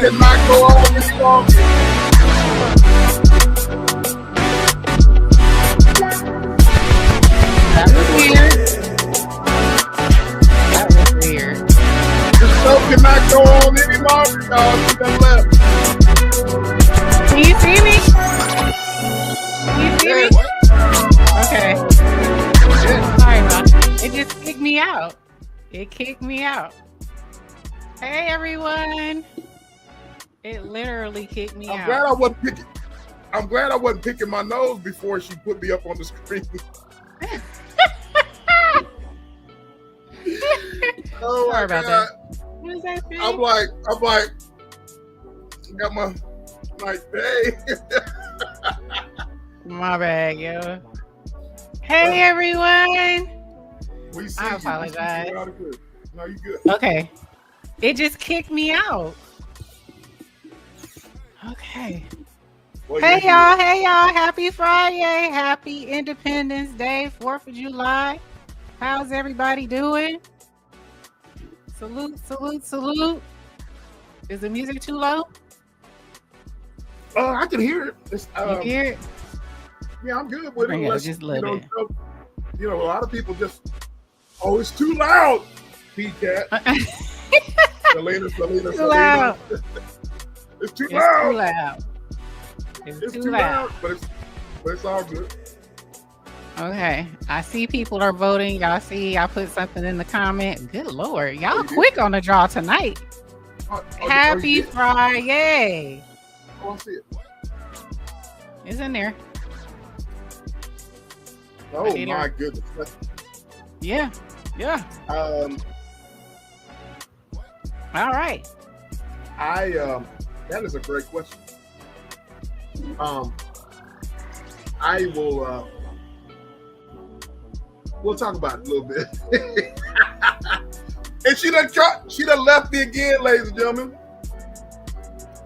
cannot go on this long. That was weird. That was weird. This show cannot go on any longer, y'all. She done left. Can you see me? Can you see me? Okay. Sorry about that. It just kicked me out. It kicked me out. Hey, everyone. It literally kicked me out. I'm glad I wasn't picking my nose before she put me up on the screen. Oh, sorry about God. that. What is that thing? I'm like, got my, like, hey. My bad, yo. Hey, everyone. We see I apologize. You. No, you good. Okay. It just kicked me out. Okay. Well, Hey, y'all. Hey, y'all. Happy Friday. Happy Independence Day, 4th of July. How's everybody doing? Salute, salute, salute. Is the music too low? I can hear it. You hear it? Yeah, I'm good with it. Unless, just a little bit. A lot of people just, it's too loud. P-Cat. Selena. Too loud. It's too loud. Too loud. It's too loud. But it's all good. Okay. I see people are voting. Y'all see I put something in the comment. Good Lord. Y'all quick on the draw tonight. Happy Friday. Oh, I see it. It's in there. Oh my goodness. Yeah. All right. That is a great question. I will we'll talk about it a little bit. And she done left me again, ladies and gentlemen.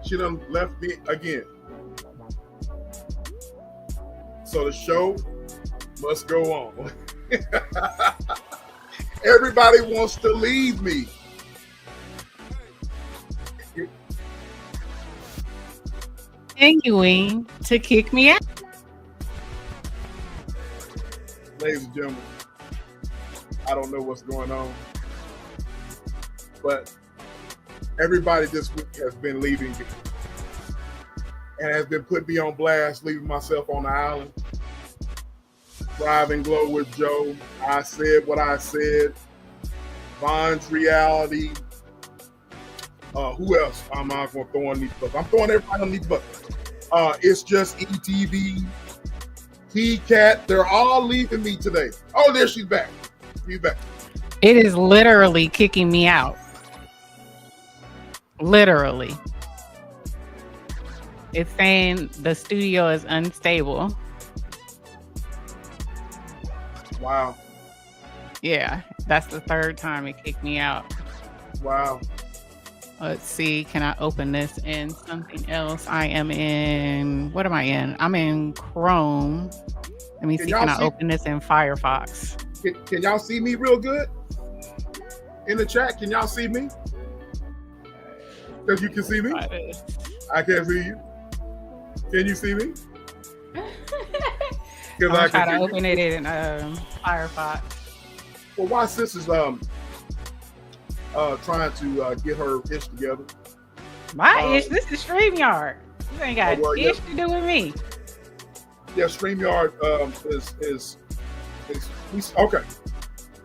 She done left me again. So the show must go on. Everybody wants to leave me. Continuing to kick me out. Ladies and gentlemen, I don't know what's going on, but everybody this week has been leaving me and has been putting me on blast, leaving myself on the island. Driving Glow with Joe. I said what I said. Von's reality. Who else am I going to throw on these books? I'm throwing everybody on these books. It's just ETV. T-Cat. They're all leaving me today. Oh, there she's back. She's back. It is literally kicking me out. Literally. It's saying the studio is unstable. Wow. Yeah, that's the third time it kicked me out. Wow. Let's see. Can I open this in something else? I am in. What am I in? I'm in Chrome. Let me see. Can I open this in Firefox? Can y'all see me real good? In the chat, can y'all see me? Because you can see me. I can't see you. Can you see me? I'm gonna try to open it in Firefox. Well, while sis is trying to get her ish together. My ish? This is StreamYard. You ain't got ish to do with me. Yeah, StreamYard is okay.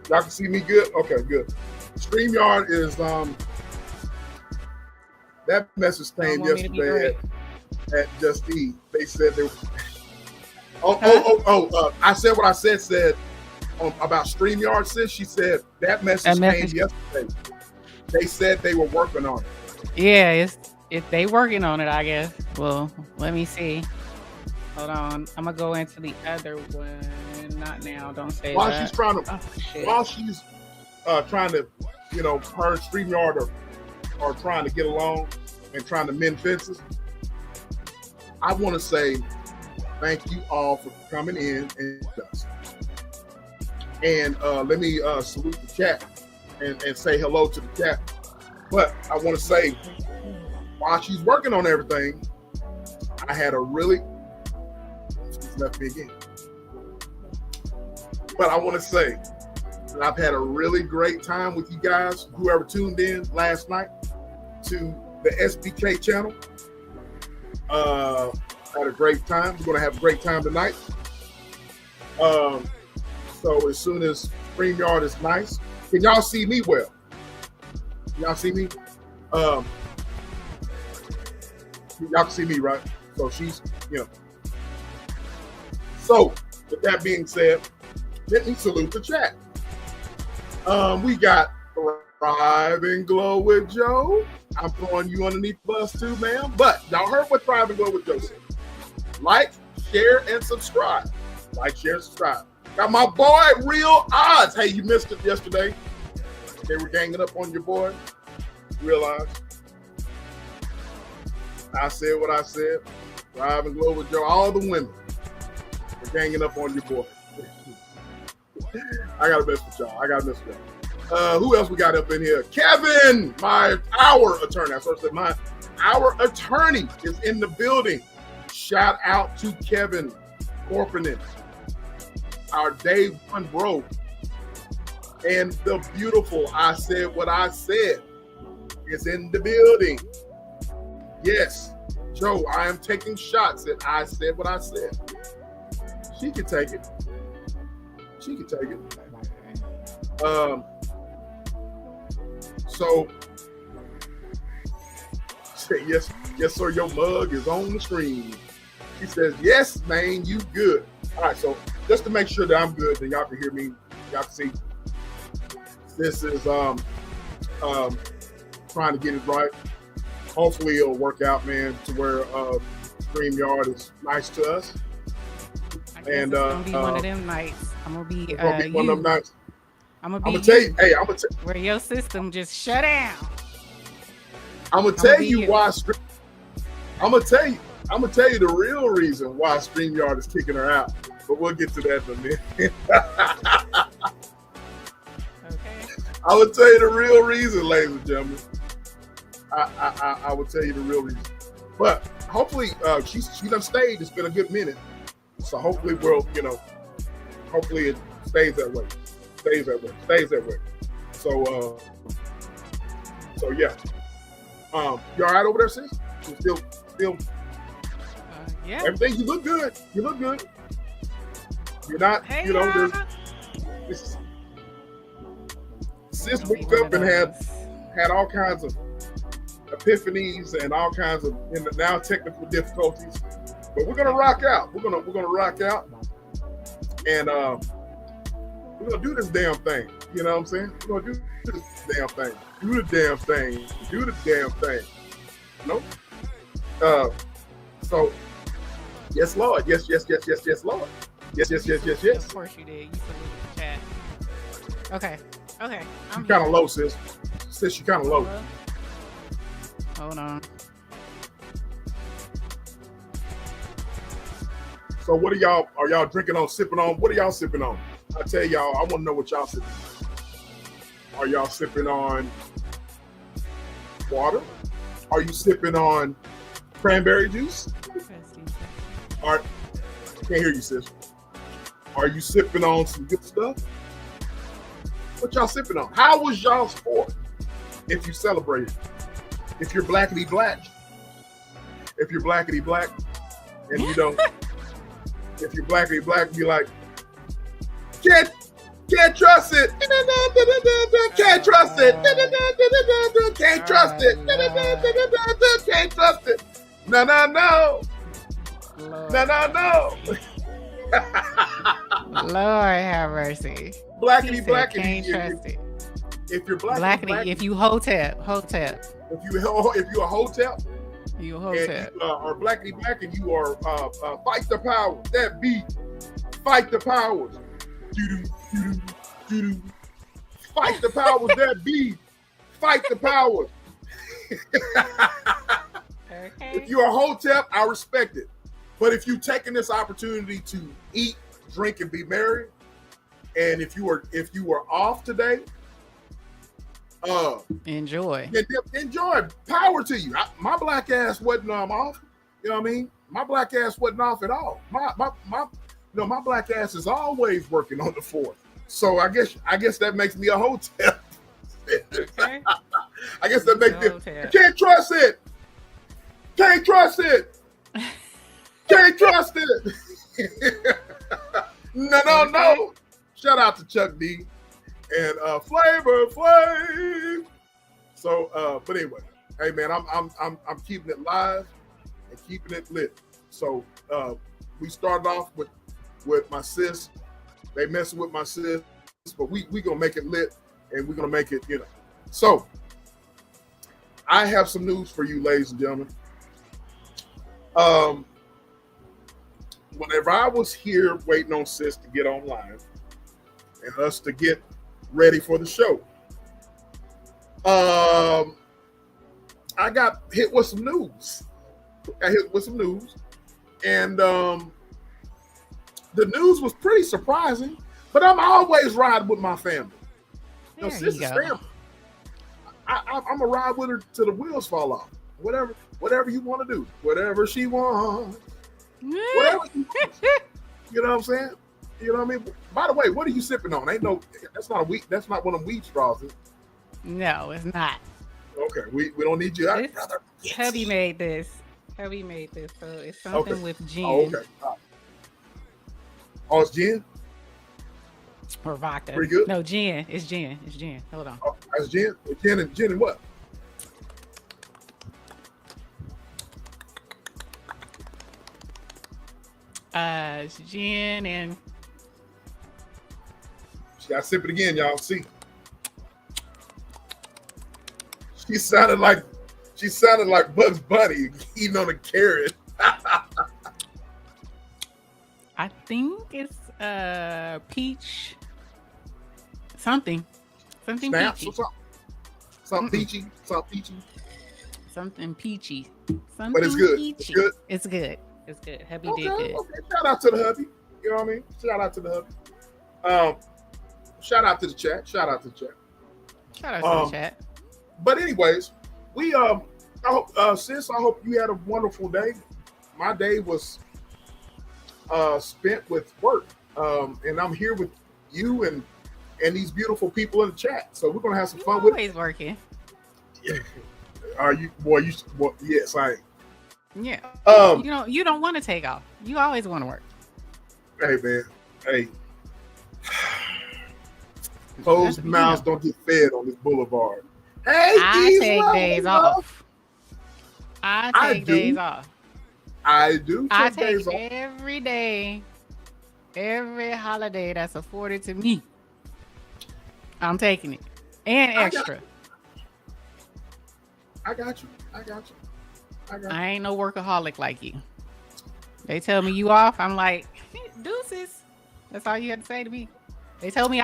Y'all can see me good? Okay, good. StreamYard is that message came yesterday at Just Eat. They said they I said what I said about StreamYard, sis. She said that message came yesterday. They said they were working on it. Yeah, if they working on it, I guess. Well, let me see. Hold on. I'm gonna go into the other one. Not now. Don't say while that. She's trying to her StreamYard are trying to get along and trying to mend fences. I want to say thank you all for coming in and let me salute the chat and say hello to the chat. But I want to say while she's working on everything, I had a really, she's left me again. But I want to say that I've had a really great time with you guys, whoever tuned in last night to the SBK channel. Had a great time. We're going to have a great time tonight. So as soon as StreamYard is nice, can y'all see me well? Can y'all see me? Y'all can see me, right? So she's, So with that being said, let me salute the chat. We got Thrive and Glow with Joe. I'm throwing you underneath the bus too, man. But y'all heard what Thrive and Glow with Joe said. Like, share, and subscribe. Like, share, and subscribe. Got my boy, Real Odds. Hey, you missed it yesterday. They were ganging up on your boy. Real Odds. I said what I said. Thrive and Glow with Joe. All the women were ganging up on your boy. I gotta mess with y'all. Who else we got up in here? Kevin, our attorney. I sort of said our attorney is in the building. Shout out to Kevin Corporan, our day one bro. And the beautiful I Said What I Said is in the building. Yes, Joe, I am taking shots at I Said What I Said. She can take it. She can take it. So say yes, sir, your mug is on the screen. She says, yes, man, you good. All right, so just to make sure that I'm good, then y'all can hear me, y'all can see. This is trying to get it right. Hopefully it'll work out, man, to where StreamYard is nice to us. I guess it's gonna be one of them nights. I'm gonna be one of them nights. I'm gonna tell you, hey, I'm gonna where your system just shut down. I'm gonna tell you why. I'm gonna tell you the real reason why StreamYard is kicking her out. But we'll get to that in a minute. Okay. I will tell you the real reason, ladies and gentlemen. I will tell you the real reason. But hopefully, she done stayed. It's been a good minute. So hopefully hopefully it stays that way. Stays that way. So yeah. You all right over there, sis? You still yeah. Everything, you look good. You're not, hey, there's sis woke up and had all kinds of epiphanies and all kinds of now technical difficulties. But we're gonna rock out. We're gonna rock out, and we're gonna do this damn thing. You know what I'm saying? We're gonna do this damn thing. Do the damn thing. Do the damn thing. Nope. So, yes, Lord. Yes, Lord. Yes. Of course you did. You saluted the chat. Okay. You kind of low, sis. Sis, you kind of low. Hold on. So what are y'all drinking on, sipping on? What are y'all sipping on? I tell y'all, I want to know what y'all sipping on. Are y'all sipping on water? Are you sipping on cranberry juice? Can't hear you, sis. Are you sipping on some good stuff? What y'all sipping on? How was y'all sport if you celebrated? If you're blackity black. If you're blackity black and you don't, if you're blackity black, be like, can't trust it. Can't trust it. Can't trust it. Can't trust it. No. Lord have mercy. Blackity black. Can't trust it. If you're blackity black, if you hotep. If you're a hotep. You hotep. And you are blackity black and you are fight the powers. That beat. Fight the powers. Doo-doo. Fight the powers that be. Fight the powers. Okay. If you're a hotep, I respect it. But if you're taking this opportunity to eat, drink, and be merry, and if you are off today, Enjoy. Enjoy. Power to you. My black ass wasn't off. You know what I mean? My black ass wasn't off at all. My black ass is always working on the 4th. So I guess that makes me a hotel. Okay. I guess that makes me. I can't trust it. Can't trust it. Can't trust it. No. Shout out to Chuck D and Flavor Flav. So, but anyway, hey man, I'm keeping it live and keeping it lit. So we started off with my sis. They messing with my sis, but we gonna make it lit and we're gonna make it, So I have some news for you, ladies and gentlemen. Whenever I was here waiting on sis to get online and us to get ready for the show, I got hit with some news. And the news was pretty surprising, but I'm always riding with my family. Sis is family. I'm gonna ride with her till the wheels fall off. Whatever you want to do, whatever she wants, whatever you want. You know what I'm saying? You know what I mean? By the way, what are you sipping on? That's not a weed. That's not one of them weed straws. No, it's not. Okay, we don't need you out, brother. Yes. Hubby made this, so it's something with gin. Oh, okay. Oh, it's gin? Or vodka. Pretty good. No, gin. It's gin. Hold on. Oh, that's gin? Gin and what? It's gin and... She got to sip it again, y'all. See? She sounded like Bugs Bunny eating on a carrot. I think it's peach something Snaps peachy. Or something peachy. Something peachy. But it's good. Peachy. It's good. Hubby did good. Okay. Shout out to the hubby. You know what I mean? Shout out to the hubby. Shout out to the chat. Shout out to the chat. But anyways, we sis, I hope you had a wonderful day. My day was spent with work. And I'm here with you and these beautiful people in the chat. So we're gonna have some fun with it. Always working. Yeah. Are you boy? Yes, I am. Yeah. You don't want to take off. You always want to work. Hey man. Hey. Closed mouths don't get fed on this boulevard. Hey, I take days off. I take days off. I do. I take every day, every holiday that's afforded to me. I'm taking it. And extra. I got you. I ain't no workaholic like you. They tell me you off. I'm like, deuces. That's all you had to say to me. They told me you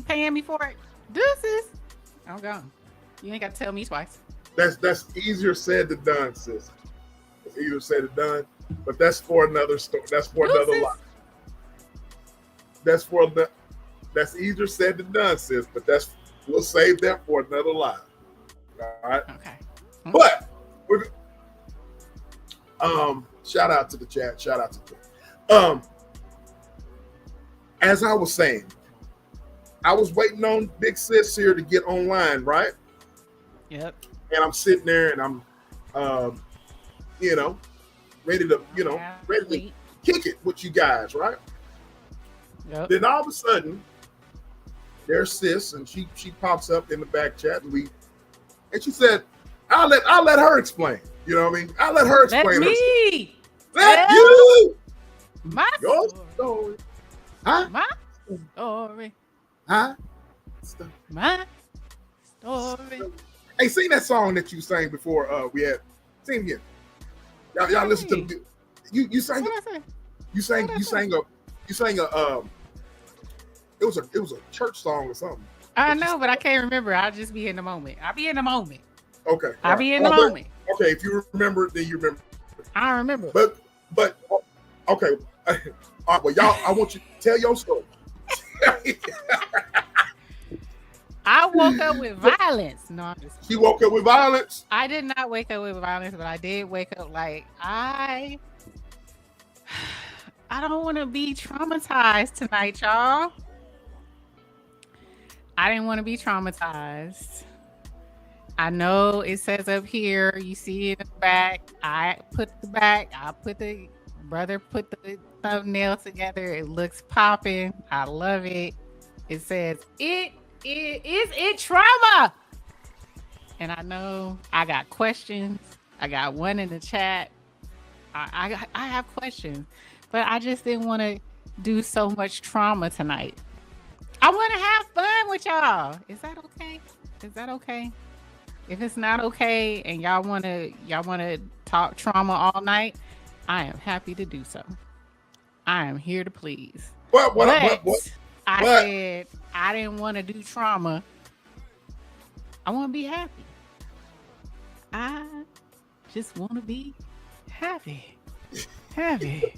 paying me for it. Deuces. I'm gone. You ain't got to tell me twice. That's easier said than done, sis. It's easier said than done, but that's for another story. That's for another life. That's easier said than done, sis. But we'll save that for another live. All right. Okay. But we're shout out to the chat. Shout out to the chat. As I was saying, I was waiting on Big Sis here to get online, right? Yep. And I'm sitting there and I'm ready to kick it with you guys, right? Yep. Then all of a sudden, there's Sis, and she pops up in the back chat, and she said, I'll let her explain. You know what I mean? I'll let her explain. Let you. My your story. Huh? My story. Huh? My story. Hey, sing that song that you sang before we had. Sing again. Y'all listen to the you sang it. You sang a it was a church song or something. I know, but I can't remember. I'll just be in the moment. Okay. I'll be in the moment. Okay, if you remember, then you remember. I don't remember. But okay. All right, well, y'all, I want you to tell your story. I woke up with violence. No, I'm just She woke up with violence. I did not wake up with violence, but I did wake up like I don't want to be traumatized tonight, y'all. I didn't want to be traumatized. I know it says up here, you see it in the back. I put the brother put the thumbnail together. It looks popping. I love it. It says, it trauma? And I know I got questions. I got one in the chat. I have questions, but I just didn't want to do so much trauma tonight. I want to have fun with y'all. Is that okay? Is that okay? If it's not okay and y'all wanna talk trauma all night, I am happy to do so. I am here to please. What? I said I didn't want to do trauma. I want to be happy. I just want to be happy. Happy.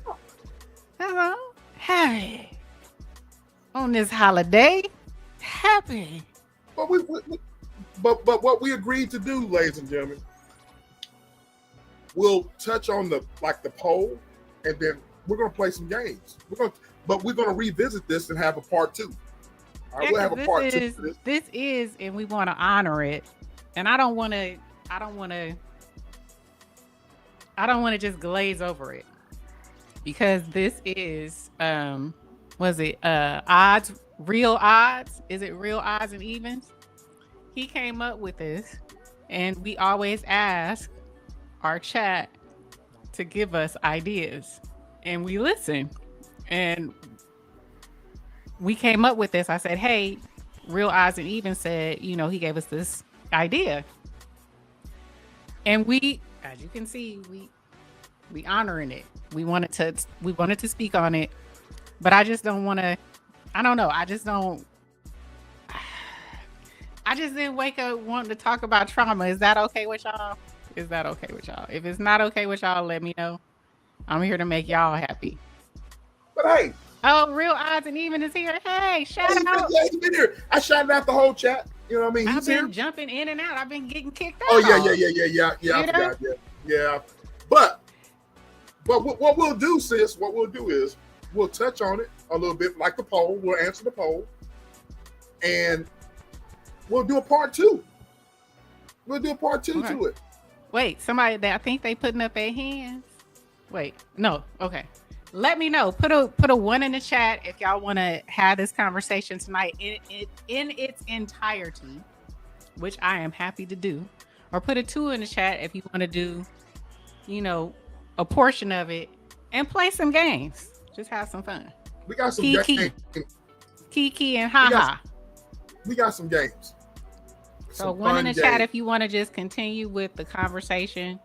Hello? Happy. On this holiday, happy. But what we agreed to do, ladies and gentlemen, we'll touch on the poll, and then we're gonna play some games. But we're gonna revisit this and have a part 2. All right, we'll have a part 2 for this. This is, and we want to honor it. And I don't want to just glaze over it, because this is was it odds, real odds? Is it real odds and evens? He came up with this, and we always ask our chat to give us ideas, and we listen. And we came up with this. I said, hey, real odds and evens said, he gave us this idea. And we, as you can see, we honoring it. We wanted to speak on it, but I just don't want to, I don't know. I just didn't wake up wanting to talk about trauma. Is that okay with y'all? Is that okay with y'all? If it's not okay with y'all, let me know. I'm here to make y'all happy. But hey. Oh, real odds and even is here. Hey, shout out. He's been here. I shouted out the whole chat. You know what I mean? I've been jumping in and out. I've been getting kicked out. Oh, yeah. I forgot. Yeah. But what we'll do, sis, is we'll touch on it a little bit, like the poll. We'll answer the poll. And we'll do a part 2. We'll do a part 2 to it. Wait, somebody that I think they putting up their hands. Wait, no. Okay. Let me know. Put a 1 in the chat if y'all want to have this conversation tonight in its entirety, which I am happy to do. Or put a 2 in the chat if you want to do, a portion of it and play some games. Just have some fun. We got some games. Kiki and haha. We got some games. So 1 in the chat if you want to just continue with the conversation.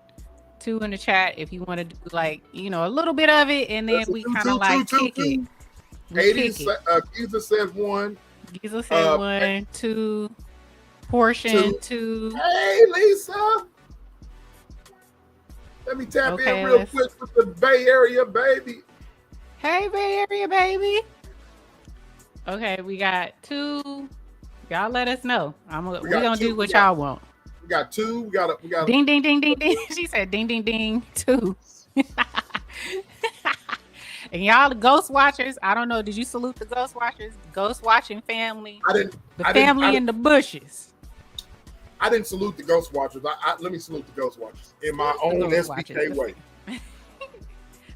2 in the chat if you want to do a little bit of it, and then we kind of kick it. Giza said 1. Giza said 1, 2. Portion 2. Hey, Lisa. Let me tap in real quick with the Bay Area baby. Hey, Bay Area baby. Okay, we got 2. Y'all let us know. We're gonna do what y'all want. We got 2. We got ding ding ding ding ding. She said ding ding ding 2. And y'all the ghost watchers, I don't know. Did you salute the ghost watchers? Ghost watching family. I didn't. The family in the bushes. I didn't salute the ghost watchers. Let me salute the ghost watchers in my own SBK way.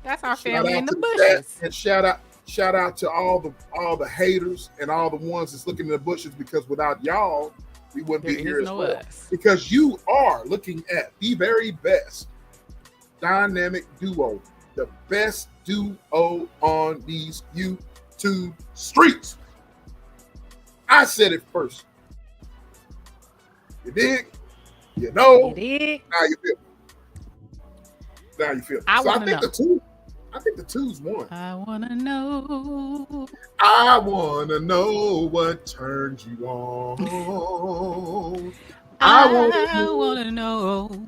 That's our family in the bushes. And shout out to all the haters and all the ones that's looking in the bushes, because without y'all, we wouldn't be here as well. Because you are looking at the very best dynamic duo, the best duo on these YouTube streets. I said it first. You dig? You know? You dig? Now you feel. Now you feel. I think the 2. I think the 2's 1. I wanna know. I wanna know what turns you on. I wanna know.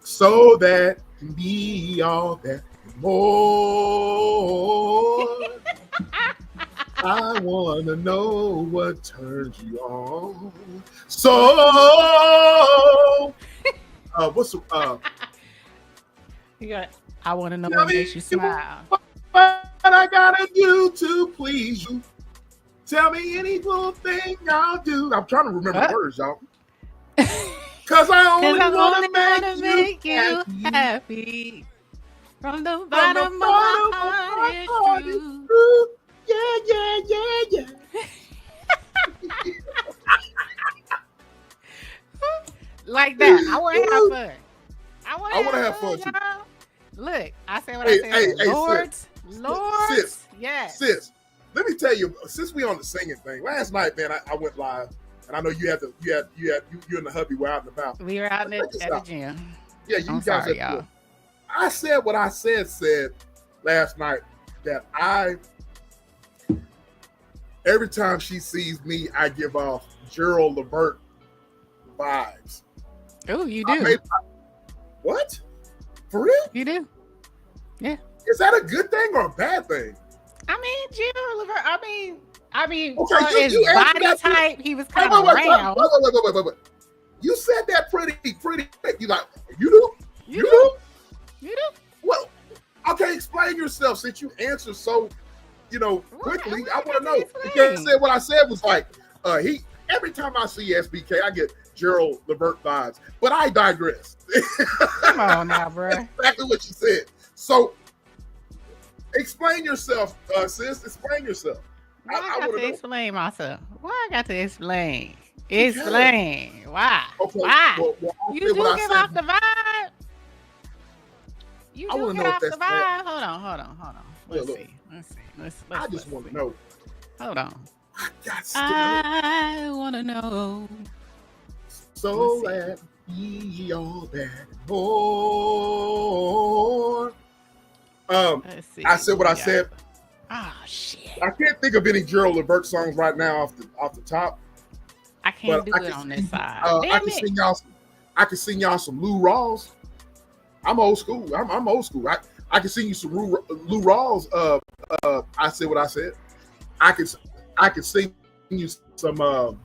So that can be all that and more. I wanna know what turns you on. So, what's You got. I want to know tell what me makes you smile. what I gotta do to please you. Tell me any little thing I'll do. I'm trying to remember the words, y'all. Cause I only wanna make you happy. From the From the bottom of bottom my of heart, my it's heart, it's true. true. Yeah. Like that. I want to have fun. I I want want to to have have fun, fun too. y'all. Look, I said what I said. Hey, Lords, sis, yes. sis. Let me tell you, since we on the singing thing, last night, man, I went live, and I know you and the hubby were out and about. We were out at the gym. Yeah, you I'm guys. sorry, y'all. I said what I said last night, that every time she sees me, I give off Gerald Levert vibes. Oh, you do. What? For real? You do. Yeah. Is that a good thing or a bad thing? I mean, Gerald Levert. I mean, Okay, for his body type, he was kind of round. Wait. You said that pretty. You like, you do? You do? Well, okay, explain yourself since you answer so, quickly. I want to know. Because I said what I said was like, every time I see SBK, I get Gerald Levert vibes. But I digress. Come on now, bro. Exactly what you said. So, explain yourself, sis. Explain yourself. Why I got to explain myself? Why I got to explain? Explain. Why? Okay. Why? Well, you do give off the vibe. You do get off the vibe. Hold on. Let's see. I just want to know. Hold on. I want to know. So that ye all that more. I said what I said. Oh shit! I can't think of any Gerald Levert songs right now off the top. I can't do it on this side. I can sing y'all some Lou Rawls. I'm old school. I'm old school. I can sing you some Lou Rawls. I said what I said. I can sing you some.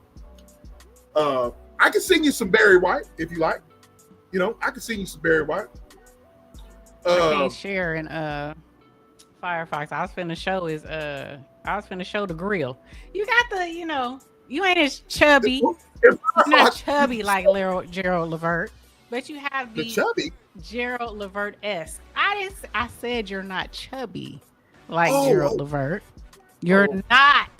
I can sing you some Barry White if you like. I can sing you some Barry White. I can't share in Firefox. I was finna show the grill. You got the, you ain't as chubby. You're not chubby like Gerald Levert, but you have the chubby Gerald Levert-esque. I said you're not chubby like Gerald Levert. You're not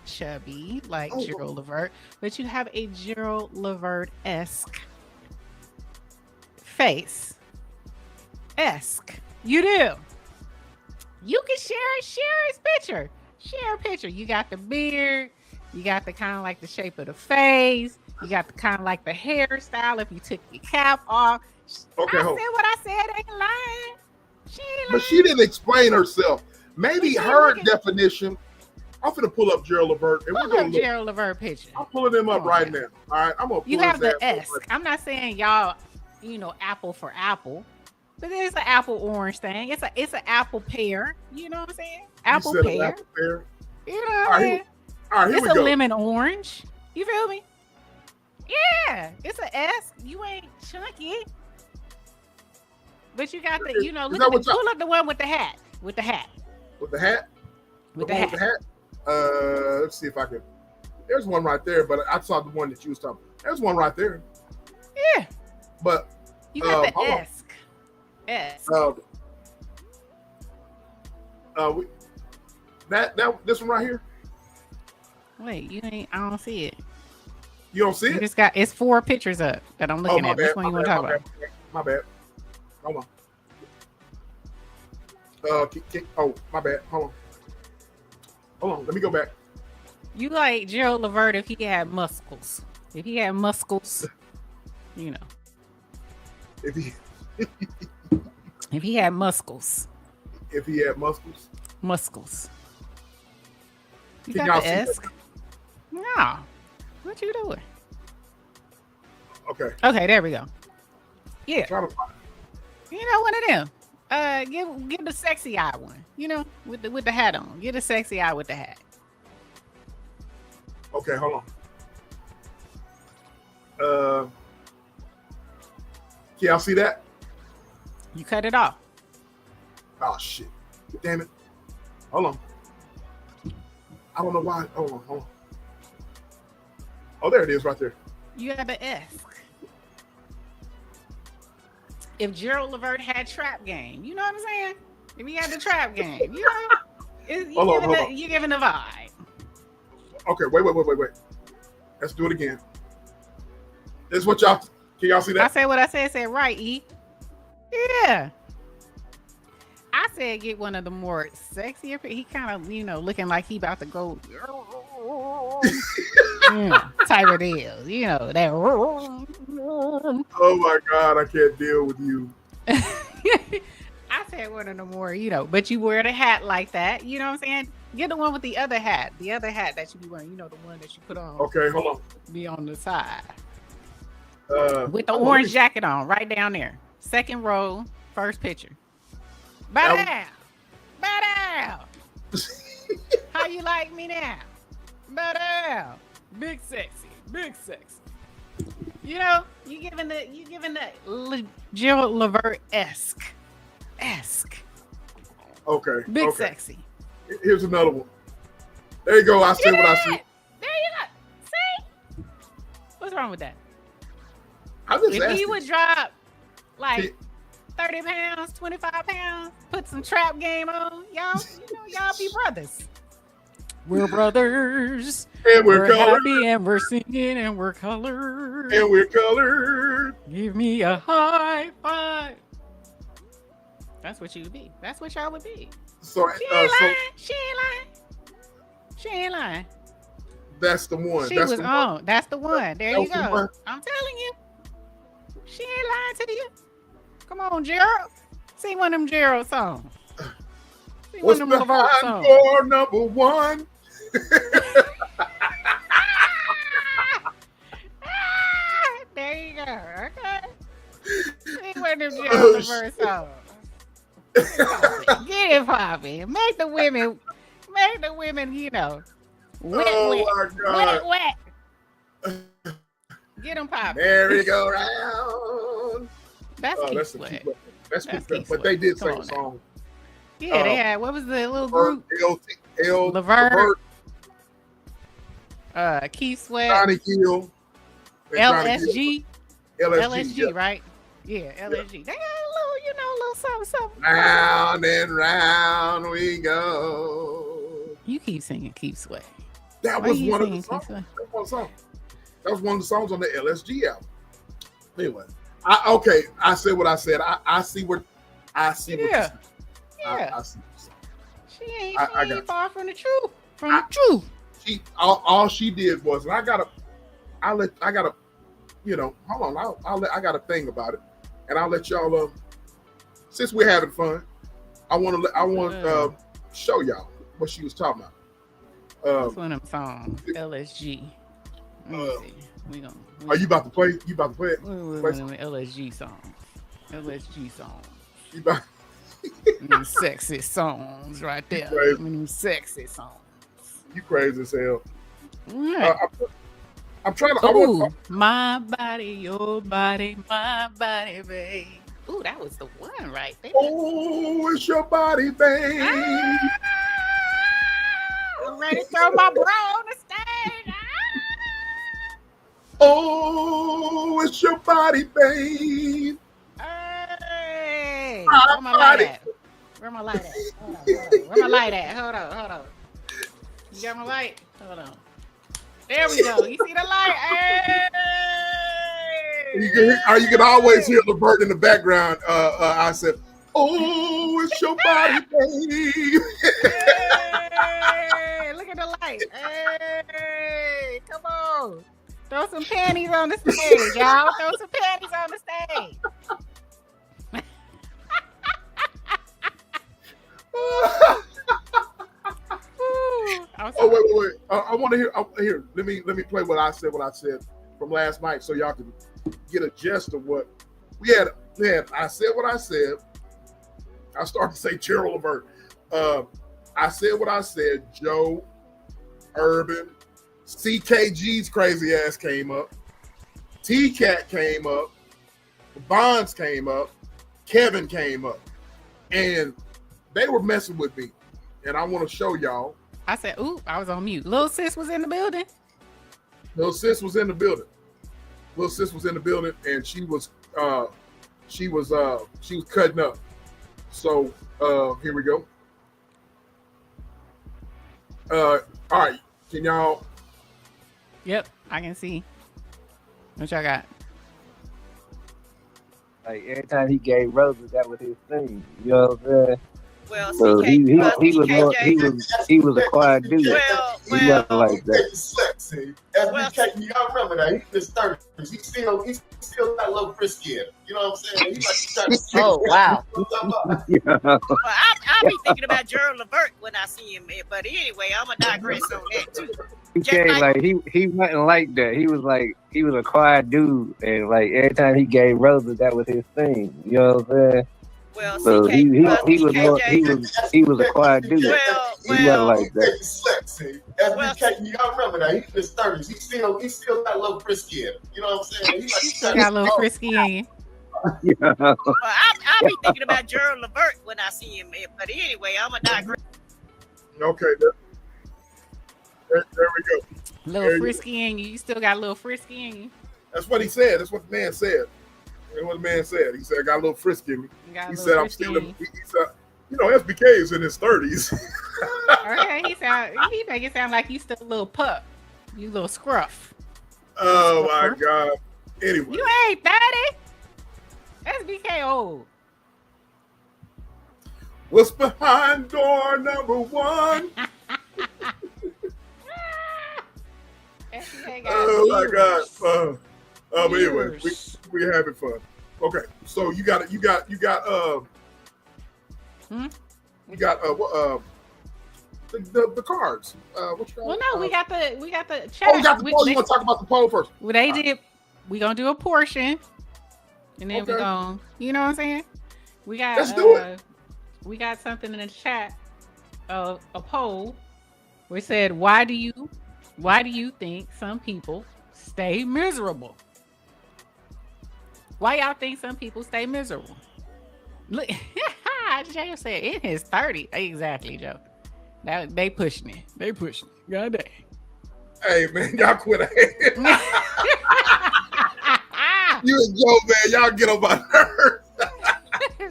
chubby like Gerald Levert, but you have a Gerald Levert-esque face. You do. You can share his picture. Share a picture. You got the beard. You got the kind of like the shape of the face. You got the kind of like the hairstyle if you took your cap off. Okay, I said what I said. Ain't lying. But she didn't explain herself. Maybe her definition. I'm gonna pull up Gerald Levert. And pull up Gerald Levert picture. I'm pulling him up right now. All right, I'm gonna. You have the esque. I'm not saying y'all, apple for apple. But it's an apple orange thing. It's an apple pear. You know what I'm saying? Apple pear. Apple pear. You know what I'm saying? All right, it's a lemon orange. You feel me? Yeah, it's an S. You ain't chunky. But you got the, look at pull up the one with the hat. With the hat. Let's see if I can. There's one right there, but I saw the one that you was talking about. There's one right there. Yeah. But you got the S. Yes. This one right here. Wait, I don't see it. You don't see it? It's 4 pictures up that I'm looking at. Which one you want to talk about? My bad. Hold on. My bad. Hold on. Let me go back. You like Gerald Levert if he had muscles. If he had muscles, If he had muscles. Muscles. You got the esque? No. What you doing? Okay, there we go. Yeah. One of them. Give the sexy eye one. With the hat on. Get a sexy eye with the hat. Okay, hold on. Can y'all see that? You cut it off. Oh shit! Damn it! Hold on. I don't know why. Hold on. Oh, there it is, right there. You have an S. If Gerald Levert had trap game, you know what I'm saying? If he had the trap game, you know, you're giving the vibe. Okay, wait. Let's do it again. This is what y'all. Can y'all see that? I said what I said right, E. Yeah. I said get one of the more sexier. He kind of, looking like he about to go type of deal. That. Oh my God, I can't deal with you. I said one of the more, but you wear the hat like that. You know what I'm saying? Get the one with the other hat. The other hat that you be wearing. The one that you put on. Okay, hold on. Be on the side. With the orange jacket on, right down there. Second row, first picture. Bow down. How you like me now? Bow down. Big sexy. You giving the Gerald Levert-esque. Okay. Big sexy. Here's another one. There you go. I said what I said. There you go. See? What's wrong with that? If he would drop like 30 pounds, 25 pounds, put some trap game on, y'all be brothers. We're brothers. And we're colored. Happy and we're singing and we're colored. Give me a high five. That's what you would be. That's what y'all would be. So, She ain't lying. That's the one. That's the one. There you go. One. I'm telling you. She ain't lying to you. Come on, Gerald. Sing one of them Gerald songs. What's behind door number one? There you go. Okay. Sing one of them Gerald Levert songs. Get it popping. Make the women, wet. Get them popping. Merry-go-round. That's Keith Sweat. That's Keith. But they did sing a song. Yeah, they had. What was the little group? Levert. Keith Sweat. Johnny Gill. LSG. LSG, yeah. Right? Yeah, LSG. Yeah. They got a little something. Round and round we go. You keep singing Keith Sweat. That was one of the songs. That was one of the songs on the LSG album. Anyway, I said what I said. I see what you see. Yeah. I see. She ain't far from the truth. She all she did was, and I gotta, hold on. I got a thing about it, and I'll let y'all. Since we're having fun, I want to show y'all what she was talking about. That's one of them songs. LSG. Let me see. Are you about to play? You about to play it? LSG songs. You about? Them sexy songs right there. Them sexy songs. You crazy as hell. Right. I'm trying to. My body, your body, my body, babe. Ooh, that was the one right there. Oh, it's your body, babe. I'm ready to throw my bra on the stage. Oh, it's your body, babe. Hey, where my light at? Where my light at? Hold on. Where my light at? Hold on. You got my light? Hold on. There we go. You see the light? Hey! You can always hear Levert in the background. I said, oh, it's your body, babe. Hey, look at the light. Hey, come on. Throw some panties on the stage, y'all. Throw some panties on the stage. Wait. I want to hear. Let me play what I said from last night, so y'all can get a gist of what we had. I said what I said. I started to say Gerald Levert. I said what I said. Joe, Urban, CKG's crazy ass came up. T-Cat came up. Bonds came up. Kevin came up. And they were messing with me. And I want to show y'all. I said, ooh, I was on mute. Little sis was in the building. Little sis was in the building. And she was cutting up. So here we go. All right. Can y'all? Yep, I can see. What y'all got? Like every time he gave roses, that was his thing. You know what I'm saying? Well, So he was a quiet dude. He wasn't like that. Sexy. SBK, y'all remember that? He's in his 30s. He still got a little frisky in him. You know what I'm saying? He like oh wow. Yeah. Well, I be thinking about Gerald Levert when I see him. But anyway, I'm gonna digress on that too. He wasn't like that. He was a quiet dude, and like every time he gave roses, that was his thing. You know what I'm saying? Well, so he was a quiet dude. He wasn't like that. Sexy. SBK, y'all remember that? He's in his 30s. He still got a little frisky in him. You know what I'm saying? He still got a little frisky in you. Yeah. Well, I be thinking about Gerald Levert when I see him. But anyway, I'm gonna digress. Okay, there we go. Little frisky in you. You still got a little frisky in you. That's what he said. That's what the man said. That's what the man said. He said, I got a little frisky in me. He said, I'm still, he said, you know, SBK is in his 30s. Okay, he make it sound like you still a little pup. You little scruff. Oh, my God. Anyway. You ain't 30. SBK old. What's behind door number 1? Oh, my God. But anyway, we having fun. Okay, so you got you got the cards. Well, no, we got the chat. Oh, we got the poll. You want to talk about the poll first? Well, they did. We gonna do a portion, and then we gonna, you know what I'm saying? We got. Let's do it. We got something in the chat. A poll. We said, why do you think some people stay miserable? Why y'all think some people stay miserable? Look, Joe said in his 30s. Exactly, Joe. Now they pushing it. They pushing it. God dang. Hey man, y'all quit hating. You and Joe, man, y'all get on my nerves.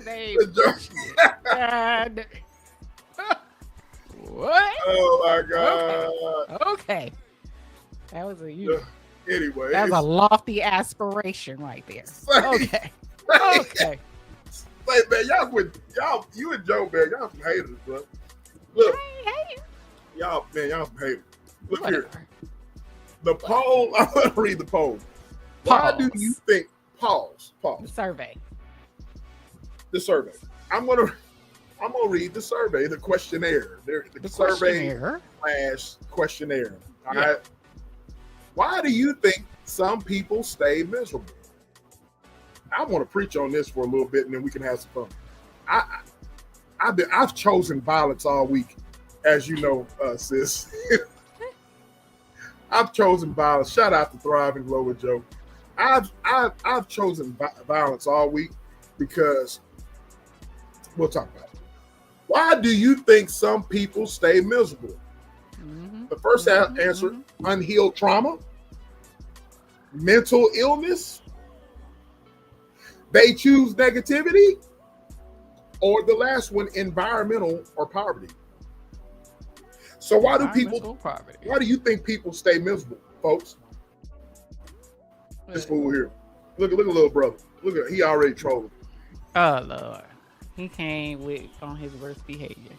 They God dang. What? Oh my God. Okay. That was a anyway. That was a lofty aspiration right there. Okay. Okay. Hey man, you and Joe, man, y'all some haters, bro. Look. Y'all some haters. Look here. The poll, I'm gonna read the poll. Why do you think pause? The survey. I'm gonna read the survey, the questionnaire. The survey / questionnaire. All right. Why do you think some people stay miserable? I want to preach on this for a little bit, and then we can have some fun. I've chosen violence all week, as you know, sis. I've chosen violence. Shout out to Thrive and Glow with Joe. I've chosen violence all week because we'll talk about it. Why do you think some people stay miserable? The first answer, unhealed trauma, mental illness, they choose negativity, or the last one, environmental or poverty. So why do you think people stay miserable, folks? This fool here. Look at little brother. Look at, he already trolling. Oh Lord. He came on his worst behavior.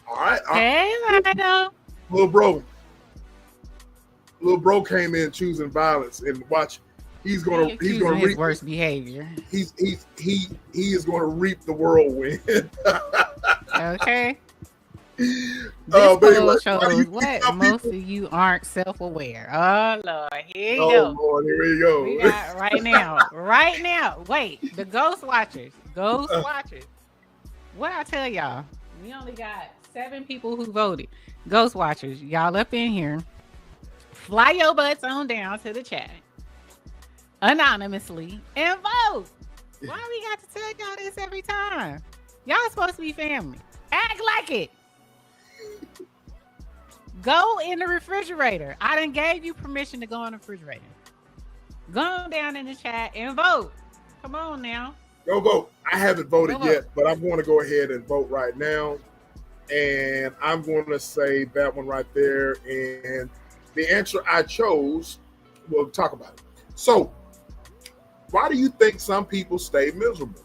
All right. Hey, Lino. Little bro came in choosing violence, and watch. He's gonna reap worst behavior. He is gonna reap the whirlwind. Okay. This anyway, shows what most of you aren't self-aware. Oh Lord, here you go. Lord, here we go. We got right now. Wait, the Ghost Watchers. What I tell y'all? We only got 7 people who voted. Ghost Watchers, y'all up in here. Fly your butts on down to the chat anonymously and vote. Why we got to tell y'all this every time? Y'all supposed to be family. Act like it. Go in the refrigerator. I done gave you permission to go in the refrigerator. Go down in the chat and vote. Come on now. Go vote. I haven't voted yet, but I'm going to go ahead and vote right now. And I'm going to say that one right there. And the answer I chose, we'll talk about it. So, why do you think some people stay miserable?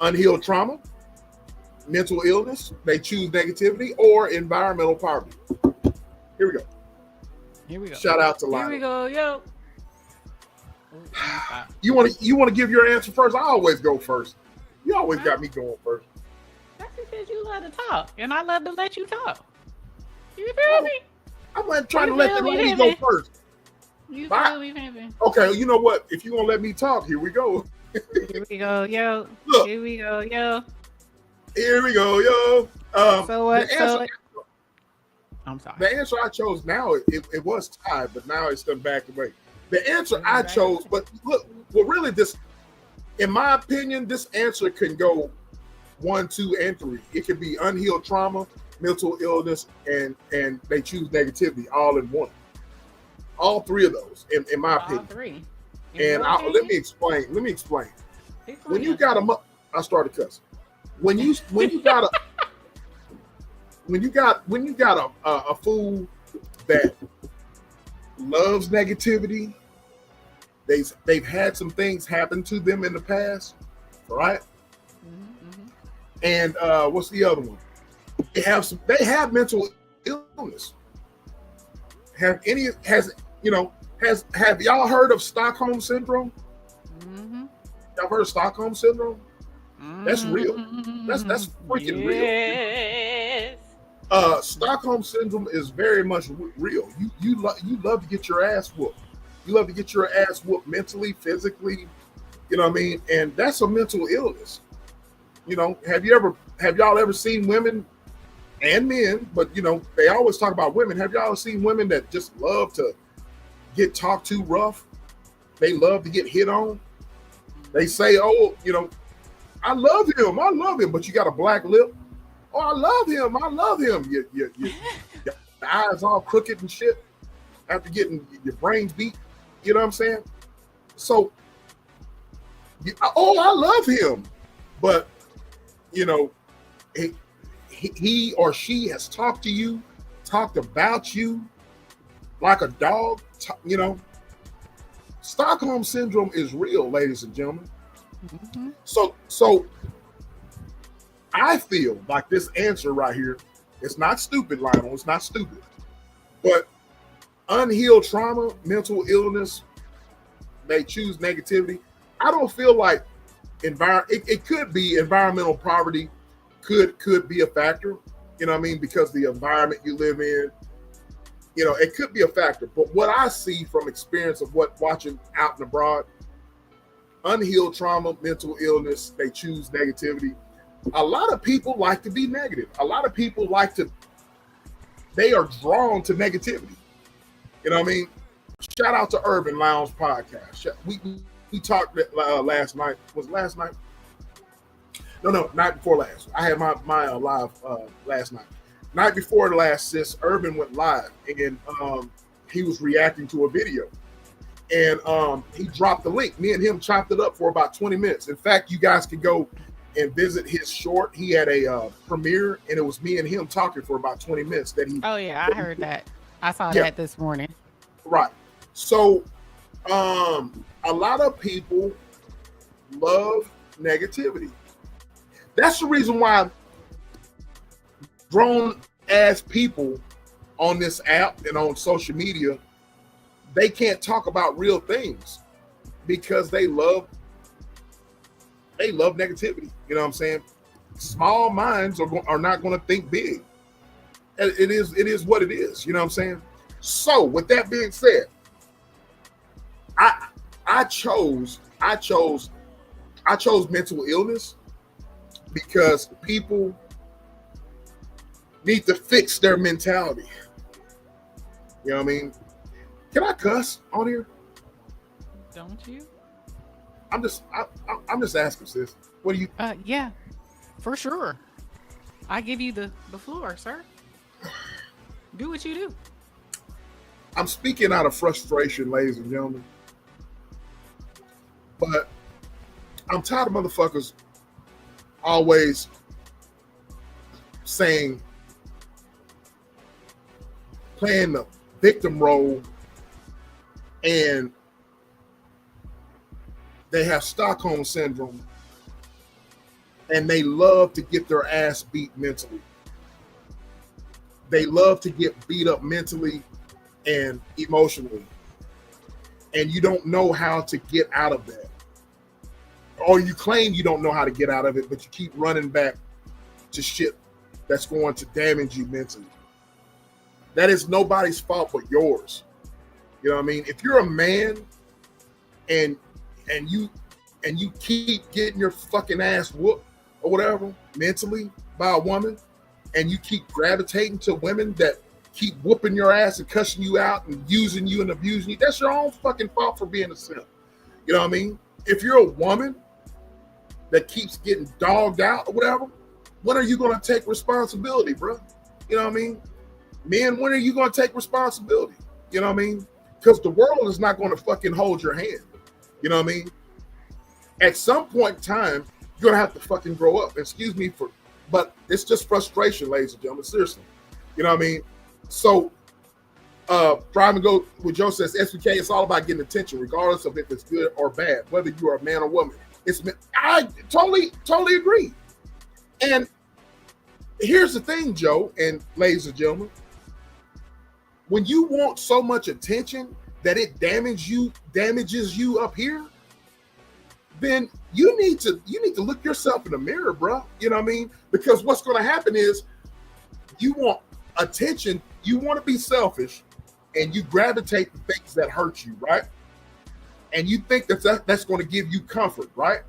Unhealed trauma, mental illness, they choose negativity, or environmental poverty? Here we go. Here we go. Shout out to Lionel. Here we go, yo. You want to give your answer first? I always go first. You always got me going first. That's because you love to talk, and I love to let you talk. You feel me? I'm like trying to let the lady go first. You feel me, baby? Okay, you know what? If you gonna let me talk, here we go. Here we go, yo. Look. Here we go, yo. Here we go, yo. So what? I'm sorry. The answer I chose now, it was tied, but now it's done back away. The answer I chose, but look, well, really, this, in my opinion, this answer can go 1, 2, and 3. It could be unhealed trauma, mental illness, and they choose negativity all in one. All 3 of those, in my opinion. All 3. And let me explain. When you got a, I started cussing. When you got a fool that loves negativity, they've had some things happen to them in the past, right? Mm-hmm. And what's the other one? They have mental illness. Have y'all heard of Stockholm syndrome? Mm-hmm. Y'all heard of Stockholm syndrome? That's real. That's freaking real. Stockholm syndrome is very much real. You love to get your ass whooped. You love to get your ass whooped mentally, physically. You know what I mean? And that's a mental illness. You know, have y'all ever seen women and men? But you know, they always talk about women. Have y'all seen women that just love to get talked to rough? They love to get hit on. They say, "Oh, you know, I love him," but you got a black lip. Oh, I love him. Your eyes all crooked and shit after getting your brains beat. You know what I'm saying? So, I love him, but you know, he or she has talked about you like a dog. You know, Stockholm syndrome is real, ladies and gentlemen. Mm-hmm. So I feel like this answer right here, it's not stupid, Lionel. It's not stupid. But unhealed trauma, mental illness, they choose negativity. I don't feel like it could be environmental poverty could be a factor. You know what I mean? Because the environment you live in, you know, it could be a factor. But what I see from experience of watching out and abroad, unhealed trauma, mental illness, they choose negativity. A lot of people like to be negative. A lot of people they are drawn to negativity. You know what I mean? Shout out to Urban Lounge Podcast. We talked last night. Was it last night? No, night before last. I had my live last night. Night before last, sis, Urban went live, and he was reacting to a video. And he dropped the link. Me and him chopped it up for about 20 minutes. In fact, you guys can go and visit his short. He had a premiere, and it was me and him talking for about 20 minutes. Oh yeah, I heard that. I saw that this morning. Right. So, a lot of people love negativity. That's the reason why grown-ass people on this app and on social media, they can't talk about real things because they love negativity. You know what I'm saying? Small minds are not going to think big. It is what it is. You know what I'm saying? So with that being said, I chose mental illness because people need to fix their mentality. You know what I mean? Can I cuss on here? Don't you? I'm just asking, sis. What do you? Yeah, for sure. I give you the floor, sir. Do what you do. I'm speaking out of frustration, ladies and gentlemen. But I'm tired of motherfuckers always saying, playing the victim role, and they have Stockholm syndrome, and they love to get their ass beat mentally. They love to get beat up mentally and emotionally. And you don't know how to get out of that. Or you claim you don't know how to get out of it, but you keep running back to shit that's going to damage you mentally. That is nobody's fault but yours. You know what I mean? If you're a man and you keep getting your fucking ass whooped or whatever mentally by a woman, and you keep gravitating to women that keep whooping your ass and cussing you out and using you and abusing you, that's your own fucking fault for being a simp. You know what I mean? If you're a woman that keeps getting dogged out or whatever, when are you going to take responsibility, bro? You know what I mean? Men, when are you going to take responsibility? You know what I mean? Because the world is not going to fucking hold your hand. You know what I mean? At some point in time, you're going to have to fucking grow up. Excuse me but it's just frustration, ladies and gentlemen. Seriously. You know what I mean? So, Driving Go with Joe says, SBK, it's all about getting attention, regardless of if it's good or bad, whether you are a man or woman. I totally agree. And here's the thing, Joe and ladies and gentlemen. When you want so much attention that it damages you up here, then you need to look yourself in the mirror, bro. You know what I mean? Because what's going to happen is you want attention, you want to be selfish, and you gravitate to things that hurt you, right? And you think that's going to give you comfort, right?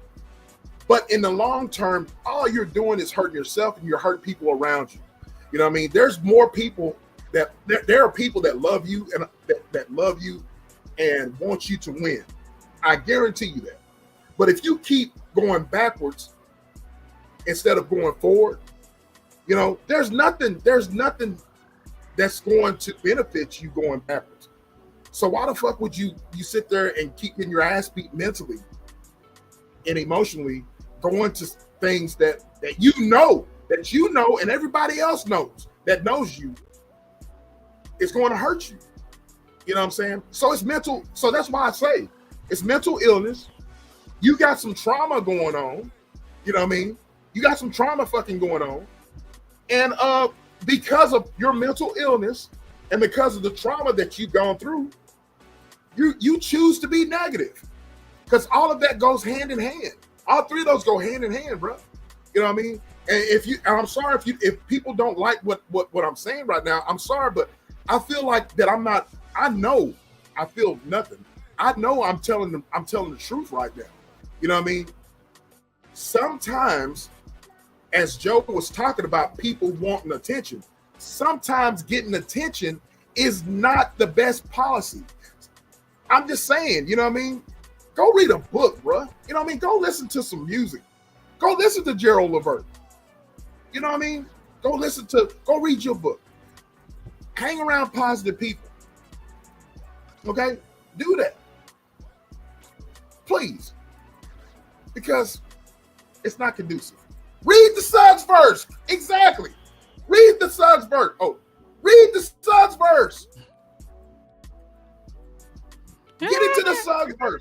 But in the long term, all you're doing is hurting yourself, and you're hurting people around you. You know what I mean? There's more people there are people that love you and that love you and want you to win. I guarantee you that. But if you keep going backwards instead of going forward, you know, there's nothing that's going to benefit you going backwards. So why the fuck would you sit there and keep getting your ass beat mentally and emotionally, going to things that you know and everybody else knows that knows you, it's going to hurt you. You know what I'm saying? So it's mental. So that's why I say it's mental illness. You got some trauma going on. You know what I mean? You got some trauma fucking going on. And because of your mental illness and because of the trauma that you've gone through, you choose to be negative. Because all of that goes hand in hand. All three of those go hand in hand, bro. You know what I mean? And I'm sorry if people don't like what I'm saying right now, I'm sorry, but I feel like that I know I feel nothing. I know I'm telling the truth right now. You know what I mean? Sometimes, as Joe was talking about people wanting attention, sometimes getting attention is not the best policy. I'm just saying, you know what I mean? Go read a book, bro. You know what I mean? Go listen to some music. Go listen to Gerald Levert. You know what I mean? Go read your book. Hang around positive people. Okay? Do that. Please. Because it's not conducive. Read the Suggs verse. Exactly. Read the Suggs verse. Oh, read the Suggs verse. Get into the Suggs verse.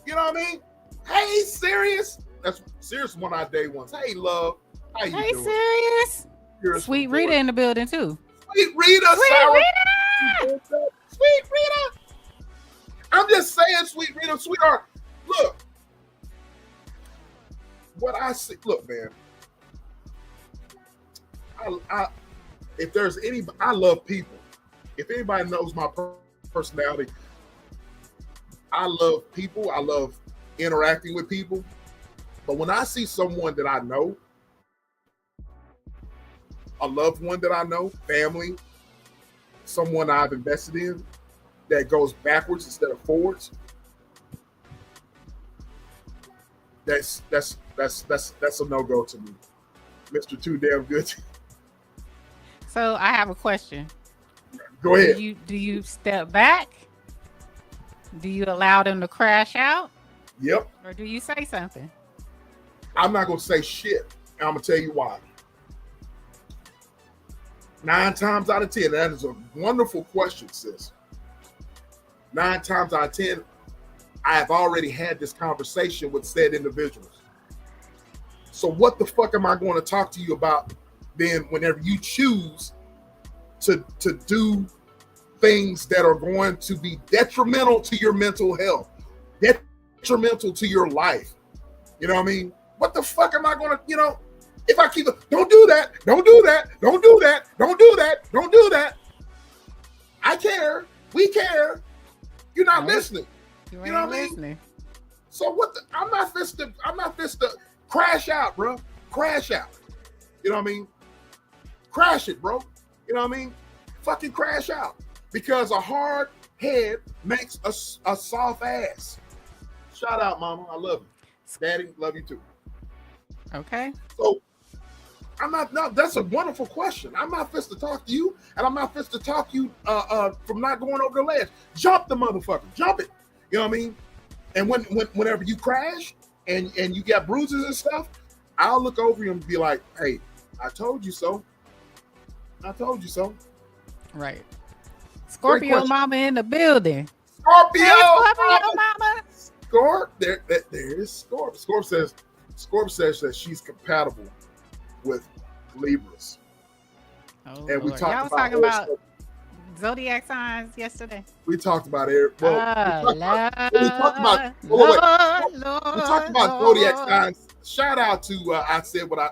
You know what I mean? Hey, Serious. That's Serious one of our day ones. Hey, love. How you doing? Serious. Sweet Rita in the building too. Sweet Rita. Sweet Rita. I'm just saying, Sweet Rita, sweetheart. Look. What I see. Look, man. If there's anybody, I love people. If anybody knows my personality, I love people. I love interacting with people. But when I see someone that I know, a loved one that I know, family, someone I've invested in that goes backwards instead of forwards, that's a no-go to me. Mr. Too Damn Good. So I have a question. Go ahead. Do you step back? Do you allow them to crash out? Yep. Or do you say something? I'm not gonna say shit. And I'm gonna tell you why. 9 times out of 10, that is a wonderful question, sis. 9 times out of 10, I have already had this conversation with said individuals. So what the fuck am I going to talk to you about then whenever you choose to do things that are going to be detrimental to your mental health, detrimental to your life? You know what I mean? What the fuck am I going to, if I keep, don't do that, don't do that, don't do that, don't do that, don't do that. I care. We care. You're not listening. You know what I mean? Listening. So what? I'm not fist to crash out, bro. Crash out. You know what I mean? Crash it, bro. You know what I mean? Fucking crash out. Because a hard head makes a soft ass. Shout out, mama. I love you. Daddy, love you too. Okay. So that's a wonderful question. I'm not fist to talk to you, and I'm not fist to talk you from not going over the ledge. Jump the motherfucker. Jump it. You know what I mean? And whenever you crash and you got bruises and stuff, I'll look over you and be like, hey, I told you so. I told you so. Right. Scorpio mama in the building. Scorpio, hey, Scorpio mama. Scorp, there is Scorp. Scorp says that she's compatible with Libras. Oh, and we Lord. talked Y'all was about talking about zodiac signs yesterday. We talked about it. Well, we talked about zodiac signs. Shout out to I said what I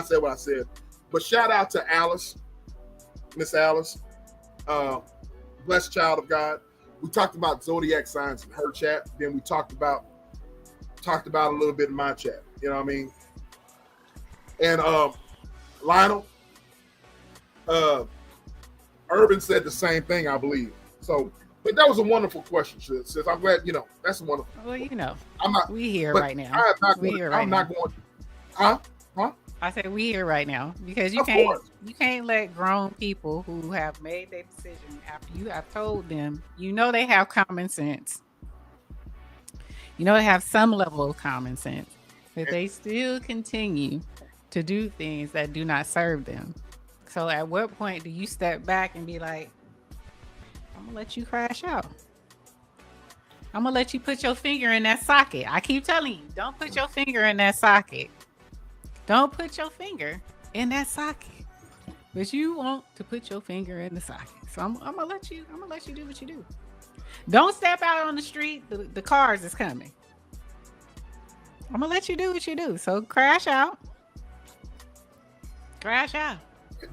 said what I said, but shout out to Alice, Miss Alice, blessed child of God. We talked about zodiac signs in her chat. Then we talked about a little bit in my chat. You know what I mean? And Lionel, Urban said the same thing, I believe. So, but that was a wonderful question, sis. I'm glad, that's a wonderful. Well, I'm not. We here right now. I'm not going. Huh? I said we here right now because you can't let grown people who have made their decision after you have told them, they have common sense. They have some level of common sense, but they still continue to do things that do not serve them. So at what point do you step back and be like, I'm gonna let you crash out. I'm gonna let you put your finger in that socket. I keep telling you, don't put your finger in that socket. Don't put your finger in that socket. But you want to put your finger in the socket. So I'm gonna let you do what you do. Don't step out on the street. The cars is coming. I'm gonna let you do what you do. So crash out. Crash out.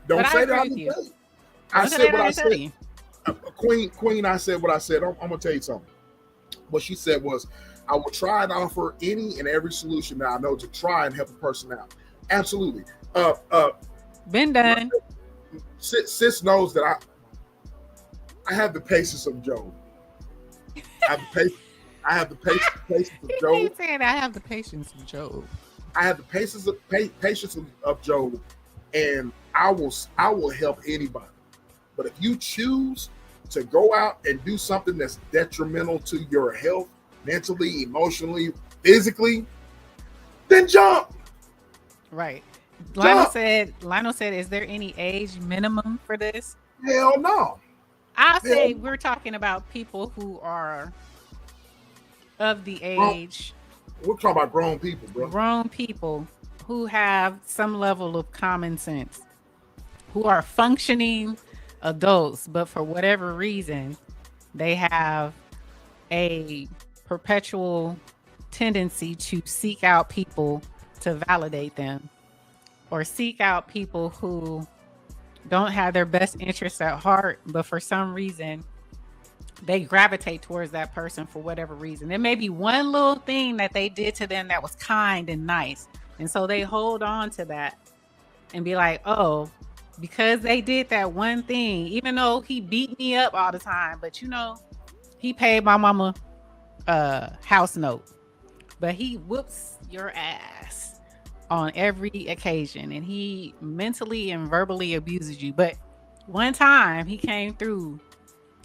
Don't say that. I said what I said. Queen, I said what I said. I'm gonna tell you something. What she said was, I will try and offer any and every solution that I know to try and help a person out. Absolutely. Been done. Sis knows that I have the patience of Job. I have the patience of Job. He's saying I have the patience of Job. I have the patience of Job, and I will help anybody. But if you choose to go out and do something that's detrimental to your health, mentally, emotionally, physically, then jump. Right. Lionel said, is there any age minimum for this? Hell no. I'll say we're talking about people who are of the age. We're talking about grown people, bro. Grown people who have some level of common sense, who are functioning adults, but for whatever reason, they have a perpetual tendency to seek out people to validate them, or seek out people who don't have their best interests at heart, but for some reason they gravitate towards that person for whatever reason. There may be one little thing that they did to them that was kind and nice, and so they hold on to that and be like, oh, because they did that one thing, even though he beat me up all the time, but he paid my mama house note, but he whoops your ass on every occasion, and he mentally and verbally abuses you. But one time he came through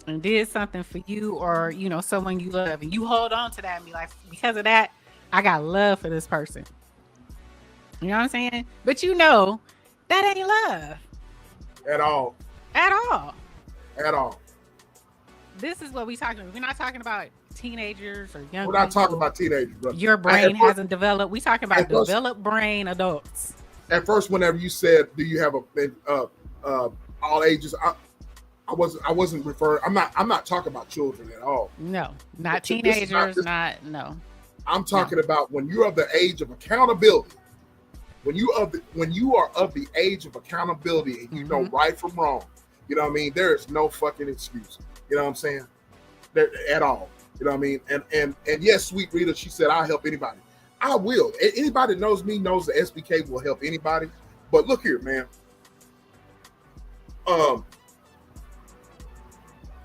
and did something for you, or someone you love, and you hold on to that and be like, because of that, I got love for this person. You know what I'm saying? But that ain't love At all. at all. At all. This is what we talking about. We're not talking about teenagers or young We're not people. talking about teenagers, bro. Your brain hasn't developed. We talking about first- developed brain adults. At first, whenever you said, "Do you have all ages?" I wasn't referring. I'm not talking about children at all. No, not But teenagers. No. I'm talking about when you're of the age of accountability. When you are of the age of accountability and you know right from wrong, you know what I mean? There is no fucking excuse. You know what I'm saying? There, at all. You know what I mean? And yes, sweet Rita, she said, I'll help anybody. I will. Anybody that knows me knows the SBK will help anybody. But look here, man.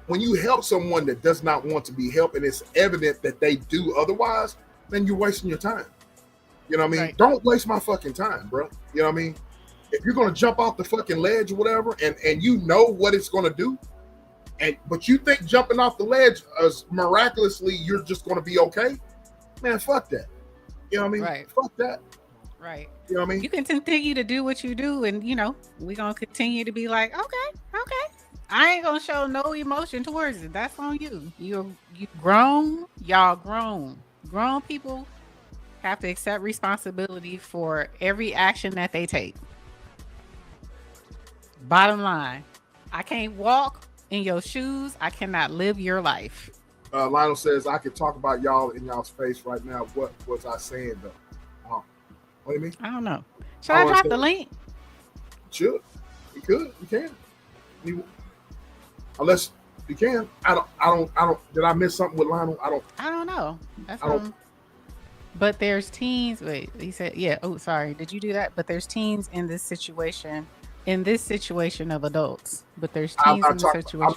When you help someone that does not want to be helped and it's evident that they do otherwise, then you're wasting your time. You know what I mean? Right. Don't waste my fucking time, bro. You know what I mean? If you're gonna jump off the fucking ledge or whatever, and you know what it's gonna do, but you think jumping off the ledge miraculously you're just gonna be okay, man, fuck that. You know what I mean? Right. Fuck that. Right. You know what I mean? You can continue to do what you do, and we're gonna continue to be like, okay. I ain't gonna show no emotion towards it. That's on you. You grown, y'all grown. Grown people have to accept responsibility for every action that they take. Bottom line, I can't walk in your shoes. I cannot live your life. Lionel says, I could talk about y'all in y'all's face right now. What was I saying though? What do you mean? I don't know. Should I drop the link? Should. You could. You can. Unless you can. I don't. Did I miss something with Lionel? I don't know. That's I don't. But there's teens. Wait, he said, yeah. Oh, sorry. Did you do that? But there's teens in this situation. In this situation of adults, but there's teens in the situation. I'm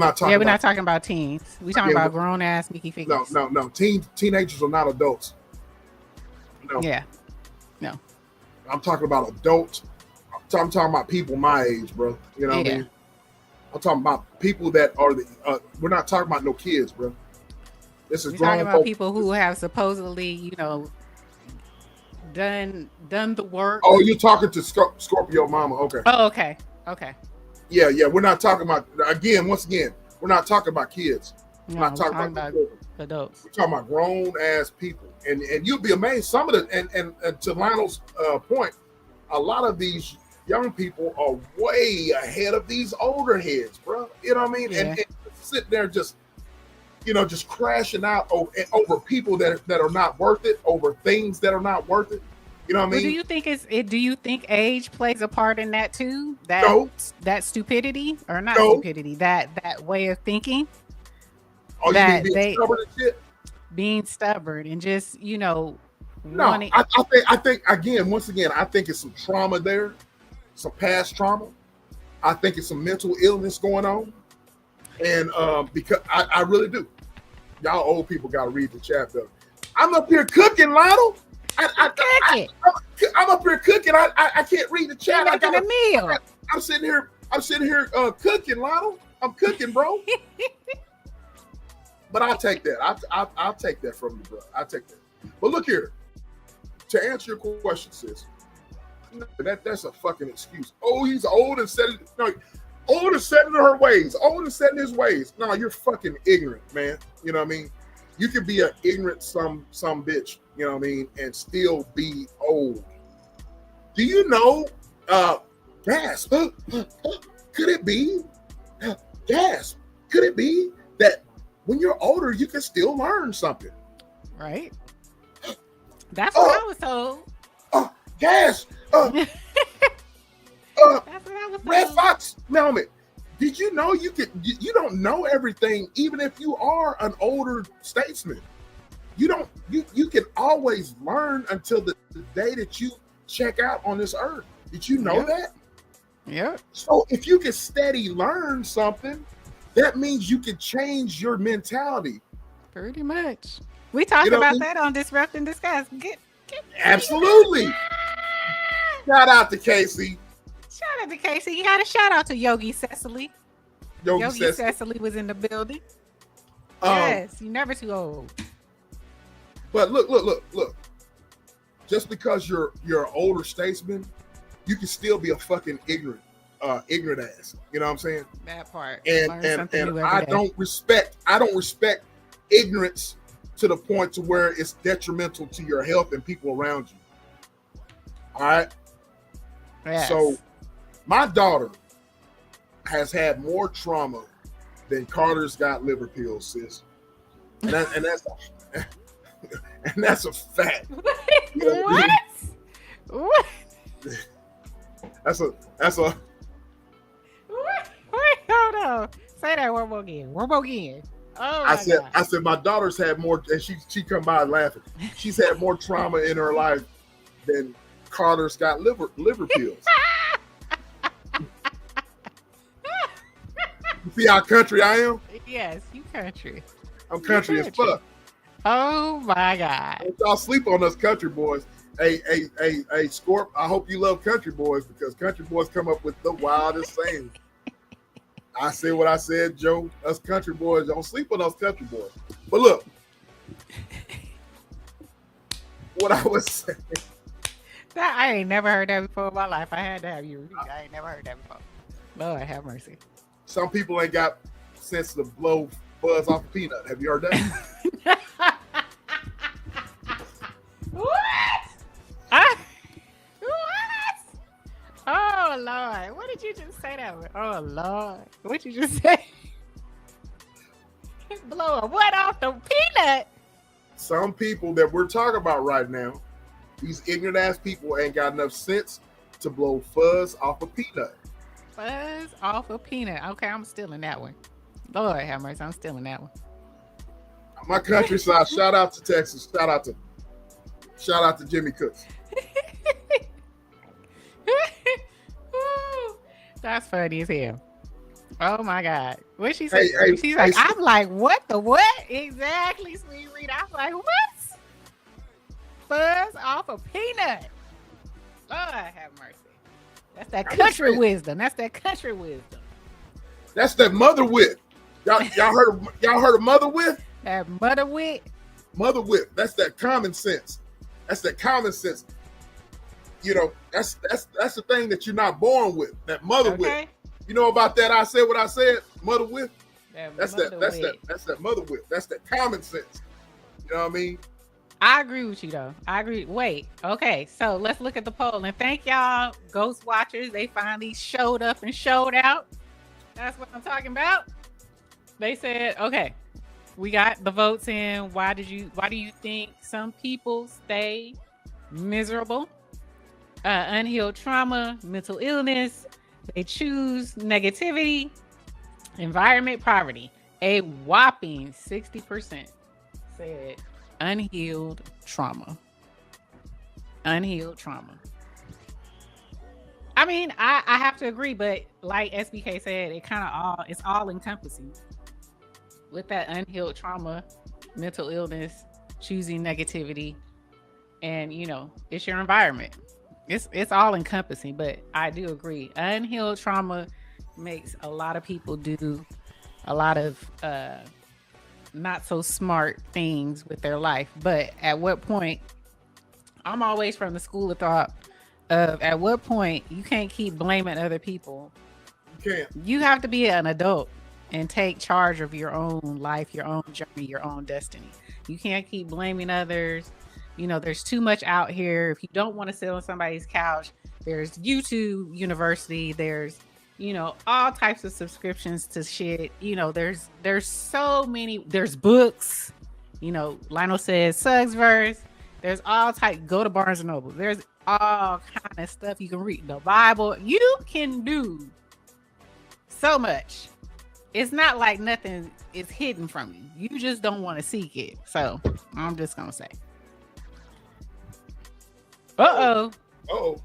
not talking. Yeah, we're not talking about teens. We're talking about grown ass Mickey figures. No. Teenagers are not adults. No. Yeah. No. I'm talking about adults. I'm talking about people my age, bro. You know what I mean? I'm talking about people that are we're not talking about no kids, bro. This is we're talking about people who have supposedly, done the work. Oh, you're talking to Scorpio Mama. Okay. Oh, okay. Yeah. We're not talking about, once again, we're not talking about kids. No, we're not talking about adults. We're talking about grown ass people. And you'll be amazed. Some of the, and to Lionel's point, a lot of these young people are way ahead of these older heads, bro. You know what I mean? Yeah. And sit there just crashing out over people that are not worth it, over things that are not worth it. You know what I mean? Do you think age plays a part in that too? That stupidity, or not stupidity, that way of thinking? Oh, you mean being stubborn and shit? Being stubborn and just, No, I think again, once again, I think it's some trauma there, some past trauma. I think it's some mental illness going on. And because I really do. Y'all old people got to read the chat though. I'm up here cooking, Lionel. I'm up here cooking. I can't read the chat. I got a meal. I'm sitting here cooking, Lionel. I'm cooking, bro. But I'll take that. I'll take that from you, bro. I'll take that. But look here. To answer your question, sis, that's a fucking excuse. Oh, he's old and set it. No, old and set in her ways. Old and set in his ways. No, you're fucking ignorant, man. You know what I mean? You can be an ignorant some bitch, you know what I mean, and still be old. Do you know, gasp, could it be, gasp, could it be that when you're older, you can still learn something? Right. That's what I was told. Gasp. That's what I was told. Red Fox Melman. Did you know you don't know everything, even if you are an older statesman? You can always learn until the day that you check out on this earth. Did you know that? Yep. So if you can steady learn something, that means you can change your mentality. Pretty much. We talked about that on Disrupt and Discuss. Absolutely. Shout out to Casey. Shout out to Casey. You got a shout out to Yogi Cecily. Yogi Cecily was in the building. Yes, you're never too old. But look. Just because you're an older statesman, you can still be a fucking ignorant ass. You know what I'm saying? That part. And I don't respect ignorance to the point to where it's detrimental to your health and people around you. All right. Yes. So my daughter has had more trauma than Carter's got liver pills, sis. And that's a fact. What? What? That's a What? Wait, hold on. Say that one more again. Oh, I said my daughter's had more, and she come by laughing. She's had more trauma in her life than Carter's got liver pills. You see how country I am? Yes, you country. I'm country as fuck. Oh my God. Don't y'all sleep on us country boys. Hey, Scorp, I hope you love country boys because country boys come up with the wildest sayings. I said what I said, Joe. Us country boys, don't sleep on us country boys. But look, what I was saying. That I ain't never heard that before in my life. I had to have you read. I ain't never heard that before. Lord have mercy. Some people ain't got sense to blow fuzz off a peanut. Have you heard that? What? What? Oh Lord! What did you just say that with? Oh Lord! What you just say? Blow a what off the peanut? Some people that we're talking about right now, these ignorant ass people ain't got enough sense to blow fuzz off a peanut. Fuzz off a peanut. Okay, I'm stealing that one. Lord have mercy, I'm stealing that one. My countryside. Shout out to Texas. Shout out to Jimmy Cooks. That's funny as hell. Oh my God. What she said? She's like, hey, I'm like, what the what? Exactly, sweet Rita. I'm like, what? Fuzz off a peanut. Lord have mercy. That's that country wisdom. That's that country wisdom. That's that mother wit. Y'all heard of mother wit? That mother wit. Mother wit. That's that common sense. That's that common sense. You know, that's the thing that you're not born with. That mother wit. You know about that? I said what I said. Mother wit. That's that mother wit. That's that common sense. You know what I mean? I agree with you though. I agree. Wait. Okay. So let's look at the poll and thank y'all, Ghost Watchers. They finally showed up and showed out. That's what I'm talking about. They said, okay, we got the votes in. Why do you think some people stay miserable? Unhealed trauma, mental illness. They choose negativity, environment, poverty. A whopping 60% said unhealed trauma. Unhealed trauma. I mean, I have to agree, but like SBK said, it's all encompassing. With that unhealed trauma, mental illness, choosing negativity, and it's your environment. It's all encompassing, but I do agree. Unhealed trauma makes a lot of people do a lot of not so smart things with their life. But at what point, I'm always from the school of thought of at what point you can't keep blaming other people. You can't. You have to be an adult and take charge of your own life, your own journey, your own destiny. You can't keep blaming others. There's too much out here. If you don't want to sit on somebody's couch, there's YouTube University. There's, all types of subscriptions to shit. There's so many. There's books. Lionel says Suggs verse. There's all type. Go to Barnes and Noble. There's all kind of stuff you can read. The Bible. You can do so much. It's not like nothing is hidden from you. You just don't want to seek it. So I'm just gonna say. Uh-oh. Uh-oh.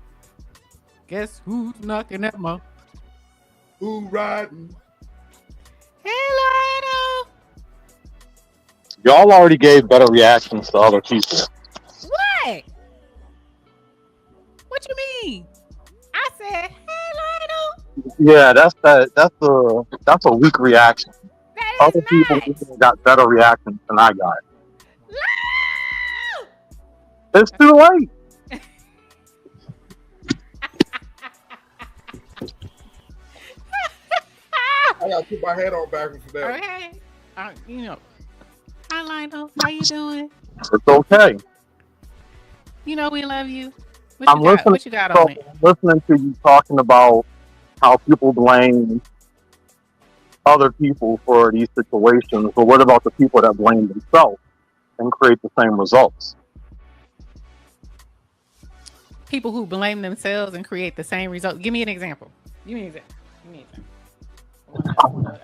Guess who's knocking at my Who riding? Hey, Y'all already gave better reactions to other people. Lionel. What you mean? I said, hey, Lionel. Yeah, that's a weak reaction. That is Other people not. got better reactions than I got. Lionel! It's too late. I gotta put my head on backwards for that. Okay. Hi, Lionel. How you doing? It's okay. You know we love you. What I'm you got? listening. What you got So on it? I'm listening to you talking about how people blame other people for these situations, but what about the people that blame themselves and create the same results? People who blame themselves and create the same result. Give me an example. Give me an example.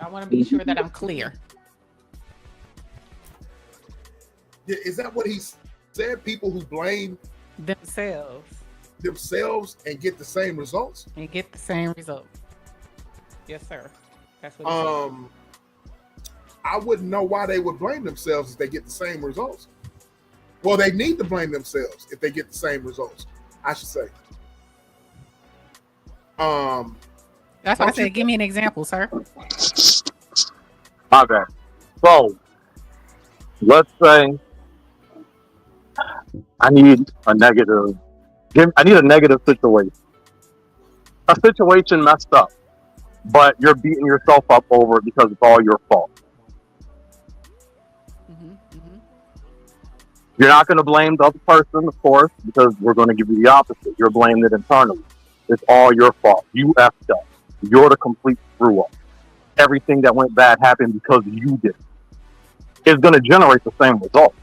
I want to be sure that I'm clear. Yeah, is that what he said? People who blame Themselves and get the same results? and get the same result. Yes, sir. That's what he said. I wouldn't know why they would blame themselves if they get the same results. Well, they need to blame themselves if they get the same results, I should say. That's why I said, give me an example, sir. My bad. So let's say I need a negative situation. A situation messed up, but you're beating yourself up over it because it's all your fault. You're not going to blame the other person, of course, because we're going to give you the opposite. You're blaming it internally. It's all your fault. You effed up. You're the complete screw up. Everything that went bad happened because you did it. It's going to generate the same result.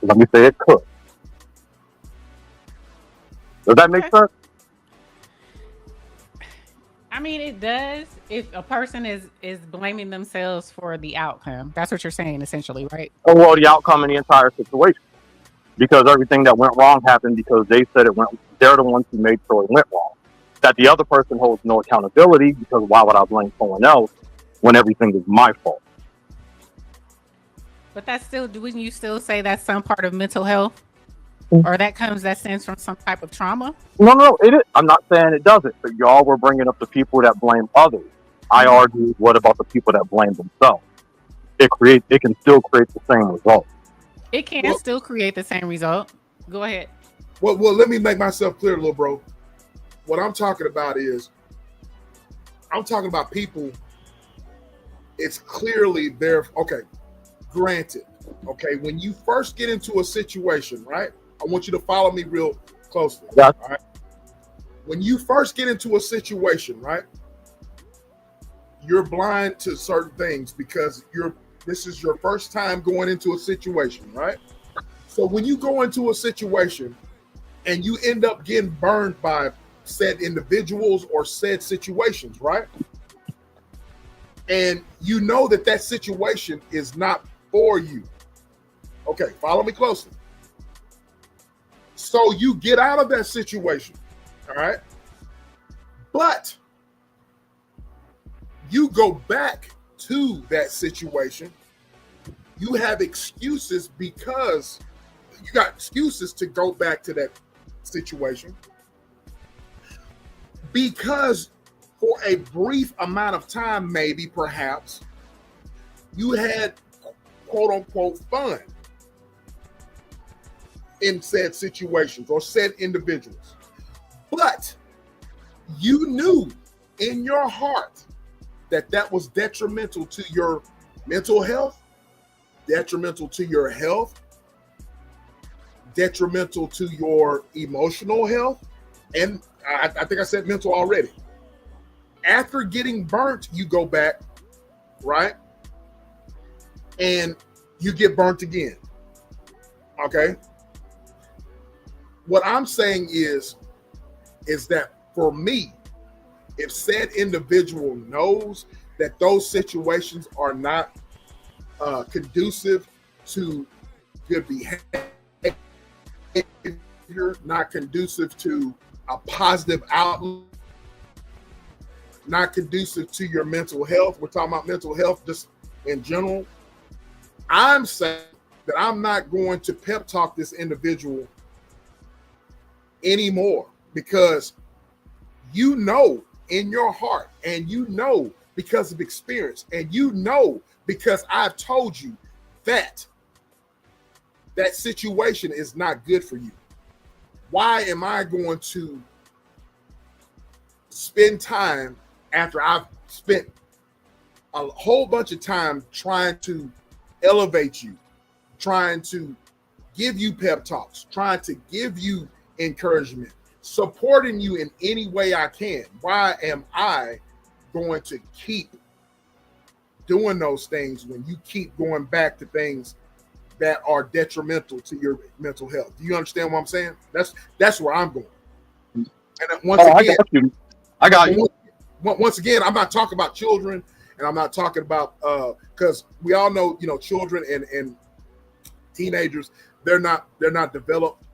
Let me say it could. Does that make sense? I mean, it does if a person is blaming themselves for the outcome. That's what you're saying, essentially, right? Or well, the outcome in the entire situation. Because everything that went wrong happened because they said it went. They're the ones who made sure it went wrong. That the other person holds no accountability because why would I blame someone else when everything is my fault? But that's still, wouldn't you still say that's some part of mental health? Or that stems from some type of trauma? No, it is. I'm not saying it doesn't, but y'all were bringing up the people that blame others. I argued, what about the people that blame themselves? It can still create the same result. It can still create the same result. Go ahead. Well, let me make myself clear, little bro. What I'm talking about is, I'm talking about people. It's clearly there. Okay, granted. Okay, when you first get into a situation, right? I want you to follow me real closely. Yeah. All right. When you first get into a situation, right? You're blind to certain things because this is your first time going into a situation, right? So when you go into a situation and you end up getting burned by said individuals or said situations, right? And you know that situation is not for you. Okay, follow me closely. So you get out of that situation, all right? But you go back to that situation. You have excuses because you got excuses to go back to that situation because for a brief amount of time, maybe, perhaps, you had quote unquote fun in said situations or said individuals. But you knew in your heart that was detrimental to your mental health, detrimental to your health, detrimental to your emotional health, and I think I said mental already. After getting burnt, you go back, right? And you get burnt again. Okay? What I'm saying is that for me, if said individual knows that those situations are not conducive to good behavior, not conducive to a positive outlook, not conducive to your mental health. We're talking about mental health just in general. I'm saying that I'm not going to pep talk this individual anymore, because you know in your heart, and you know because of experience, and you know because I've told you that that situation is not good for you. Why am I going to spend time after I've spent a whole bunch of time trying to elevate you, trying to give you pep talks, trying to give you encouragement, supporting you in any way I can? Why am I going to keep doing those things when you keep going back to things that are detrimental to your mental health? Do you understand what I'm saying? That's where I'm going. And once again, I got you. Once again, I'm not talking about children, and I'm not talking about because we all know, children and teenagers, they're not developed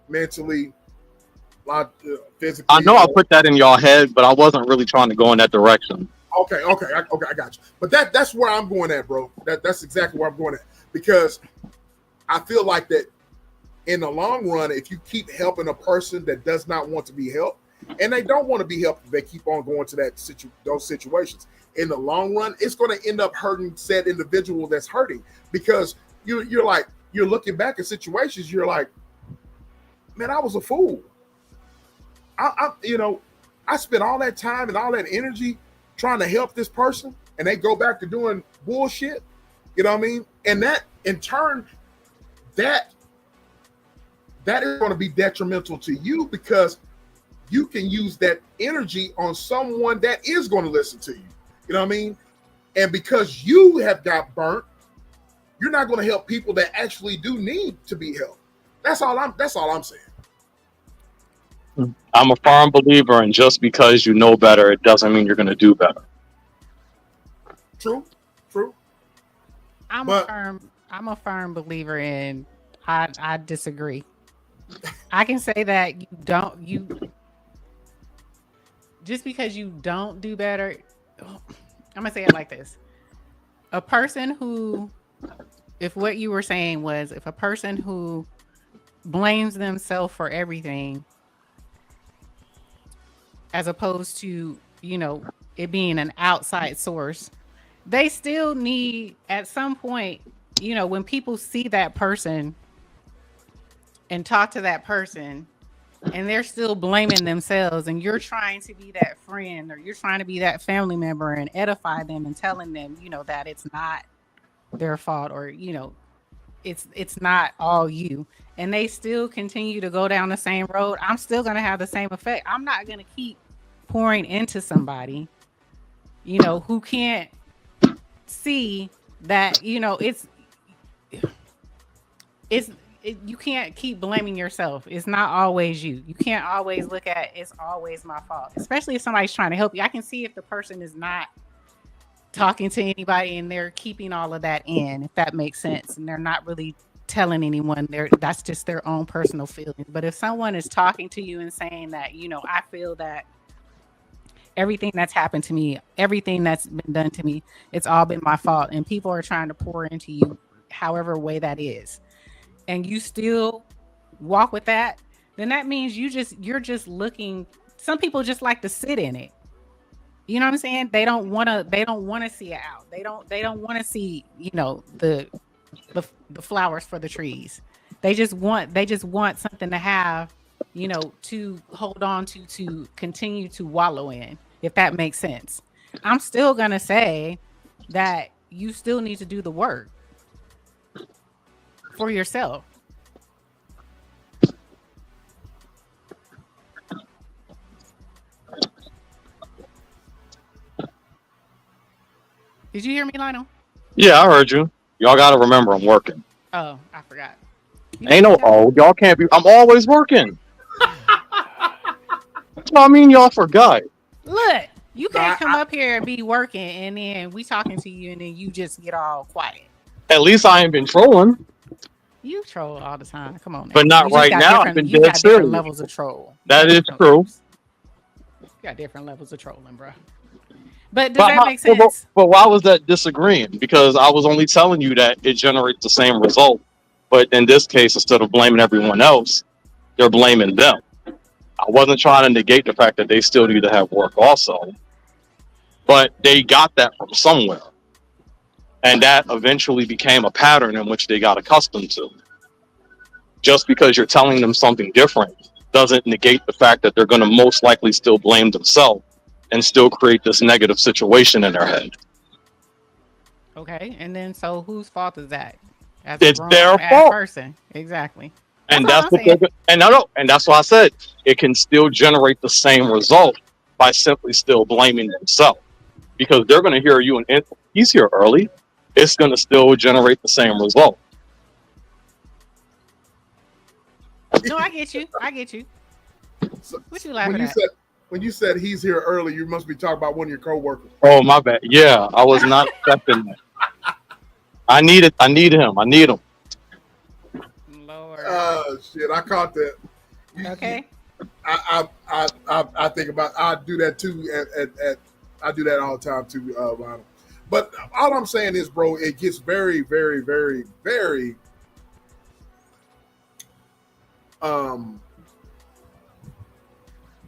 mentally, physically. I know I put that in y'all head, but I wasn't really trying to go in that direction. Okay, I got you. But that's where I'm going at, bro. That's exactly where I'm going at, because I feel like that in the long run, if you keep helping a person that does not want to be helped, and they don't want to be helped, they keep on going to those situations. In the long run, it's going to end up hurting said individual that's hurting, because you're looking back at situations, you're like, man, I was a fool. I spent all that time and all that energy trying to help this person, and they go back to doing bullshit. You know what I mean? And that, in turn, that is going to be detrimental to you, because you can use that energy on someone that is going to listen to you. You know what I mean? And because you have got burnt, you're not going to help people that actually do need to be helped. That's all I'm saying. I'm a firm believer in just because you know better, it doesn't mean you're going to do better. True. I'm a firm believer in. I disagree. I can say that just because you don't do better. I'm gonna say it like this: a person who, if what you were saying was, if a person who blames themselves for everything, as opposed to, it being an outside source, they still need, at some point, when people see that person and talk to that person, and they're still blaming themselves, and you're trying to be that friend, or you're trying to be that family member and edify them and telling them, that it's not their fault, or, it's not all you, and they still continue to go down the same road, I'm still going to have the same effect. I'm not going to keep pouring into somebody, who can't see that, you can't keep blaming yourself. It's not always you. You can't always look at it's always my fault, especially if somebody's trying to help you. I can see if the person is not talking to anybody and they're keeping all of that in, if that makes sense, and they're not really telling anyone. That's just their own personal feelings. But if someone is talking to you and saying that, I feel that everything that's happened to me, everything that's been done to me, it's all been my fault, and people are trying to pour into you however way that is, and you still walk with that, then that means you're just looking. Some people just like to sit in it. You know what I'm saying? They don't want to see it out. They don't want to see, the flowers for the trees. They just want something to have, to hold on to continue to wallow in, if that makes sense. I'm still going to say that you still need to do the work for yourself. Did you hear me, Lionel? Yeah, I heard you. Y'all got to remember I'm working. Oh, I forgot. Ain't no, y'all can't be. I'm always working. I mean, y'all forgot. Look, you can't come up here and be working, and then we talking to you, and then you just get all quiet. At least I ain't been trolling. You troll all the time. Come on, but not right now. I've been dead serious. Levels of troll. That is true. got different levels of trolling, bro. But does that make But, sense? but why was that disagreeing? Because I was only telling you that it generates the same result. But in this case, instead of blaming everyone else, they're blaming them. I wasn't trying to negate the fact that they still need to have work also, but they got that from somewhere. And that eventually became a pattern in which they got accustomed to. Just because you're telling them something different doesn't negate the fact that they're going to most likely still blame themselves and still create this negative situation in their head. Okay, and then so whose fault is that? As a It's grown their ass fault. person, exactly. That's And all that's I'm what they're saying. go- and no, and that's why I said it can still generate the same result by simply still blaming themselves. Because they're going to hear you and he's here early. It's going to still generate the same result. No, I get you. I get you. So, What you when laughing you at? said he's here early, you must be talking about one of your coworkers. Oh my bad. Yeah, I was not expecting that. I need him. I need him. Lord. Shit, I caught that. Okay. I think about. I do that too. I do that all the time too, Ronald. But all I'm saying is, bro, it gets very, very, very, very. Um,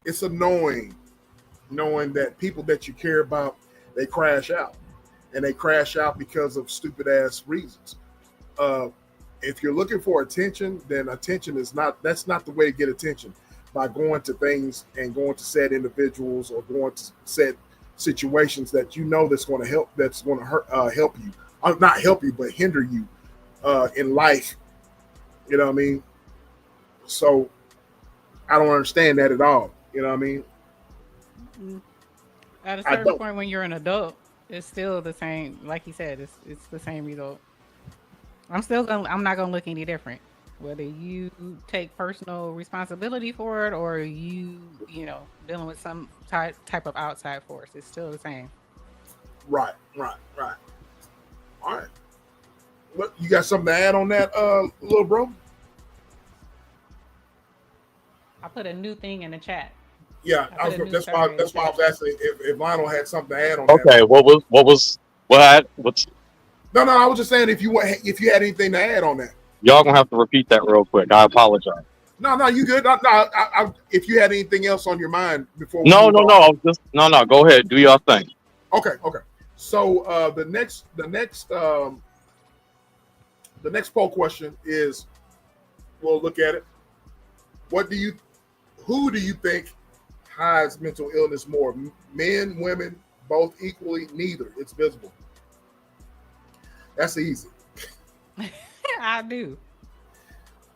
it's annoying knowing that people that you care about, they crash out, and they crash out because of stupid ass reasons. Uh, if you're looking for attention, then attention is not. That's not the way to get attention. By going to things and going to said individuals or going to said situations that you know that's going to help. That's going to help you, not help you, but hinder you in life. You know what I mean? So I don't understand that at all. You know what I mean? Mm. At a I certain don't. point, when you're an adult, it's still the same. Like you said, it's the same result. I'm not gonna look any different. Whether you take personal responsibility for it or you dealing with some type of outside force, it's still the same. Right, right, right. All right. What you got something to add on that, little bro? I put a new thing in the chat. Yeah, I put a new that's why survey in the I chat. was asking if Lionel had something to add on that. Okay, what's No, I was just saying if you had anything to add on that. y'all gonna have to repeat that real quick. I apologize. No, you good. If you had anything else on your mind before we No, move no, on. no. I was just no. Go ahead, do your thing. Okay. So the next poll question is, we'll look at it. Who do you think hides mental illness more? Men, women, both equally? Neither. It's visible. That's easy. I do.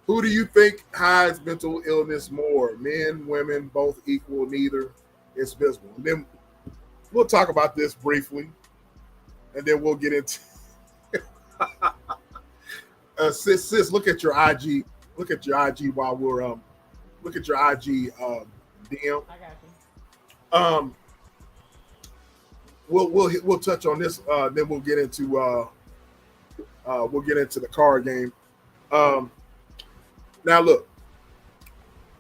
Who do you think hides mental illness more? Men, women, both equal? Neither. It's visible. And then we'll talk about this briefly, and then we'll get into. Sis, look at your IG. Look at your IG while we're look at your IG DM. I got you. We'll touch on this. Then we'll get into the card game. Now look,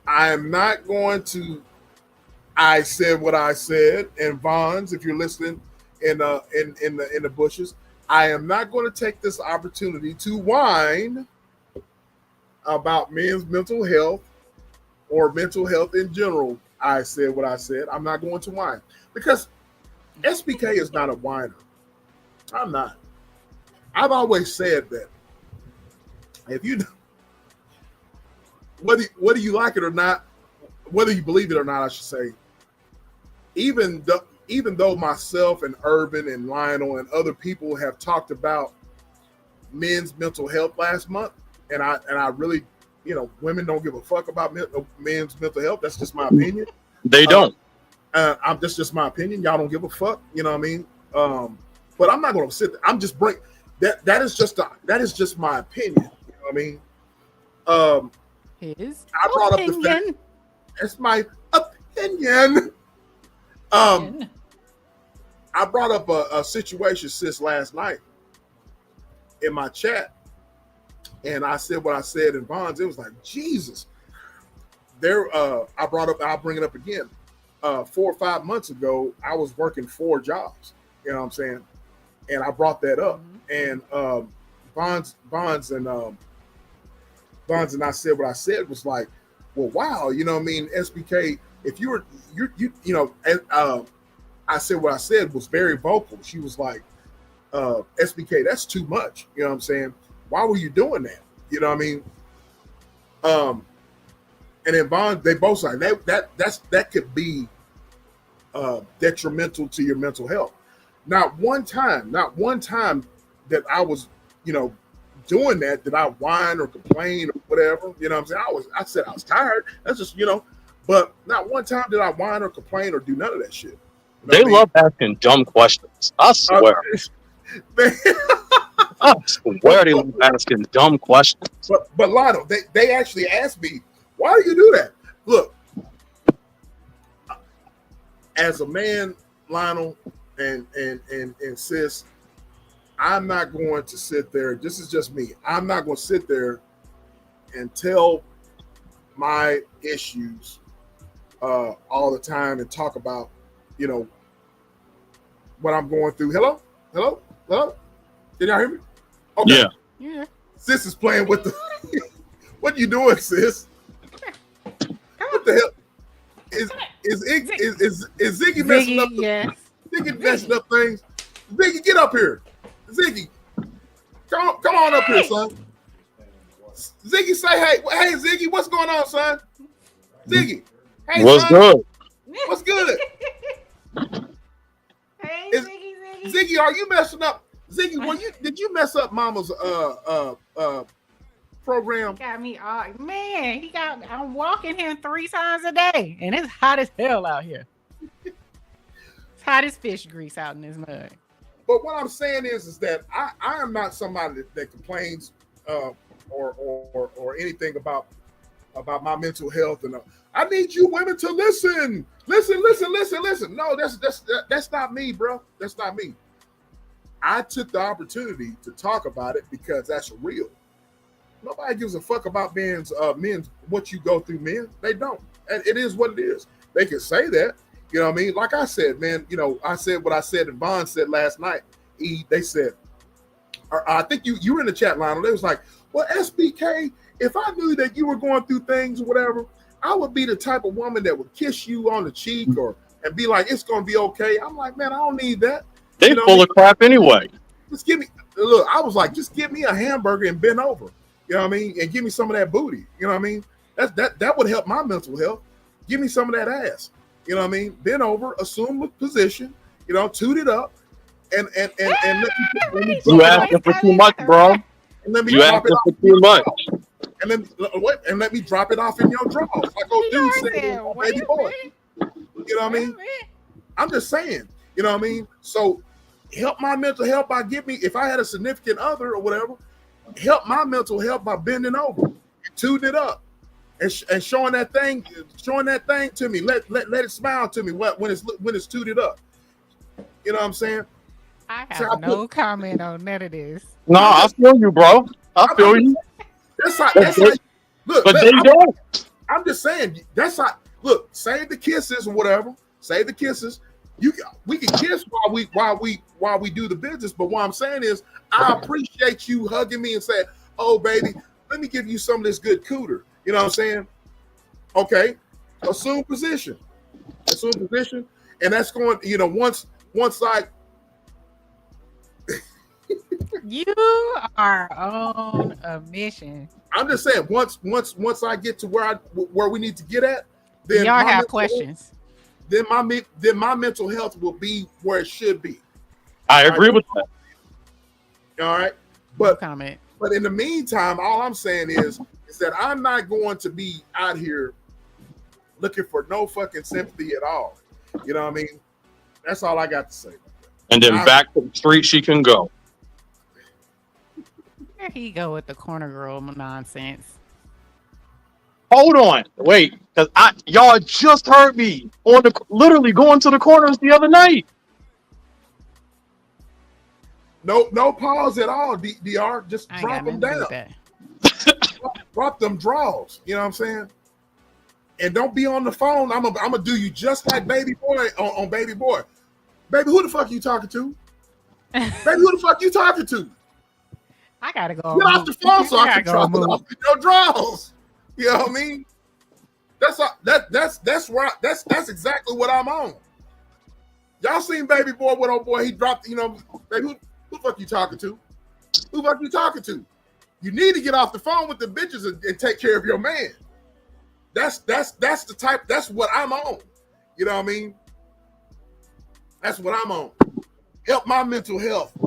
I am not going to. I said what I said, and Vons, if you're listening in the bushes, I am not going to take this opportunity to whine about men's mental health or mental health in general. I said what I said. I'm not going to whine because SBK is not a whiner. I'm not. I've always said that if you whether you like it or not, whether you believe it or not, I should say, even though myself and Urban and Lionel and other people have talked about men's mental health last month, and I really, women don't give a fuck about men's mental health. That's just my opinion. They don't. That's just my opinion. Y'all don't give a fuck. You know what I mean? But I'm not going to sit there. I'm just bring that. That is just my opinion. You know what I mean? His I brought up the fact. That's my opinion. I brought up a situation, sis, last night in my chat, and I said what I said in Bonds. It was like, Jesus. I brought up. I'll bring it up again. 4 or 5 months ago, I was working 4 jobs. You know what I'm saying? And I brought that up. And Bonds and I said what I said was like, well, wow, you know what I mean? SBK, if you know, and I said what I said was very vocal. She was like, SBK, that's too much. You know what I'm saying? Why were you doing that? You know what I mean? And then Bond, they both like that could be detrimental to your mental health. Not one time that I was, you know, doing that, did I whine or complain or whatever. You know what I'm saying? I said I was tired. That's just, you know, but not one time did I whine or complain or do none of that shit. You know They love asking dumb questions. I swear. I swear they love asking dumb questions. But Lionel, they actually asked me, why do you do that? Look, as a man, Lionel and sis, I'm not going to sit there. This is just me. I'm not going to sit there and tell my issues all the time and talk about, you know, what I'm going through. Hello? Can y'all hear me? Okay. Yeah. Sis is playing with the. What are you doing, sis? What the hell? Is Ziggy messing up? Yes. Ziggy messing up things. Ziggy, get up here. Ziggy, come on up here, son. Ziggy, say hey. Hey, Ziggy, what's going on, son? Ziggy, hey, what's son. good? What's good? Hey, Ziggy, are you messing up? Ziggy, did you mess up Mama's program? Got me all man. I'm walking him 3 times a day, and it's hot as hell out here. It's hot as fish grease out in this mud. But what I'm saying is that I am not somebody that complains or anything about my mental health, and I need you women to listen. No, that's not me, bro. That's not me. I took the opportunity to talk about it because that's real. Nobody gives a fuck about men's what you go through, men. They don't. And it is what it is. They can say that. You know what I mean? Like I said, man, you know, I said what I said and Vaughn said last night. They said, I think you were in the chat line. They was like, well, SBK, if I knew that you were going through things or whatever, I would be the type of woman that would kiss you on the cheek and be like, it's going to be okay. I'm like, man, I don't need that. They full of crap anyway. Just give me, look, I was like, just give me a hamburger and bend over. You know what I mean? And give me some of that booty. You know what I mean? That would help my mental health. Give me some of that ass. You know what I mean? Bend over, assume a position, you know, toot it up, and let me you asking for too much, bro. And let me you drop it asking off for too much. And let me drop it off in your drawers. Like old dude said, baby boy. You know what I mean? I'm just saying, you know what I mean? So help my mental health by if I had a significant other or whatever, help my mental health by bending over, tooting it up, and showing that thing to me. Let it smile to me when it's tooted up. You know what I'm saying? I have no comment on none of this. No, I feel you, bro. I feel you. That's like look, but they don't. I'm just saying that's like look, save the kisses or whatever. Save the kisses. We can kiss while we do the business, but what I'm saying is I appreciate you hugging me and saying, "Oh, baby, let me give you some of this good cooter." You know what I'm saying? Okay, assume position, and that's going. You know, once I. You are on a mission. I'm just saying, once I get to where we need to get at, then y'all have questions. Then my mental health will be where it should be. I agree with that. All right, but comment. But in the meantime, all I'm saying is that I'm not going to be out here looking for no fucking sympathy at all. You know what I mean? That's all I got to say. And then back to the street she can go. There he go with the corner girl nonsense. Hold on, wait, because y'all just heard me on literally going to the corners the other night. No pause at all, DR. Just drop them down. Drop them draws. You know what I'm saying? And don't be on the phone. I'm gonna do you just like baby boy on baby boy. Baby, who the fuck you talking to? Baby, who the fuck you talking to? I gotta go. Get off the phone so I can drop it off in your drawers. You know what I mean? That's exactly what I'm on. Y'all seen baby boy with old boy? He dropped. Baby, who the fuck you talking to? Who the fuck you talking to? You need to get off the phone with the bitches and take care of your man. That's the type. That's what I'm on. You know what I mean? That's what I'm on. Help my mental health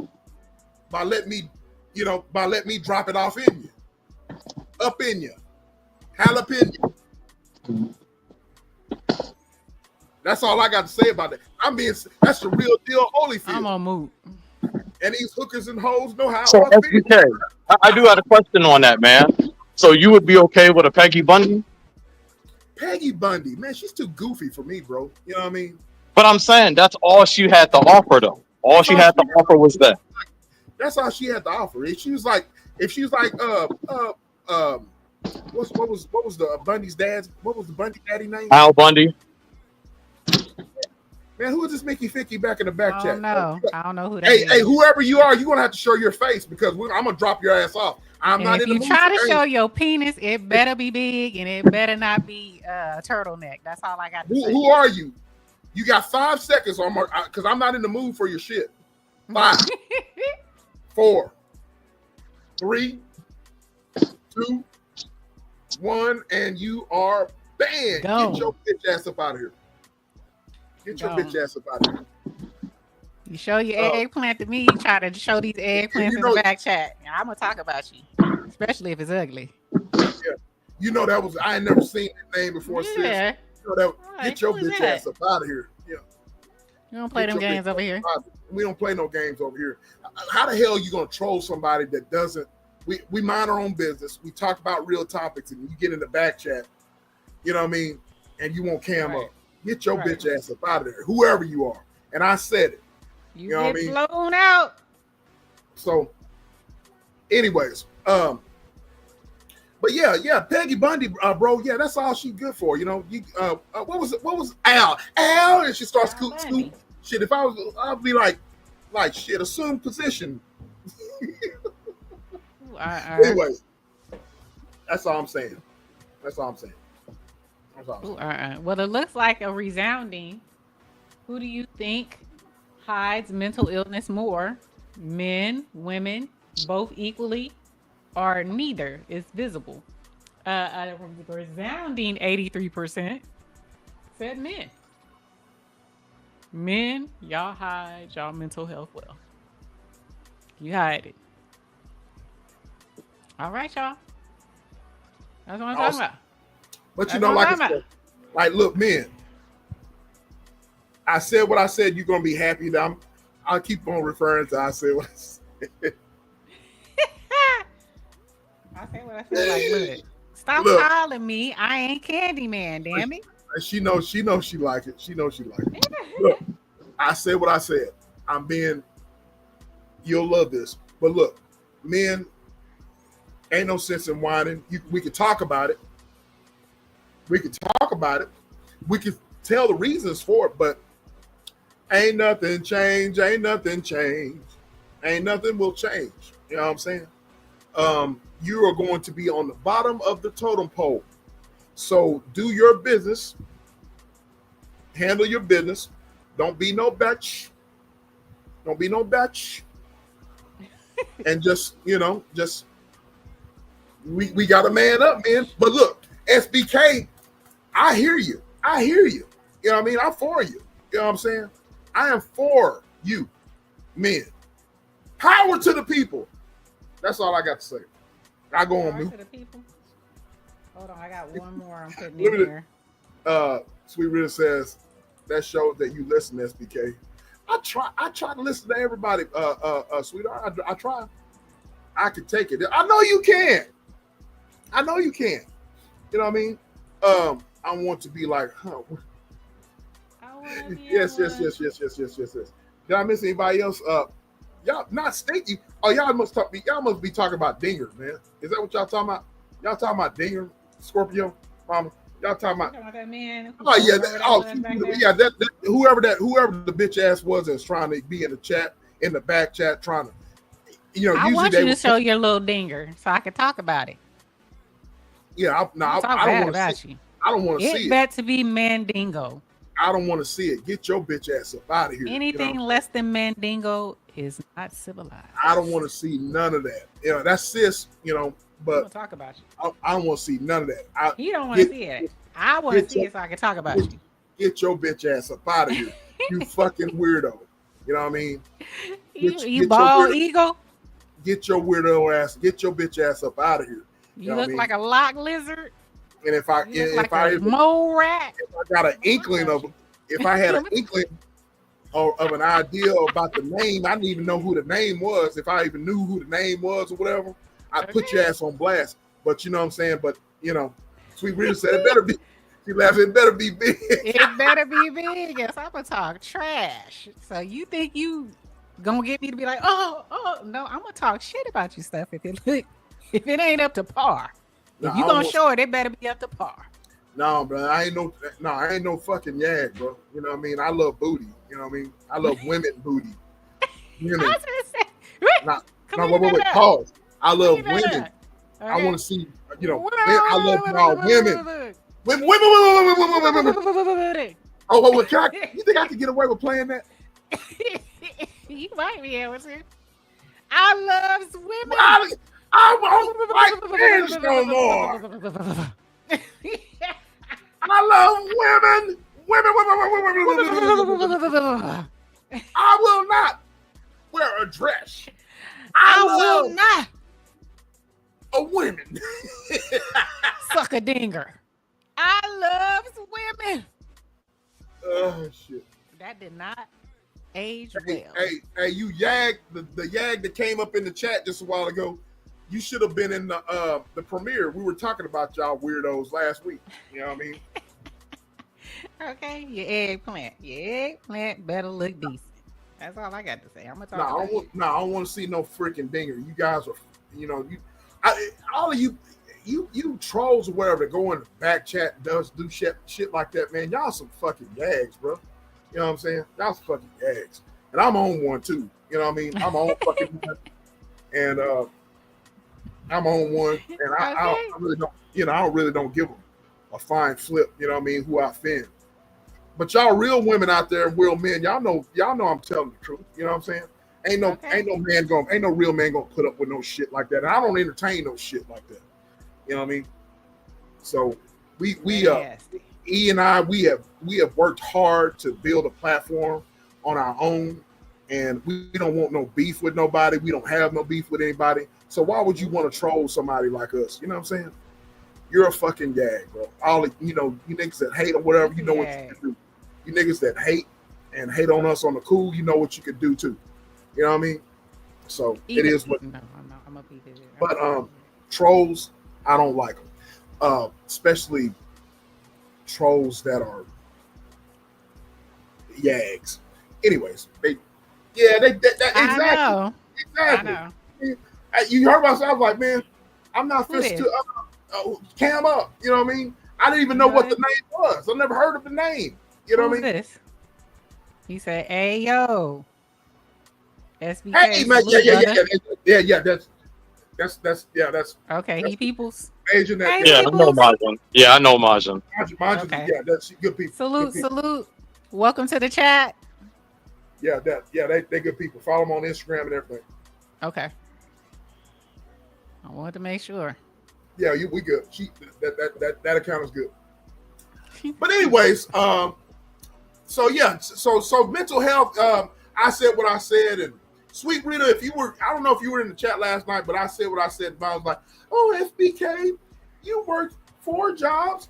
by let me drop it off in you, up in you, jalapeno. That's all I got to say about that. That's the real deal, Holyfield. I'm on mute. And these hookers and hoes know how. So SBK, I do have a question on that, man. So you would be okay with a Peggy Bundy? Peggy Bundy, man, she's too goofy for me, bro. You know what I mean? But I'm saying that's all she had to offer, though. All she had to offer was that. That's all she had to offer. If she was like, what was the Bundy's dad's? What was the Bundy daddy name? Al Bundy. Man, who is this Mickey Ficky back in the back chat? I don't know who that is. Hey, whoever you are, you're gonna have to show your face because I'm gonna drop your ass off. If you try to show your penis, it better be big and it better not be a turtleneck. That's all I got to say. Who are you? You got 5 seconds on because I'm not in the mood for your shit. 5, 4, 3, 2, 1, and you are banned. Go. Get your bitch ass up out of here. Get your bitch ass up out of here. You show your eggplant to me, you try to show these eggplants in the back chat. I'm gonna talk about you, especially if it's ugly. Yeah, I ain't never seen that name before. Yeah. Get your bitch ass up out of here. Yeah. You don't play them games over here. We don't play no games over here. How the hell are you gonna troll somebody that doesn't? We mind our own business. We talk about real topics, and you get in the back chat. You know what I mean? And you won't cam up. Get your bitch ass up out of there, whoever you are. And I said it. You know get blown out. So, anyways, but yeah, Peggy Bundy, bro, yeah, that's all she good for. You know, what was Al, and she starts scoop. Shit, if I'd be like shit, assume position. Anyways, that's all I'm saying. Well, it looks like a resounding. Who do you think hides mental illness more? Men, women, both equally, or neither is visible? A resounding 83% said men. Men, y'all hide y'all mental health well. You hide it. All right, y'all. That's what I'm talking about. But you know, like I said, look, men, I said what I said. You're gonna be happy that I'll keep on referring to I said what I said. I say what I feel like. Look, stop calling me. I ain't Candyman, damn it. She knows she like it. Look, I said what I said. You'll love this. But look, men, ain't no sense in whining. We can talk about it. We can tell the reasons for it, but ain't nothing changed. Ain't nothing will change. You know what I'm saying? You are going to be on the bottom of the totem pole. So do your business. Handle your business. Don't be no bitch. And just, we got to man up, man. But look, SBK, I hear you. You know what I mean? I'm for you. You know what I'm saying? I am for you, men. Power to the people. That's all I got to say. I go on mute. To the people. Hold on, I got one more I'm putting in here. Sweet Rita says that shows that you listen, SBK. I try to listen to everybody, sweetheart. I try. I can take it. I know you can. You know what I mean? I want to be like, yes. Did I miss anybody else? Y'all not stinky. Oh, y'all must be talking about dingers, man. Is that what y'all talking about? Y'all talking about dinger, Scorpio, mama? Y'all talking about that man? Oh yeah, whoever the bitch ass was that's trying to be in the chat, in the back chat, trying to, I usually want they you to would show your little dinger so I can talk about it. Yeah, I don't want to see. You. I don't want to see it. It bet to be Mandingo. I don't want to see it. Get your bitch ass up out of here. Anything less than Mandingo is not civilized. I don't want to see none of that. That's sis. But I'm gonna talk about you. I don't want to see none of that. You don't want to see it. I want to see it so I can talk about you. Get your bitch ass up out of here. You fucking weirdo. You know what I mean? You bald eagle. Get your weirdo ass. Get your bitch ass up out of here. You look like a lock lizard. And if I mole rat, if I got an inkling of, if I had an inkling of an idea about the name, I didn't even know who the name was. If I even knew who the name was or whatever, I'd put your ass on blast. But you know what I'm saying? But Sweet Rita said it better be. She laughed. It better be big. It better be big. Yes, I'm gonna talk trash. So you think you gonna get me to be like, oh no, I'm gonna talk shit about you stuff if it ain't up to par. If you gonna show it better be up to par. No, bro, I ain't no fucking yag, bro. You know what I mean? I love booty. You know what I mean? I love women booty. You know? Wait, pause. I love women. Okay. I want to see, I love y'all women. Women. Oh, you think I can get away with playing that? You might be able to. I love women. I won't like men no more. I love women. I will not wear a dress. I will not. A women. Suck a dinger. I love women. Oh shit. That did not age well. Hey, you yag, the yag that came up in the chat just a while ago. You should have been in the premiere. We were talking about y'all weirdos last week. You know what I mean? Okay, your eggplant better look decent. That's all I got to say. I'm gonna talk. I don't want to see no freaking dinger. You guys are, all of you trolls or whatever that go in the back chat do shit like that, man. Y'all some fucking yags, bro. You know what I'm saying? Y'all some fucking yags, and I'm on one too. You know what I mean? I'm on fucking one, and I'm on one, and I really don't. I really don't give them a fine flip. You know what I mean? Who I offend. But y'all real women out there, real men, y'all know I'm telling the truth. You know what I'm saying? Ain't no real man gonna put up with no shit like that. And I don't entertain no shit like that. You know what I mean? So we E and I we have worked hard to build a platform on our own, and we don't want no beef with nobody. We don't have no beef with anybody. So why would you want to troll somebody like us? You know what I'm saying? You're a fucking gag, bro. All you niggas that hate or whatever, you know what you can do. You niggas that hate on us on the cool, you know what you could do too. You know what I mean? So it is what. No, I'm a beat it. But trolls, I don't like them, especially trolls that are yags. Anyways, exactly. I know. You heard myself. I was like, man, I'm not fist to cam up. You know what I mean? I didn't even know what the name was. I never heard of the name. You know what I mean? This? He said, "Hey yo, SBK." Hey man, yeah. That's okay. He peoples. Agent that. I know Majan. Yeah, I know Majan. Majan, okay. Yeah, that's good people. Salute. Welcome to the chat. Yeah, they good people. Follow them on Instagram and everything. Okay. I wanted to make sure. Yeah, we good. That account is good. But anyways, so mental health. I said what I said, and Sweet Rita, I don't know if you were in the chat last night, but I said what I said. I was like, oh, SBK, you worked 4 jobs.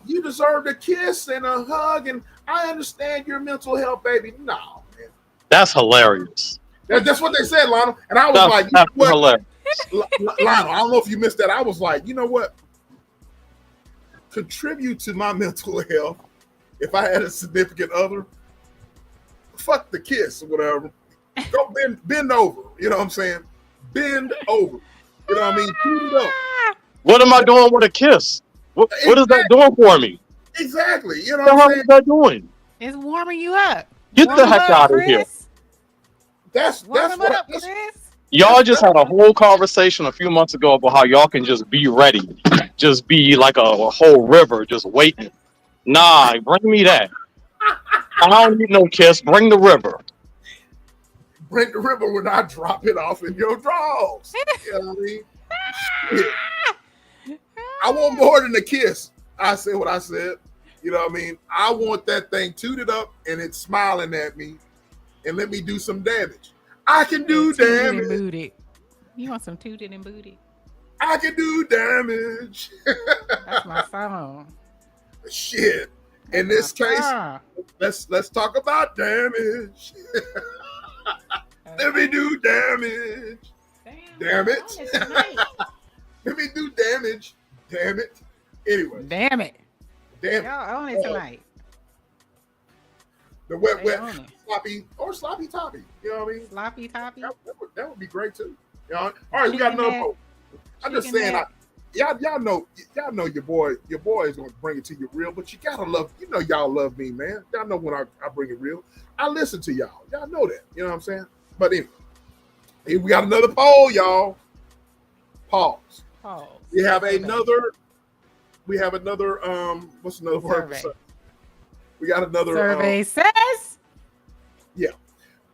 You deserved a kiss and a hug, and I understand your mental health, baby. No, man. That's hilarious. That's what they said, Lionel. And I was that's hilarious. Lionel, I don't know if you missed that. I was like, you know what? Contribute to my mental health. If I had a significant other, fuck the kiss or whatever. Go bend over. You know what I'm saying? Bend over. You know what I mean? Bend up. What am I doing with a kiss? What is that doing for me? Exactly. You know What the what I'm hell saying? is that doing? It's warming you up. Get Warm the them heck up, out of here. Chris. That's Warm them what up, Chris. Y'all just had a whole conversation a few months ago about how y'all can just be ready, just be like a whole river, just waiting. Nah, bring me that. I don't need no kiss. Bring the river. Bring the river when I drop it off in your drawers. You know what I mean? Shit. I want more than a kiss. I said what I said. You know what I mean? I want that thing tooted up and it's smiling at me and let me do some damage. I can do Tooted and damage. booted. You want some tooted and booted? I can do damage. That's my song. Shit. In That's this my case, song. let's talk about damage. Let me do damage. Damn it. Let me do damage. Damn it. Anyway. Damn it. Damn it. Y'all own it tonight. The wet, They own it. sloppy, or sloppy toppy. You know what I mean? Sloppy toppy. That would be great too. You know? All right, we got another poll. I'm just saying, y'all know your boy is gonna bring it to you real, but you gotta love, y'all love me, man. Y'all know when I bring it real. I listen to y'all. Y'all know that. You know what I'm saying? But anyway, here we got another poll, y'all. Pause. We have another. What's another word? Survey. We got another survey says. Yeah,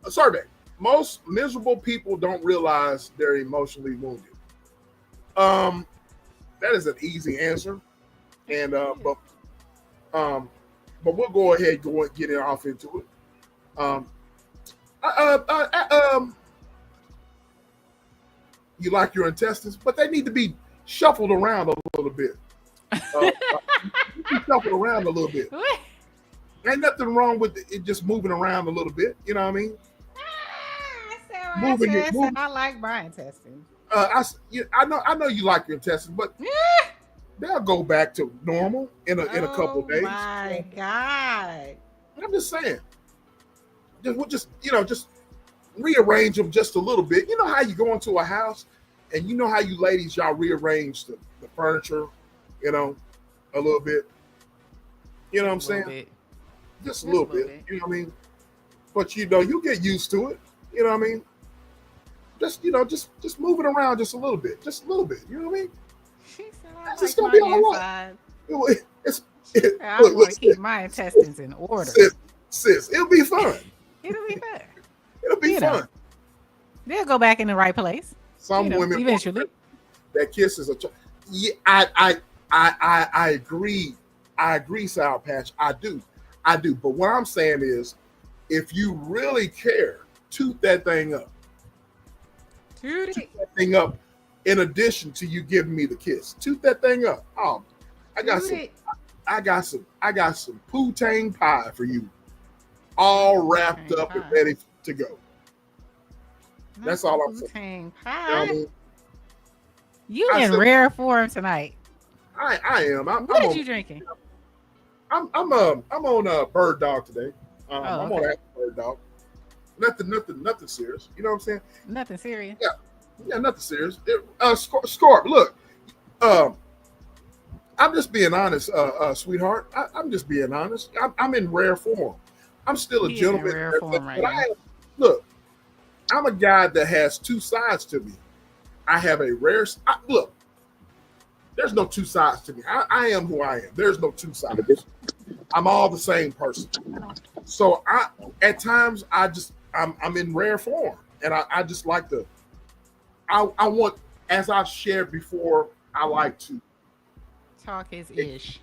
a survey. Most miserable people don't realize they're emotionally wounded. That is an easy answer, and but we'll go ahead and get it off into it. You like your intestines, but they need to be shuffled around a little bit. Shuffled around a little bit. Ain't nothing wrong with it just moving around a little bit. You know what I mean? I like my intestines. I know you like your intestines, but they'll go back to normal in a couple of days. Oh my God! I'm just saying. Just rearrange them just a little bit. You know how you go into a house, and you know how you ladies y'all rearrange the furniture, a little bit. You know what I'm saying? Just a little bit. You know what I mean? But you get used to it. You know what I mean? Just just move it around just a little bit. Just a little bit. You know what I mean? It's gonna be all right. I want to keep my intestines in order. Sis, it'll be fun. It'll be fun. It'll be fun. They'll go back in the right place. Some women eventually. That kiss is a. Yeah, I agree. I agree, Sour Patch. I do. But what I'm saying is, if you really care, toot that thing up. Toot that thing up. In addition to you giving me the kiss, toot that thing up. Oh, I got some poutine pie for you, all wrapped up and ready to go. That's all I'm saying. Pie. You in rare form tonight. I am. What are you drinking? I'm on Bird Dog today. I'm on Bird Dog. Nothing serious. You know what I'm saying? Nothing serious. Yeah, nothing serious. Scorp, look. I'm just being honest, sweetheart. I'm just being honest. I'm in rare form. I'm still a gentleman. Rare form right now. Look, I'm a guy that has two sides to me. I have a rare. Look, there's no two sides to me. I am who I am. There's no two sides. I'm all the same person. So at times I'm in rare form, and I just like to. I want, as I've shared before, I like to talk his ish.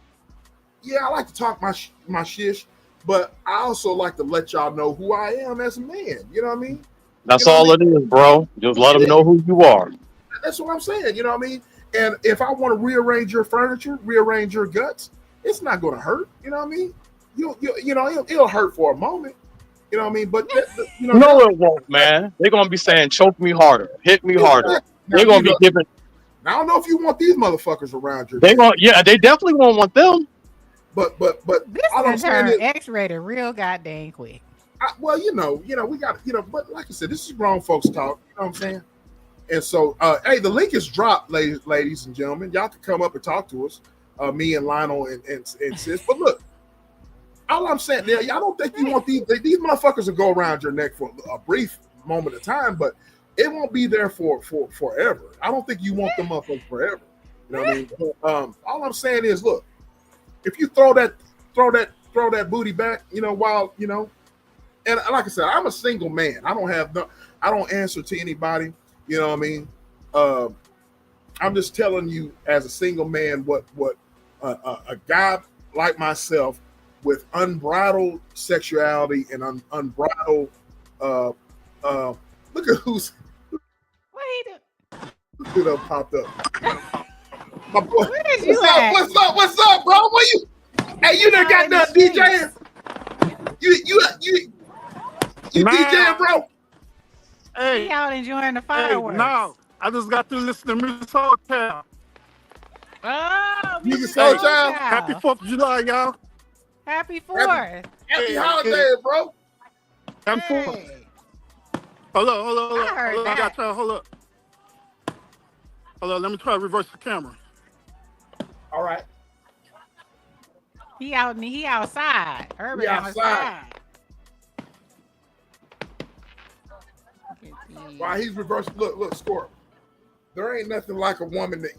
Yeah, I like to talk my shish, but I also like to let y'all know who I am as a man. You know what I mean? That's all it is, bro. Just let them know who you are. That's what I'm saying. You know what I mean? And if I want to rearrange your furniture, rearrange your guts, it's not going to hurt. You know what I mean? It'll hurt for a moment. You know what I mean? But no, it won't, man. They're gonna be saying, "Choke me harder, hit me harder." They're gonna be giving. I don't know if you want these motherfuckers around your. They definitely won't want them. But this is turn X-rated real goddamn quick. Well, we got, but like I said, this is grown folks talk. You know what I'm saying? And so, hey, the link is dropped, ladies and gentlemen. Y'all can come up and talk to us. me and Lionel and Sis. But look, all I'm saying, y'all don't think you want these motherfuckers to go around your neck for a brief moment of time, but it won't be there for forever. I don't think you want them motherfuckers forever. You know what I mean? All I'm saying is, look, if you throw that booty back, while and like I said, I'm a single man. I don't answer to anybody. You know what I mean? I'm just telling you, as a single man, what a guy like myself with unbridled sexuality and unbridled look at who done popped up. My boy, what's up, bro? Where you? Hey, you done got done DJing? You DJing, bro? Hey, out enjoying the fireworks. No, I just got to listen to Music Soul Child. Oh, Music Soul Child. Happy 4th of July, y'all. Happy 4th. Happy holidays, bro. Happy 4th. Hold up. I got y'all. Hold up. Let me try to reverse the camera. All right. He outside. Urban outside. While he's reversing, look, Scorp. There ain't nothing like a woman that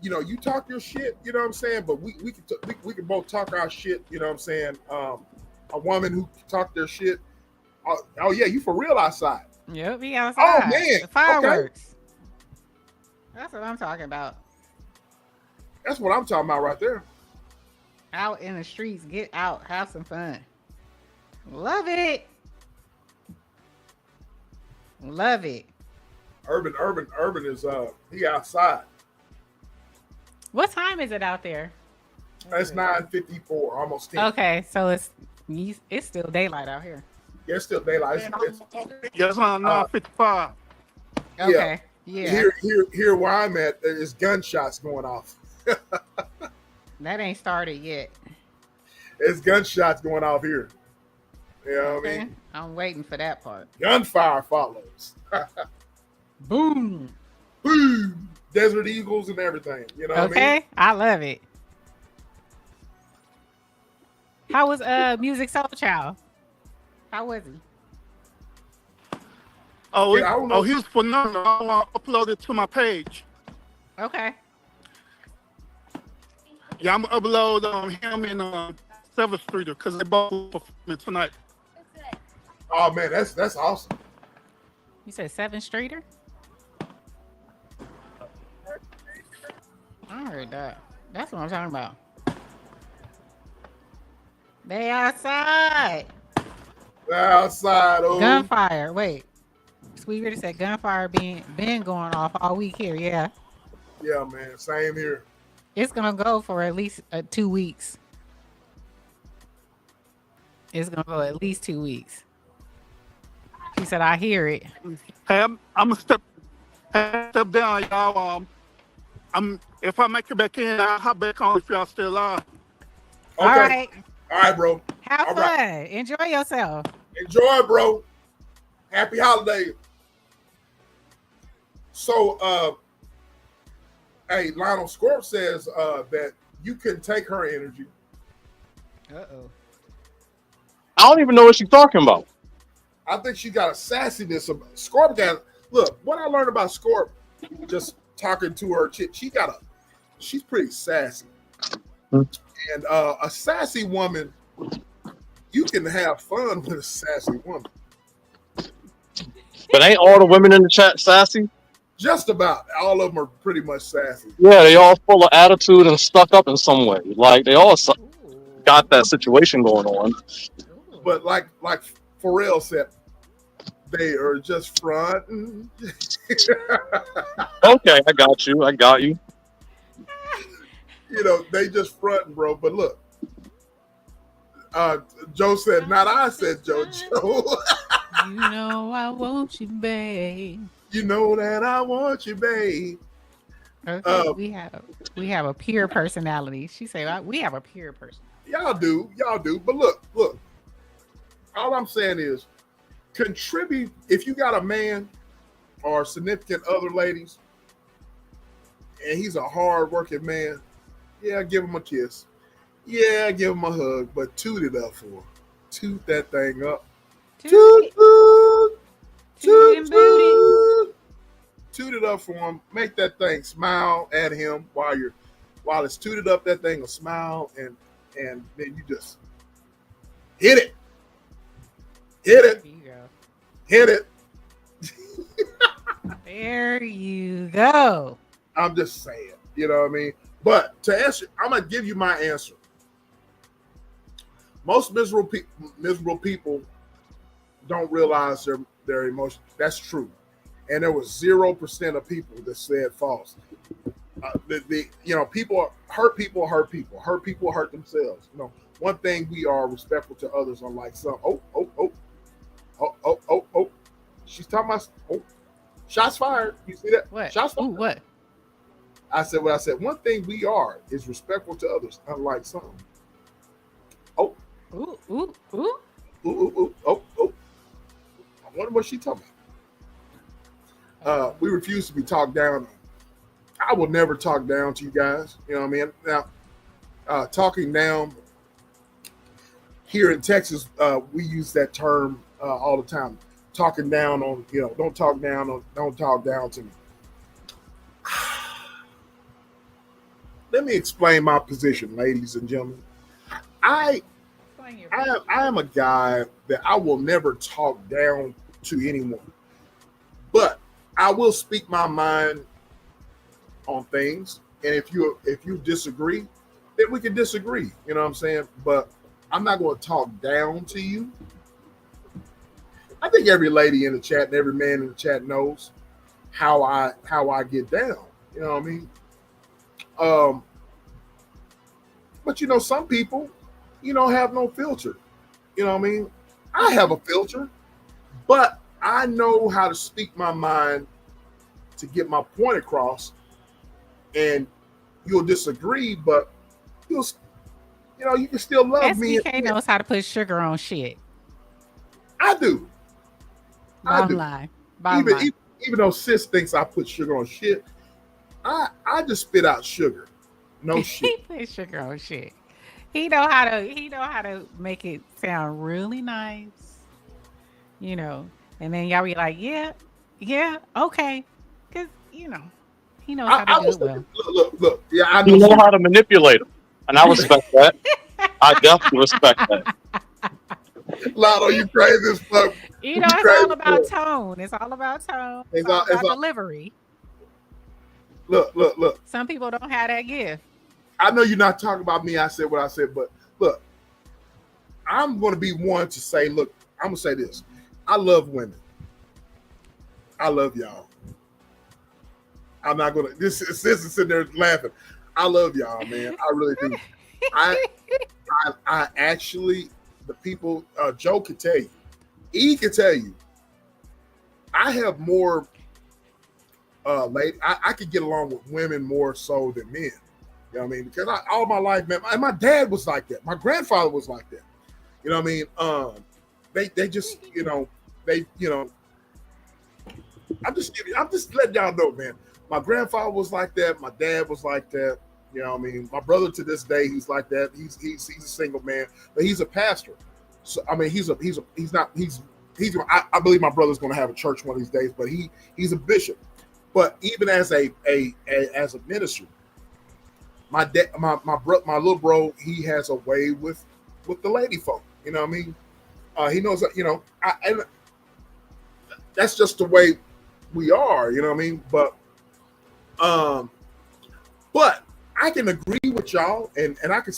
you talk your shit, you know what I'm saying? But we can both talk our shit, you know what I'm saying? A woman who talk their shit. Oh yeah, you for real outside. Yep, he outside. Oh man, the fireworks. Okay. That's what I'm talking about. That's what I'm talking about right there. Out in the streets, get out, have some fun. Love it. Love it. Urban is he outside. What time is it out there? It's 9:54, almost 10. Okay, so it's still daylight out here. Yeah, it's still daylight. It's on 9:55. Okay. Yeah. Here where I'm at, there's gunshots going off. That ain't started yet. There's gunshots going off here. You know what I mean? I'm waiting for that part. Gunfire follows. Boom. Boom. Desert Eagles and everything. You know what I mean? Okay. I love it. How was Music Soul Child? How was he? He was phenomenal. I'll upload it to my page. Okay. Yeah, I'm gonna upload him and 7th Streeter because they both performing tonight. Oh man, that's awesome. You said 7th Streeter? I heard that. That's what I'm talking about. They outside. Outside. Oh. Gunfire. Wait. Sweeter said gunfire been going off all week here. Yeah. Yeah, man. Same here. It's gonna go for at least 2 weeks. It's gonna go at least 2 weeks. She said, "I hear it." Hey, I'm gonna step down, y'all. If I make it back in, I'll hop back on if y'all still alive. Okay. All right, bro. Have fun. Right. Enjoy yourself. Enjoy, bro. Happy holidays. So, hey, Lionel Scorp says that you can take her energy. Uh-oh. I don't even know what she's talking about. I think she got a sassiness. Scorp got, look, what I learned about Scorp, just talking to her, she's pretty sassy. And a sassy woman, you can have fun with a sassy woman. But ain't all the women in the chat sassy? Just about. All of them are pretty much sassy. Yeah, they all full of attitude and stuck up in some way. Like, they all got that situation going on. But like Pharrell said, they are just fronting. Okay, I got you. You know, they just fronting, bro. But look, Joe said, not I, said Joe. You know I want you, babe. You know that I want you, babe. Okay, we have a pure personality. She said we have a pure person. Y'all do. But look. All I'm saying is, contribute. If you got a man or significant other, ladies, and he's a hard-working man, Yeah, give him a kiss. Yeah, give him a hug, but toot it up for him. Toot that thing up. Toot, Tootie, toot, tootie toot, and booty. toot. Toot it up for him. Make that thing smile at him while it's tooted up. That thing will smile, and then you just hit it, hit There it, you go. hit it. There you go. I'm just saying, you know what I mean. But to answer, I'm gonna give you my answer. Most miserable people don't realize their emotions. That's true, and there was 0% of people that said false. People hurt people hurt people. Hurt people hurt themselves. One thing, we are respectful to others, unlike some. Oh. She's talking about. Oh, shots fired. You see that? What? Shots Ooh, fired. what? I said what I said. One thing we are is respectful to others, unlike some. Oh, Ooh, ooh, ooh. oh. I wonder what she talking about. We refuse to be talked down. I will never talk down to you guys. You know what I mean? Now, talking down here in Texas, we use that term all the time. Talking down on, don't talk down to me. Let me explain my position, ladies and gentlemen. I am a guy that I will never talk down to anyone, but I will speak my mind on things. And if you disagree, then we can disagree. You know what I'm saying? But I'm not going to talk down to you. I think every lady in the chat and every man in the chat knows how I get down. You know what I mean? But some people, have no filter. You know what I mean? I have a filter, but I know how to speak my mind to get my point across. And you'll disagree, but you can still love me. SBK knows how to put sugar on shit. I do. Bottom line. Bottom line. Even though sis thinks I put sugar on shit, I just spit out sugar. No shit. He put sugar on shit. He know how to make it sound really nice. And then y'all be like, yeah, okay. Cause he knows how to do it well. Look. Yeah, I You know. know how to manipulate them, and I respect that. I definitely respect that. Lotto, you crazy as fuck. It's all about tone. It's all about tone. It's all about delivery. Look. Some people don't have that gift. I know you're not talking about me. I said what I said, but look, I'm going to be one to say, look, I'm going to say this. I love women. I love y'all. I'm not going to, this is sitting there laughing. I love y'all, man. I really do. I actually, the people, Joe could tell you, E could tell you, I have more, I could get along with women more so than men. You know what I mean? Because all my life, man, my dad was like that. My grandfather was like that. You know what I mean? They just, I'm just letting y'all know, man. My grandfather was like that. My dad was like that. You know what I mean? My brother to this day, he's like that. He's a single man, but he's a pastor. So I mean, I believe my brother's going to have a church one of these days, but he's a bishop. But even as a minister, my little bro, he has a way with the lady folk. You know what I mean? He knows that, and that's just the way we are. You know what I mean? But I can agree with y'all, and I can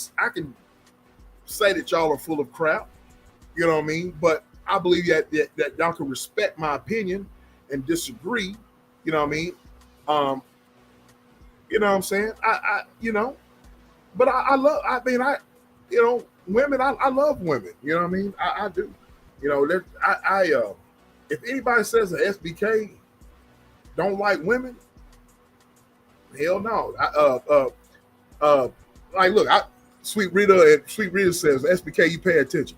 say that y'all are full of crap. You know what I mean? But I believe that y'all can respect my opinion and disagree. You know what I mean? You know what I'm saying? But I love. I mean, women. I love women. You know what I mean? I do. If anybody says an SBK don't like women, hell no. Sweet Rita says, SBK, you pay attention.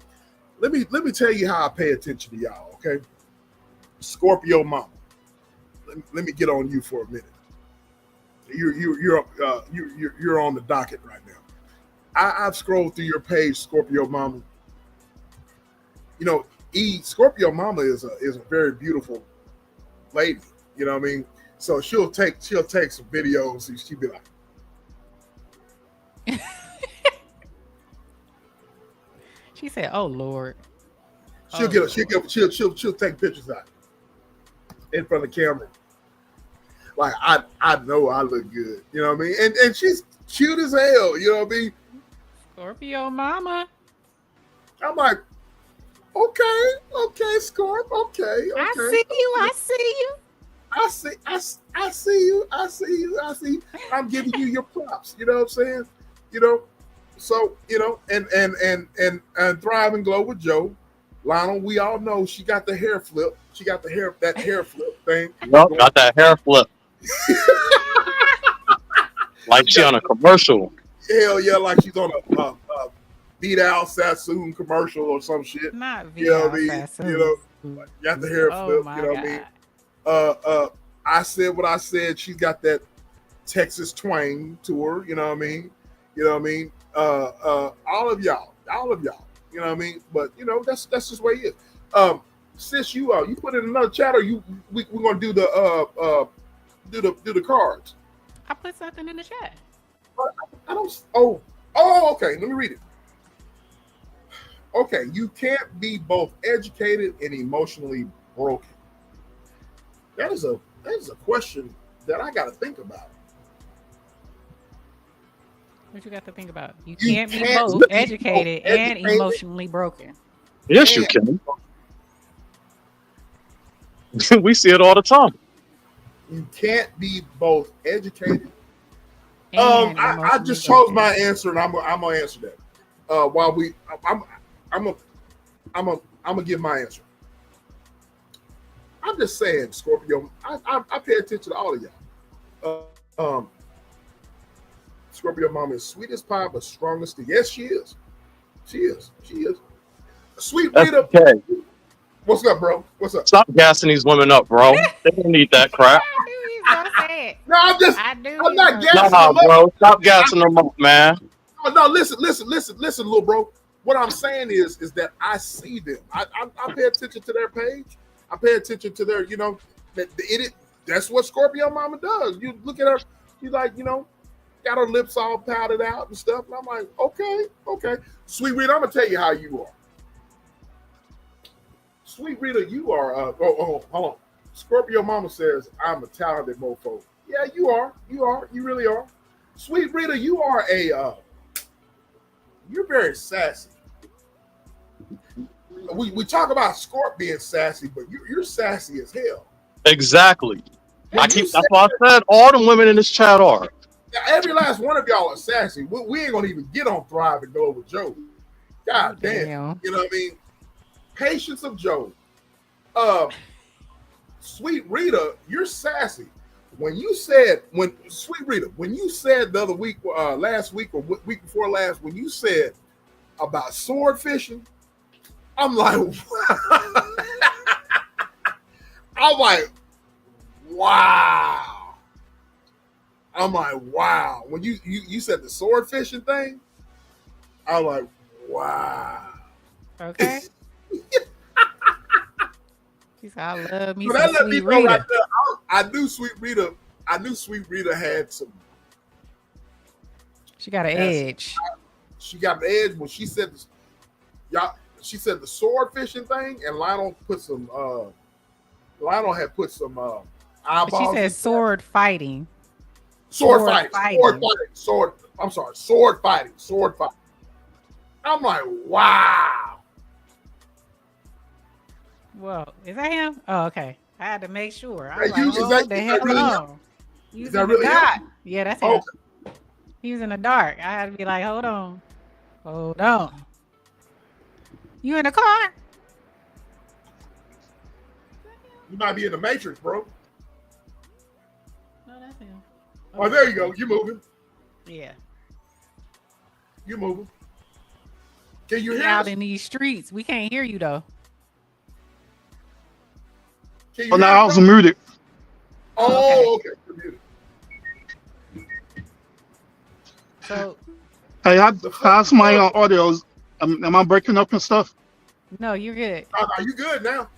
Let me tell you how I pay attention to y'all, okay? Scorpio mama. Let me get on you for a minute. You're on the docket right now. I've scrolled through your page, Scorpio Mama. You know, Scorpio Mama is a very beautiful lady. You know what I mean? So she'll take some videos and she'll be like, She said, "Oh Lord." she'll take pictures out in front of the camera. Like I know I look good. You know what I mean? And she's cute as hell. You know what I mean? Scorpio Mama. I'm like, okay, Scorp, okay. I see you. I see you. I see you. I'm giving you your props. You know what I'm saying? You know, so and Thrive and Glow with Joe, Lionel. We all know she got the hair flip. She got that hair flip thing. Yup, got that hair flip. Like she on a commercial. Hell yeah, like she's on a Beat Al Sassoon commercial or some shit. Not You know what I Vidal mean? Sassoon. You know, got the hair Oh flip. my You know what I mean? God. I said what I said. She's got that Texas twang to her. You know what I mean? You know what I mean? All of y'all. You know what I mean? But you know that's just the way it is. Sis, you put in another chat, or we're gonna do the do the cards. I put something in the chat. I don't. Oh, okay. Let me read it. Okay, you can't be both educated and emotionally broken. That is a question that I got to think about. What you got to think about? You can't be both educated and emotionally broken. Yes, you can. We see it all the time. You can't be both educated. And I just chose my answer, and I'm gonna answer that. I'm gonna give my answer. I'm just saying, Scorpio. I pay attention to all of y'all. Scorpio Mama is sweet as pie, but strong as steel. Yes, she is. She is. Sweet Rita. Okay. What's up, bro? What's up? Stop gassing these women up, bro. They don't need that crap. I knew he was gonna say it. No, I'm not gassing them up. Bro. Stop gassing them up, man. No, listen, little bro. What I'm saying is that I see them. I pay attention to their page. I pay attention to their, that's what Scorpio Mama does. You look at her, she's like, got her lips all powdered out and stuff. And I'm like, okay. Sweet Rita, I'm gonna tell you how you are. Sweet Rita, you are. Hold on. Scorpio Mama says I'm a talented mofo. Yeah, you are. You really are. Sweet Rita, you are you're very sassy. We talk about Scorp being sassy, but you're sassy as hell. Exactly. That's why I said all the women in this chat are. Every last one of y'all are sassy. We ain't gonna even get on Thrive and Go with Joe. God damn. You know what I mean? Patience of Joe. Sweet Rita, you're sassy. When you said the other week, last week or week before last, when you said about sword fishing, I'm like, wow. I'm like, wow. When you said the sword fishing thing, I'm like, wow. Okay. She said, I love me So some Sweet Rita. Right there, I knew Sweet Rita had some. She got an edge. She got an edge when she said this. She said the sword fishing thing, and Lionel had put some eyeballs. But she said sword fighting. Sword fighting. I'm like, wow. Well, is that him? Oh, okay. I had to make sure. I was Hey, like, hold the hell on. Is that really him? Yeah, that's him. He was in the dark. I had to be like, hold on. You in the car? You might be in the Matrix, bro. No, that's him. Oh, there you go. You're moving. Yeah. You're moving. Can you hear out us? In these streets? We can't hear you though. Oh, no, I was muted. Oh, okay. You're muted. So Hey, The fuck how's you my doing? audios? Am I breaking up and stuff? no, you're good. Are you good now?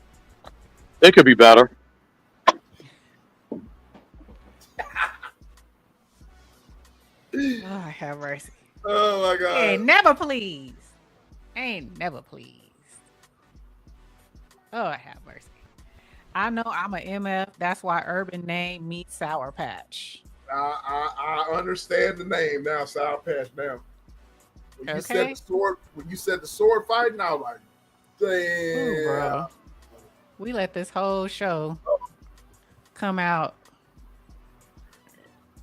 It could be better. Oh, have mercy. Oh my Ain't god. never pleased. Ain't never pleased. Oh, have mercy. I know I'm a MF. That's why Urban named me Sour Patch. I understand the name now, Sour Patch. Now, Okay. when you said the sword fighting, I was like, Ooh, damn. bro. We let this whole show come out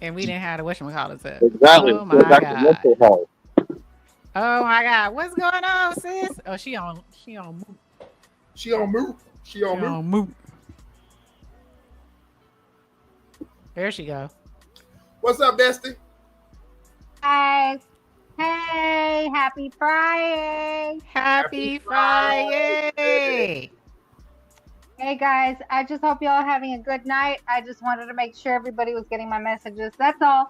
and we didn't have the whatchamacallits up. Exactly. Oh Go my back to God. mental health. Oh my God. What's going on, sis? Oh, she on mute. She on mute. She She on mute. on mute. There she go. What's up, Bestie? Guys, hey, happy Friday. Happy Happy Friday. Friday. Hey guys, I just hope y'all are having a good night. I just wanted to make sure everybody was getting my messages. That's all.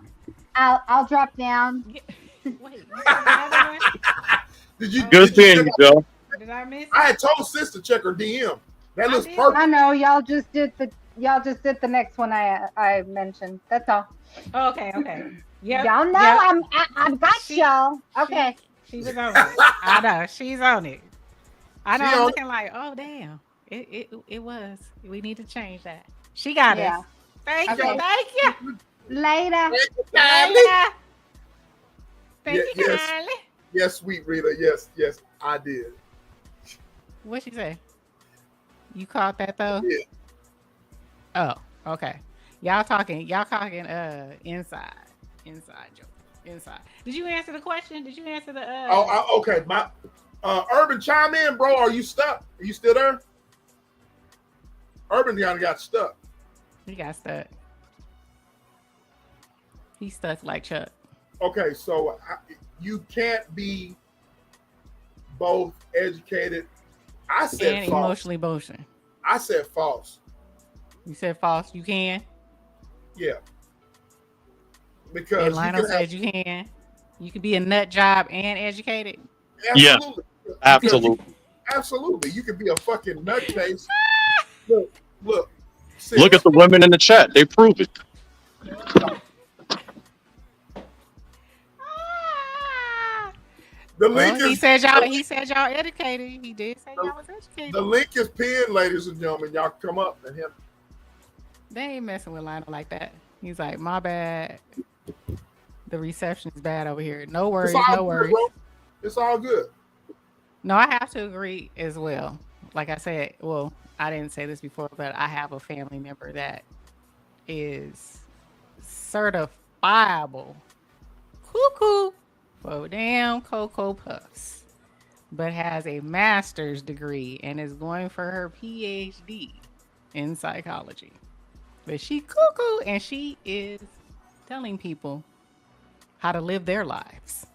I'll drop down. Wait, you got another one? Did you Oh, Good did you seeing check you, out? Joe. did I miss I it? had told sis to check her DM. That I looks did. I perfect. know y'all just did the next one I mentioned. That's all. Oh, okay, okay. Yep, Y'all know yep. I've got She y'all. Okay. she was on it. I know she's on it. I know. She I'm on it. looking like, oh damn, it was. We need to change that. She got us. Yeah. Thank She you, got Okay. it. thank you. Later. Later. Thank you Yes, kindly. yes, sweet Rita. Yes, I did. What she say? You caught that though? Yeah. Oh, okay. Y'all talking inside joke. Inside. Did you answer the question? Did you answer the Okay. My Urban, chime in, bro. Are you stuck? Are you still there? Urban kind of got stuck. He got stuck. He's stuck like Chuck. Okay, so you can't be both educated. I said And false. emotionally emotion. I said false. You said false. You can. Yeah, And because you Lionel can have said you can. You can be a nut job and educated. Yeah, absolutely because you absolutely. absolutely you could be a fucking nutcase. Look, look, Look at sis. the women in the chat. They prove it. Ah. The Well, link he is said y'all. He said y'all educated. He did say the, y'all was educated. the link is pinned, ladies and gentlemen. Y'all come up and him. They ain't messing with Lionel like that. He's like, my bad. The reception is bad over here. No It's worries. all No good, worries. bro. It's all good. No, I have to agree as well. Like I said, well, I didn't say this before, but I have a family member that is certifiable cuckoo for damn Cocoa Puffs, but has a master's degree and is going for her PhD in psychology. But she cuckoo and she is telling people how to live their lives.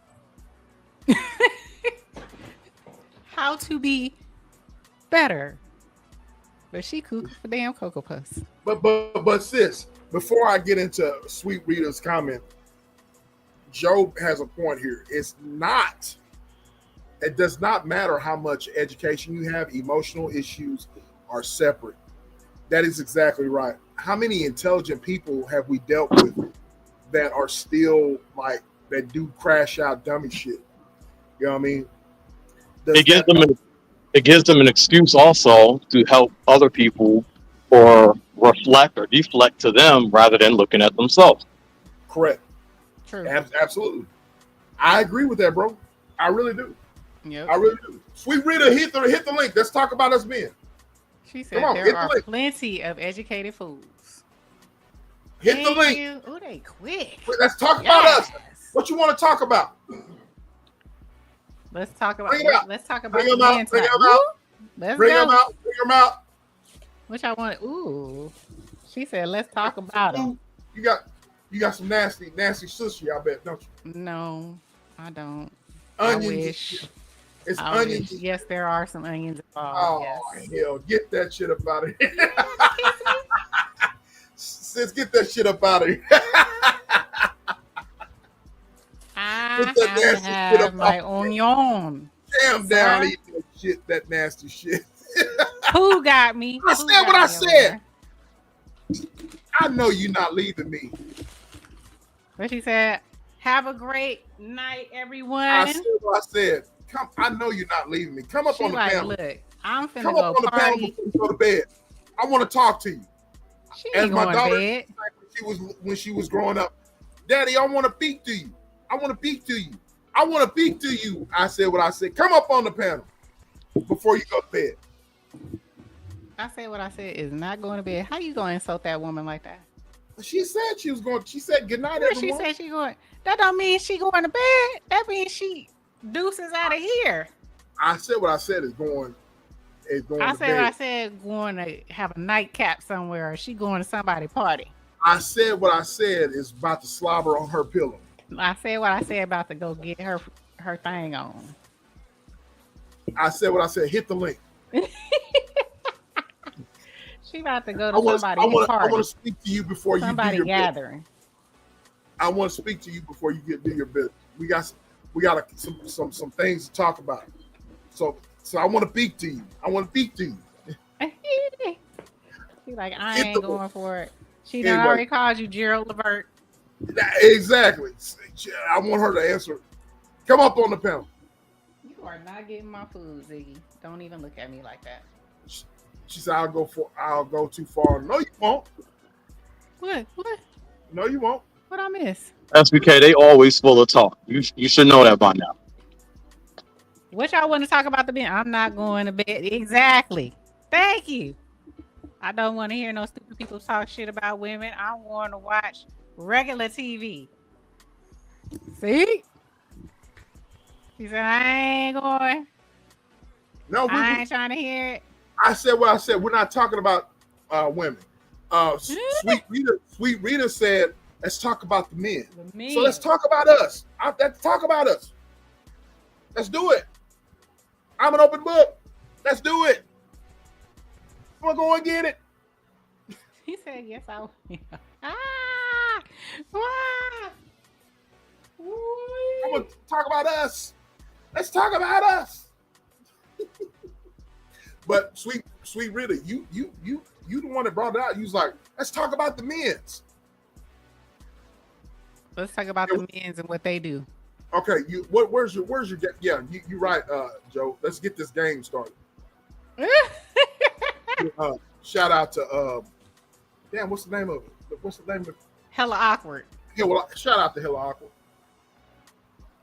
How to be better. But she cuckoo for damn Cocoa Puffs. But sis, before I get into Sweet Rita's comment, Joe has a point here. It does not matter how much education you have, emotional issues are separate. That is exactly right. How many intelligent people have we dealt with that are still like that do crash out dummy shit? You know what I mean? Does It gives that them it gives them an excuse also to help other people or reflect or deflect to them rather than looking at themselves. correct? True. Absolutely. I agree with that, bro. I really do. Yep. I really do. Sweet Rita, hit the link. Let's talk about us men. She Come said on, there hit the are link. plenty of educated fools. Hit the link. Oh, they quick. Let's talk about us. Yes. What you want to talk about? Let's talk about Bring it out. let's talk about Bring the them out. men Bring type. them Woo! out. Let's Bring them go. out. Bring them out. Which I want. Ooh. She said, let's talk about them. You got some nasty sushi, I bet, don't you? No, I don't. Onions. I wish. It's I onions. wish. Yes, there are some onions involved. Oh, Yes. hell. Get that shit up out of here. You want to kiss me? Sis, get that shit up out of here. Get I that have to nasty shit up have off my me. onion. Jam down, Sir? eat that shit, that nasty shit. Who got me? I Who said what got I me over said. there? I know you're not leaving me. What she said? Have a great night, I everyone. said what I said. Come, I know you're not leaving me. Come up She on the like, panel. look, I'm finna Come up go on the panel party. before you go to bed. I want to talk to you. She As ain't my going to daughter, bed. when she was growing up, Daddy, I want to speak to you. I want to speak to you. I want to speak to you. I said what I said. Come up on the panel before you go to bed. I said what I said is not going to bed. How you going to insult that woman like that? She said she was going. She said good night, What she everyone. said she going? That don't mean she going to bed. That means she deuces out of here. I said what I said is going. I to said bed. what I said, going to have a nightcap somewhere, or she going to somebody's party. I said what I said is about to slobber on her pillow. I said what I said about to go get her thing on. I said what I said. Hit the link. She about to go to somebody's party. I want to speak to you before Somebody you do your gathering. business. I want to speak to you before you do your business. We got some things to talk about. So I want to speak to you. I want to speak to you. She like, I ain't going for it. She done Anyway. already called you Gerald Levert. Exactly. I want her to answer. Come up on the panel. You are not getting my food, Ziggy. Don't even look at me like that. She said, I'll go too far. No, you won't. What? No, you won't. What I miss? SBK, they always full of talk. You should know that by now. What y'all want to talk about the bed? I'm not going to bed. Exactly. Thank you. I don't want to hear no stupid people talk shit about women. I want to watch regular TV. See? She said, I ain't going. No, I ain't trying to hear it. I said what I said. We're not talking about women. Sweet Rita said, let's talk about the men. So let's talk about us. Let's talk about us. Let's do it. I'm an open book. Let's do it. I'm gonna go and get it. He said, yes, I will. Ah! I'm gonna talk about us. Let's talk about us. But sweet Rita, you the one that brought it out. You was like, let's talk about the men's. Let's talk about the men's and what they do. Okay, where's your yeah, you right, Joe. Let's get this game started. Shout out to damn, what's the name of it? What's the name of it? Hella awkward. Yeah, well, shout out to Hella Awkward.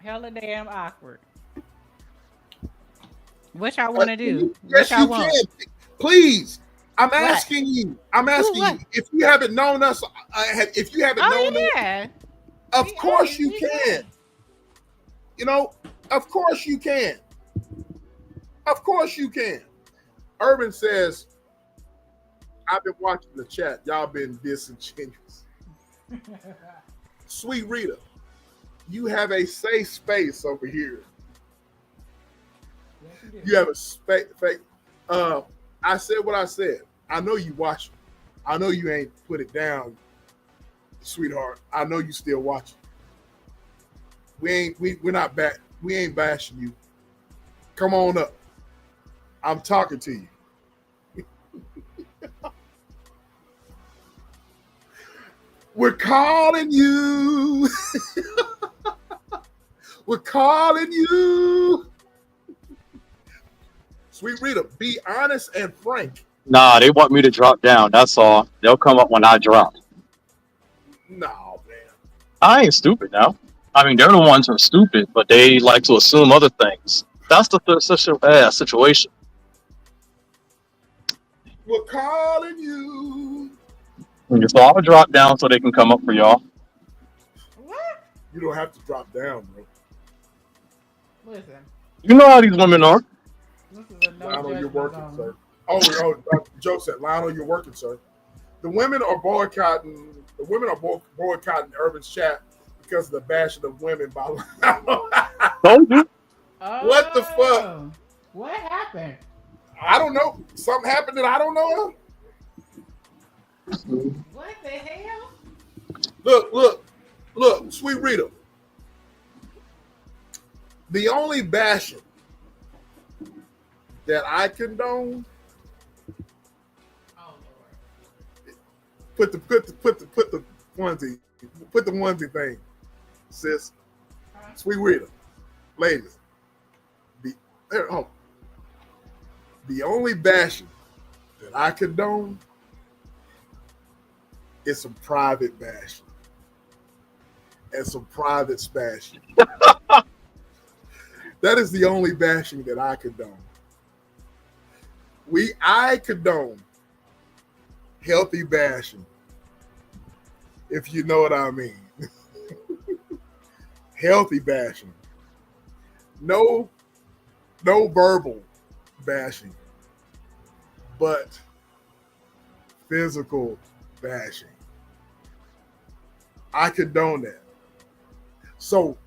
Hella damn awkward. What y'all want to do? Yes, what y'all you want? can. Please. I'm asking you. What? If you haven't known us, if you haven't known us, of course you can. You know, of course you can. Of course you can. Urban says, I've been watching the chat. Y'all been disingenuous. Sweet Rita, you have a safe space over here. You have a space. I said what I said. I know you watching. I know you ain't put it down, sweetheart. I know you still watching. We're not back. We ain't bashing you. Come on up. I'm talking to you. We're calling you. We're calling you. Sweet Rita, be honest and frank. Nah, they want me to drop down. That's all. They'll come up when I drop. No, man. I ain't stupid now. I mean, they're the ones who are stupid, but they like to assume other things. That's the situation. We're calling you. So I'll drop down so they can come up for y'all. What? You don't have to drop down, bro. Listen. You know how these women are. This is a no Lionel, you're working, zone. sir. Joe said, Lionel, you're working, sir. The women are boycotting Urban's chat because of the bashing of women by Lionel. Told you. What the fuck? What happened? I don't know. Something happened that I don't know. What the hell? Look, Sweet Rita. The only bashing that I condone, put the onesie thing, sis. Sweet Rita, ladies. The only bashing that I condone is some private bashing and some private smashing. That is the only bashing that I condone. I condone healthy bashing, if you know what I mean. Healthy bashing. No verbal bashing, but physical bashing. I condone that. So,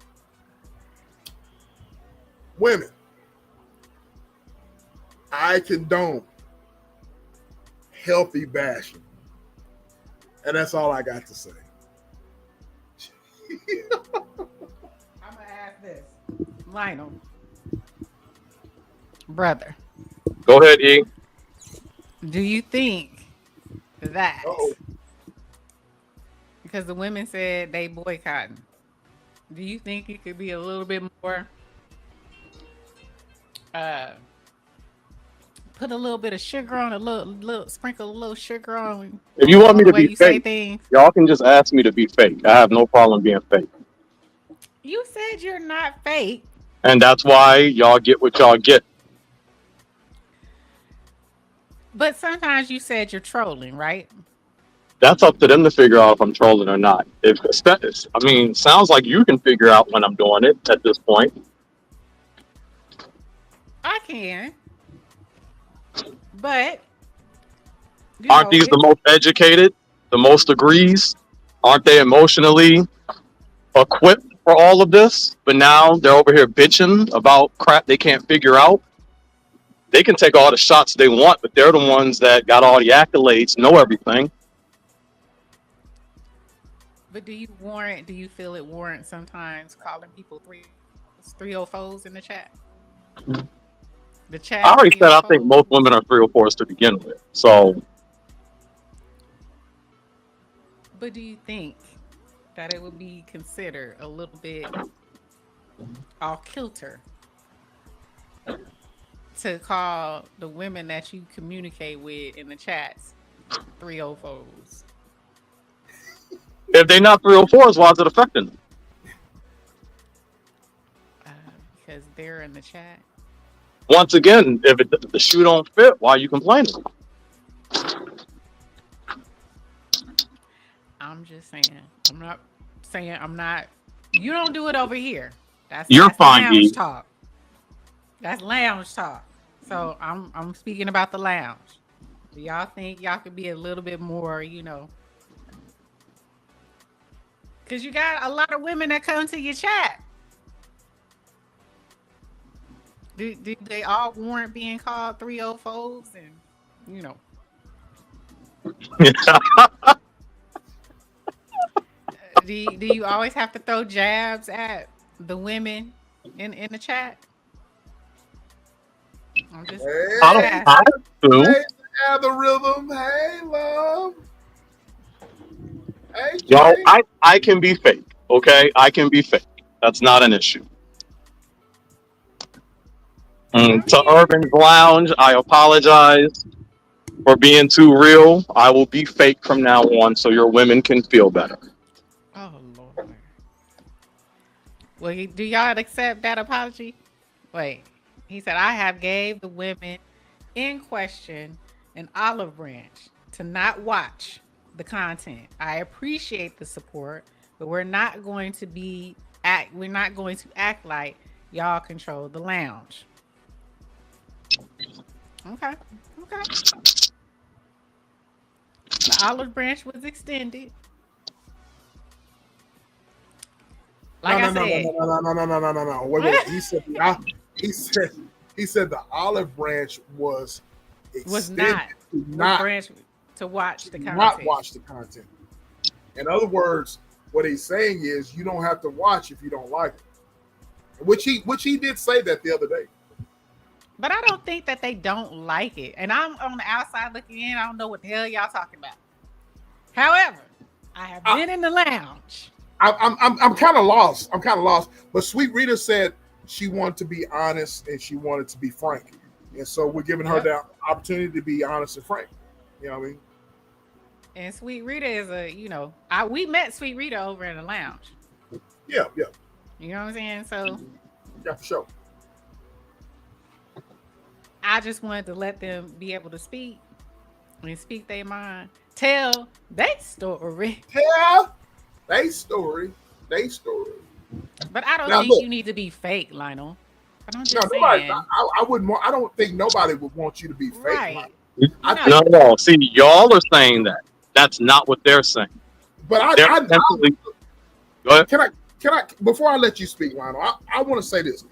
women, I condone healthy bashing. And that's all I got to say. I'm going to ask this. Lionel. Brother. Go ahead, E. Do you think that Uh-oh. because the women said they boycotting, do you think it could be a little bit more put a little bit of sugar on, a little sprinkle a little sugar If you want on me the to way be you say fake, things? y'all can just ask me to be fake. I have no problem being fake. You said you're not fake, And that's why y'all get what y'all get. but sometimes you said you're trolling, right? That's up to them to figure out if I'm trolling or not. Sounds like you can figure out when I'm doing it at this point. I can, but Aren't these the it most educated, the most agrees? Aren't they emotionally equipped for all of this? But now they're over here bitching about crap they can't figure out. They can take all the shots they want, but they're the ones that got all the accolades, know everything. but do you feel it warrants sometimes calling people 304s in the chat? The I chat already said I think most 304s. women are 304s to begin with. So But do you think that it would be considered a little bit off kilter to call the women that you communicate with in the chats 304s? if they're not 304s, why is it affecting them? Uh, because they're in the chat. Once again, if the shoe don't fit, why are you complaining? I'm just saying. I'm not saying I'm not. You don't do it over here. You're That's fine, lounge E. talk. That's lounge talk. So I'm speaking about the lounge. Do y'all think y'all could be a little bit more, because you got a lot of women that come to your chat. Do they all warrant being called 304s? And, you know, do you always have to throw jabs at the women in the chat? I'm I just don't Hey, have asking. to. hey, the rhythm. Hey, love. Hey, Y'all, Jay. I can be fake, okay? I can be fake. That's not an issue. I To mean, Urban's Lounge, I apologize for being too real. I will be fake from now on so your women can feel better. oh Lord. Well, do y'all accept that apology? Wait, he said I have gave the women in question an olive branch to not watch the content. I appreciate the support, but we're not going to act like y'all control the lounge. Okay. Okay. The olive branch was extended. Like No, I no, no, no, said. no, no, no, no, no, no, no, no. Wait. He said the olive branch was Was extended not to was not branch to watch the not content. watch the content. In other words, what he's saying is you don't have to watch if you don't like it. which he did say that the other day. But I don't think that they don't like it. And I'm on the outside looking in. I don't know what the hell y'all talking about. However, I have been in the lounge. I'm kind of lost. I'm kind of lost. But Sweet Rita said she wanted to be honest and she wanted to be frank, and so we're giving her the opportunity to be honest and frank. You know what I mean? And Sweet Rita is we met Sweet Rita over in the lounge. Yeah. You know what I'm saying? So yeah, for sure. I just wanted to let them be able to speak and speak their mind, tell their story. They story. But I don't Now, think look, you need to be fake, Lionel. But I'm just no, saying. I wouldn't want. I don't think nobody would want you to be fake. Right. No. See, y'all are saying that. That's not what they're saying. But Go ahead. Can I before I let you speak, Lionel? I want to say this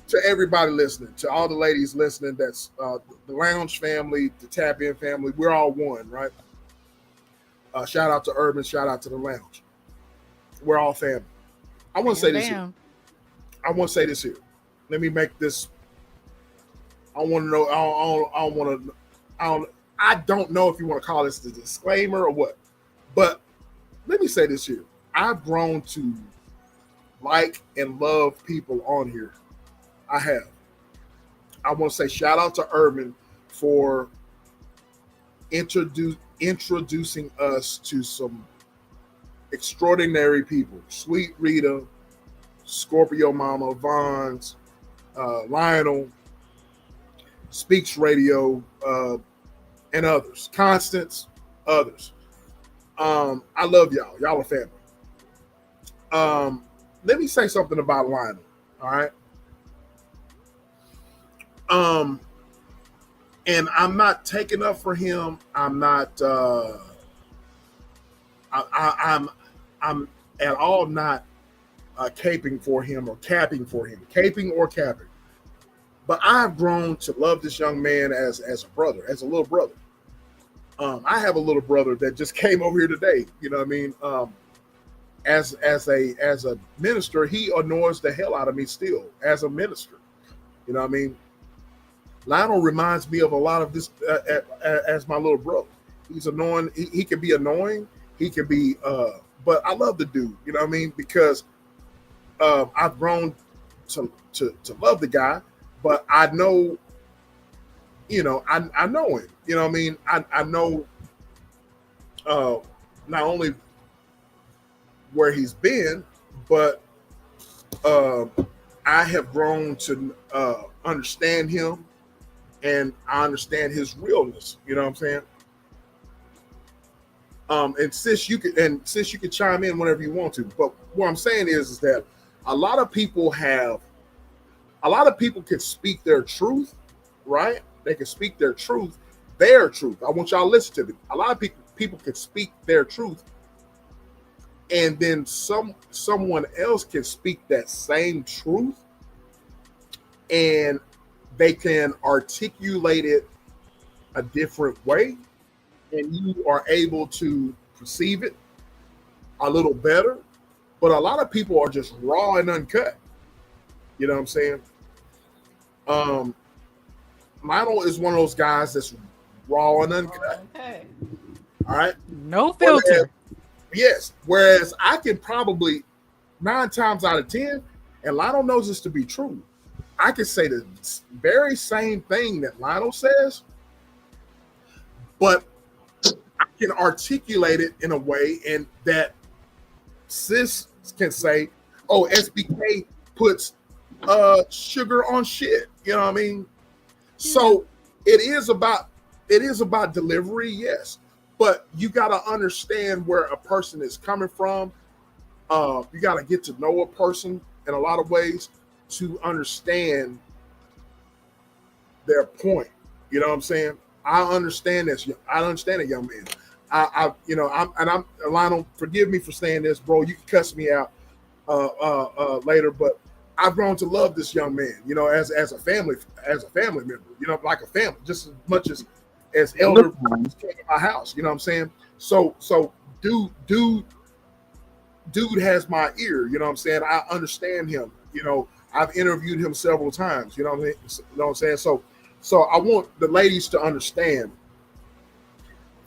to everybody listening, to all the ladies listening. That's the Lounge family, the Tap In family. We're all one, right? Shout out to Urban. Shout out to the Lounge. We're all family. I want to say this here. I want to say this here. Let me make this. I want to know. I don't know if you want to call this the disclaimer or what, but let me say this here. I've grown to like and love people on here. I have. I want to say shout out to Urban for introducing us to some extraordinary people. Sweet Rita, Scorpio Mama, Vons, Lionel, Speaks Radio, and others. Constance, others. I love y'all. Y'all are family. Let me say something about Lionel. All right. And I'm not taking up for him. I'm not. I'm at all not caping for him or capping for him, caping or capping. But I've grown to love this young man as a brother, as a little brother. I have a little brother that just came over here today. You know what I mean? As a minister, he annoys the hell out of me still as a minister. You know what I mean? Lionel reminds me of a lot of this as my little brother. He's annoying. He can be annoying. He can be, but I love the dude. You know what I mean? Because I've grown to love the guy, but I know, I know him. You know what I mean? I know not only where he's been, but I have grown to understand him, and I understand his realness. You know what I'm saying? And sis, you can chime in whenever you want to. But what I'm saying is that a lot of people can speak their truth, right? They can speak their truth. I want y'all to listen to me. A lot of people can speak their truth, and then someone else can speak that same truth, and they can articulate it a different way, and you are able to perceive it a little better. But a lot of people are just raw and uncut. You know what I'm saying? Lionel is one of those guys that's raw and uncut. Okay. All right. No filter. Whereas I can probably 9 times out of 10, and Lionel knows this to be true, I can say the very same thing that Lionel says, but I can articulate it in a way and that sis can say, oh, SBK puts sugar on shit. You know what I mean? So it is about delivery, yes. But you got to understand where a person is coming from. You got to get to know a person in a lot of ways to understand their point. You know what I'm saying? I understand this. I understand a young man. I'm Lionel, forgive me for saying this, bro. You can cuss me out later, but I've grown to love this young man, as a family member, like a family, just as much as elder came to my house, you know what I'm saying? So dude has my ear, you know what I'm saying? I understand him, I've interviewed him several times. You know what I mean? You know what I'm saying? So I want the ladies to understand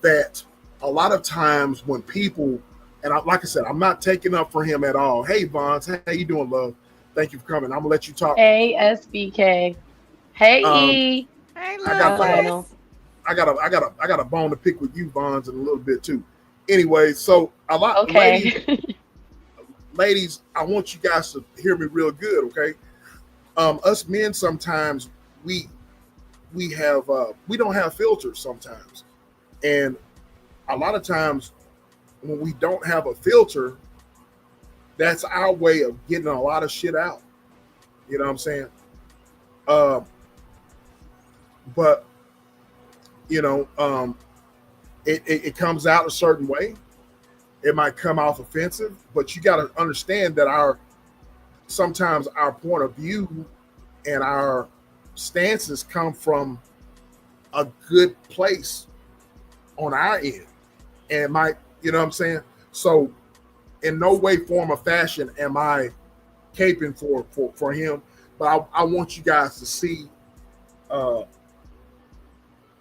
that a lot of times when people, and like I said, I'm not taking up for him at all. Hey, Bonds, how you doing, love? Thank you for coming. I'm gonna let you talk. Hey, SBK. Hey, Um, E. Hey, I Hi, got Lionel. Loveless. I got a bone to pick with you, Bonds, in a little bit too. Anyway, so a lot, Okay. ladies, I want you guys to hear me real good, okay? Us men sometimes we we don't have filters sometimes, and a lot of times when we don't have a filter, that's our way of getting a lot of shit out. You know what I'm saying? Uh, but you know, it comes out a certain way. It might come off offensive, but you got to understand that our sometimes our point of view and our stances come from a good place on our end, and my, you know what I'm saying. So, in no way, form, or fashion am I caping for him, but I want you guys to see uh,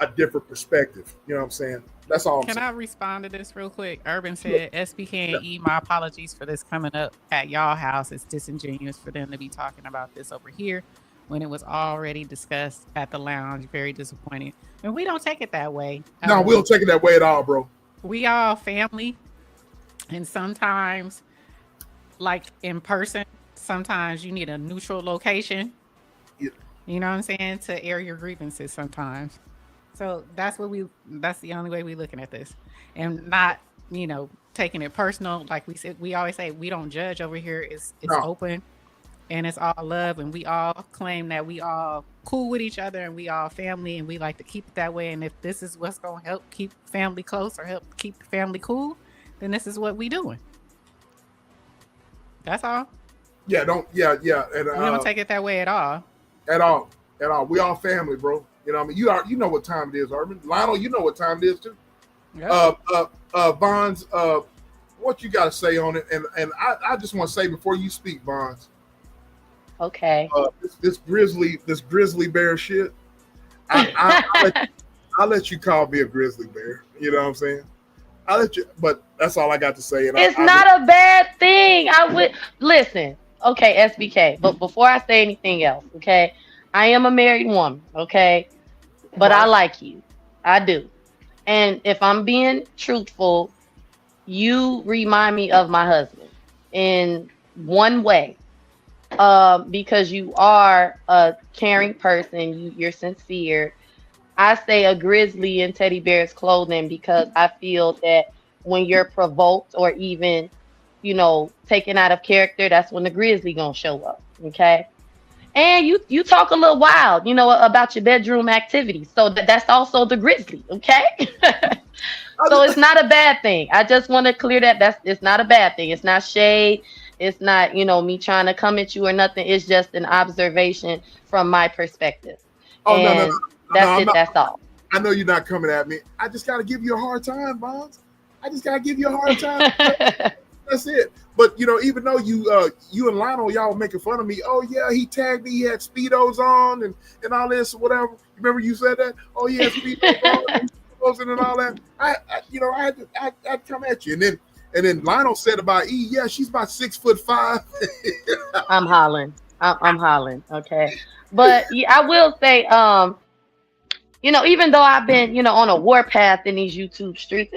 a different perspective. You know what I'm saying? That's all I'm Can saying. I respond to this real quick? Urban Sure. said, SBK Yeah. and E, my apologies for this coming up at y'all house. It's disingenuous for them to be talking about this over here when it was already discussed at the lounge. Very disappointing. And we don't take it that way. No, we don't take it that way at all, bro. We all family. And sometimes, like in person, sometimes you need a neutral location. Yeah. You know what I'm saying? To air your grievances sometimes. So that's the only way we looking at this. And not, taking it personal. Like we always say, we don't judge over here. It's No, open and it's all love, and we all claim that we all cool with each other and we all family, and we like to keep it that way. And if this is what's gonna help keep family close or help keep the family cool, then this is what we doing. That's all. yeah, don't, yeah, and We don't take it that way at all. at all, at all. We all family, bro. You know what I mean? You know what time it is, Urban. Lionel, you know what time it is too. Yep. Bonds, what you got to say on it? And I just want to say before you speak, Bonds, Okay. this grizzly bear shit. I'll let you call me a grizzly bear. You know what I'm saying? I'll let you, but that's all I got to say. And It's not a bad thing. I would listen. Okay, SBK. But before I say anything else, okay, I am a married woman, okay, but I right. like you. I do. And if I'm being truthful, you remind me of my husband in one way. Because you are a caring person, you're sincere. I say a grizzly in teddy bear's clothing because I feel that when you're provoked or even, taken out of character, that's when the grizzly gonna show up. Okay. And you talk a little wild, about your bedroom activities. So that's also the grizzly, okay? So it's not a bad thing. I just want to clear that it's not a bad thing. It's not shade. It's not, me trying to come at you or nothing. It's just an observation from my perspective. Oh no, no, no, And no, no, that's I'm it. not. That's all. I know you're not coming at me. I just got to give you a hard time, Bonds. I just got to give you a hard time. That's it. But even though you and Lionel, y'all were making fun of me. Oh yeah, he tagged me. He had speedos on and all this or whatever. Remember you said that? Oh yeah, speedos on and all that. I'd come at you, and then Lionel said about E. Yeah, she's about 6'5". I'm hollering. I'm hollering. Okay. But yeah, I will say, even though I've been, on a warpath in these YouTube streets,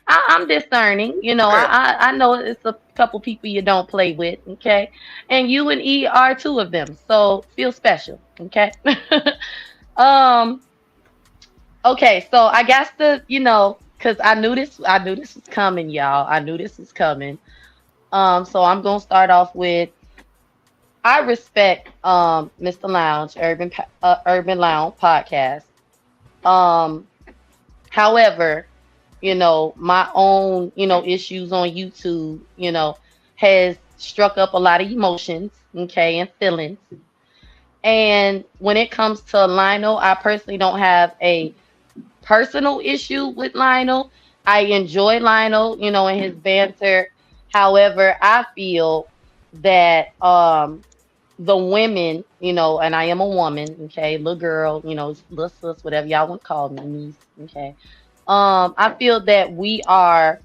I'm discerning. Yeah. I know it's a couple people you don't play with, okay? And you and E are two of them, so feel special, okay? um, okay, so I guess because I knew this was coming, y'all. I knew this was coming. So I'm gonna start off with I respect Mr. Lounge, Urban Lounge podcast. Um, However, my own, issues on YouTube, has struck up a lot of emotions, okay, and feelings. And when it comes to Lionel, I personally don't have a personal issue with Lionel. I enjoy Lionel, and his banter. However, I feel that the women, and I am a woman, okay, little girl, little sis, whatever y'all want to call me, niece, okay. I feel that we are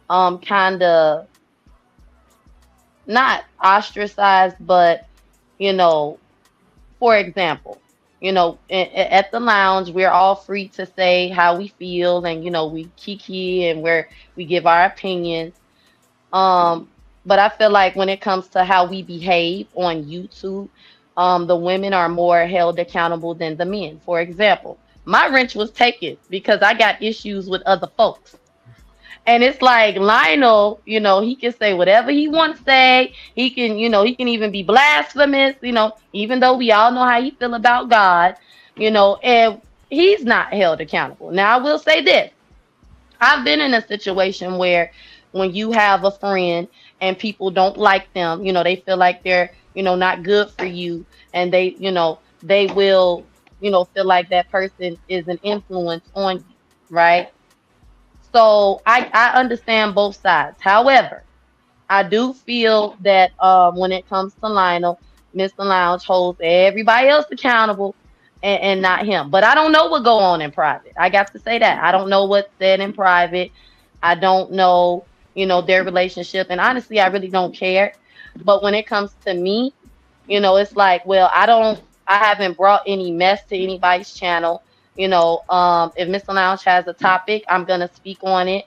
kind of not ostracized, but you know, for example, at the lounge, we're all free to say how we feel, and we kiki and we give our opinions. Um, but I feel like when it comes to how we behave on YouTube, the women are more held accountable than the men. For example, my wrench was taken because I got issues with other folks. And it's like Lionel, he can say whatever he wants to say. He can even be blasphemous, even though we all know how he feel about God, and he's not held accountable. Now, I will say this. I've been in a situation where when you have a friend and people don't like them, they feel like they're, not good for you, and they will, feel like that person is an influence on you, right? So I understand both sides. However, I do feel that when it comes to Lionel, Mr. Lounge holds everybody else accountable and not him. But I don't know what go on in private. I got to say that. I don't know what's said in private. I don't know, their relationship. And honestly, I really don't care. But when it comes to me, it's like, well, I haven't brought any mess to anybody's channel. If Mr. Lounge has a topic, I'm gonna speak on it.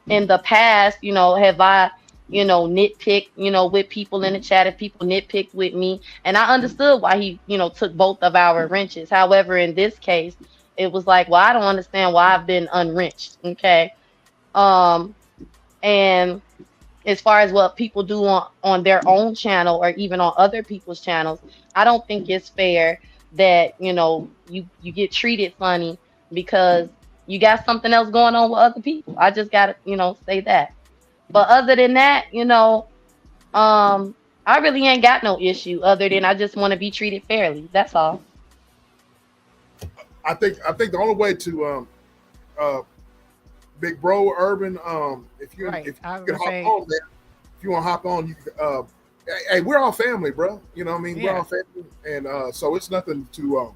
In the past, have I, nitpicked, with people in the chat, if people nitpicked with me, and I understood why he, took both of our wrenches. However, in this case, it was like, well, I don't understand why I've been unwrenched. Okay. Um, and as far as what people do on their own channel or even on other people's channels, I don't think it's fair that, you get treated funny because you got something else going on with other people. I just gotta, say that. But other than that, I really ain't got no issue other than I just want to be treated fairly. That's all. I think the only way to uh big bro urban, Right. if I you was can gonna hop say, on, man. If you want to hop on, you can. Hey, we're all family, bro. You know what I mean? We're all yeah. family, and so it's nothing to.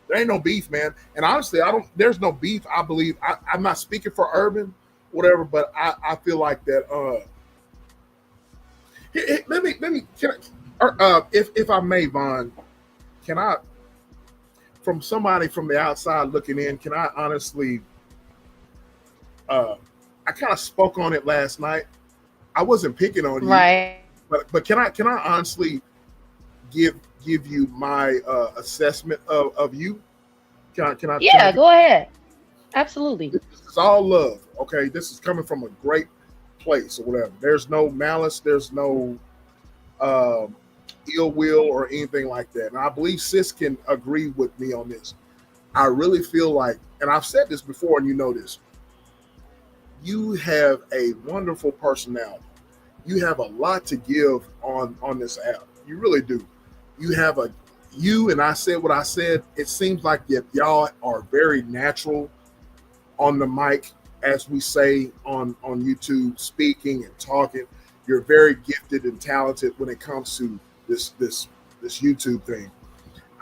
There ain't no beef, man. And honestly, I don't. There's no beef. I believe. I'm not speaking for urban, whatever, but I feel like that. Let me. Can I, if I may, Vaughn, can I, from somebody from the outside looking in, can I honestly? Uh, I kind of spoke on it last night. I wasn't picking on you, Right. but can I honestly give give you my assessment of you? Can I Yeah, do go ahead. Absolutely. this? This is all love, okay? This is coming from a great place or whatever. There's no malice. There's no um, ill will or anything like that. And I believe Sis can agree with me on this. I really feel like, and I've said this before, and you know this. You have a wonderful personality. You have a lot to give on this app. You really do. You have a you and I said what I said. It seems like that y'all are very natural on the mic, as we say on YouTube, speaking and talking. You're very gifted and talented when it comes to this YouTube thing.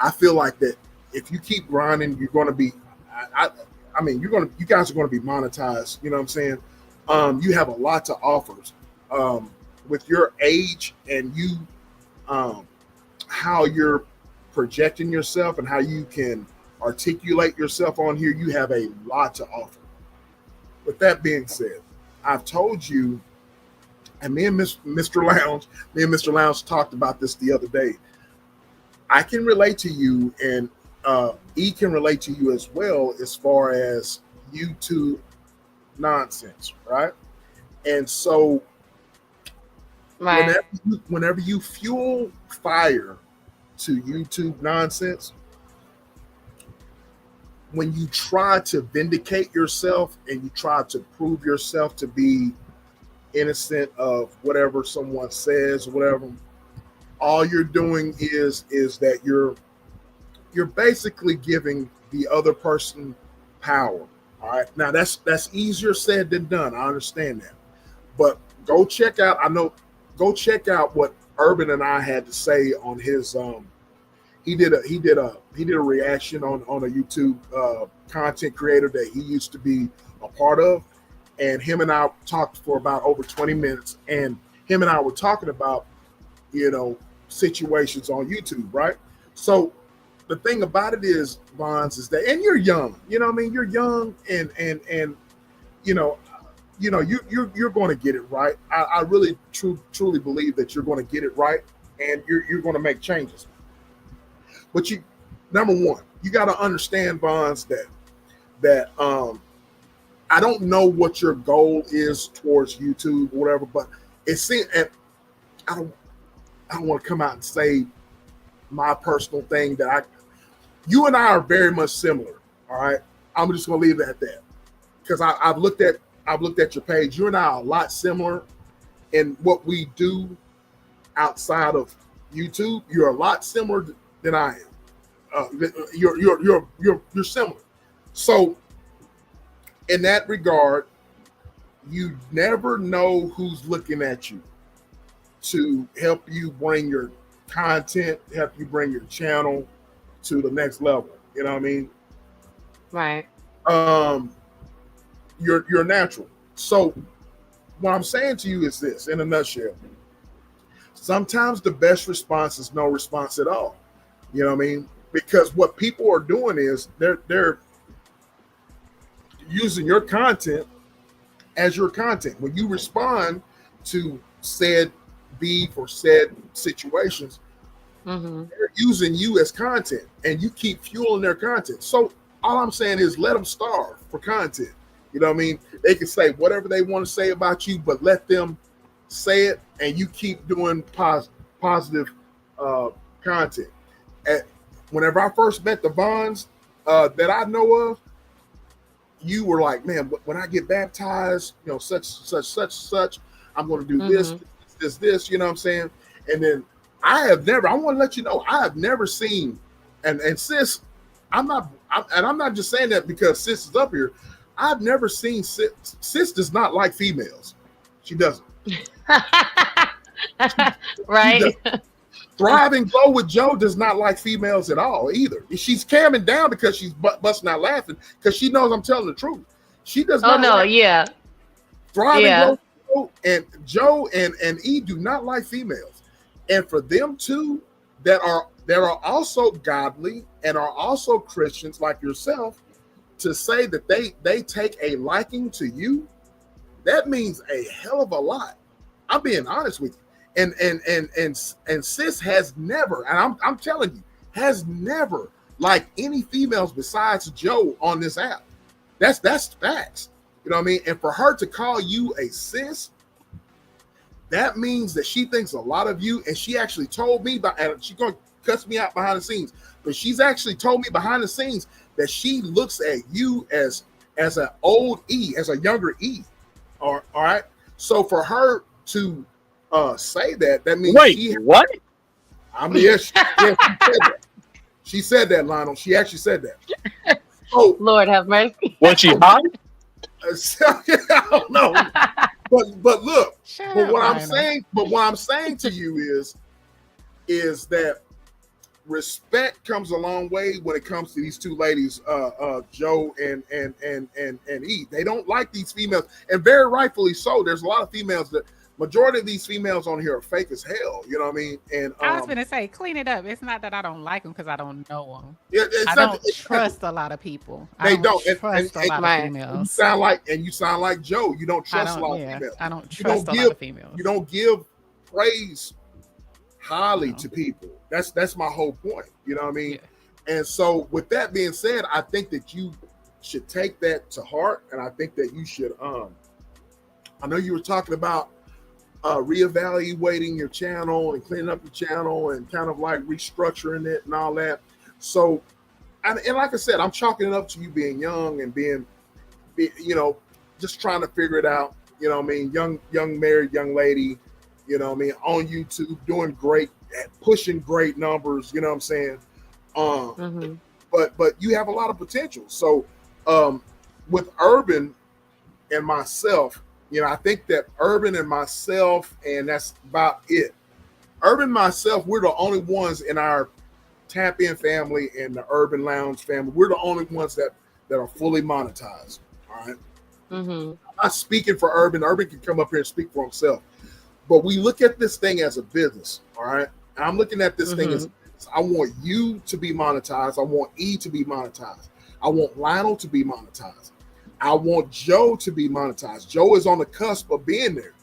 I feel like that if you keep grinding, you're going to be. I mean, you guys are going to be monetized. You know what I'm saying? You have a lot to offer. With your age and you, um, how you're projecting yourself and how you can articulate yourself on here, you have a lot to offer. With that being said, I've told you, and me and Mr. Lounge talked about this the other day. I can relate to you, and E can relate to you as well, as far as YouTube nonsense, right? And so Right. whenever you fuel fire to YouTube nonsense, when you try to vindicate yourself and you try to prove yourself to be innocent of whatever someone says or whatever, all you're doing is that you're basically giving the other person power. All right. Now that's easier said than done. I understand that. But go check out, I know, go check out what Urban and I had to say on his he did a reaction on a YouTube content creator that he used to be a part of, and him and I talked for about over 20 minutes, and him and I were talking about situations on YouTube, right? So the thing about it is, Bonds, is that, and you're young, you're young, and you know you're going to get it right. I really truly believe that you're going to get it right, and you're going to make changes. But number one, you got to understand, Bonds, that I don't know what your goal is towards YouTube or whatever, but it seems, and I don't want to come out and say my personal thing you and I are very much similar. All right, I'm just going to leave it at that, because I've looked at your page. You and I are a lot similar in what we do outside of YouTube. You're a lot similar than I am. You're similar. So in that regard, you never know who's looking at you to help you bring your content, help you bring your channel to the next level. You know what I mean? Right. You're natural. So what I'm saying to you is this, in a nutshell. Sometimes the best response is no response at all. You know what I mean? Because what people are doing is they're using your content as your content. When you respond to said beef or said situations, they're using you as content, and you keep fueling their content. So all I'm saying is let them starve for content. You know what I mean? They can say whatever they want to say about you, but let them say it, and you keep doing positive content. Whenever I first met the Bonds that I know of, you were like, man, when I get baptized, such, I'm going to do this, you know what I'm saying? And then I want to let you know, I have never seen, and sis, I'm not just saying that because sis is up here. I've never seen sis does not like females. She doesn't. Right. She doesn't. Thrive and Glow with Joe does not like females at all either. She's calming down because she's busting out laughing because she knows I'm telling the truth. She does not. Oh no, yeah. Thrive and Glow and Joe and E do not like females, and for them two that are also godly and are also Christians like yourself to say that they take a liking to you, that means a hell of a lot. I'm being honest with you. And sis has never, and I'm telling you, has never liked any females besides Joe on this app. That's facts. You know what I mean? And for her to call you a sis, that means that she thinks a lot of you. And she actually told me, and she's going to cuss me out behind the scenes, but she's actually told me behind the scenes that she looks at you as an old E, as a younger E. All right. So for her to say that means what? I mean, yes, she said that, Lionel. She actually said that. Oh, Lord have mercy. Was she hot? I don't know. But look, what I'm saying to you is that respect comes a long way when it comes to these two ladies, Joe and E. They don't like these females, and very rightfully so. There's a lot of females that. Majority of these females on here are fake as hell. You know what I mean? And I was going to say, clean it up. It's not that I don't like them because I don't know them. Yeah, I don't trust a lot of people. They don't trust a lot of females. You sound like Joe. You don't trust a lot of females. I don't trust a lot of females. You don't give praise highly to people. That's my whole point. You know what I mean? Yeah. And so with that being said, I think that you should take that to heart, and I think that you should. I know you were talking about reevaluating your channel and cleaning up your channel and kind of like restructuring it and all that. So, and like I said, I'm chalking it up to you being young and being just trying to figure it out. You know what I mean? Young married young lady, you know what I mean, on YouTube, doing great, pushing great numbers, you know what I'm saying? But you have a lot of potential. So with Urban and myself, I think that Urban and myself, and that's about it. Urban myself, we're the only ones in our Tap In family and the Urban Lounge family. We're the only ones that are fully monetized. All right. Mm-hmm. I'm not speaking for Urban. Urban can come up here and speak for himself. But we look at this thing as a business. All right. And I'm looking at this thing as I want you to be monetized. I want E to be monetized. I want Lionel to be monetized. I want Joe to be monetized. Joe is on the cusp of being there.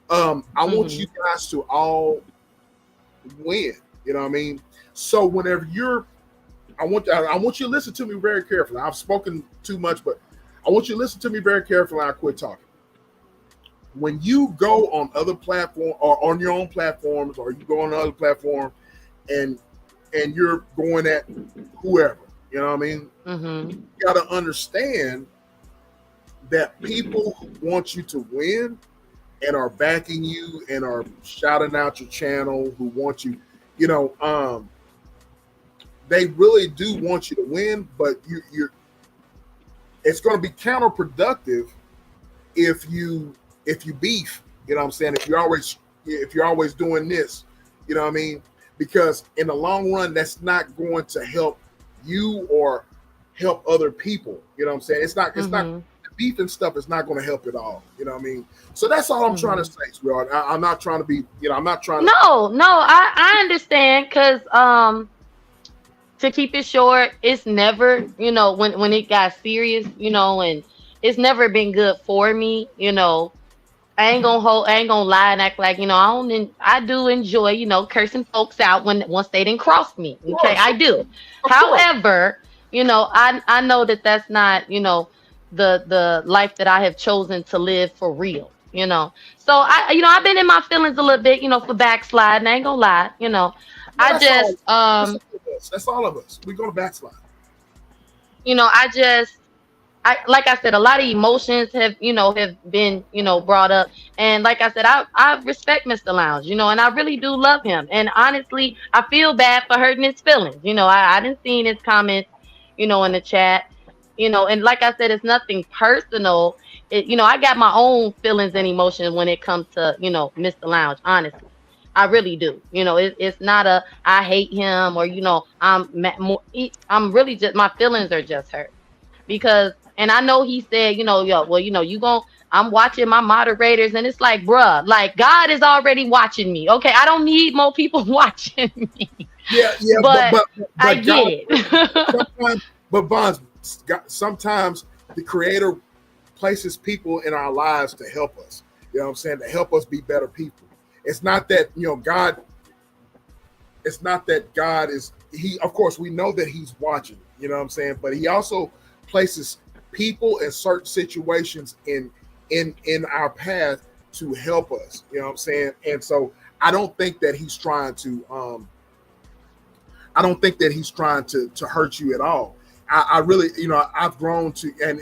I want you guys to all win. You know what I mean? So whenever I want you to listen to me very carefully. I've spoken too much, but I want you to listen to me very carefully. I quit talking. When you go on other platforms or on your own platforms, or you go on another platform, and you're going at whoever, you know what I mean? You got to understand that people who want you to win and are backing you and are shouting out your channel, who want you, they really do want you to win, but you're it's going to be counterproductive if you beef. You know what I'm saying? If you're always doing this, you know what I mean? Because in the long run, that's not going to help you or help other people. You know what I'm saying? It's not beef and stuff is not going to help at all. You know what I mean? So that's all I'm trying to say, sweetheart. I'm not trying to be, I'm not trying to. No, I understand, because to keep it short, it's never, when it got serious, and it's never been good for me. I ain't gonna lie and act like, I do enjoy, cursing folks out once they didn't cross me. Okay, I do. However, I know that that's not, the life that I have chosen to live for real. So I've been in my feelings a little bit, for backsliding. I ain't gonna lie. I just that's all of us. We're gonna backslide. I like I said, a lot of emotions have been brought up, and like I said, I respect Mr. Lounge, and I really do love him, and honestly, I feel bad for hurting his feelings. I didn't see his comments, in the chat, and like I said, it's nothing personal. I got my own feelings and emotions when it comes to Mr. Lounge. Honestly, I really do. It's not a I hate him, or I'm really just, my feelings are just hurt. Because, and I know he said, I'm watching my moderators, and it's like, bruh, like, God is already watching me. Okay, I don't need more people watching me. Yeah, but I God, get it. Bonds, sometimes the Creator places people in our lives to help us. You know what I'm saying? To help us be better people. It's not that, God. It's not that God is. He, of course, we know that He's watching. You know what I'm saying? But He also places people in certain situations in our path to help us. You know what I'm saying? And so I don't think that He's trying to. I don't think that He's trying to hurt you at all. I really, I've grown to, and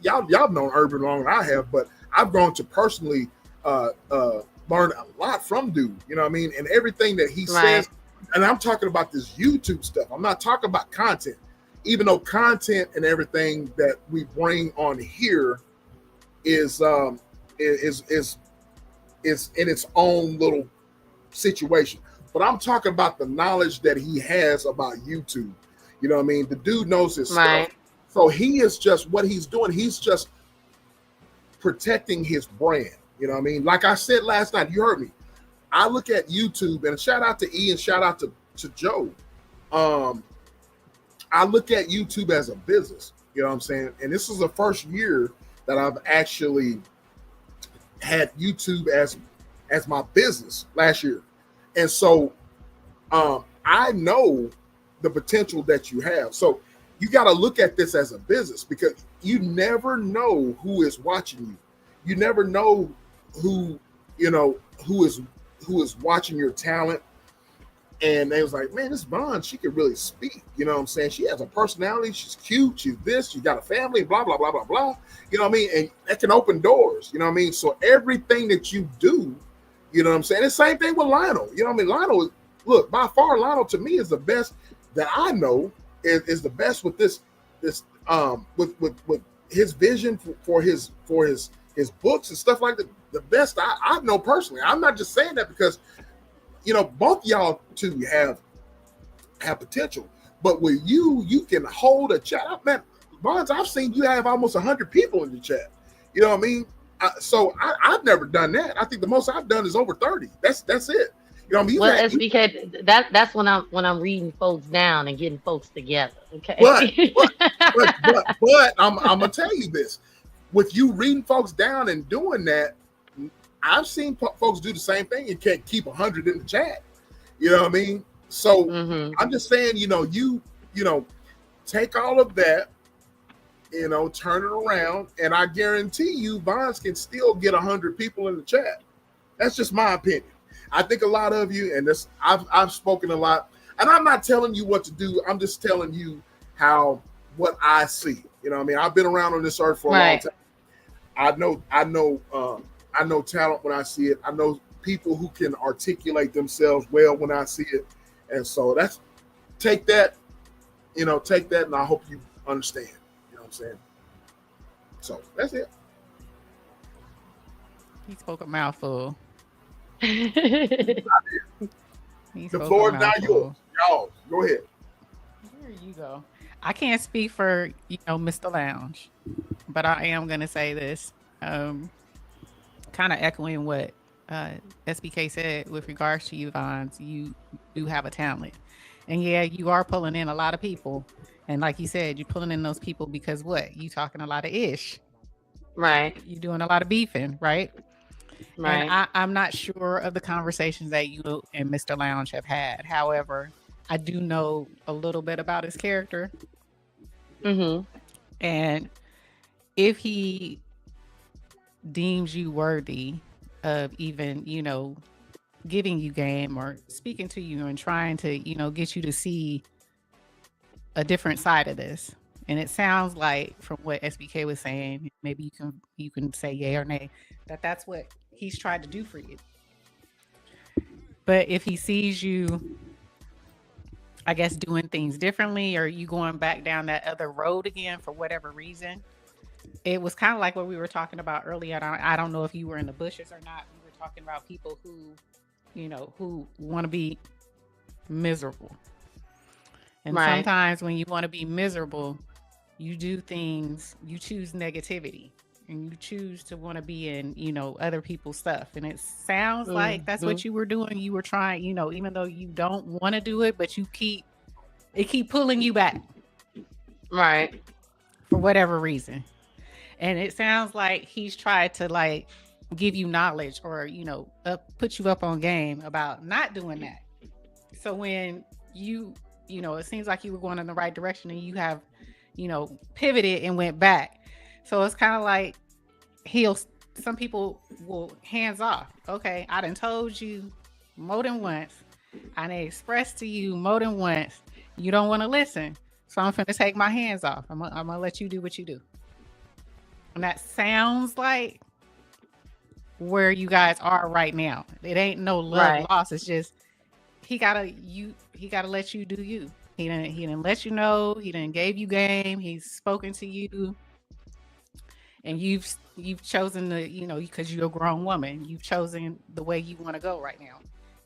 y'all known Urban longer than I have, but I've grown to personally learn a lot from dude. You know what I mean? And everything that he says, and I'm talking about this YouTube stuff. I'm not talking about content, even though content and everything that we bring on here is in its own little situation. But I'm talking about the knowledge that he has about YouTube. You know what I mean? The dude knows his stuff. So he is just, what he's doing, he's just protecting his brand. You know what I mean? Like I said last night, you heard me. I look at YouTube, and shout out to E and shout out to Joe. I look at YouTube as a business. You know what I'm saying? And this is the first year that I've actually had YouTube as my business last year. And so I know the potential that you have. So you got to look at this as a business, because you never know who is watching you. You never know who is watching your talent. And they was like, man, this Bond, she could really speak. You know what I'm saying? She has a personality. She's cute. She's this. She got a family, blah, blah, blah, blah, blah. You know what I mean? And that can open doors. You know what I mean? So everything that you do, you know what I'm saying? The same thing with Lionel. You know what I mean? Lionel, look, by far, Lionel to me is the best that I know, is the best with this with his vision for his books and stuff like that. The best I know personally. I'm not just saying that because both y'all two have potential, but with you can hold a chat. Man, Bonds, I've seen you have almost 100 people in the chat. You know what I mean? I've never done that. I think the most I've done is over 30. That's it. You know what I mean? Well, it's because that's when I'm reading folks down and getting folks together. Okay. But I'm gonna tell you this: with you reading folks down and doing that, I've seen folks do the same thing and can't keep 100 in the chat. You know what I mean? So I'm just saying, you take all of that, turn it around, and I guarantee you, Bonds can still get 100 people in the chat. That's just my opinion. I think a lot of you, and this I've spoken a lot, and I'm not telling you what to do. I'm just telling you what I see. You know what I mean? I've been around on this earth for a long time. I know talent when I see it. I know people who can articulate themselves well when I see it. And so take that, and I hope you understand. You know what I'm saying? So that's it. He spoke a mouthful. The floor is now yours. Y'all, go ahead. There you go. I can't speak for, Mr. Lounge, but I am going to say this, kind of echoing what SBK said with regards to you, Vons. You do have a talent. And yeah, you are pulling in a lot of people. And like you said, you're pulling in those people because what? You talking a lot of ish. Right. You're doing a lot of beefing, right? Right. And I'm not sure of the conversations that you and Mr. Lounge have had. However, I do know a little bit about his character. And if he deems you worthy of even, giving you game or speaking to you and trying to, get you to see a different side of this. And it sounds like from what SBK was saying, maybe you can say yay or nay, that's what he's tried to do for you. But if he sees you, I guess, doing things differently, or you going back down that other road again for whatever reason, it was kind of like what we were talking about earlier. I don't know if you were in the bushes or not. We were talking about people who, who want to be miserable. And sometimes when you want to be miserable, you do things, you choose negativity. And you choose to want to be in, other people's stuff. And it sounds like that's what you were doing. You were trying, even though you don't want to do it, but it keep pulling you back. Right. For whatever reason. And it sounds like he's tried to give you knowledge or, put you up on game about not doing that. So when it seems like you were going in the right direction and you have, pivoted and went back. So it's kind of like some people will hands off. Okay, I done told you more than once. I done expressed to you more than once. You don't want to listen. So I'm finna take my hands off. I'm gonna let you do what you do. And that sounds like where you guys are right now. It ain't no love lost. It's just he gotta let you do you. He didn't let you know. He didn't gave you game. He's spoken to you. And you've chosen because you're a grown woman, you've chosen the way you want to go right now.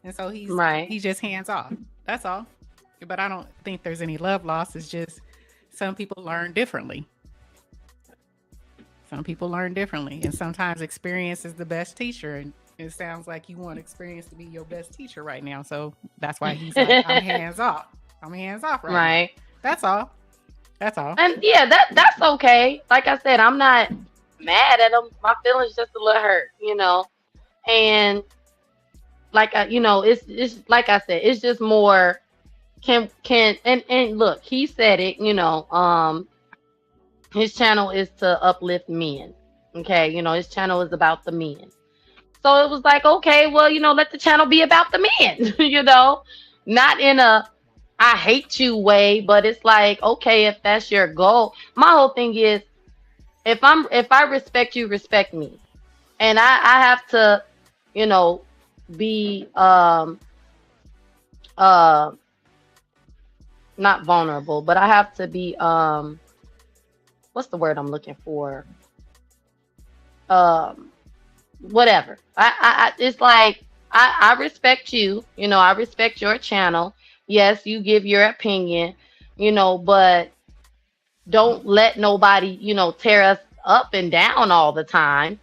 And so he's just hands off. That's all. But I don't think there's any love lost. It's just some people learn differently. And sometimes experience is the best teacher. And it sounds like you want experience to be your best teacher right now. So that's why he's like, I'm hands off. I'm hands off right now. That's all. And yeah, that's okay. Like I said, I'm not mad at him. My feelings just a little hurt, And like it's like I said, it's just more can and look, he said it, his channel is to uplift men. Okay, his channel is about the men. So it was like, okay, well, let the channel be about the men, not in a I hate you way, but it's like, okay, if that's your goal. My whole thing is if I respect you, respect me. And I have to, be not vulnerable, but I have to be what's the word I'm looking for? Whatever. I it's like I respect you. I respect your channel. Yes, you give your opinion. But don't let nobody tear us up and down all the time.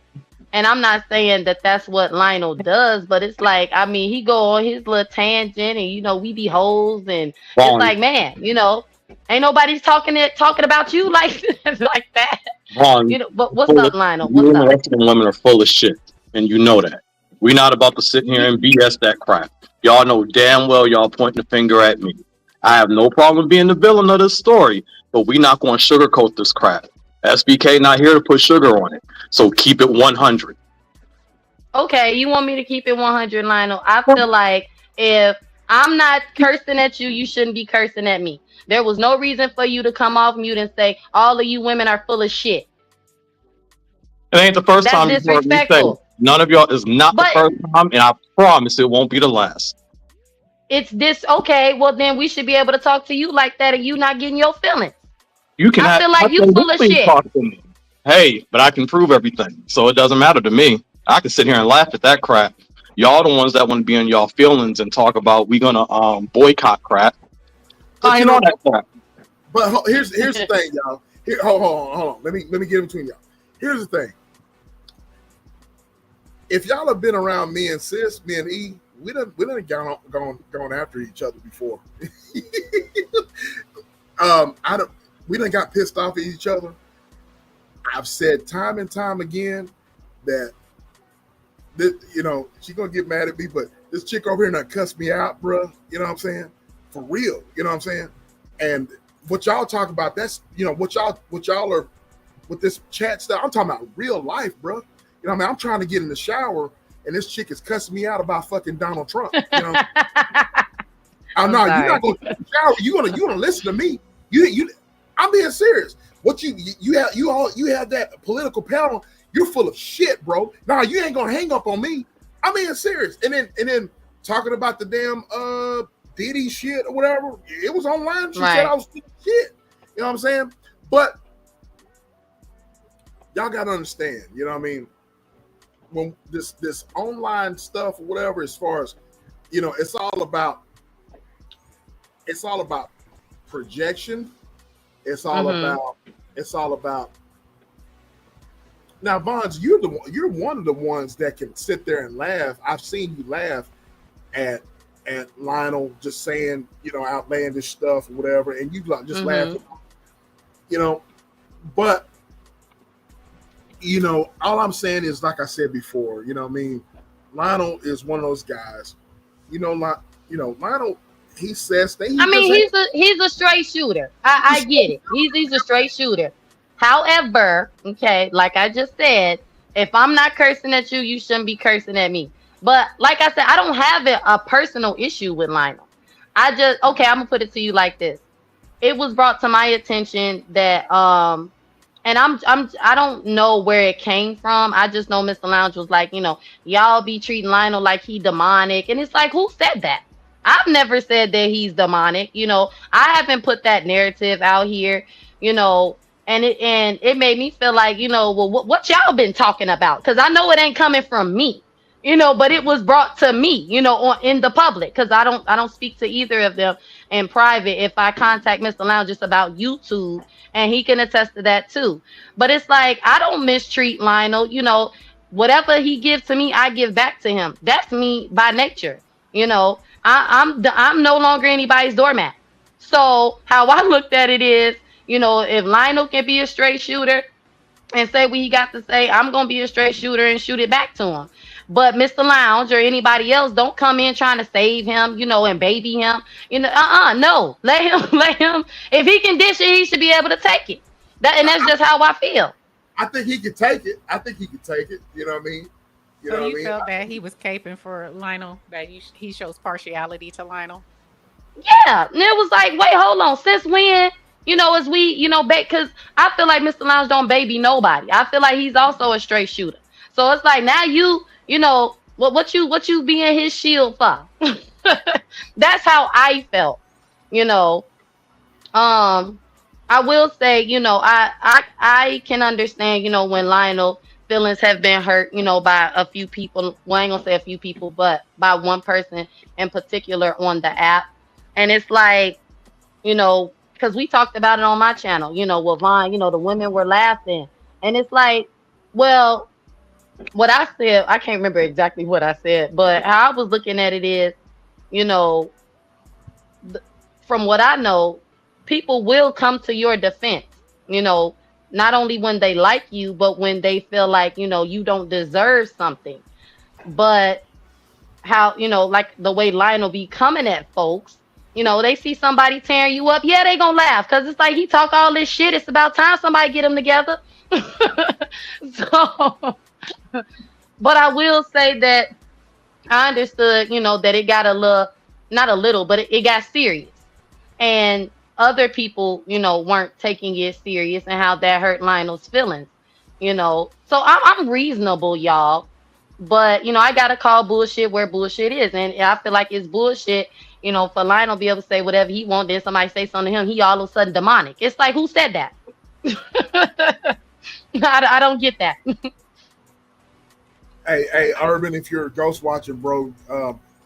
And I'm not saying that that's what Lionel does, but it's like, I mean, he go on his little tangent, and we be hoes, and it's Vaughn, like, man, ain't nobody's talking about you like like that. Vaughn, But what's up, Lionel? you What's and the up? rest of them women are full of shit, and you know that. We're not about to sit here and BS that crap. Y'all know damn well y'all pointing the finger at me. I have no problem being the villain of this story, but we not going to sugarcoat this crap. SBK not here to put sugar on it, so keep it 100. Okay, you want me to keep it 100, Lionel? I feel like if I'm not cursing at you, you shouldn't be cursing at me. There was no reason for you to come off mute and say all of you women are full of shit. It ain't the first That's time you heard me say it. disrespectful. None of y'all is not the But first time, and I promise it won't be the last. it's this okay, well then we should be able to talk to you like that and you not getting your feelings. You can I have feel like you full of absolutely shit. talk to me. Hey, but I can prove everything, so it doesn't matter to me. I can sit here and laugh at that crap. Y'all the ones that want to be in y'all feelings and talk about we gonna boycott crap. But I you ain't know, on that crap. but here's the thing, y'all. Here, hold on. Let me get in between y'all. Here's the thing. If y'all have been around me and sis, me and E, we done gone after each other before. I don't. We done got pissed off at each other. I've said time and time again that she gonna get mad at me, but this chick over here done cuss me out, bruh. You know what I'm saying? For real. You know what I'm saying? And what y'all talk about, that's what y'all are with this chat stuff. I'm talking about real life, bruh. You know what I mean? I'm trying to get in the shower and this chick is cussing me out about fucking Donald Trump. I'm not. You're not going to shower. You gonna listen to me. You. I'm being serious. What you have that political panel. You're full of shit, bro. Nah, you ain't gonna hang up on me. I'm being serious. And then talking about the damn Diddy shit or whatever. It was online. She said I was full of shit. You know what I'm saying? But y'all gotta understand. You know what I mean? When this online stuff or whatever, as far as it's all about projection. It's all about now, Vons, you're one of the ones that can sit there and laugh. I've seen you laugh at Lionel just saying, outlandish stuff or whatever, and you just laugh, but all I'm saying is, like I said before, I mean, Lionel is one of those guys, Lionel, he says things. I mean, he's a straight shooter. I get it. He's a straight shooter. However, okay, like I just said, if I'm not cursing at you, you shouldn't be cursing at me. But like I said, I don't have a personal issue with Lionel. I'm gonna put it to you like this. It was brought to my attention that and I don't know where it came from. I just know Mr. Lounge was like, y'all be treating Lionel like he demonic. And it's like, who said that? I've never said that he's demonic. I haven't put that narrative out here, and it made me feel like, well, what y'all been talking about? Because I know it ain't coming from me, but it was brought to me, in the public, because I don't speak to either of them in private. If I contact Mr. Lounge just about YouTube, and he can attest to that too. But it's like, I don't mistreat Lionel. Whatever he gives to me, I give back to him. That's me by nature. I'm no longer anybody's doormat. So how I looked at it is, if Lionel can be a straight shooter and say what he got to say, I'm gonna be a straight shooter and shoot it back to him. But Mr. Lounge or anybody else, don't come in trying to save him, and baby him. No. Let him let him. If he can dish it, he should be able to take it. That's just how I feel. I think he could take it. You know what I mean? So you felt that he was caping for Lionel, that he shows partiality to Lionel? Yeah. And it was like, wait, hold on. Since when? As we, because I feel like Mr. Lounge don't baby nobody. I feel like he's also a straight shooter. So it's like, now what you being his shield for? That's how I felt. I will say, I can understand, when Lionel feelings have been hurt, by a few people. Well, I ain't gonna say a few people, but by one person in particular on the app. And it's like, because we talked about it on my channel, with Vaughn, the women were laughing. And it's like, well, what I said, I can't remember exactly what I said, but how I was looking at it is, you know, from what I know, people will come to your defense, you know, not only when they like you, but when they feel like, you don't deserve something. But how, like the way Lionel be coming at folks, they see somebody tearing you up. Yeah, they gonna laugh because it's like he talk all this shit. It's about time somebody get them together. So, but I will say that I understood, that it got a little, not a little, but it got serious. And other people, weren't taking it serious and how that hurt Lionel's feelings, So I'm reasonable, y'all. But, I got to call bullshit where bullshit is. And I feel like it's bullshit, for Lionel to be able to say whatever he wants, then somebody say something to him, he all of a sudden demonic. It's like, who said that? I don't get that. Hey, Urban, if you're a ghost watcher, bro,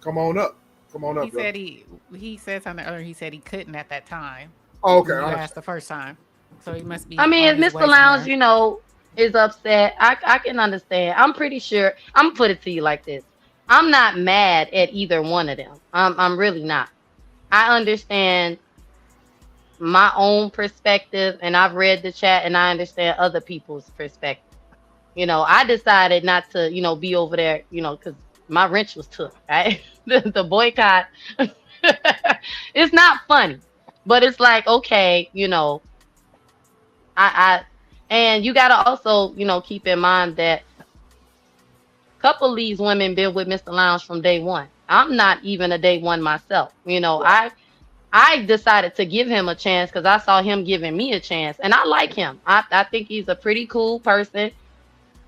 come on up. Come on up. He said he said something earlier. He said he couldn't at that time. Oh, okay. You asked the first time, so he must be. I mean, on if his Mr. way Lounge, somewhere. is upset, I can understand. I'm pretty sure. I'm gonna put it to you like this: I'm not mad at either one of them. I'm really not. I understand my own perspective, and I've read the chat, and I understand other people's perspective. I decided not to, be over there, because my wrench was took, right? The boycott. It's not funny, but it's like, okay, I and you gotta also, keep in mind that a couple of these women been with Mr. Lounge from day one. I'm not even a day one myself. I decided to give him a chance because I saw him giving me a chance, and I like him. I think he's a pretty cool person.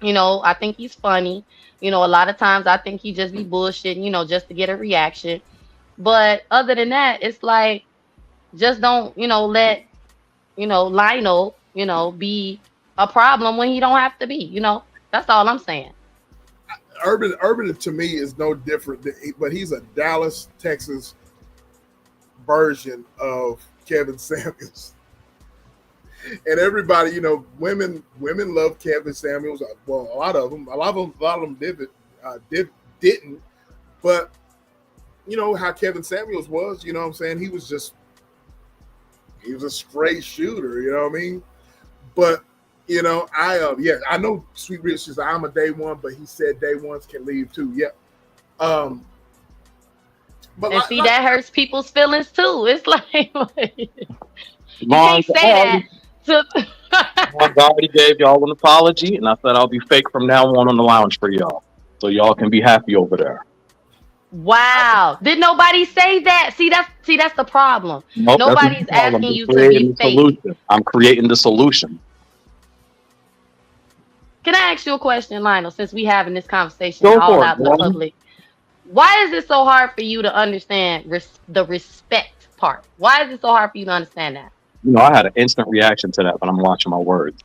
I think he's funny. A lot of times I think he just be bullshitting, just to get a reaction. But other than that, it's like just don't, let, Lionel, be a problem when he don't have to be, That's all I'm saying. Urban to me is no different, but he's a Dallas, Texas version of Kevin Samuels. And everybody, women love Kevin Samuels. Well, a lot of them didn't. But how Kevin Samuels was. You know what I'm saying? He was a straight shooter. You know what I mean? But I know Sweet Rich says I'm a day one, but he said day ones can leave too. Yep. But that hurts people's feelings too. It's like you can't say that. I already gave y'all an apology, and I said I'll be fake from now on the lounge for y'all, so y'all can be happy over there. Wow! Did nobody say that? See, that's the problem. Nope, nobody's asking you to be fake. I'm creating the solution. Can I ask you a question, Lionel? Since we having this conversation all out in the public, why is it so hard for you to understand the respect part? Why is it so hard for you to understand that? I had an instant reaction to that, but I'm watching my words.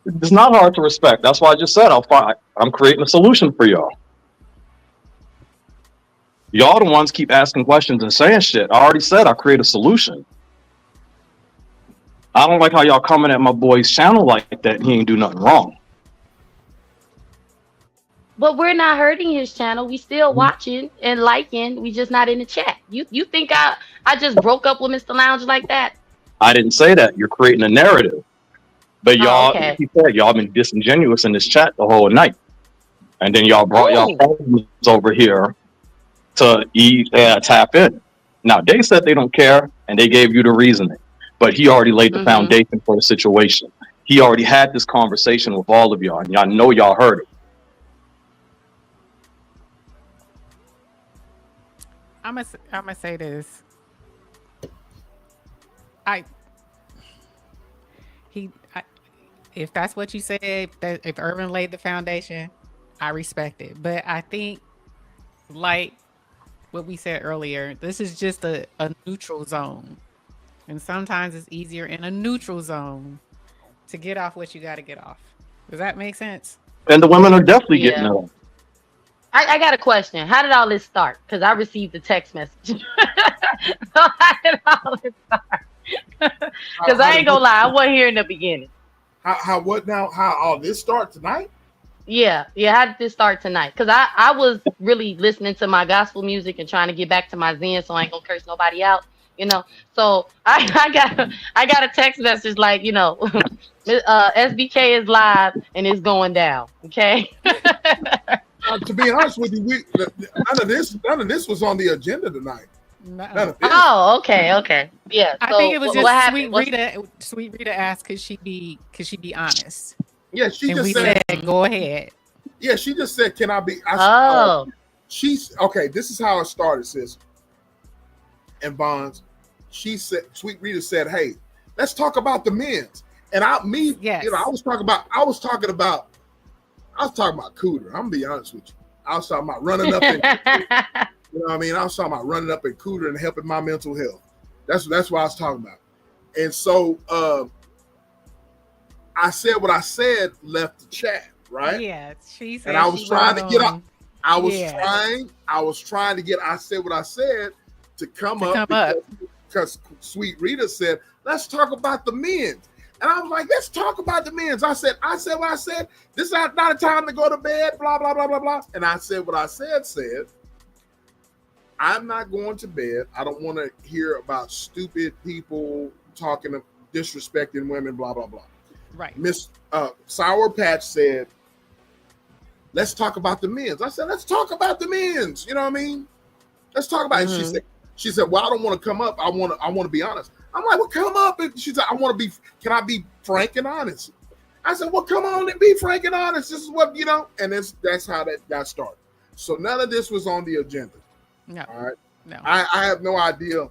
It's not hard to respect. That's why I just said I'm creating a solution for y'all. Y'all the ones keep asking questions and saying shit. I already said I create a solution. I don't like how y'all coming at my boy's channel like that. He ain't do nothing wrong. But we're not hurting his channel. We still watching and liking. We just not in the chat. You think I just broke up with Mr. Lounge like that? I didn't say that. You're creating a narrative. But y'all, okay. He said y'all been disingenuous in this chat the whole night. And then y'all brought y'all friends over here to tap in. Now, they said they don't care, and they gave you the reasoning. But he already laid the foundation for the situation. He already had this conversation with all of y'all, and y'all know y'all heard it. I'm gonna say this. If that's what you said, if Urban laid the foundation, I respect it. But I think, like what we said earlier, this is just a neutral zone, and sometimes it's easier in a neutral zone to get off what you got to get off. Does that make sense? And the women are definitely getting Yeah. it on. I got a question. How did all this start? Because I received a text message. How did all this start? Because I ain't gonna lie, I wasn't here in the beginning. How what now? How all this start tonight? Yeah. How did this start tonight? Because I was really listening to my gospel music and trying to get back to my zen, so I ain't gonna curse nobody out. So I got a text message like, SBK is live and it's going down. Okay. To be honest with you, none of this was on the agenda tonight. None of this. Oh, okay. Yeah. I So think it was what just happened? Sweet Rita asked, could she be honest? Yeah, she And just we said, go ahead. yeah, she just said, can I be? She's okay. This is how it started, sis. And Bonds, she said, Sweet Rita said, hey, let's talk about the men's. And I was talking about cooter. I'm gonna be honest with you. I was talking about running up and you know what I mean? I was talking about running up and cooter and helping my mental health. That's what I was talking about. And so I said what I said, left the chat, right? Yeah, she said. And I was trying to get up. I was trying to get. I said what I said to come up because Sweet Rita said, "Let's talk about the men's." And I was like, "Let's talk about the men's." I said what I said. This is not a time to go to bed. Blah blah blah blah blah. And I said what I said. I'm not going to bed. I don't want to hear about stupid people talking, disrespecting women. Blah blah blah. Right. Miss Sour Patch said, let's talk about the men's. I said, let's talk about the men's. You know what I mean? Let's talk about it. She said, well, I don't want to come up. I want to be honest. I'm like, well, come up. And she said, can I be frank and honest? I said, well, come on and be frank and honest. This is what, and that's how that got started. So none of this was on the agenda. No. All right. No. I have no idea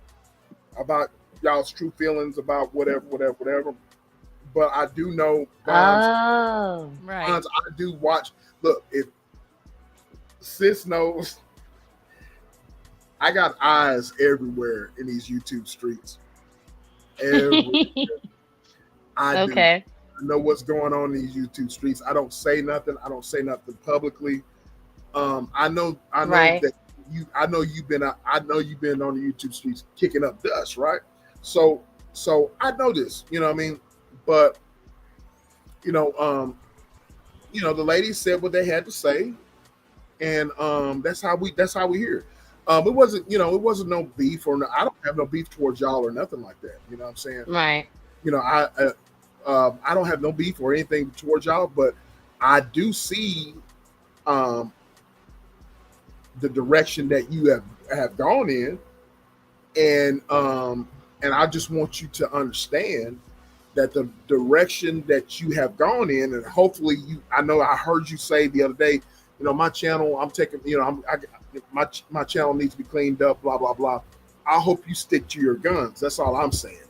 about y'all's true feelings about whatever. But I do know Bonds, right. Bonds, I do watch. Look, if sis knows, I got eyes everywhere in these YouTube streets. I do. I know what's going on in these YouTube streets. I don't say nothing. I don't say nothing publicly. I know right. that I know you've been on the YouTube streets kicking up dust, right? So I know this, you know what I mean? But the ladies said what they had to say, and that's how we hear. It wasn't no beef or I don't have no beef towards y'all or nothing like that. You know what I'm saying? Right. I don't have no beef or anything towards y'all, but I do see the direction that you have gone in, and I just want you to understand that the direction that you have gone in, and hopefully I know I heard you say the other day, my channel, I'm taking, my channel needs to be cleaned up, blah, blah, blah. I hope you stick to your guns. That's all I'm saying.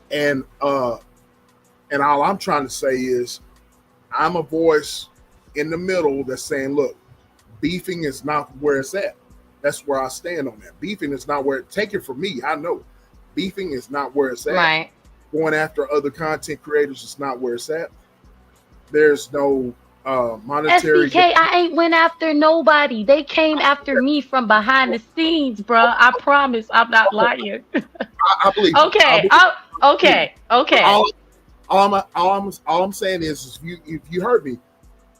And all I'm trying to say is I'm a voice in the middle that's saying, look, beefing is not where it's at. That's where I stand on that. Beefing is not where take it from me. I know beefing is not where it's at. Right. Going after other content creators is not where it's at. There's no monetary. SBK, I ain't went after nobody. They came after me from behind the scenes, bro. I promise, I'm not lying. I believe. Okay. Okay. All I'm saying is if you heard me,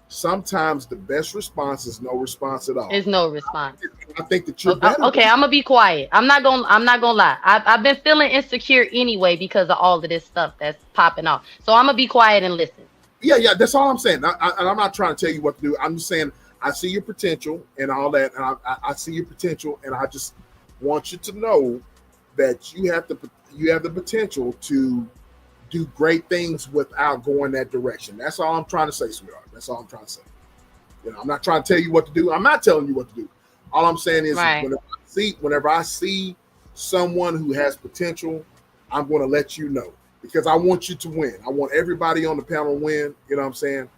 sometimes the best response is no response at all. There's no response. I think that you're better. Okay, I'm gonna be quiet. I'm not gonna lie. I've been feeling insecure anyway because of all of this stuff that's popping off. So I'm gonna be quiet and listen. Yeah, that's all I'm saying. I'm not trying to tell you what to do. I'm just saying I see your potential and all that, and I see your potential, and I just want you to know that you have the potential to do great things without going that direction. That's all I'm trying to say, sweetheart. That's all I'm trying to say. I'm not trying to tell you what to do. I'm not telling you what to do. All I'm saying is whenever I see someone who has potential, I'm going to let you know because I want you to win. I want everybody on the panel to win. You know what I'm saying?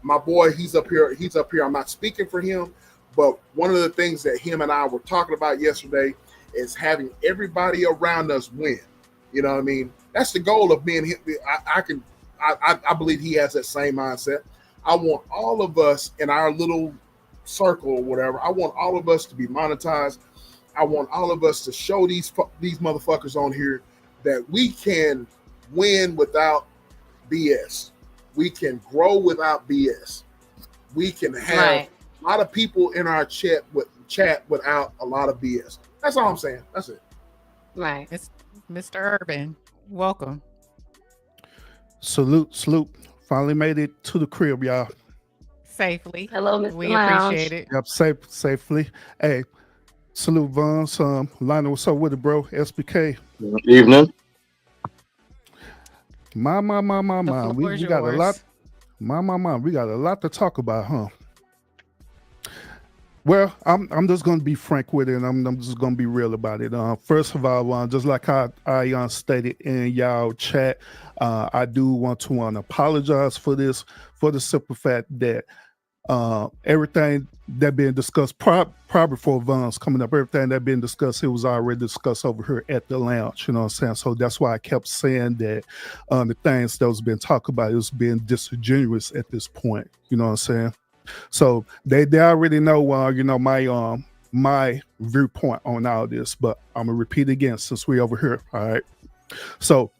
My boy, he's up here. I'm not speaking for him, but one of the things that him and I were talking about yesterday is having everybody around us win. You know what I mean? That's the goal of being. I believe he has that same mindset. I want all of us in our little circle or whatever. I want all of us to be monetized. I want all of us to show these motherfuckers on here that we can win without BS. We can grow without BS. We can have Right. a lot of people in our chat without a lot of BS. That's all I'm saying. That's it. Right. It's Mr. Urban. Welcome. Salute. Finally made it to the crib, y'all. Safely. Hello, Mr. We appreciate Lounge. it. Yep, safely. Hey, salute Von. Lionel, what's up with it, bro? SBK. Evening. My. The floor is We got a lot. yours. My. We got a lot to talk about, huh? Well, I'm just gonna be frank with it, and I'm just gonna be real about it. First of all, just like I stated in y'all chat, I do want to apologize for this, for the simple fact that everything that being discussed probably before Von's coming up, everything that being discussed, it was already discussed over here at the lounge. You know what I'm saying? So that's why I kept saying that the things that was being talked about, it was being disingenuous at this point. You know what I'm saying? So they already know my viewpoint on all this, but I'm gonna repeat again since we over here. All right. So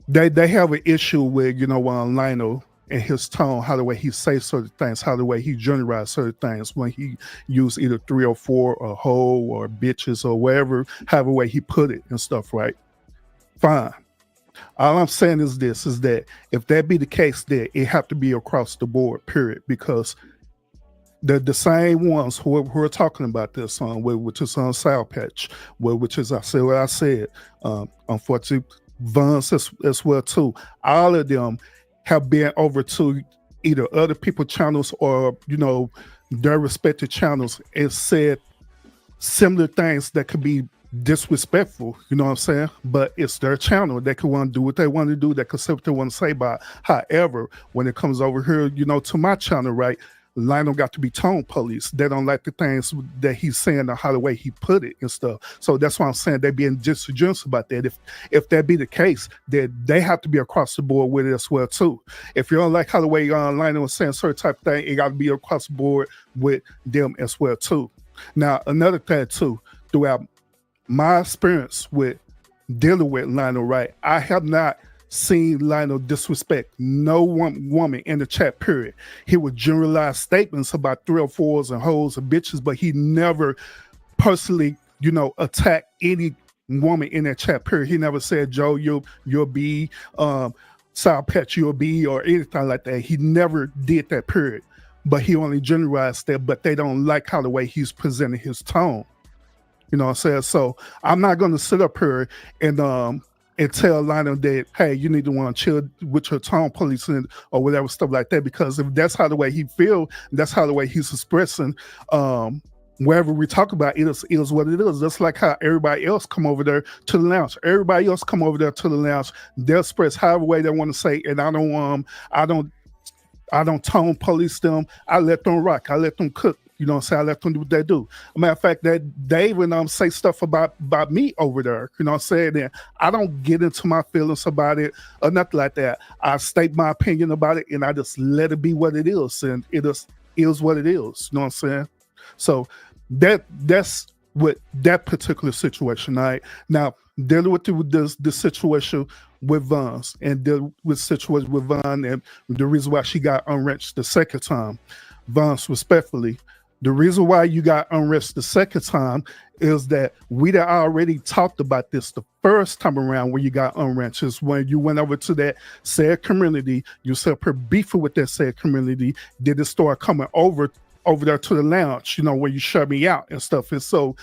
they have an issue with Lionel and his tone, how the way he says certain things, how the way he generalizes certain things when he use either 304 or hoe or bitches or whatever, however way he put it and stuff, right? Fine. All I'm saying is this: is that if that be the case, that it have to be across the board, period. Because the same ones who are talking about this song, which is on Sour Patch, which is I said what I said. Unfortunately, Vance as well too. All of them have been over to either other people channels or their respective channels and said similar things that could be disrespectful, you know what I'm saying? But it's their channel. They can want to do what they want to do. They can say what they want to say about. However, when it comes over here, to my channel, right? Lionel got to be tone police. They don't like the things that he's saying or how the way he put it and stuff. So that's why I'm saying they're being disingenuous about that. If that be the case, then they have to be across the board with it as well too. If you don't like how the way Lionel was saying certain type of thing, it got to be across the board with them as well too. Now another thing too, throughout my experience with dealing with Lionel, right? I have not seen Lionel disrespect no woman in the chat, period. He would generalize statements about 304s and hoes and bitches, but he never personally, attack any woman in that chat, period. He never said, Joe, you'll be, Sour Patch, you'll be, or anything like that. He never did that, period. But he only generalized that, but they don't like how the way he's presenting his tone. You know what I'm saying? So I'm not going to sit up here and tell Lionel that, hey, you need to want to chill with your tone policing or whatever stuff like that. Because if that's how the way he feel, that's how the way he's expressing. Wherever we talk about it is what it is. Just like how everybody else come over there to the lounge. Everybody else come over there to the lounge. They'll express however way they want to say, and I don't tone police them. I let them rock. I let them cook. You know what I'm saying? I let them do what they do. As a matter of fact, that they even say stuff about me over there. You know what I'm saying? And I don't get into my feelings about it or nothing like that. I state my opinion about it and I just let it be what it is. And it is what it is. You know what I'm saying? So that's with that particular situation. All right. Now, dealing with the situation with Vance and deal with situation with Von and the reason why she got unwrenched the second time. Vance, respectfully, the reason why you got unrest the second time is that we'd already talked about this the first time around when you got unwrenched is when you went over to that said community, you set up her beefing with that said community, did it start coming over there to the lounge, where you shut me out and stuff. And so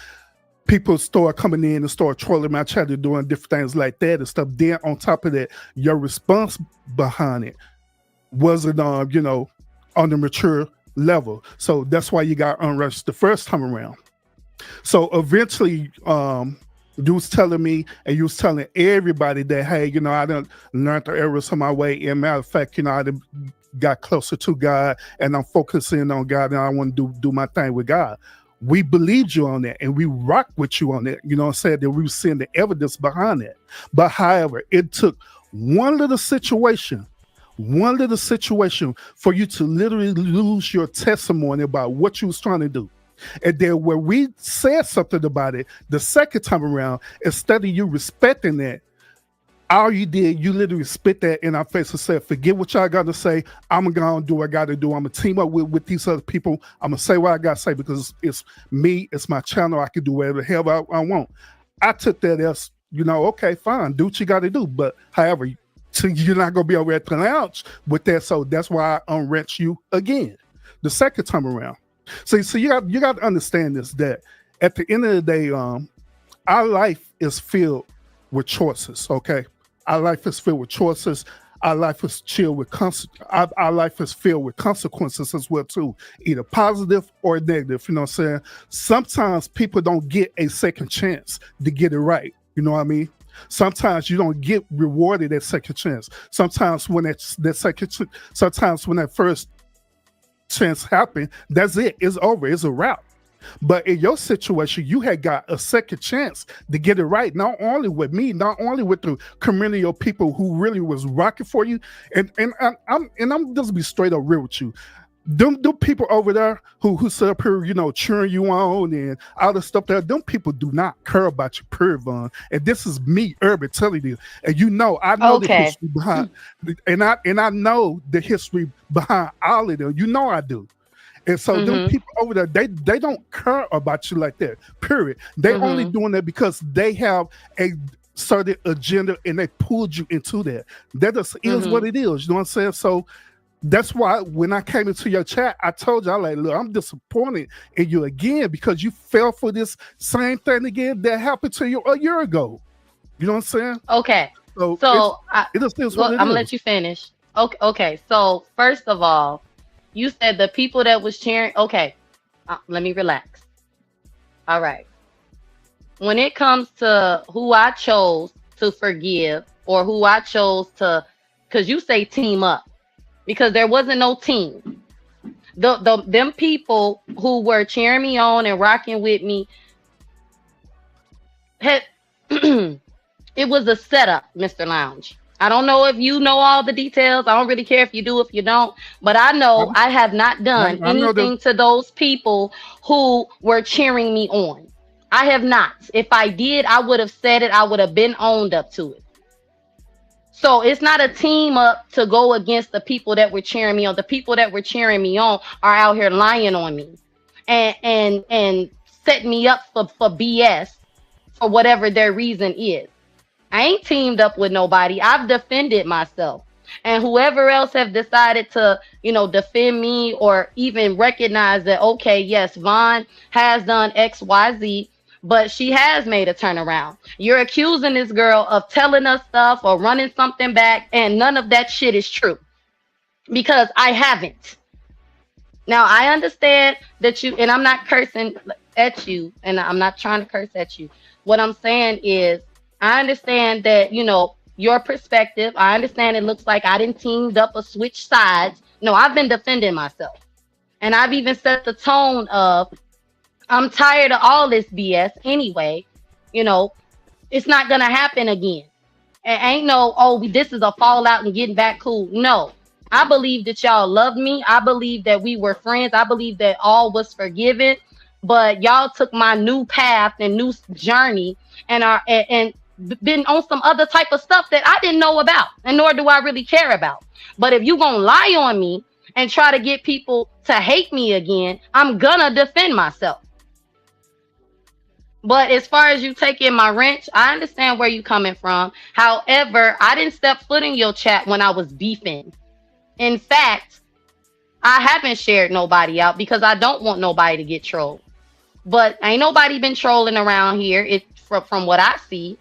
people start coming in and start trolling my chat and doing different things like that and stuff. Then on top of that, your response behind it wasn't on the mature level. So that's why you got unrushed the first time around. So eventually, you was telling me and you was telling everybody that, hey, I done learned the errors of my way. And matter of fact, I done got closer to God and I'm focusing on God and I want to do my thing with God. We believed you on that and we rocked with you on that. You know what I'm saying? That we were seeing the evidence behind that. But however, it took one little situation, one little situation for you to literally lose your testimony about what you was trying to do. And then where we said something about it the second time around, instead of you respecting that, all you did, you literally spit that in our face and said, forget what y'all got to say. I'm going to do what I got to do. I'm going to team up with these other people. I'm going to say what I got to say because it's me. It's my channel. I can do whatever the hell I want. I took that as, okay, fine. Do what you got to do. But however, you're not going to be over at the lounge with that. So that's why I unwrench you again the second time around. So you got to understand this, that at the end of the day, our life is filled with choices, okay? Our life is filled with choices. Our life is filled with our life is filled with consequences as well too, either positive or negative. You know what I'm saying? Sometimes people don't get a second chance to get it right. You know what I mean? Sometimes you don't get rewarded that second chance. Sometimes when sometimes when that first chance happened, that's it. It's over. It's a wrap. But in your situation, you had got a second chance to get it right. Not only with me, not only with the community of people who really was rocking for you, and I'm just be straight up real with you. Them people over there who sit up here, cheering you on and all the stuff there, them people do not care about you, period, Von. And this is me, Urban, telling you. And I know the history behind, and I know the history behind all of them. I do. And so them people over there, they don't care about you like that, period. They only doing that because they have a certain agenda and they pulled you into that. That just is what it is. You know what I'm saying? So that's why when I came into your chat, I told you, look, I'm disappointed in you again because you fell for this same thing again that happened to you a year ago. You know what I'm saying? Okay. So I'm gonna let you finish. Okay. So first of all, you said the people that was cheering. Okay, let me relax. All right. When it comes to who I chose to forgive or who I chose to, because you say team up, because there wasn't no team. Them people who were cheering me on and rocking with me had it was a setup, Mr. Lounge. I don't know if you know all the details. I don't really care if you do, if you don't. But I know I have not done anything to those people who were cheering me on. I have not. If I did, I would have said it. I would have been owned up to it. So it's not a team up to go against the people that were cheering me on. The people that were cheering me on are out here lying on me and setting me up for BS for whatever their reason is. I ain't teamed up with nobody. I've defended myself. And whoever else have decided to, defend me or even recognize that, okay, yes, Vaughn has done X, Y, Z, but she has made a turnaround. You're accusing this girl of telling us stuff or running something back, and none of that shit is true because I haven't. Now, I understand that you, and I'm not cursing at you, and I'm not trying to curse at you. What I'm saying is, I understand that, your perspective. I understand it looks like I didn't teamed up or switch sides. No, I've been defending myself. And I've even set the tone of, I'm tired of all this BS anyway. It's not going to happen again. It ain't no, this is a fallout and getting back cool. No, I believe that y'all loved me. I believe that we were friends. I believe that all was forgiven. But y'all took my new path and new journey and been on some other type of stuff that I didn't know about, and nor do I really care about. But if you gonna lie on me and try to get people to hate me again, I'm gonna defend myself. But as far as you taking my wrench, I understand where you coming from. However, I didn't step foot in your chat when I was beefing. In fact, I haven't shared nobody out because I don't want nobody to get trolled. But ain't nobody been trolling around here. It's from what I see.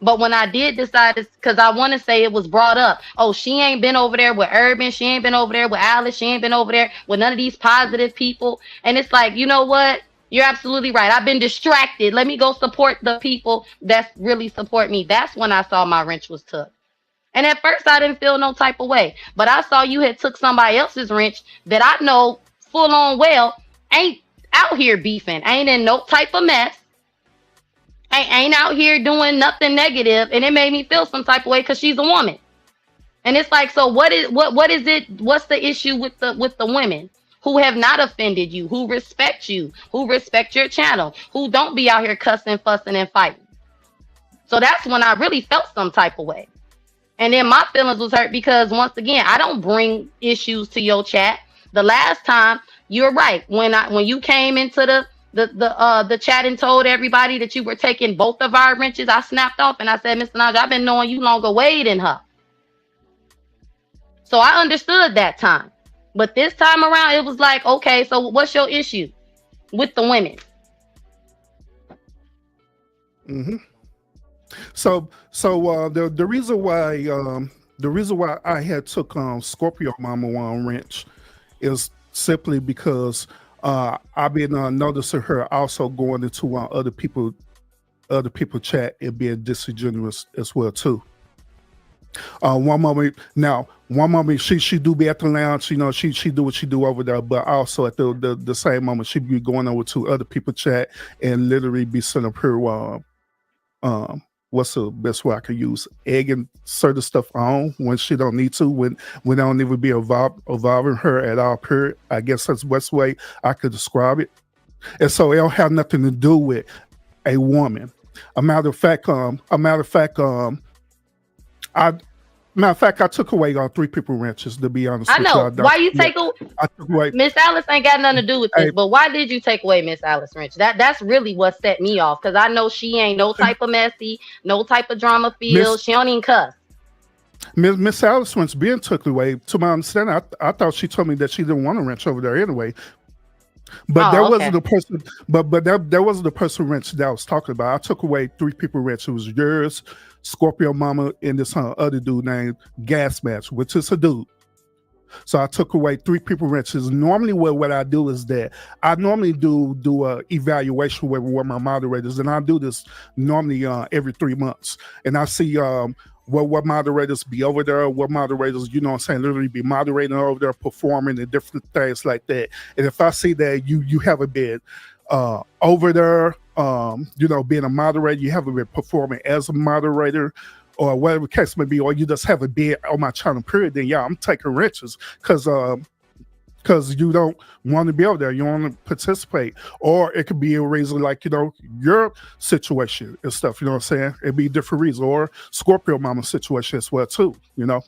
But when I did decide, because I want to say it was brought up. Oh, she ain't been over there with Urban. She ain't been over there with Alice. She ain't been over there with none of these positive people. And it's like, you know what? You're absolutely right. I've been distracted. Let me go support the people that really support me. That's when I saw my wrench was took. And at first I didn't feel no type of way. But I saw you had took somebody else's wrench that I know full on well ain't out here beefing, ain't in no type of mess, ain't out here doing nothing negative, and it made me feel some type of way because she's a woman. And it's like, so what is it? What's the issue with the women who have not offended you, who respect you, who respect your channel, who don't be out here cussing, fussing, and fighting? So that's when I really felt some type of way. And then my feelings was hurt because once again, I don't bring issues to your chat. The last time, you're right, when you came into the chat and told everybody that you were taking both of our wrenches, I snapped off and I said, Mr. Naj, I've been knowing you longer way than her. So I understood that time. But this time around, it was like, okay, so what's your issue with the women? Mm-hmm. So the reason why I had took Scorpio Mama one wrench is simply because I've been noticing her also going into other people chat and being disingenuous as well too. One moment she do be at the lounge, you know, she do what she do over there, but also at the same moment she be going over to other people chat and literally be sending up her what's the best way I could use, egging certain stuff on when she don't need to, when I don't even be involving her at all, period. I guess that's the best way I could describe it. And so it don't have nothing to do with a woman. Matter of fact, I took away 3 people wrenches, to be honest. I know. with you. Why you take away? I took away. Miss Alice ain't got nothing to do with this, but why did you take away Miss Alice wrench? That's really what set me off, because I know she ain't no type of messy, no type of drama filled. She don't even cuss. Miss Alice wrench being took away. To my understanding, I thought she told me that she didn't want a wrench over there anyway. But wasn't the person. But that wasn't the person wrench that I was talking about. I took away 3 people wrench. It was yours, Scorpio Mama, and this other dude named Gas Match, which is a dude. So I took away 3 people wrenches. Normally, what I do is that I normally do a evaluation with my moderators, and I do this normally every 3 months, and I see what moderators be over there, what moderators, you know what I'm saying, literally be moderating over there, performing and different things like that. And if I see that you haven't been over there, you know, being a moderator, you haven't been performing as a moderator, or whatever the case may be, or you just haven't been on my channel, period, then I'm taking wrenches because you don't want to be over there, you want to participate. Or it could be a reason like, you know, your situation and stuff, you know what I'm saying? It'd be a different reason. Or Scorpio Mama situation as well too, you know?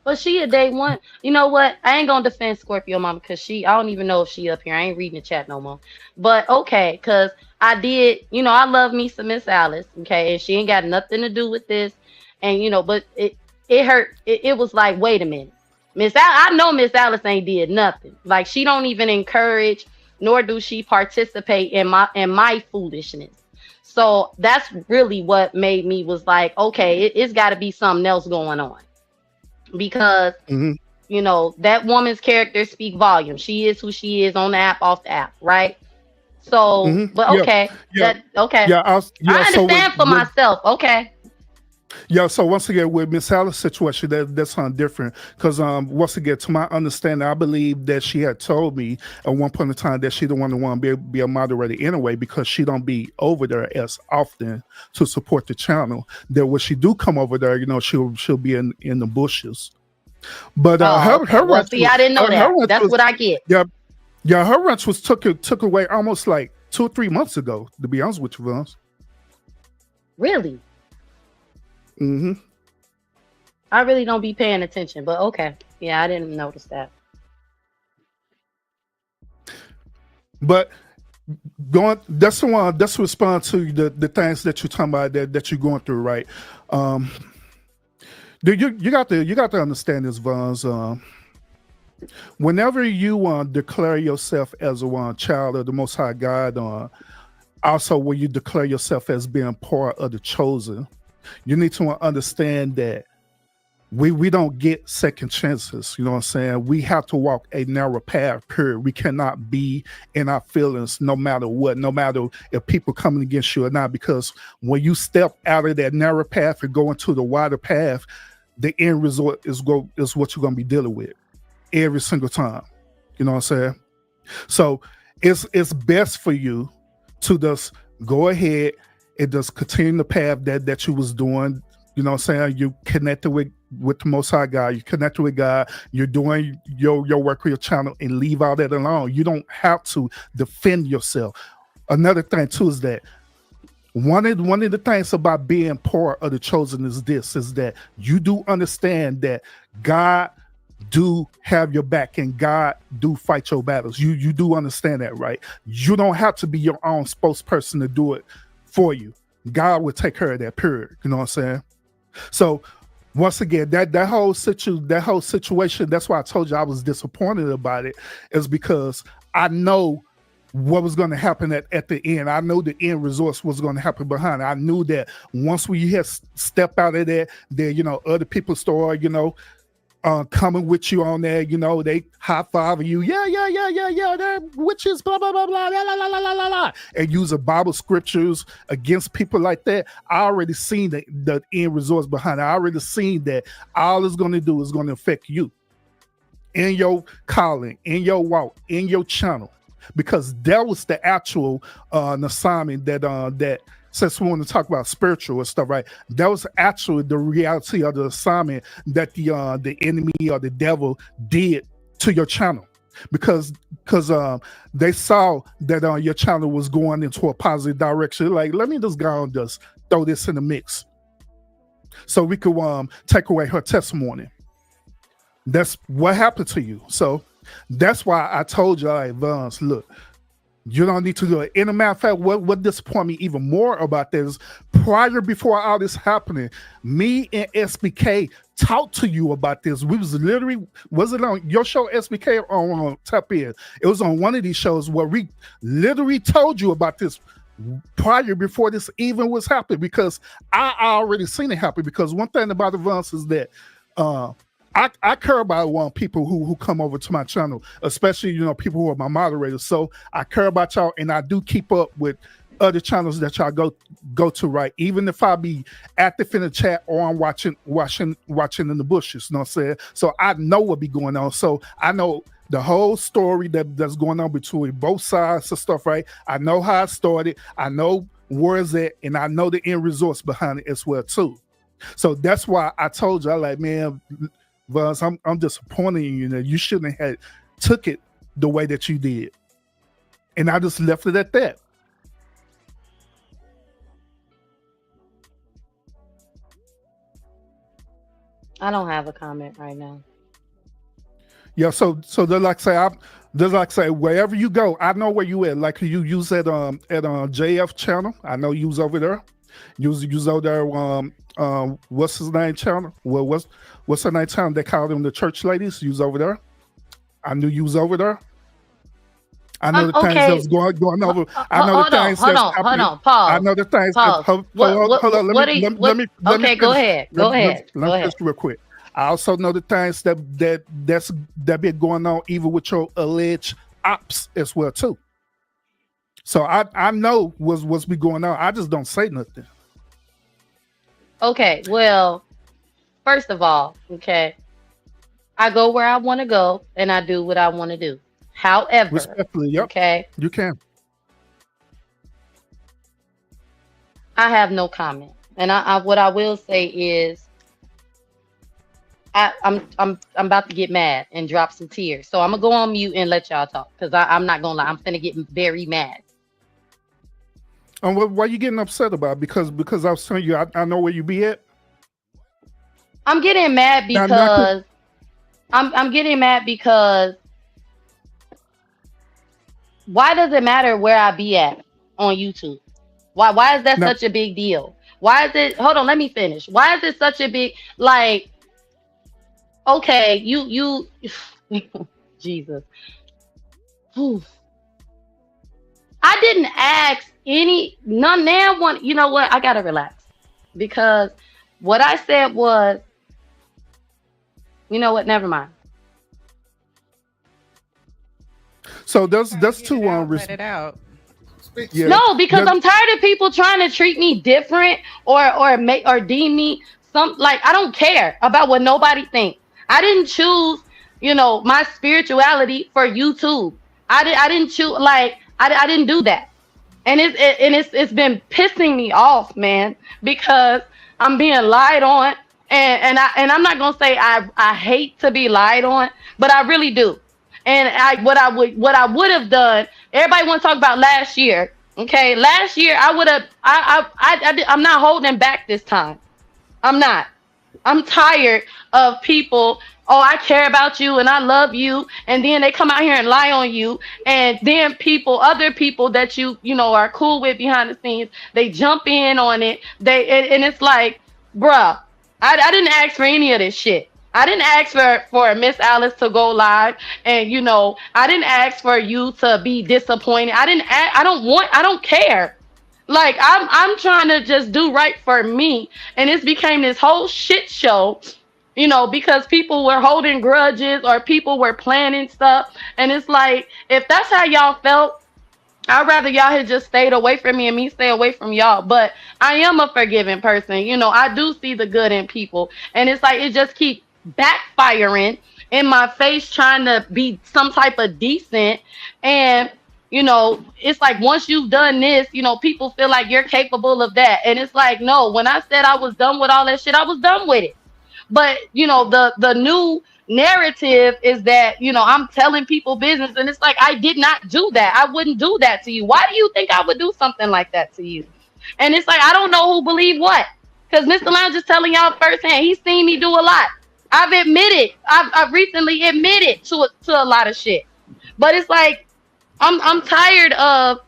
But she a day one. You know what? I ain't gonna defend Scorpio Mama because I don't even know if she up here. I ain't reading the chat no more. But okay, because I did, you know, I love me some Miss Alice, okay? And she ain't got nothing to do with this. And, you know, but it hurt. It was like, wait a minute. I know Miss Alice ain't did nothing. Like, she don't even encourage, nor do she participate in my foolishness. So that's really what made me was like, okay, it's got to be something else going on. Because, you know, that woman's character speak volume. She is who she is on the app, off the app, right? So, but okay. Okay. Yeah, I understand for myself. Okay. Yeah, so once again, with Miss Alice's situation, that's something different. Because once again, to my understanding, I believe that she had told me at one point in time that she didn't want to be a moderator anyway, because she don't be over there as often to support the channel. That when she do come over there, you know, she'll be in the bushes. But her well, see, I didn't know that. That's what I get. Yeah, her wrench was took away almost like 2 or 3 months ago, to be honest with you, Vance. Really? I really don't be paying attention, but okay. Yeah, I didn't notice that. But that's the response to the things that you're talking about that you're going through, right? You got to understand this, Vance. Whenever you declare yourself as a child of the Most High God, also when you declare yourself as being part of the chosen, you need to understand that we don't get second chances. You know what I'm saying? We have to walk a narrow path, period. We cannot be in our feelings no matter what, no matter if people coming against you or not, because when you step out of that narrow path and go into the wider path, the end result is what you're going to be dealing with every single time. You know what I'm saying? So it's best for you to just go ahead and just continue the path that you was doing. You know what I'm saying? You connected with the Most High God. You connected with God. You're doing your work with your channel and leave all that alone. You don't have to defend yourself. Another thing too is that one of the things about being part of the chosen is this: is that you do understand that God do have your back and God do fight your battles. You do understand that, right? You don't have to be your own spokesperson to do it for you. God will take care of that. Period. You know what I'm saying? So once again, that whole situation. That's why I told you I was disappointed about it. Is because I know what was going to happen at the end. I know the end result was going to happen behind it. I knew that once we had step out of there, other people start, coming with you on there, they high five you, yeah, they're witches, blah blah blah blah, la la la la la la, and using Bible scriptures against people like that. I already seen the end results behind it. I already seen that all it's going to do is going to affect you in your calling, in your walk, in your channel, because that was the actual assignment that since we want to talk about spiritual and stuff, right? That was actually the reality of the assignment that the enemy or the devil did to your channel, because they saw that your channel was going into a positive direction. Like, let me just go and just throw this in the mix, so we could take away her testimony. That's what happened to you. So that's why I told you, Vance, look, you don't need to do it. In a matter of fact, what disappointed me even more about this is before all this happening, me and SBK talked to you about this. We was it on your show, SBK, or on Tap In? It was on one of these shows where we literally told you about this before this even was happening, because I already seen it happen. Because one thing about Vance is that I care about people who come over to my channel, especially people who are my moderators. So I care about y'all, and I do keep up with other channels that y'all go to, right? Even if I be active in the chat or I'm watching in the bushes, you know what I'm saying? So I know what be going on. So I know the whole story that's going on between both sides of stuff, right? I know how it started. I know where it's at, and I know the end results behind it as well too. So that's why I told you, man, Vance, I'm disappointed in you. You shouldn't have took it the way that you did. And I just left it at that. I don't have a comment right now. Yeah, so they're like say wherever you go, I know where you at. Like you use at JF channel. I know you was over there. Use over there. What's his name channel? Well, what's her name channel? They call them the church ladies. You was over there. I knew you was over there. I know the things that was going over. I know the things that's happening. Hold on. Pause. I know the things. Hold on. Let me. Okay, go ahead. Go ahead. Let me finish real quick. I also know the things that been going on, even with your alleged ops as well too. So I know what's be going on. I just don't say nothing. Okay, well, first of all, okay, I go where I want to go and I do what I want to do. However, respectfully, yep, okay, you can. I have no comment, and I what I will say is, I'm about to get mad and drop some tears, so I'm gonna go on mute and let y'all talk, because I'm not gonna lie, I'm finna get very mad. And why are you getting upset about? Because I was telling you, I know where you be at. I'm getting mad because I'm getting mad because why does it matter where I be at on YouTube? Why is that such a big deal? Why is it? Hold on, let me finish. Why is it such a big, like? Okay, you Jesus. I didn't ask none one. You know what? I gotta relax, because what I said was, you know what? Never mind. So that's too let it out. Yeah, no, because I'm tired of people trying to treat me different or deem me like I don't care about what nobody thinks. I didn't choose, my spirituality for YouTube. I didn't choose like I didn't do that. And it's been pissing me off, man, because I'm being lied on, and I'm not gonna say I hate to be lied on, but I really do. And what I would have done. Everybody want to talk about last year, okay? Last year I would have I'm not holding back this time. I'm not. I'm tired of people, oh, I care about you and I love you, and then they come out here and lie on you, and then other people that are cool with behind the scenes, they jump in on it. And it's like, bruh, I didn't ask for any of this shit. I didn't ask for Miss Alice to go live, and I didn't ask for you to be disappointed. I don't care. Like I'm trying to just do right for me, and it's became this whole shit show, because people were holding grudges or people were planning stuff, and it's like if that's how y'all felt, I'd rather y'all had just stayed away from me and me stay away from y'all. But I am a forgiving person. I do see the good in people. And it's like it just keeps backfiring in my face trying to be some type of decent. And it's like once you've done this, people feel like you're capable of that. And it's like, no, when I said I was done with all that shit, I was done with it. But the new narrative is that I'm telling people business, and it's like I did not do that. I wouldn't do that to you. Why do you think I would do something like that to you? And it's like I don't know who believe what, because Mr. Lounge is telling y'all firsthand. He's seen me do a lot. I've recently admitted to a lot of shit. But it's like I'm tired of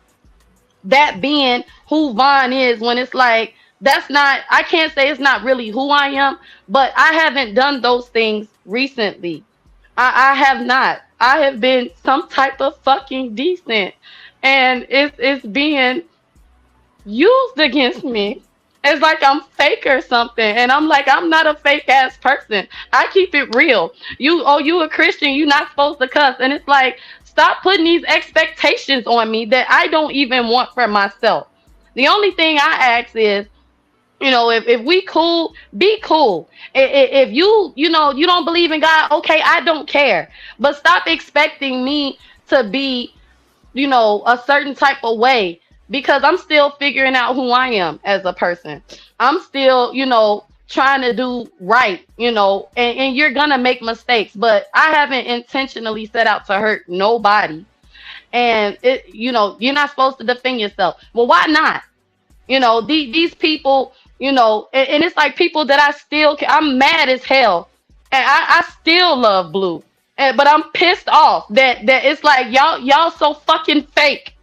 that being who Vaughn is, when it's like that's not, I can't say it's not really who I am, but I haven't done those things recently. I have not. I have been some type of fucking decent, and it's being used against me. It's like I'm fake or something, and I'm like, I'm not a fake ass person. I keep it real. You a Christian, you not supposed to cuss, and it's like, stop putting these expectations on me that I don't even want for myself. The only thing I ask is, if we cool, be cool. If you don't believe in God, okay, I don't care. But stop expecting me to be a certain type of way, because I'm still figuring out who I am as a person. I'm still, trying to do right, and you're gonna make mistakes, but I haven't intentionally set out to hurt nobody. And you're not supposed to defend yourself. Well, why not? These people, and it's like people that I'm mad as hell, and I still love Blue. But I'm pissed off that it's like y'all so fucking fake.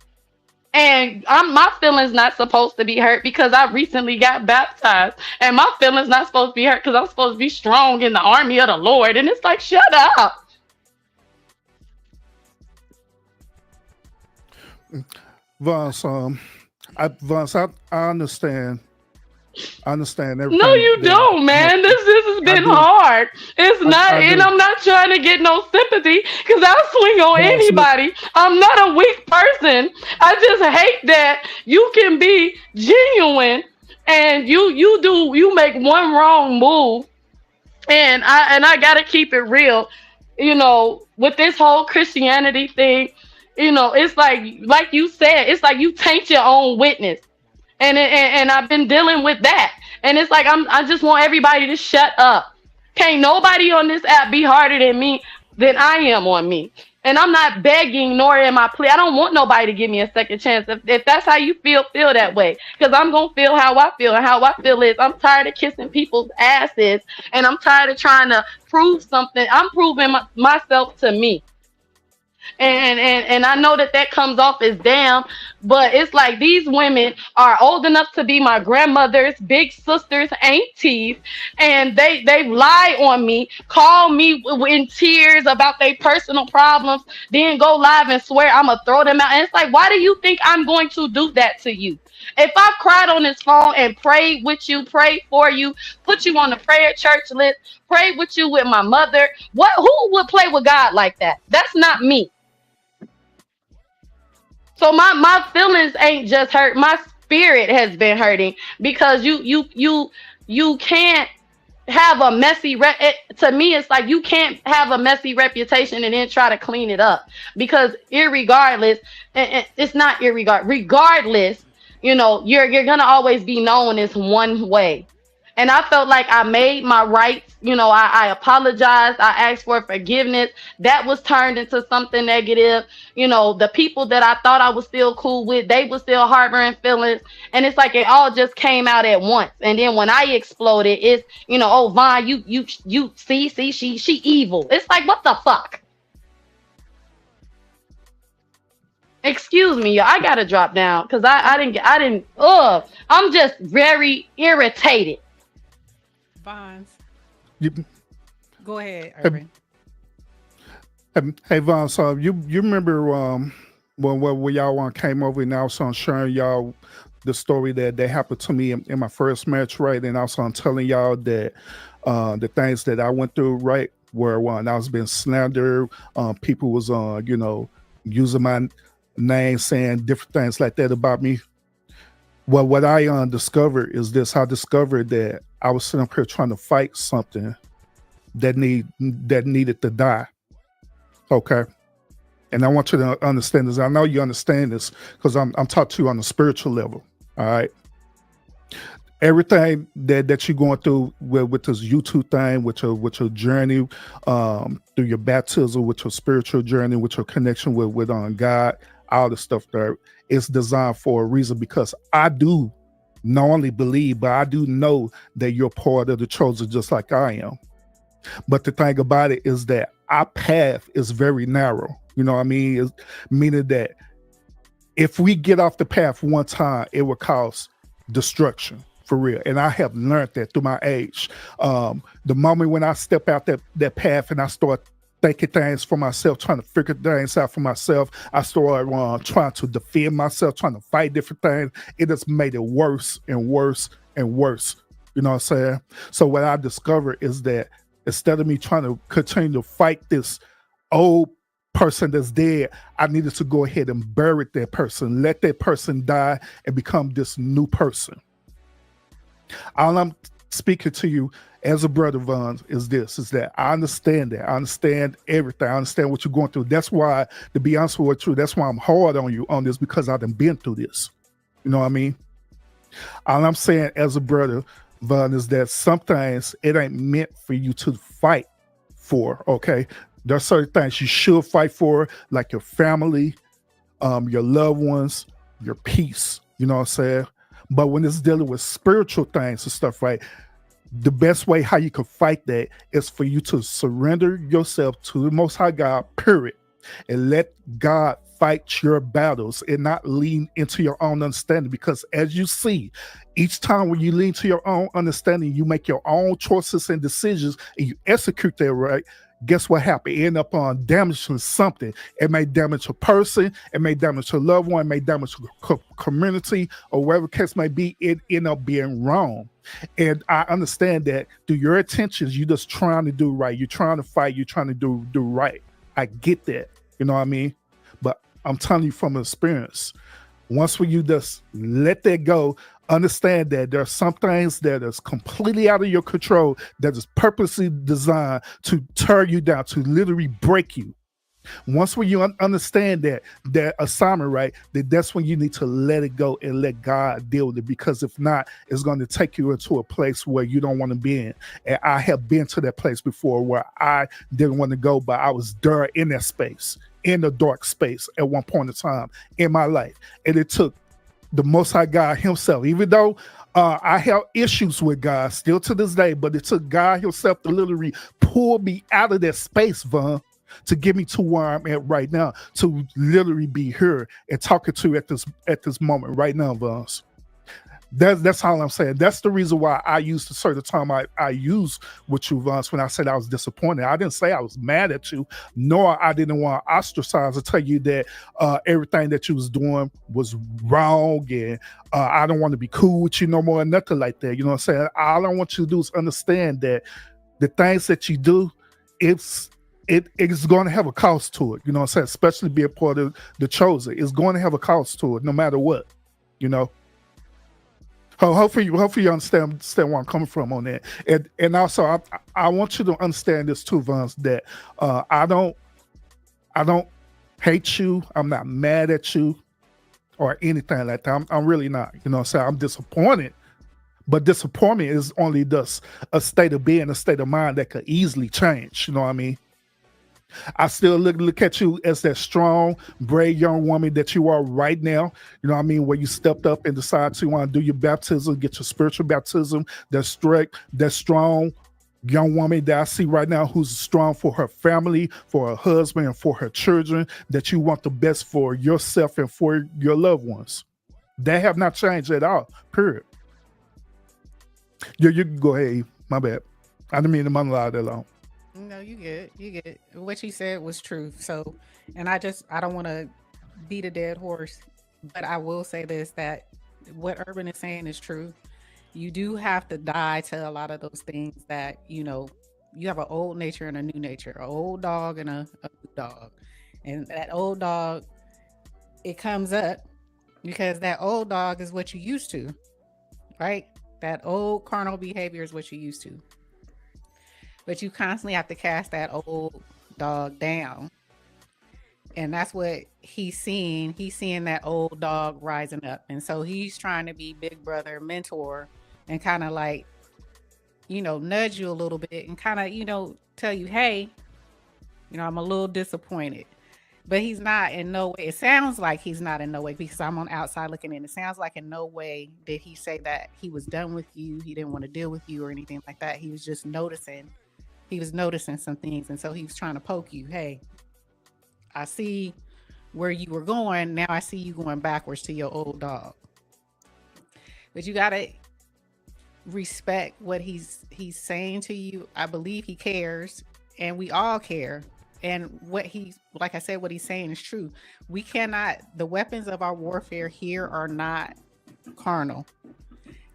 And my feelings not supposed to be hurt because I recently got baptized, and my feelings not supposed to be hurt because I'm supposed to be strong in the army of the Lord. And it's like, shut up. Vance, I understand. I understand everything. No, you don't, man. This has been hard. It's not, and I'm not trying to get no sympathy because I'll swing on anybody. I'm not a weak person. I just hate that you can be genuine and you make one wrong move, and I gotta keep it real. With this whole Christianity thing, it's like you said, it's like you taint your own witness. And I've been dealing with that. And it's like I just want everybody to shut up. Can't nobody on this app be harder than I am on me. And I'm not begging, nor am I I don't want nobody to give me a second chance. If that's how you feel that way. Because I'm gonna feel how I feel, and how I feel is I'm tired of kissing people's asses, and I'm tired of trying to prove something. I'm proving myself to me. And I know that comes off as damn, but it's like these women are old enough to be my grandmothers, big sisters, aunties, and they lie on me, call me in tears about their personal problems, then go live and swear I'm gonna throw them out. And it's like, why do you think I'm going to do that to you? If I cried on this phone and prayed with you, prayed for you, put you on the prayer church list, prayed with you with my mother, who would play with God like that? That's not me. So my feelings ain't just hurt. My spirit has been hurting because you can't have a messy to me it's like you can't have a messy reputation and then try to clean it up, because irregardless, it's not regardless, you're gonna always be known as one way. And I felt like I made my rights. I apologized. I asked for forgiveness. That was turned into something negative. The people that I thought I was still cool with, they were still harboring feelings. And it's like it all just came out at once. And then when I exploded, it's, oh, Vaughn, you see, she evil. It's like, what the fuck? Excuse me, I gotta drop down because I didn't. I'm just very irritated. Bonds. You, Go ahead, Urban. hey Vaughn, so you remember when y'all came over and I was on sharing y'all the story that happened to me in my first match, right? And also I'm telling y'all that the things that I went through, right, where when I was being slandered, people was using my name, saying different things like that about me. Well, what I discovered is this: I discovered that I was sitting up here trying to fight something that needed to die. Okay. And I want you to understand this. I know you understand this because I'm talking to you on a spiritual level. All right. Everything that you're going through with this YouTube thing, with your journey, through your baptism, with your spiritual journey, with your connection with God, all the stuff there is designed for a reason, because I do not only believe, but I do know that you're part of the chosen just like I am. But the thing about it is that our path is very narrow. You know what I mean? It's meaning that if we get off the path one time, it will cause destruction for real. And I have learned that through my age. The moment when I step out that path and I start thinking things for myself, trying to figure things out for myself, I start trying to defend myself, trying to fight different things. It has made it worse and worse and worse. You know what I'm saying? So what I discovered is that instead of me trying to continue to fight this old person that's dead, I needed to go ahead and bury that person, let that person die and become this new person. All I'm speaking to you as a brother, Vaughn, is that I understand that. I understand everything. I understand what you're going through. That's why, to be honest with you, that's why I'm hard on you on this, because I've been through this. You know what I mean? All I'm saying as a brother, Vaughn, is that sometimes it ain't meant for you to fight for, okay? There are certain things you should fight for, like your family, your loved ones, your peace, you know what I'm saying? But when it's dealing with spiritual things and stuff, right, the best way how you can fight that is for you to surrender yourself to the Most High God, period, and let God fight your battles and not lean into your own understanding. Because as you see, each time when you lean to your own understanding, you make your own choices and decisions and you execute that right. Guess what happened? It end up on damaging something. It may damage a person, it may damage a loved one, it may damage a community, or whatever case may be. It end up being wrong. And I understand that through your intentions, you're just trying to do right. You're trying to fight. You're trying to do right. I get that. You know what I mean? But I'm telling you from experience, once when you just let that go, understand that there are some things that is completely out of your control, that is purposely designed to tear you down, to literally break you. Once when you understand that assignment, right, that's when you need to let it go and let God deal with it. Because if not, it's going to take you into a place where you don't want to be in. And I have been to that place before where I didn't want to go, but I was there in that space, in the dark space at one point in time in my life. And it took the Most High God himself, even though I have issues with God still to this day, but it took God himself to literally pull me out of that space, Vaughn, to get me to where I'm at right now, to literally be here and talking to you at this moment right now, Vaughn. That's all I'm saying. That's the reason why I used a certain time I used with you, Vance, when I said I was disappointed. I didn't say I was mad at you, nor I didn't want to ostracize or tell you that everything that you was doing was wrong and I don't want to be cool with you no more, nothing like that. You know what I'm saying? All I want you to do is understand that the things that you do, it's going to have a cost to it. You know what I'm saying? Especially being part of the chosen. It's going to have a cost to it no matter what, you know? Hopefully you understand where I'm coming from on that. And also I want you to understand this too, Vance, that I don't hate you. I'm not mad at you or anything like that. I'm really not. You know what I'm saying? I'm disappointed. But disappointment is only just a state of being, a state of mind that could easily change. You know what I mean? I still look at you as that strong, brave young woman that you are right now. You know what I mean? Where you stepped up and decided to want to do your baptism, get your spiritual baptism. That strong young woman that I see right now who's strong for her family, for her husband, and for her children, that you want the best for yourself and for your loved ones. They have not changed at all, period. You can go ahead, Eve. My bad. I didn't mean to monologue that long. No, you good. You good. What you said was true. So, and I don't want to beat a dead horse, but I will say this, that what Urban is saying is true. You do have to die to a lot of those things that, you have an old nature and a new nature, an old dog and a new dog. And that old dog, it comes up because that old dog is what you used to, right? That old carnal behavior is what you used to. But you constantly have to cast that old dog down. And that's what he's seeing. He's seeing that old dog rising up. And so he's trying to be big brother, mentor, and kind of like, nudge you a little bit and kind of, tell you, hey, I'm a little disappointed. But he's not in no way. It sounds like he's not in no way, because I'm on the outside looking in. It sounds like in no way did he say that he was done with you. He didn't want to deal with you or anything like that. He was just noticing. He was noticing some things. And so he was trying to poke you. Hey, I see where you were going. Now I see you going backwards to your old dog. But you got to respect what he's saying to you. I believe he cares, and we all care. And what like I said, what he's saying is true. We cannot, the weapons of our warfare here are not carnal.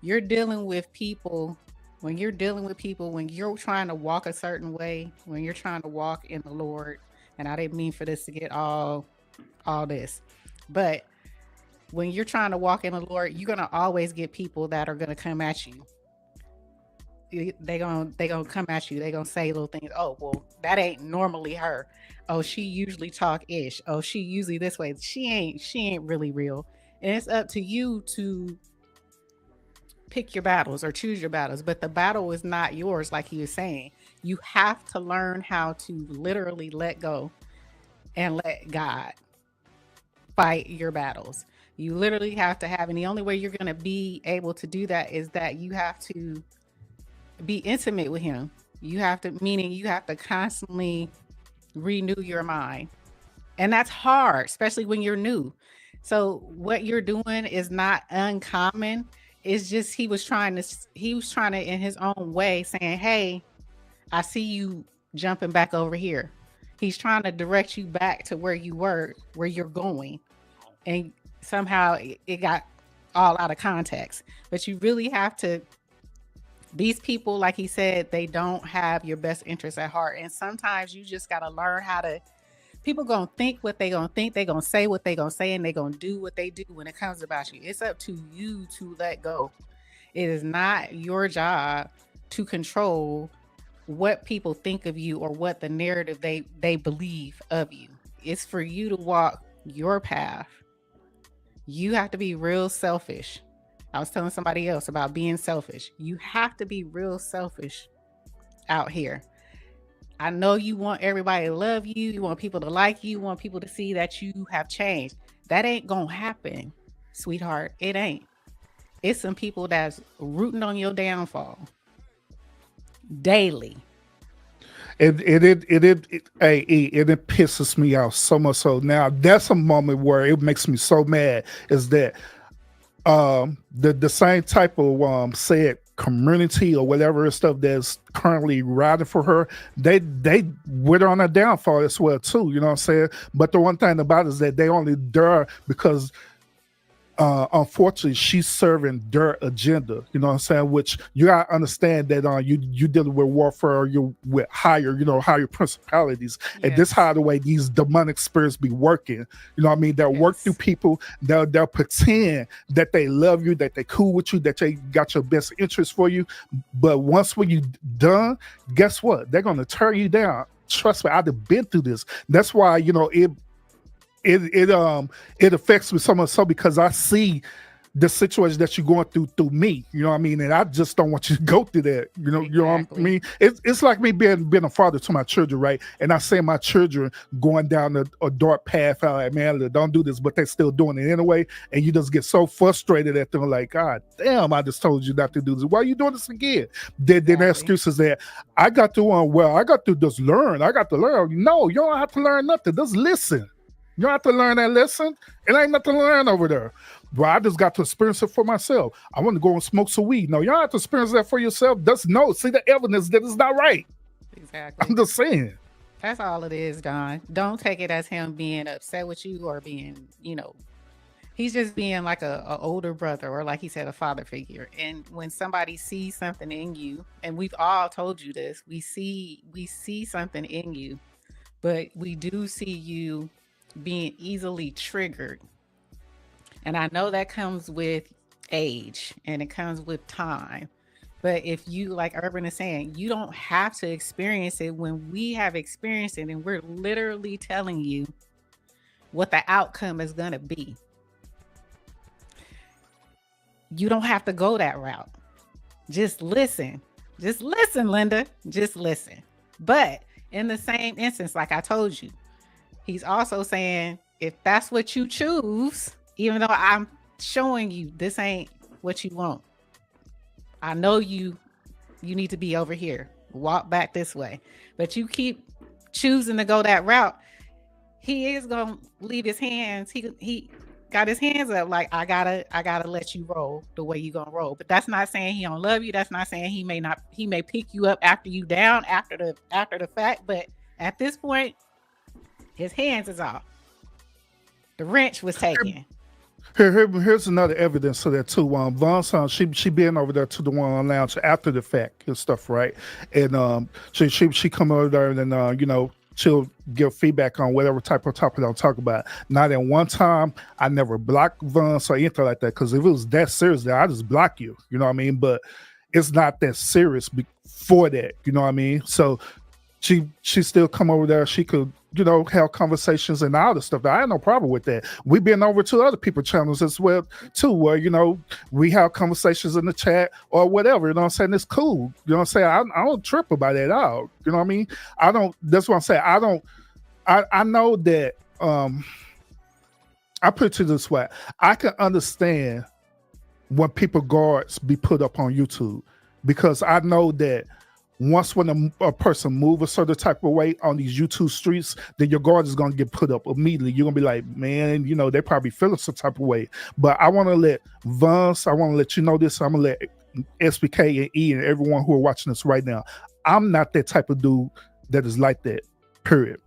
You're dealing with people. When you're trying to walk a certain way, when you're trying to walk in the Lord, and I didn't mean for this to get all this, but when you're trying to walk in the Lord, you're going to always get people that are going to come at you. They gonna come at you. They gonna say little things. Oh, well, that ain't normally her. Oh, she usually talk ish. Oh, she usually this way. She ain't really real. And it's up to you to pick your battles or choose your battles. But the battle is not yours, like he was saying. You have to learn how to literally let go and let God fight your battles. You literally have to have, and the only way you're gonna be able to do that is that you have to be intimate with him. You have to constantly renew your mind. And that's hard, especially when you're new. So what you're doing is not uncommon. It's just he was trying to in his own way saying, hey, I see you jumping back over here. He's trying to direct you back to where you were, where you're going. And somehow it got all out of context. But you really have to, these people, like he said, they don't have your best interests at heart. And sometimes you just got to learn how to, people going to think what they going to think. They going to say what they going to say, and they going to do what they do when it comes about you. It's up to you to let go. It is not your job to control what people think of you or what the narrative they believe of you. It's for you to walk your path. You have to be real selfish. I was telling somebody else about being selfish. You have to be real selfish out here. I know you want everybody to love you. You want people to like you. You want people to see that you have changed. That ain't going to happen, sweetheart. It ain't. It's some people that's rooting on your downfall daily. It pisses me off so much. So now that's a moment where it makes me so mad, is that the same type of said community or whatever stuff that's currently riding for her, they with her on a downfall as well too, you know what I'm saying? But the one thing about it is that they only dare because unfortunately she's serving their agenda, you know what I'm saying, which you gotta understand that you dealing with warfare, you with higher principalities, and this how the way these demonic spirits be working, you know what I mean. They'll work through people, they'll pretend that they love you, that they cool with you, that they got your best interest for you, but once when you done, guess what, they're gonna tear you down. Trust me, I've been through this. That's why it affects me so much so because I see the situation that you're going through me, you know what I mean, and I just don't want you to go through that, you know what I mean. It's like me being a father to my children, right? And I see my children going down a dark path. I'm like, man, don't do this, but they're still doing it anyway, and you just get so frustrated at them, like, God damn, I just told you not to do this. Why are you doing this again? Then the excuse is that I got to just learn. I got to learn. No, you don't have to learn nothing. Just listen. You don't have to learn that lesson. It ain't nothing to learn over there. Bro, I just got to experience it for myself. I want to go and smoke some weed. No, you don't have to experience that for yourself. Just know, see the evidence that it's not right. Exactly. I'm just saying. That's all it is, Don. Don't take it as him being upset with you or being, he's just being like a older brother, or like he said, a father figure. And when somebody sees something in you, and we've all told you this, we see something in you, but we do see you being easily triggered. And I know that comes with age and it comes with time. But if you, like Urban is saying, you don't have to experience it when we have experienced it, and we're literally telling you what the outcome is going to be. You don't have to go that route. Just listen. Just listen, Linda. Just listen. But in the same instance, like I told you, he's also saying, if that's what you choose, even though I'm showing you this ain't what you want, I know you need to be over here. Walk back this way. But you keep choosing to go that route, he is going to leave his hands. He got his hands up like, I gotta let you roll the way you gonna roll. But that's not saying he don't love you. That's not saying he may pick you up after you down after the fact. But at this point, his hands is off. The wrench was taken. Here's another evidence of that too. Von, she been over there to the one lounge after the fact and stuff, right? And she come over there and then she'll give feedback on whatever type of topic I'll talk about. Not at one time I never blocked Von or anything like that, because if it was that serious, then I just block you. You know what I mean? But it's not that serious before that. You know what I mean? So she still come over there. She could have conversations and all the stuff. I had no problem with that. We've been over to other people's channels as well too, where we have conversations in the chat or whatever. You know what I'm saying? It's cool. You know what I'm saying? I don't trip about it at all. You know what I mean? I don't. That's what I'm saying. I know that. I put it to this way. I can understand when people guards be put up on YouTube, because I know that once when a person move a certain type of way on these YouTube streets, then your guard is going to get put up immediately. You're going to be like, man, they probably feeling some type of way. But I want to let Vance, I want to let you know this. I'm going to let SBK and E and everyone who are watching this right now. I'm not that type of dude that is like that, period.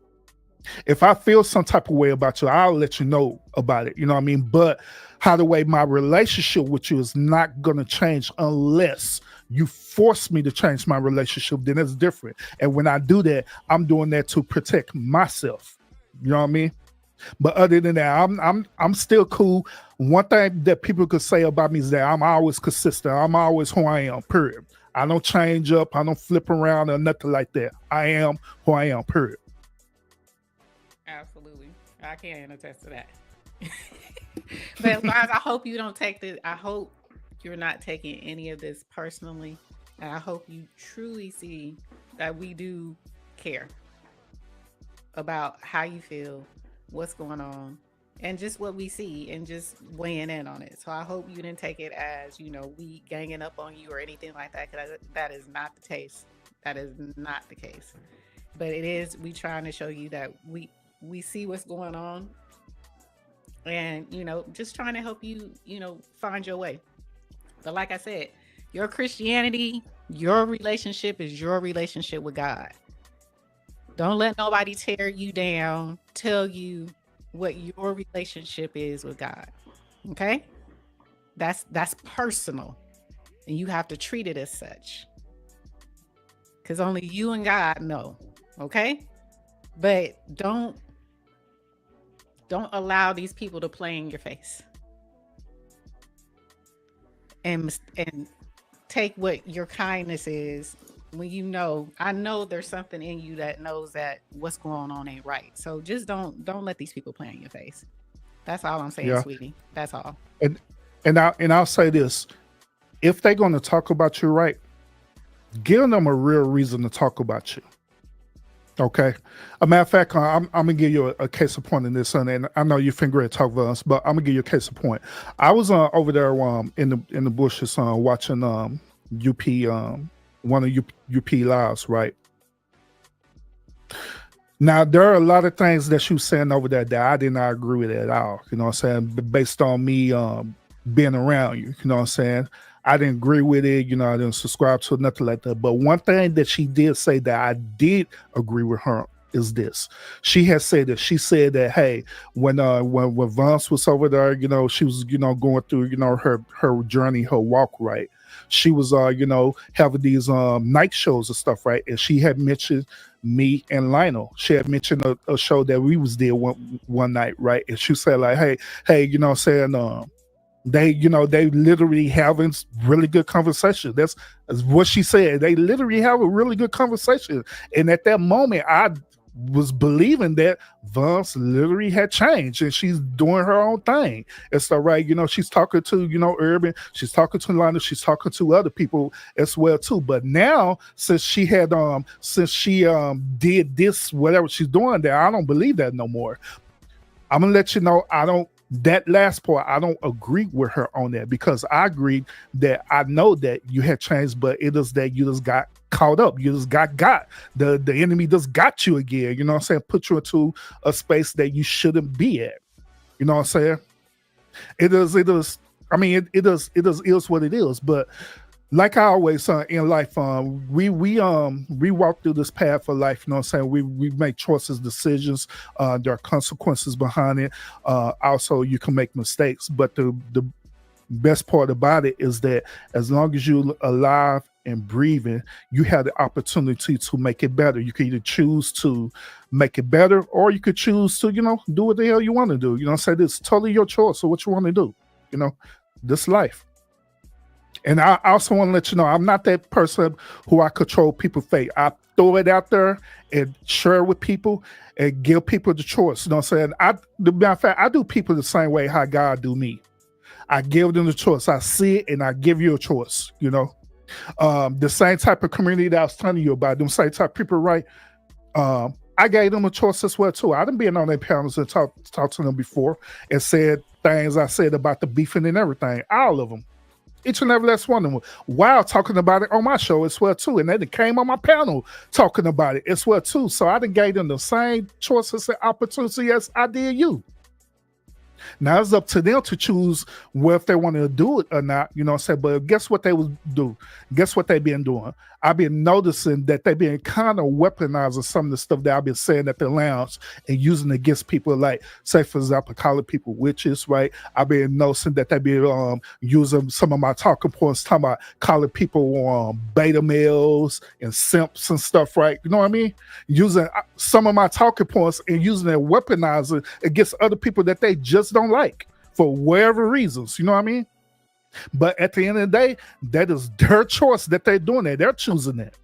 If I feel some type of way about you, I'll let you know about it. You know what I mean? But how the way my relationship with you is not going to change unless you force me to change my relationship, then it's different. And when I do that, I'm doing that to protect myself. You know what I mean? But other than that, I'm still cool. One thing that people could say about me is that I'm always consistent. I'm always who I am, period. I don't change up. I don't flip around or nothing like that. I am who I am, period. Absolutely. I can attest to that. But guys, I hope you don't take this. I hope you're not taking any of this personally. And I hope you truly see that we do care about how you feel, what's going on, and just what we see, and just weighing in on it. So I hope you didn't take it as, we ganging up on you or anything like that, because that is not the case. That is not the case. But it is, we trying to show you that we see what's going on, and, just trying to help you, find your way. But like I said, your Christianity, your relationship is your relationship with God. Don't let nobody tear you down, tell you what your relationship is with God. Okay? That's personal, and you have to treat it as such. Because only you and God know. Okay? But don't allow these people to play in your face. And take what your kindness is when you know. I know there's something in you that knows that what's going on ain't right. So just don't let these people play in your face. That's all I'm saying, Yeah. sweetie. That's all. And I'll say this: if they're going to talk about you right, give them a real reason to talk about you. Okay. A matter of fact, I'm gonna give you a case of point in this, son. And I know you finna great talk about us, but I'm gonna give you a case of point. I was over there in the bushes watching UP one of UP lives, right? Now there are a lot of things that she was saying over there that I did not agree with at all. You know what I'm saying? Based on me being around you, you know what I'm saying? I didn't agree with it, you know, I didn't subscribe to it, nothing like that. But one thing that she did say that I did agree with her is this. She has said that hey, when Vance was over there, you know, she was, you know, going through, you know, her journey, her walk, right? She was you know, having these night shows and stuff, right? And she had mentioned me and Lionel. She had mentioned a show that we was there one night, right? And she said like, hey, you know what I'm saying, they literally having really good conversation. That's what she said. They literally have a really good conversation. And at that moment, I was believing that Vance literally had changed and she's doing her own thing. It's all right. You know, she's talking to, you know, Urban, she's talking to Lana, she's talking to other people as well too. But now since she did this, whatever she's doing there, I don't believe that no more. I'm gonna let you know that last part, I don't agree with her on that, because I agree that I know that you had changed, but it is that you just got caught up. You just got the enemy just got you again. You know what I'm saying? Put you into a space that you shouldn't be at. You know what I'm saying? It is. I mean, it is what it is. But like I always in life, we walk through this path of life. You know what I'm saying? We make choices, decisions. There are consequences behind it. Also, you can make mistakes, but the best part about it is that as long as you're alive and breathing, you have the opportunity to make it better. You can either choose to make it better, or you could choose to, you know, do what the hell you want to do. You know what I'm saying? It's totally your choice of what you want to do. You know, this life. And I also want to let you know, I'm not that person who I control people's fate. I throw it out there and share it with people and give people the choice. You know what I'm saying? The matter of fact, I do people the same way how God do me. I give them the choice. I see it and I give you a choice, you know? The same type of community that I was telling you about, them same type of people, right? I gave them a choice as well too. I done been on their panels and talked to them before and said things I said about the beefing and everything. All of them. Each and every last one of them, while talking about it on my show as well too. And they came on my panel talking about it as well too. So I done gave them the same choices and opportunity as I did you. Now it's up to them to choose if they want to do it or not, you know what I'm saying? But guess what they will do? Guess what they've been doing? I've been noticing that they've been kind of weaponizing some of the stuff that I've been saying at the lounge and using it against people, like, say, for example, calling people witches, right? I've been noticing that they've been using some of my talking points, talking about calling people beta males and simps and stuff, right? You know what I mean? Using some of my talking points and using it, weaponizing against other people that they just don't like for whatever reasons, you know what I mean? But at the end of the day, that is their choice that they're doing that. They're choosing that.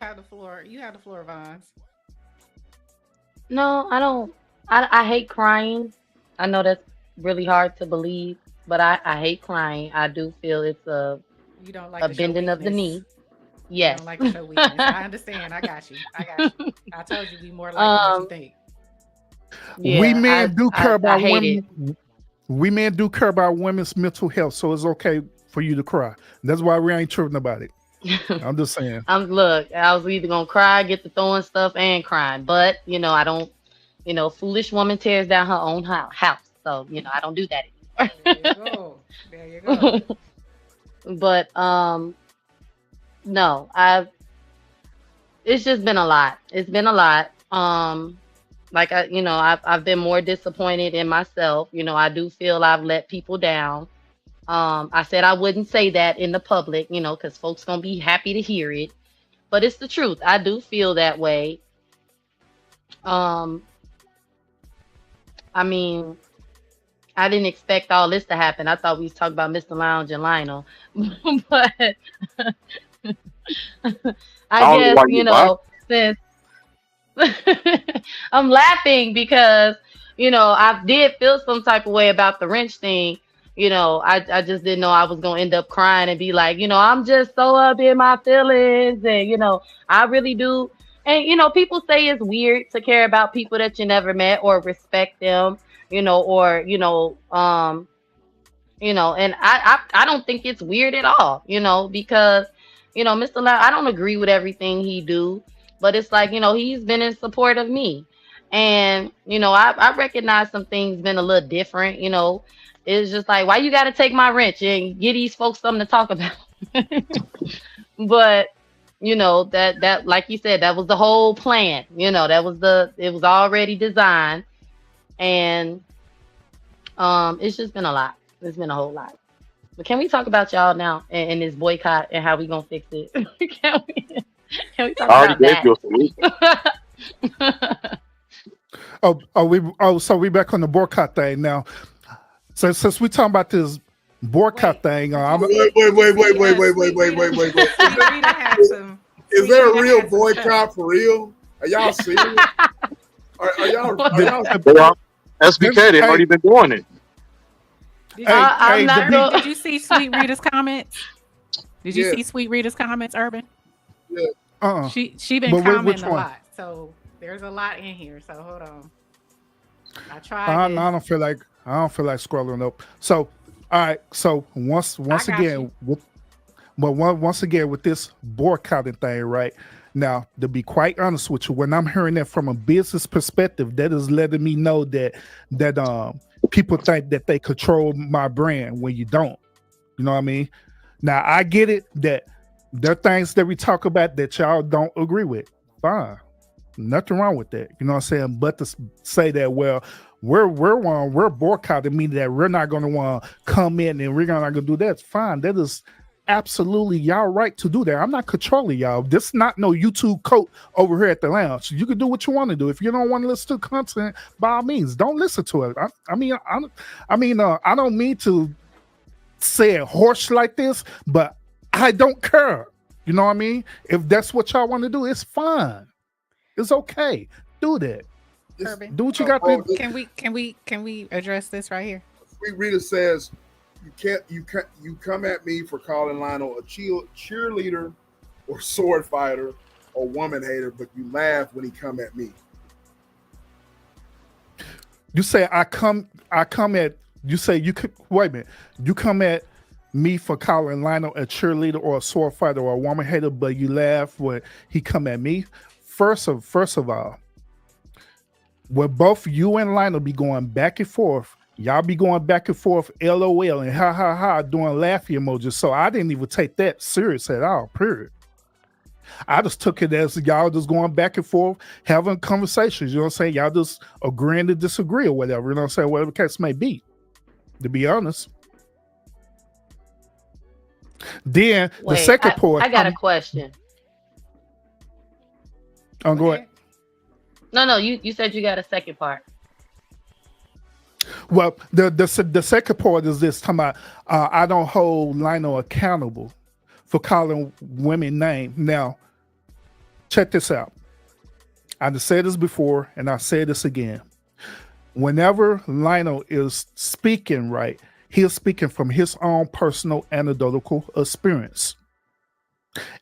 You have the floor, Vons. No, I don't. I hate crying. I know that's really hard to believe, but I hate crying. I do feel it's You don't like a to show bending of the weakness. knee. You Yes. don't like to show weakness. I understand. I got you. I told you be more like what you think. We Yeah, men do care I about hate it. women. We men do care about women's mental health, so it's okay for you to cry. That's why we ain't tripping about it. I'm just saying. Look, I was either gonna cry, get to throwing stuff, and crying, but I don't. Foolish woman tears down her own house, so I don't do that anymore. There you go. But no, it's just been a lot. It's been a lot. like I've been more disappointed in myself. I do feel I've let people down. I said I wouldn't say that in the public, because folks gonna be happy to hear it, but it's the truth. I do feel that way. Um, I mean, I didn't expect all this to happen. I thought we was talking about Mr. Lounge and Lionel, but I I don't know guess why you laugh. since I'm laughing because, I did feel some type of way about the wrench thing. I just didn't know I was gonna end up crying and be like, I'm just so up in my feelings, and I really do. And people say it's weird to care about people that you never met or respect them, or and I don't think it's weird at all, because Mr. Loud, I don't agree with everything he do, but it's like, he's been in support of me. And I recognize some things been a little different. It's just like, why you got to take my wrench and get these folks something to talk about? But that like you said, that was the whole plan. It was already designed. And it's just been a lot. It's been a whole lot. But can we talk about y'all now and this boycott and how we gonna fix it? can we talk I already about gave you a solution. that? So we back on the boycott thing now. So since we talking about this boycott thing, Wait. Is there a real boycott for real? Are y'all serious? Are y'all? SBK, they've already been doing it. Did you see Sweet Rita's comments? Did you Yeah. see Sweet Rita's comments, Urban? Yeah. She been commenting a lot, so there's a lot in here. So hold on. I tried. I don't feel like scrolling up. So all right. So once again with this boycotting thing, right? Now, to be quite honest with you, when I'm hearing that from a business perspective, that is letting me know that people think that they control my brand when you don't. You know what I mean? Now, I get it that there are things that we talk about that y'all don't agree with. Fine. Nothing wrong with that. You know what I'm saying? But to say that, well, we're boycotting, meaning that we're not going to want to come in and we're not going to do that. It's fine. That is absolutely y'all right to do that. I'm not controlling y'all. This is not no YouTube coat over here at the lounge. You can do what you want to do. If you don't want to listen to content, by all means, don't listen to it. I don't mean to say it harsh like this, but I don't care. You know what I mean? If that's what y'all want to do, it's fine. It's okay. Do that. Urban. Do what you got to do. Can we address this right here? Sweet Rita says you come at me for calling Lionel a cheerleader or sword fighter or woman hater, but you laugh when he come at me. You say I come at you say you could wait a minute. You come at me for calling Lionel a cheerleader or a sword fighter or a woman hater, but you laugh when he come at me. First of all, when both you and Lionel be going back and forth, y'all be going back and forth, LOL and ha ha ha, doing laughing emojis. So I didn't even take that serious at all. Period. I just took it as y'all just going back and forth, having conversations. You know what I'm saying? Y'all just agreeing to disagree or whatever. You know what I'm saying? Whatever the case may be. To be honest. Then the second part. I got a question. Oh, go ahead. No, you said you got a second part. Well, the second part is this: talking about I don't hold Lionel accountable for calling women names. Now, check this out. I've said this before, and I say this again. Whenever Lionel is speaking, right, he's speaking from his own personal anecdotal experience.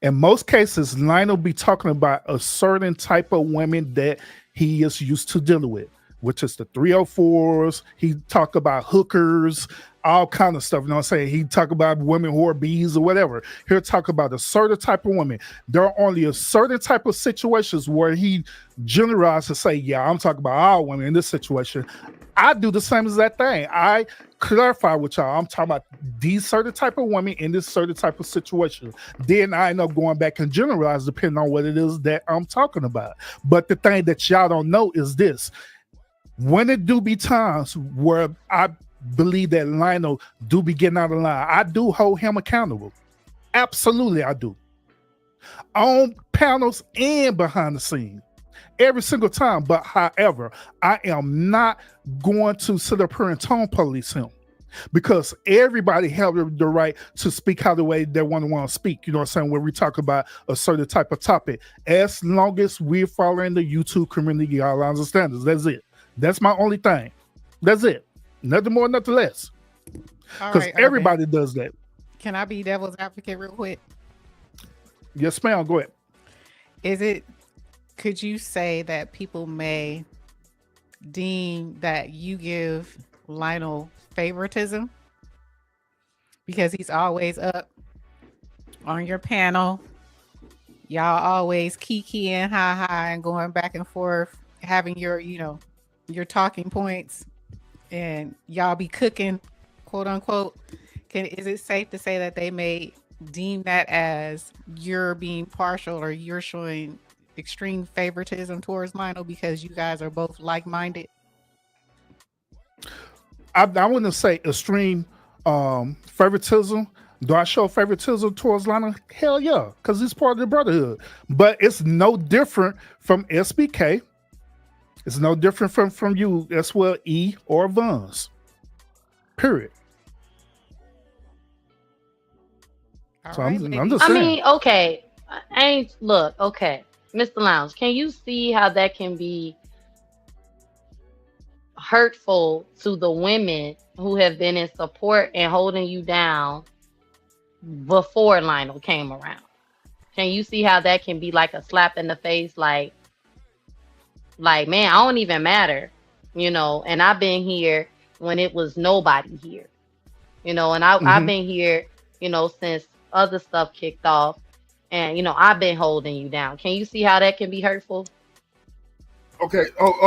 In most cases, Lionel be talking about a certain type of women that he is used to dealing with. which is the 304s. He talk about hookers, all kind of stuff. You know what I'm saying? He talk about women who are bees or whatever. He'll talk about a certain type of women. There are only a certain type of situations where he generalizes to say, yeah, I'm talking about all women in this situation. I do the same as that thing. I clarify with y'all. I'm talking about these certain type of women in this certain type of situation. Then I end up going back and generalize depending on what it is that I'm talking about. But the thing that y'all don't know is this. When it do be times where I believe that Lionel do be getting out of line, I do hold him accountable. Absolutely, I do. On panels and behind the scenes. Every single time. But however, I am not going to sit up here and tone police him, because everybody have the right to speak how the way they want to speak. You know what I'm saying? When we talk about a certain type of topic, as long as we're following the YouTube community guidelines and standards, that's it. That's my only thing. That's it. Nothing more, nothing less. Because everybody does that. Can I be devil's advocate real quick? Yes, ma'am. Go ahead. Could you say that people may deem that you give Lionel favoritism because he's always up on your panel? Y'all always kikiing, hi, and going back and forth, having your talking points, and y'all be cooking, quote unquote. Is it safe to say that they may deem that as you're being partial or you're showing extreme favoritism towards Lionel because you guys are both like-minded? I wouldn't say extreme favoritism. Do I show favoritism towards Lionel? Hell yeah, because he's part of the brotherhood. But it's no different from SBK. It's no different from you as well, E or Vons. Period. So I'm just saying. I mean, okay. Okay. Mr. Lounge, can you see how that can be hurtful to the women who have been in support and holding you down before Lionel came around? Can you see how that can be like a slap in the face? Like, man, I don't even matter, and I've been here when it was nobody here, and I've been here, since other stuff kicked off. And, I've been holding you down. Can you see how that can be hurtful? Okay.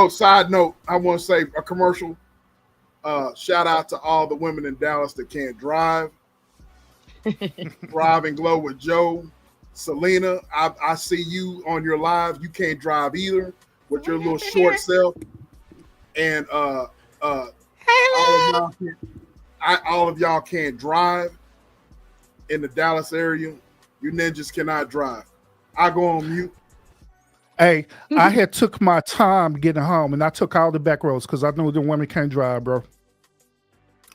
Side note, I want to say a commercial. Shout out to all the women in Dallas that can't drive. Thrive and Glow with Joe. Selena, I see you on your live. You can't drive either with your little short self. And all of y'all can't drive in the Dallas area. You ninjas cannot drive. I go on mute. Hey, I had took my time getting home, and I took all the back roads because I knew the women can't drive, bro.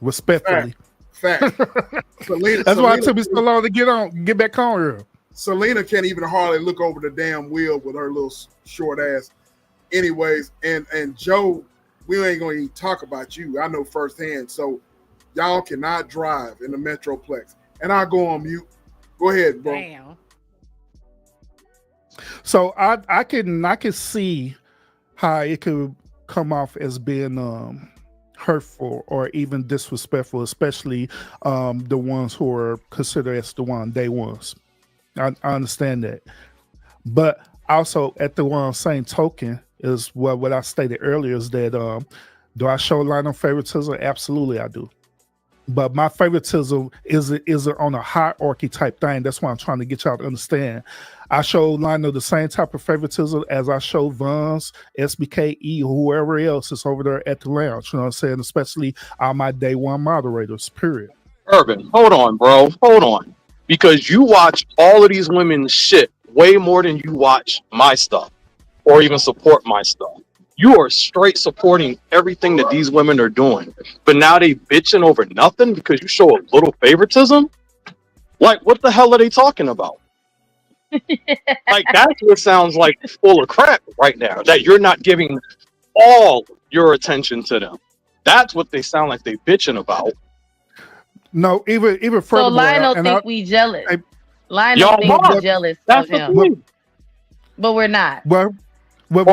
Respectfully. Fact. That's why it took me so long to get back home here. Selena can't even hardly look over the damn wheel with her little short ass. Anyways, and Joe, we ain't gonna even talk about you. I know firsthand. So y'all cannot drive in the Metroplex. And I go on mute. Go ahead, bro. Damn. So I can see how it could come off as being hurtful or even disrespectful, especially the ones who are considered as the day ones. I understand that, but also at the same token is what I stated earlier is that do I show Lionel favoritism? Absolutely, I do. But my favoritism is on a hierarchy type thing. That's why I'm trying to get y'all to understand. I show Lionel the same type of favoritism as I show Vons, SBK, whoever else is over there at the lounge. You know what I'm saying? Especially all my day one moderators, period. Urban, hold on, bro. Hold on. Because you watch all of these women's shit way more than you watch my stuff or even support my stuff. You are straight supporting everything that these women are doing. But now they bitching over nothing because you show a little favoritism? Like, what the hell are they talking about? Like, that's what sounds like full of crap right now, that you're not giving all your attention to them. That's what they sound like they bitching about. No, even further. So Lionel think we jealous. Lionel think we jealous of him. But we're not. Well,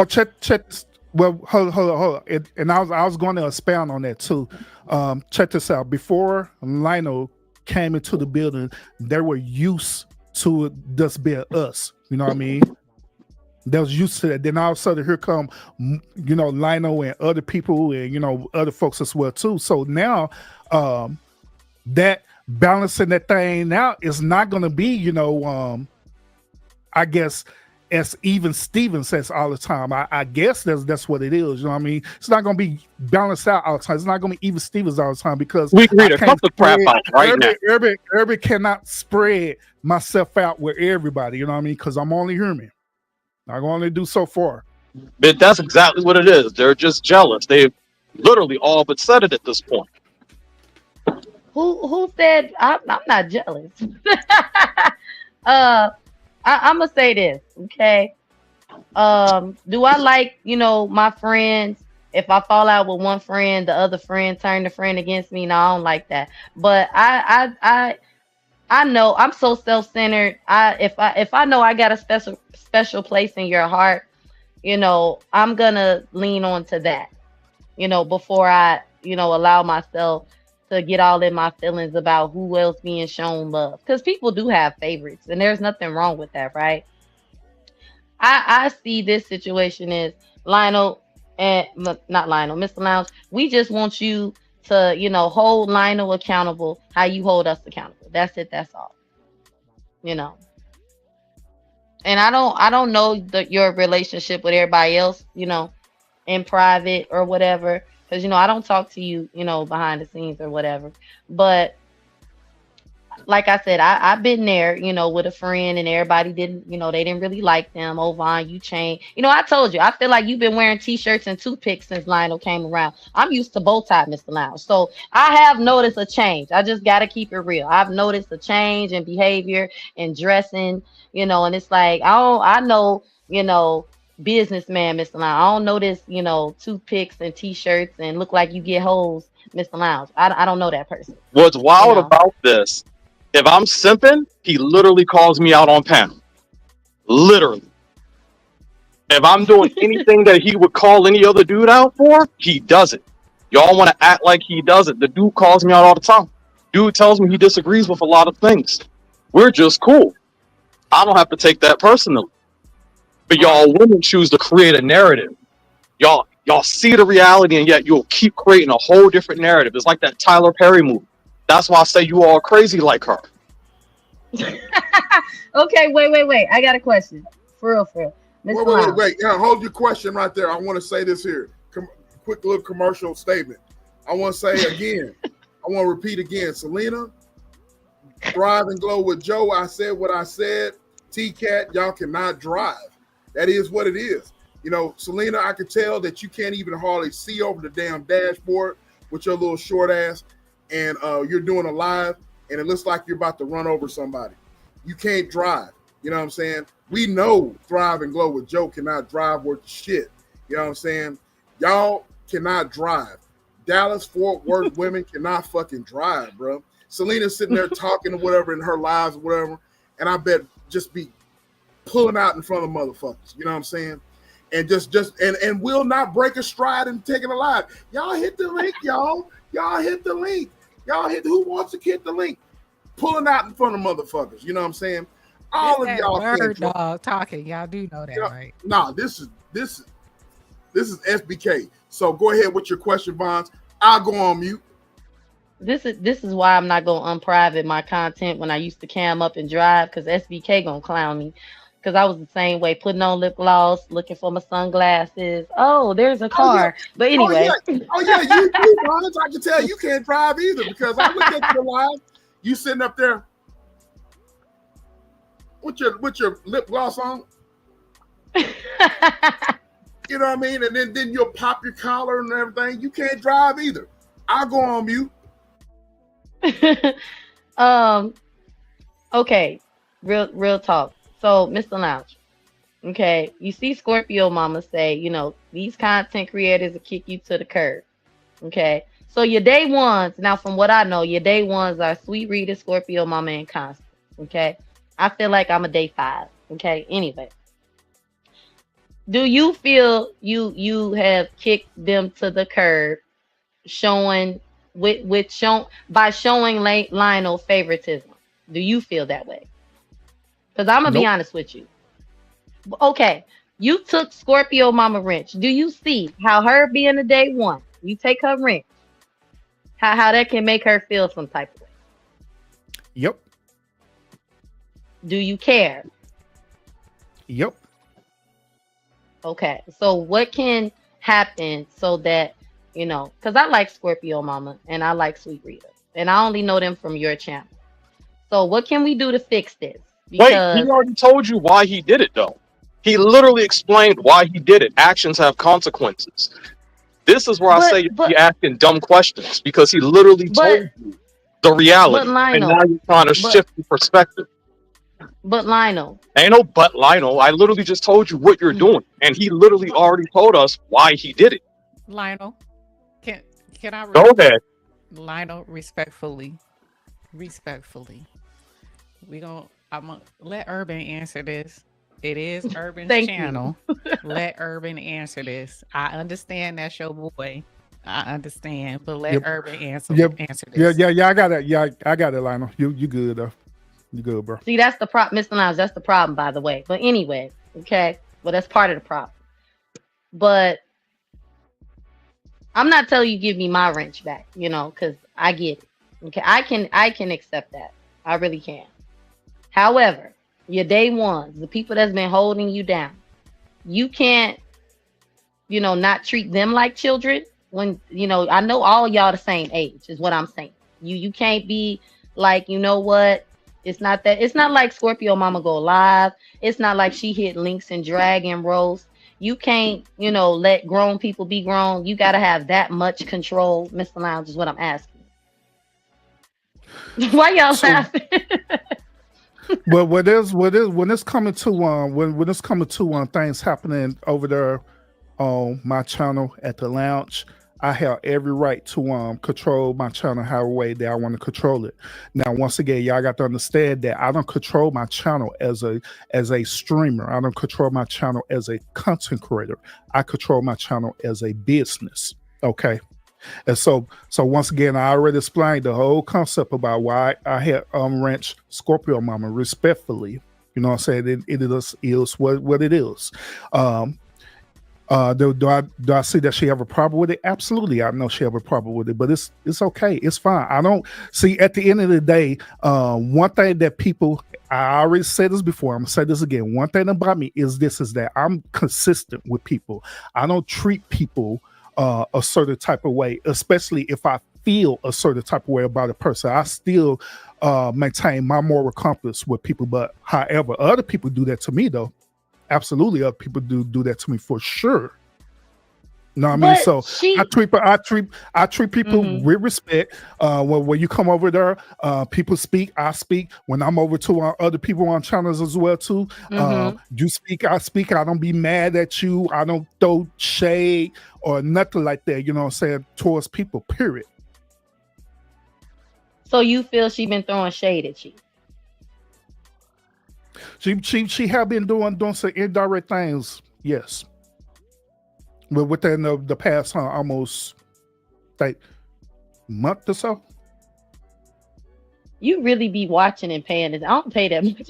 check this. Well, hold on. And I was going to expound on that too. Check this out. Before Lionel came into the building, they were used to it just being us. You know what I mean? They was used to that. Then all of a sudden, here come, Lionel and other people and other folks as well too. So now, that balancing that thing out is not going to be, I guess, as even Steven says all the time. I guess that's what it is. You know what I mean? It's not going to be balanced out all the time. It's not going to be even Stevens all the time because We can read I a can't couple of crap spread. out right now. Everybody cannot spread myself out with everybody. You know what I mean? Because I'm only human. I can only do so far. But that's exactly what it is. They're just jealous. They've literally all but said it at this point. Who said I'm not jealous? I'm gonna say this, okay? Do I like, my friends? If I fall out with one friend, the other friend turn the friend against me. No, I don't like that. But I know I'm so self-centered. If I know I got a special place in your heart, I'm gonna lean on to that, before I, allow myself to get all in my feelings about who else being shown love. Because people do have favorites, and there's nothing wrong with that, right? I see this situation as Lionel and not Lionel, Mr. Lounge. We just want you to, hold Lionel accountable how you hold us accountable. That's it. That's all. You know. And I don't know your relationship with everybody else, in private or whatever, because I don't talk to you, behind the scenes or whatever. But like I said, I've been there, with a friend and everybody didn't, they didn't really like them. Oh, Vaughn, you changed. I told you, I feel like you've been wearing t-shirts and toothpicks since Lionel came around. I'm used to bow tie, Mr. Lounge. So I have noticed a change. I just got to keep it real. I've noticed a change in behavior and dressing, and it's like, I know, businessman, Mr. Lounge. I don't know this, toothpicks and t-shirts and look like you get hoes, Mr. Lounge. I don't know that person. What's wild about this, if I'm simping, he literally calls me out on panel. Literally. If I'm doing anything that he would call any other dude out for, he does it. Y'all want to act like he does it. The dude calls me out all the time. Dude tells me he disagrees with a lot of things. We're just cool. I don't have to take that personally. But y'all women choose to create a narrative. Y'all see the reality, and yet you'll keep creating a whole different narrative. It's like that Tyler Perry movie. That's why I say you all crazy like her. Okay, wait. I got a question. For real. Wait. Yeah, hold your question right there. I want to say this here. Quick little commercial statement. I want to say again. I want to repeat again. Selena, Thrive and Glow with Joe. I said what I said. T-Cat, y'all cannot drive. That is what it is. Selena, I can tell that you can't even hardly see over the damn dashboard with your little short ass, and you're doing a live, and it looks like you're about to run over somebody. You can't drive. You know what I'm saying? We know Thrive and Glow with Joe cannot drive worth shit. You know what I'm saying? Y'all cannot drive. Dallas, Fort Worth women cannot fucking drive, bro. Selena's sitting there talking or whatever in her lives or whatever, and I bet just be pulling out in front of motherfuckers. You know what I'm saying? And just and will not break a stride and taking a live. Y'all hit the link, y'all. Y'all hit the link. Y'all hit. Who wants to hit the link? Pulling out in front of motherfuckers. You know what I'm saying? All of y'all bird dog talking. Y'all do know that, right? No, this is SBK. So go ahead with your question, Bonds. I'll go on mute. This is why I'm not gonna unprivate my content when I used to cam up and drive, because SBK gonna clown me. Because I was the same way, putting on lip gloss, looking for my sunglasses. Oh, there's a car. Yeah. But anyway. You Bonds. I can tell you can't drive either, because I looked at your live. You sitting up there with your lip gloss on. You know what I mean? And then you'll pop your collar and everything. You can't drive either. I'll go on mute. Okay. Real talk. So, Mr. Lounge, okay, you see Scorpio mama say, these content creators will kick you to the curb. Okay. So your day ones, now from what I know, your day ones are Sweet Rita, Scorpio mama, and Constance. Okay. I feel like I'm a day 5. Okay. Anyway. Do you feel you have kicked them to the curb, showing with shown by showing Lionel favoritism? Do you feel that way? Because I'm gonna be Nope. honest with you. Okay, you took Scorpio Mama wrench. Do you see how her being a day one, you take her wrench, how that can make her feel some type of way? Yep. Do you care? Yep. Okay, so what can happen so that because I like Scorpio Mama and I like Sweet Rita, and I only know them from your channel. So what can we do to fix this? Wait, he Because already told you why he did it, though. He literally explained why he did it. Actions have consequences. This is where I say but you're but asking dumb questions because he literally but told you the but reality, and now Lionel, you're trying to but shift the perspective. but Lionel, Ain't no but, Lionel. I literally just told you what you're doing, and he literally already told us why he did it. Lionel, can can I Go ahead. Lionel, respectfully, I'm gonna let Urban answer this. It is Urban's thank you. channel. Let Urban answer this. I understand that's your boy. I understand, but let Yep. Urban answer Yep. answer Yeah. this. Yeah. Yeah. I got it. Yeah. I got it, Lionel. You good though. You good, bro. See, that's the problem, Mr. Lounge. That's the problem, by the way. But anyway, okay. Well, that's part of the problem. But I'm not telling you give me my wrench back, because I get it. Okay, I can accept that. I really can. However, your day ones, the people that's been holding you down, you can't, not treat them like children. When I know all y'all the same age is what I'm saying. You can't be like, you know what? It's not like Scorpio Mama go live. It's not like she hit links and drag and roast. You can't, let grown people be grown. You gotta have that much control, Mr. Lounge, is what I'm asking. Why y'all So, laughing? but when it's coming to when it's coming to things happening over there on my channel at the lounge, I have every right to control my channel however way that I want to control it. Now, once again, y'all got to understand that I don't control my channel as a streamer. I don't control my channel as a content creator. I control my channel as a business. Okay. And so once again, I already explained the whole concept about why I had wrenched Scorpio Mama respectfully. You know what I'm saying? It is what it is. Do I see that she have a problem with it? Absolutely, I know she have a problem with it, but it's okay, it's fine. I don't see at the end of the day, one thing that people, I already said this before, I'm gonna say this again. One thing about me is that I'm consistent with people. I don't treat people a certain type of way, especially if I feel a certain type of way about a person. I still maintain my moral compass with people, but however, other people do that to me though. Absolutely, other people do that to me for sure. You know what I mean? But So she, I treat people mhm, with respect. When you come over there, people speak, I speak. When I'm over to other people on channels as well too, mhm. you speak, I speak. I don't be mad at you. I don't throw shade or nothing like that. You know what I'm saying, towards people. Period. So you feel she been throwing shade at you? She have been doing some indirect things. Yes, but within the past almost like month or so. You really be watching and paying this. I don't pay that much.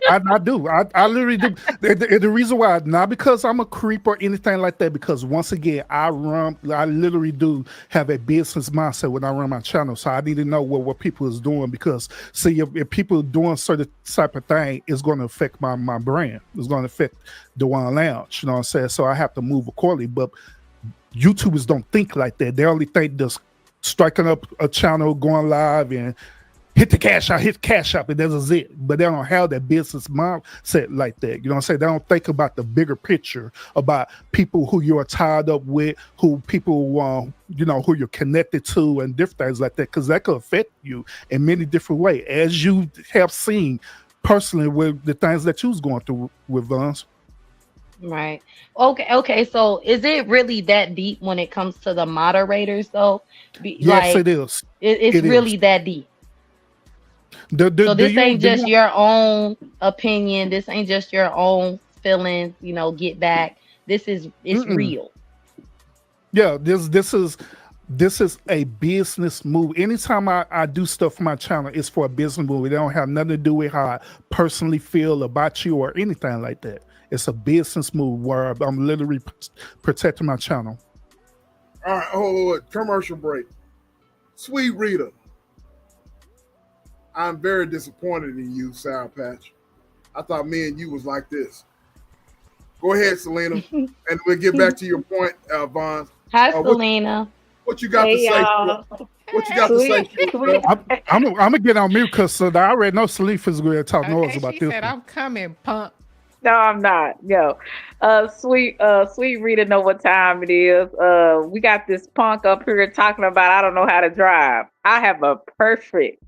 I do. I literally do. The reason why, not because I'm a creep or anything like that, because once again, I literally do have a business mindset when I run my channel. So I need to know what people is doing, because see, if people doing certain type of thing, it's going to affect my brand. It's going to affect the one lounge. You know what I'm saying? So I have to move accordingly. But YouTubers don't think like that. They only think just striking up a channel, going live, and hit the cash out, and that's it. But they don't have that business mindset like that. You know what I'm saying? They don't think about the bigger picture, about people who you're tied up with, who people, who you're connected to, and different things like that, because that could affect you in many different ways, as you have seen personally with the things that you was going through with Vons. Right. Okay. So is it really that deep when it comes to the moderators, though? Yes, it Like, is. it's It is. really that deep. Do So this you ain't do just you your own opinion. This ain't just your own feelings. Get back. This is it's real. Yeah, this is a business move. Anytime I do stuff for my channel, it's for a business move. It don't have nothing to do with how I personally feel about you or anything like that. It's a business move where I'm literally protecting my channel. All right, hold on. Commercial break. Sweet Rita, I'm very disappointed in you, Sour Patch. I thought me and you was like this. Go ahead, Selena, and we'll get back to your point, Vaughn. Hi, Selena. What you got to Hey, say? y'all. What you got to say? I'm gonna get on mute because I already know Salif is going to talk noise Okay, about she this said, one. I'm coming, punk. No, I'm not. Yo, sweet Rita, know what time it is. We got this punk up here talking about I don't know how to drive. I have a perfect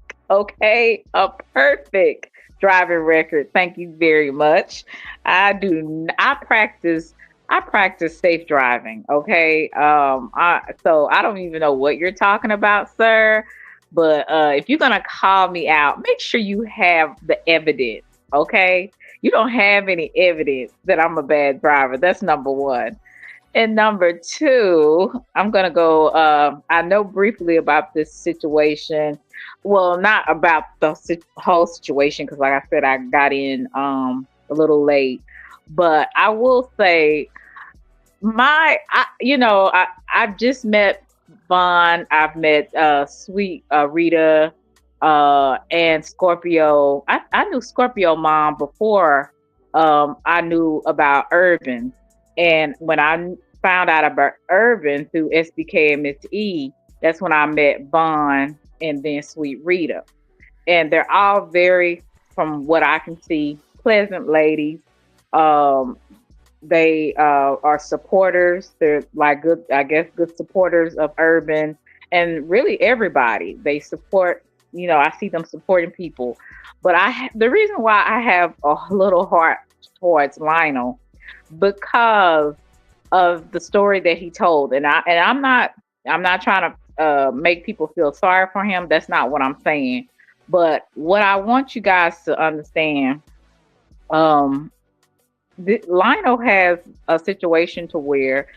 driving record. Thank you very much. I practice safe driving. Okay. So I don't even know what you're talking about, sir. But if you're gonna call me out, make sure you have the evidence. Okay. You don't have any evidence that I'm a bad driver. That's number one. And number two, I'm going to go. I know briefly about this situation. Well, not about the whole situation, because, like I said, I got in a little late. But I will say, I've just met Vaughn. I've met Sweet Rita and Scorpio. I knew Scorpio mom before I knew about Urban. And when I found out about Urban through SBK and Miss E, that's when I met Vaughn and then Sweet Rita. And they're all very, from what I can see, pleasant ladies. They are supporters. They're like good, I guess, good supporters of Urban and really everybody. They support, I see them supporting people. But the reason why I have a little heart towards Lionel, because of the story that he told. And I'm not trying to make people feel sorry for him. That's not what I'm saying. But what I want you guys to understand, Lionel has a situation to where,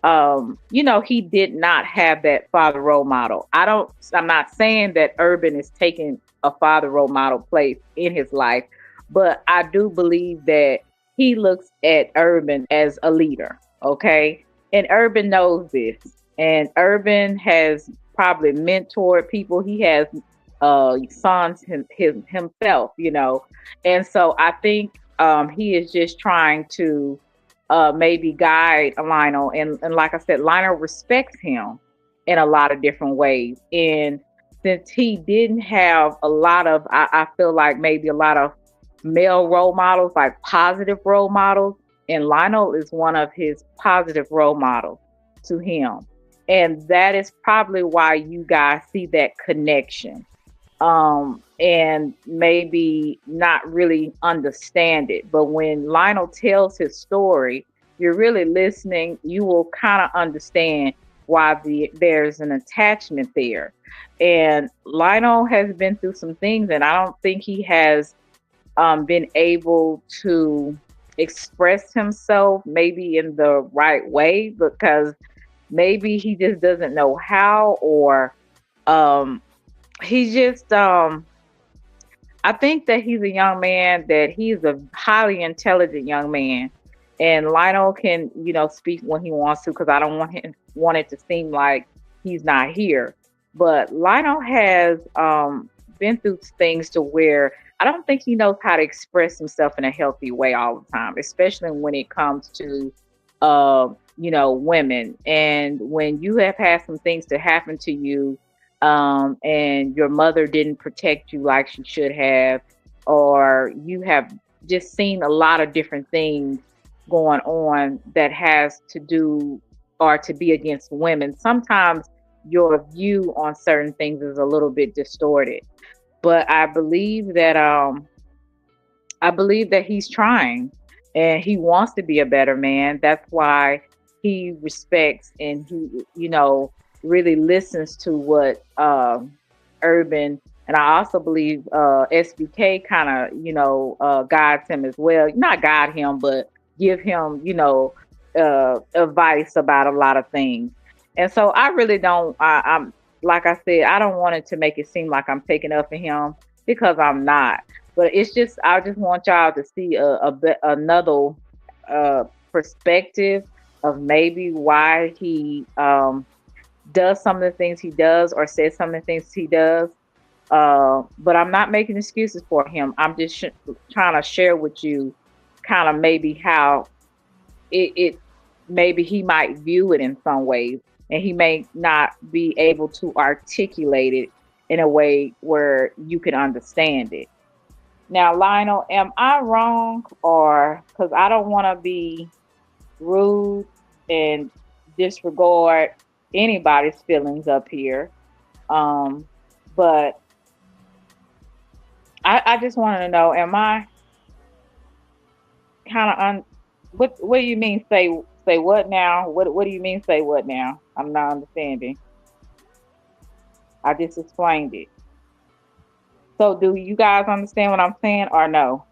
he did not have that father role model. I'm not saying that Urban is taking a father role model place in his life, but I do believe that he looks at Urban as a leader. Okay. And Urban knows this. And Urban has probably mentored people. He has sons himself, And so I think he is just trying to maybe guide Lionel. And like I said, Lionel respects him in a lot of different ways. And since he didn't have a lot of, I feel like maybe a lot of male role models, like positive role models, and Lionel is one of his positive role models to him. And that is probably why you guys see that connection. And maybe not really understand it. But when Lionel tells his story, you're really listening, you will kind of understand why there's an attachment there. And Lionel has been through some things, and I don't think he has been able to express himself maybe in the right way, because maybe he just doesn't know how, or he just I think that he's a young man, that he's a highly intelligent young man, and Lionel can, speak when he wants to, because I don't want it to seem like he's not here. But Lionel has been through things to where I don't think he knows how to express himself in a healthy way all the time, especially when it comes to women. And when you have had some things to happen to you, and your mother didn't protect you like she should have, or you have just seen a lot of different things going on that has to do or to be against women, sometimes your view on certain things is a little bit distorted. But I believe that he's trying, and he wants to be a better man. That's why he respects, and he, really listens to what Urban, and I also believe SBK kind of, guides him as well. Not guide him, but give him, advice about a lot of things. And so I really don't. I'm like I said, I don't want it to make it seem like I'm taking up for him because I'm not. But it's just I just want y'all to see another perspective of maybe why he does some of the things he does or says some of the things he does. But I'm not making excuses for him. I'm just trying to share with you kind of maybe how it maybe he might view it in some ways, and he may not be able to articulate it in a way where you can understand it. Now, Lionel, am I wrong, or because I don't want to be rude and disregard anybody's feelings up here, but I just wanted to know, am I kind of what do you mean say what now? What do you mean say what now? I'm not understanding. I just explained it. So do you guys understand what I'm saying or no?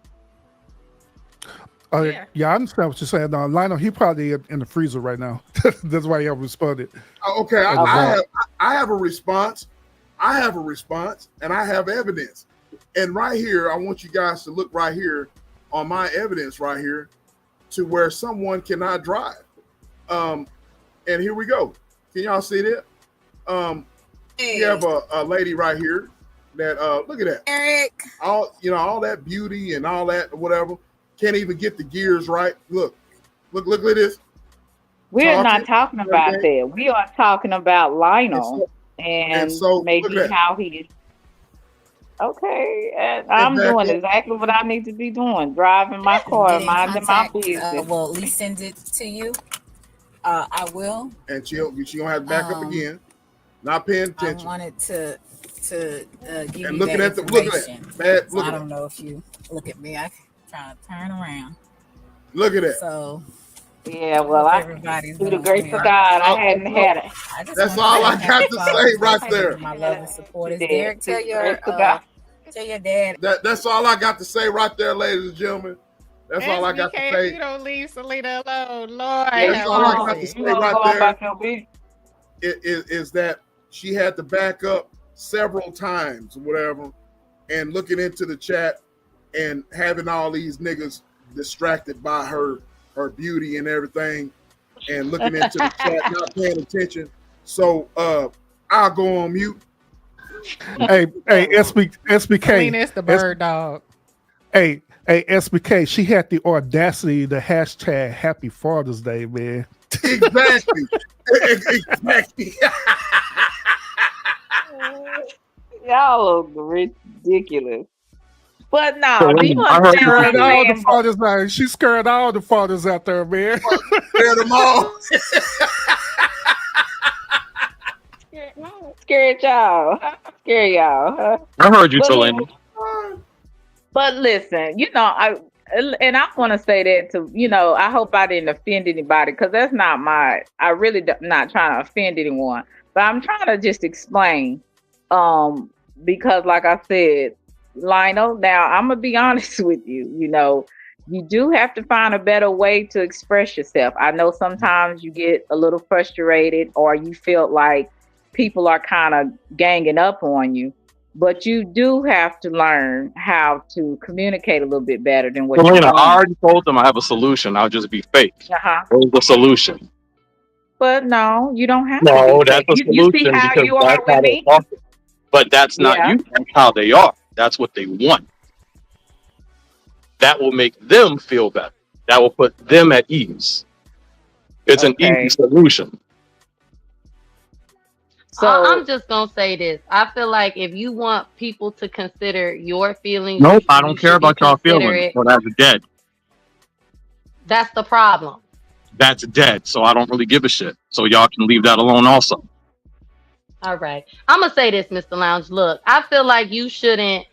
Yeah, I understand what you're saying. Lionel, he probably in the freezer right now. That's why he haven't responded. Okay, I have a response. I have a response, and I have evidence. And right here, I want you guys to look right here on my evidence right here to where someone cannot drive. And here we go. Can y'all see that? You have a lady right here that look at that. Eric. All that beauty and all that whatever. Can't even get the gears right. Look at this. We're not talking about that. We are talking about Lionel and so maybe how he is. Okay, and I'm doing exactly what I need to be doing, driving my car, minding my business. Well, at least send it to you. I will. And she gonna have to back up again. Not paying attention. I wanted to give and you looking that at information. I don't know if you look at me. I trying to turn around. Look at that. So yeah, well, I through the grace of God, I hadn't had it. That's all I got to say right there. My love and support is Derek. Tell your dad. That's all I got to say right there, ladies and gentlemen. That's all I got to say. You don't leave Selena alone, Lord. That's all I got to say right there. Is that she had to back up several times or whatever, and looking into the chat and having all these niggas distracted by her beauty and everything, and looking into the chat, not paying attention. So I'll go on mute. Hey, SBK. Selena is the bird dog. Hey, SBK. She had the audacity to hashtag Happy Father's Day, man. Exactly. Exactly. Y'all look ridiculous. But no, she scared all the fathers out there, man. Scared them all. Scared y'all. Scared y'all. I heard you, Selena. But listen, I want to say that to, I hope I didn't offend anybody, because that's not I really not trying to offend anyone, but I'm trying to just explain, because like I said, Lionel, now I'm going to be honest with you, you do have to find a better way to express yourself. I know sometimes you get a little frustrated, or you feel like people are kind of ganging up on you. But you do have to learn how to communicate a little bit better than what you're doing. I already told them I have a solution. I'll just be fake. Where's the solution? But no, you don't have to. No, that's a solution. You see how you are with me? But that's not you. That's how they are. That's what they want. That will make them feel better. That will put them at ease. It's an easy solution. So I'm just gonna say this. I feel like if you want people to consider your feelings, nope, I don't care about y'all feelings. So that's dead. That's the problem. That's dead. So I don't really give a shit. So y'all can leave that alone also. All right. I'm gonna say this, Mr. Lounge. Look, I feel like you shouldn't,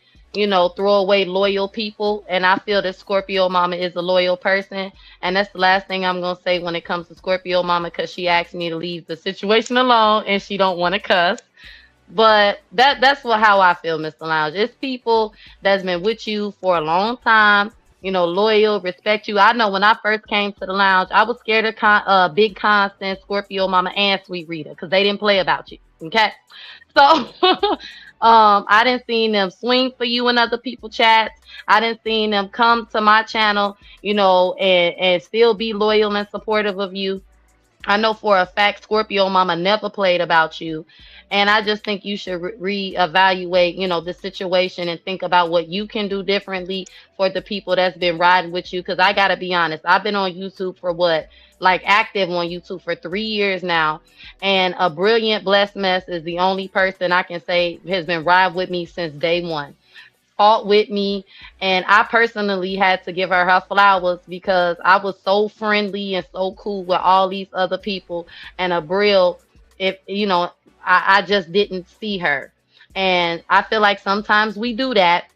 throw away loyal people. And I feel that Scorpio Mama is a loyal person. And that's the last thing I'm going to say when it comes to Scorpio Mama, because she asked me to leave the situation alone and she don't want to cuss. But that's how I feel, Mr. Lounge. It's people that's been with you for a long time. loyal, respect you. I know when I first came to the lounge, I was scared of Big Constant, Scorpio Mama, and Sweet Rita because they didn't play about you. Okay. So I didn't see them swing for you in other people chats. I didn't see them come to my channel, and still be loyal and supportive of you. I know for a fact Scorpio Mama never played about you. And I just think you should reevaluate, the situation and think about what you can do differently for the people that's been riding with you. Because I got to be honest, I've been on YouTube for active on YouTube for 3 years now. And a brilliant blessed mess is the only person I can say has been riding with me since day one, fought with me, and I personally had to give her flowers because I was so friendly and so cool with all these other people, and Abril, if I just didn't see her. And I feel like sometimes we do that,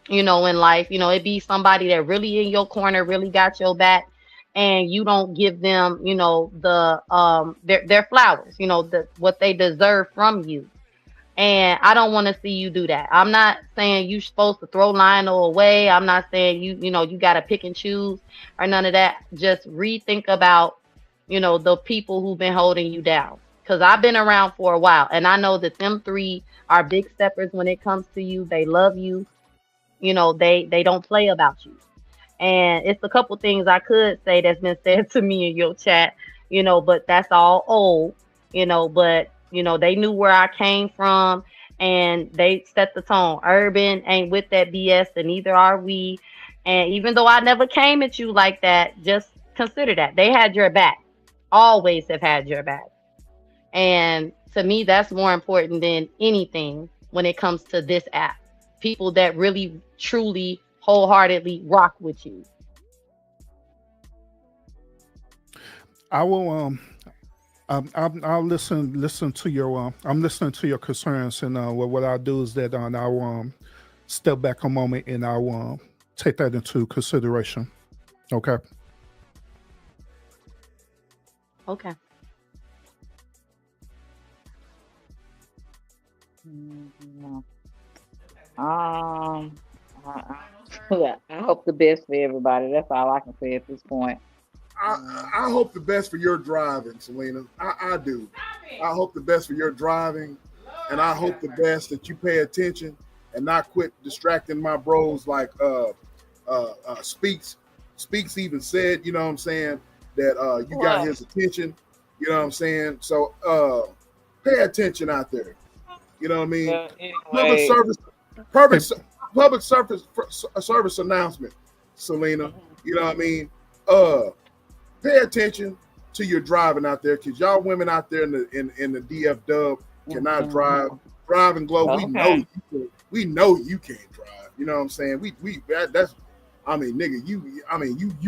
in life. It be somebody that really in your corner, really got your back, and you don't give them, their flowers, what they deserve from you. And I don't want to see you do that. I'm not saying you're supposed to throw Lionel away. I'm not saying you got to pick and choose or none of that. Just rethink about, the people who've been holding you down. Because I've been around for a while, and I know that them three are big steppers when it comes to you. They love you. They don't play about you. And it's a couple things I could say that's been said to me in your chat, but that's all old, but they knew where I came from and they set the tone. Urban ain't with that BS, and neither are we. And even though I never came at you like that, just consider that. They had your back. Always have had your back. And to me, that's more important than anything when it comes to this app. People that really, truly, wholeheartedly rock with you. I will I'll listen to your I'm listening to your concerns, and what I'll do is that I'll step back a moment and I'll take that into consideration. Okay. Okay. No. I, I hope the best for everybody. That's all I can say at this point. I hope the best for your driving, Selena. I do. I hope the best for your driving, and I hope the best that you pay attention and not quit distracting my bros like Speaks. Speaks even said, you know what I'm saying, that you got his attention. You know what I'm saying? So pay attention out there. You know what I mean? Anyway. Public service announcement, Selena. You know what I mean? Pay attention to your driving out there, because y'all women out there in the DF dub cannot drive. Drive and glow. Okay. We know you can't drive. You know what I'm saying? That's nigga,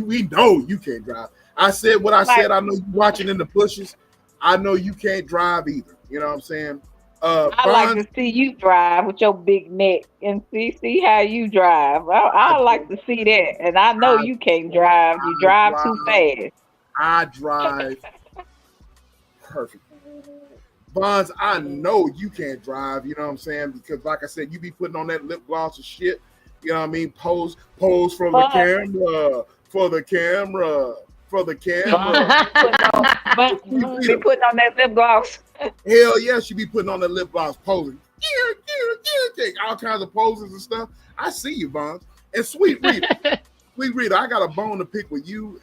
we know you can't drive. I said what I said. I know you watching in the bushes. I know you can't drive either. You know what I'm saying? I like to see you drive with your big neck and see how you drive. I like to see that. And I know you can't drive. You drive too fast. I drive perfect. Bonds, I know you can't drive, you know what I'm saying? Because like I said, you be putting on that lip gloss and shit. You know what I mean? Pose for the camera. But be putting on that lip gloss. Hell yeah, she be putting on that lip gloss, posing. All kinds of poses and stuff. I see you, Bonds. And Sweet Rita, I got a bone to pick with you,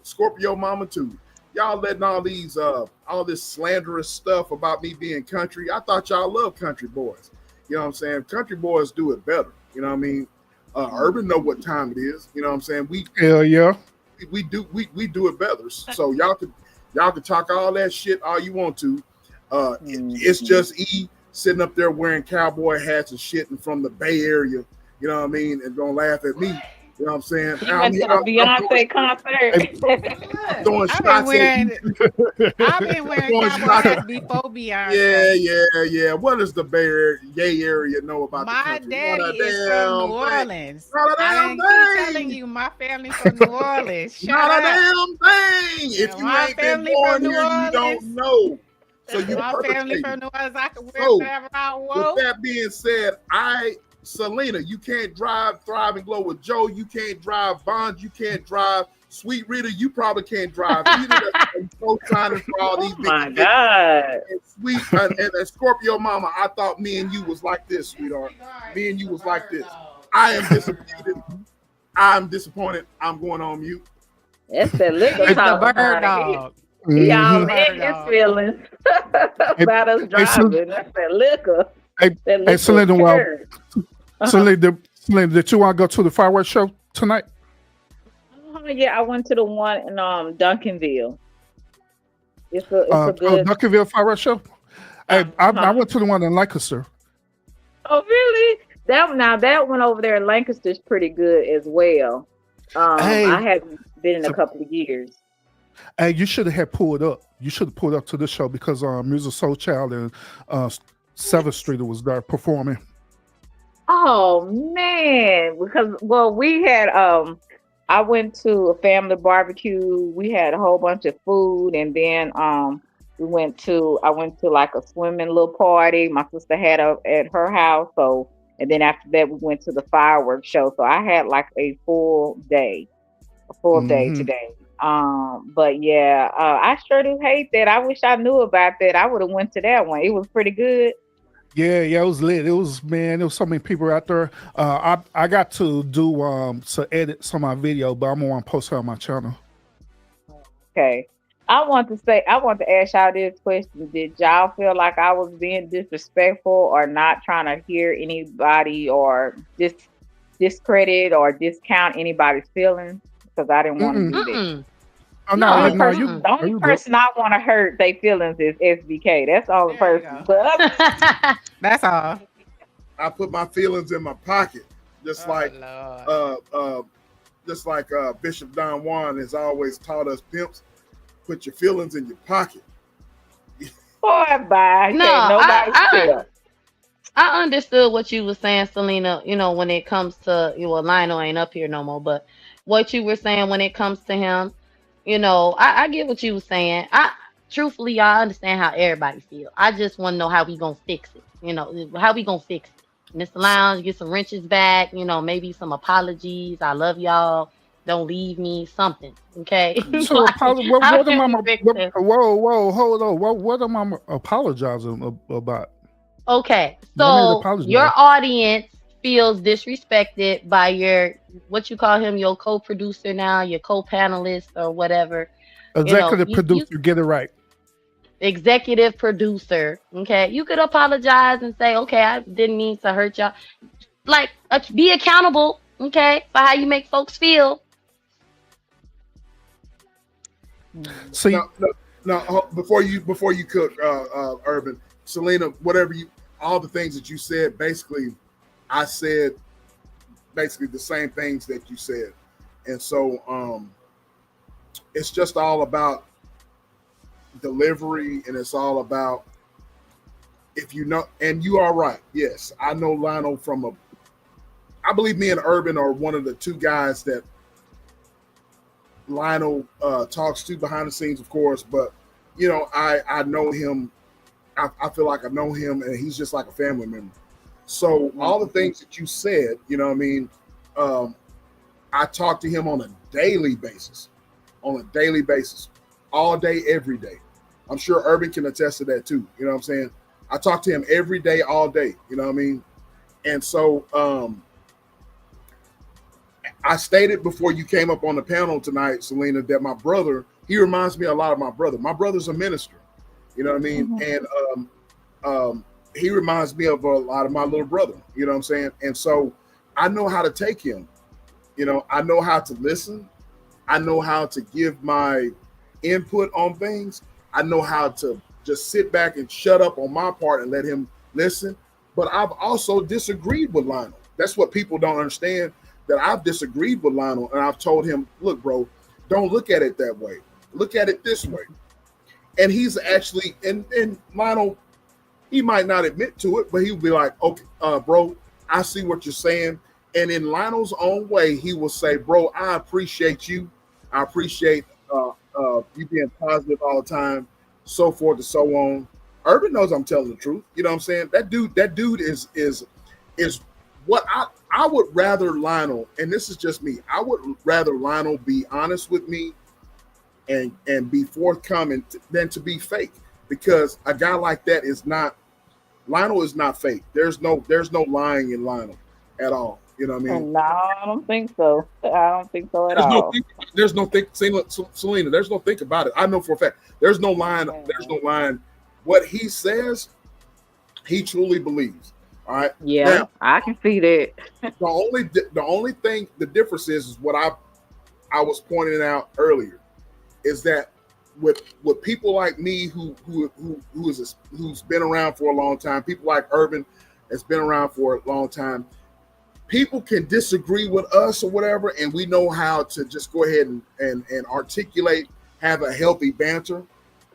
Scorpio Mama too. Y'all letting all this slanderous stuff about me being country. I thought y'all love country boys. You know what I'm saying? Country boys do it better. You know what I mean? Urban know what time it is. You know what I'm saying? Hell yeah. We do it better. So y'all can talk all that shit all you want to. It's just E sitting up there wearing cowboy hats and shit and from the Bay Area. You know what I mean? And gonna laugh at me. You know what I'm saying? He went to the Beyonce concert. I've been wearing cowboy hats before Beyonce. Yeah. What does the Bay Area know about the country? My daddy is from New Orleans. I keep telling you, my family from New Orleans. Not a damn thing. If you ain't been born here, you don't know. So you my family from New Orleans, I can wear whatever I want. With that being said, I Selena, you can't drive Thrive and Glow with Joe. You can't drive Bond. You can't drive Sweet Rita. You probably can't drive either. That's co-signing for all these big my God. and Sweet and Scorpio Mama. I thought me and you was like this, sweetheart. Me and you was like this. I am disappointed. I'm disappointed. I'm going on mute. That's that liquor It's the talk. bird honey. dog. He all Mhm. in his feelings about us Hey, driving. That's that liquor. Hey, That hey, liquor Selena, well, curd. Selena, did you want to go to the fireworks show tonight? Yeah, I went to the one in Duncanville. It's a good. Duncanville fireworks show? Hey, I Uh-huh. went to the one in Lancaster. Oh, really? That one over there in Lancaster is pretty good as well. Hey, I haven't been in a so- couple of years. Hey, you should have pulled up. You should have pulled up to this show because Music Soul Child and 7th Street was there performing. Oh man, because we had I went to a family barbecue. We had a whole bunch of food, and then I went to like a swimming little party. My sister had at her house, so and then after that we went to the fireworks show. So I had like a full day Mhm. today. But yeah, I sure do hate that. I wish I knew about that. I would have went to that one. It was pretty good. Yeah, it was lit. It was so many people out there. I got to do to edit some of my video, but I'm gonna post it on my channel. Okay. I want to ask y'all this question. Did y'all feel like I was being disrespectful or not trying to hear anybody or discredit or discount anybody's feelings? Because I didn't want to do that. Oh The no, only no, person, you. the only You good. person I want to hurt their feelings is SBK. That's the only There you person. go. But That's all. I put my feelings in my pocket, just like Lord. Bishop Don Juan has always taught us pimps. Put your feelings in your pocket. boy, bye. No, Can't nobody feel. I understood what you were saying, Selena, when it comes to, Lionel ain't up here no more, but what you were saying when it comes to him, I get what you were saying. Truthfully, I understand how everybody feel. I just want to know how we gonna fix it. How we gonna fix it. Mr. Lounge, get some wrenches back, maybe some apologies. I love y'all. Don't leave me, something. Okay. So what How am can I? we fix this? Whoa, hold on. What am I apologizing about? Okay, I made an so apology. your audience feels disrespected by your what you call him, your co-producer now, your co-panelist or whatever. Executive You producer, get it right. executive producer. Okay, you could apologize and say, okay, I didn't mean to hurt y'all. Like, be accountable. Okay, for how you make folks feel. See, No. Before you cook, Urban, Selena, all the things that you said, basically, I said basically the same things that you said, and so it's just all about delivery, and it's all about if you know. And you are right. Yes, I know Lionel I believe me and Urban are one of the two guys that Lionel talks to behind the scenes, of course, but I know him. I feel like I know him, and he's just like a family member. So all the things that you said, what I mean, I talk to him on a daily basis, all day, every day. I'm sure Urban can attest to that too. You know what I'm saying? I talk to him every day, all day. You know what I mean? And so I stated before you came up on the panel tonight, Selena, that my brother, he reminds me a lot of my brother. My brother's a minister. You know what I mean? And he reminds me of a lot of my little brother. You know what I'm saying? And so I know how to take him. I know how to listen. I know how to give my input on things. I know how to just sit back and shut up on my part and let him listen. But I've also disagreed with Lionel. That's what people don't understand, that I've disagreed with Lionel, and I've told him, look, bro, don't look at it that way. Look at it this way. And he's actually, and Lionel, he might not admit to it, but he'll be like, okay, bro, I see what you're saying. And in Lionel's own way, he will say, bro, I appreciate you. I appreciate you being positive all the time, so forth and so on. Urban knows I'm telling the truth. You know what I'm saying? That dude is what I would rather Lionel, and this is just me, I would rather Lionel be honest with me and be forthcoming than to be fake. Because a guy like that is not Lionel is not fake. There's no lying in Lionel at all. You know what I mean? And no, I don't think so. I don't think so at There's no all. think. There's no think. Selena. There's no think about it. I know for a fact. There's no line. There's no line. What he says, he truly believes. All right. Yeah, Now, I can see that. the only thing the difference is what I was pointing out earlier is that with people like me who's been around for a long time, people like Urban has been around for a long time. People can disagree with us or whatever, and we know how to just go ahead and articulate, have a healthy banter.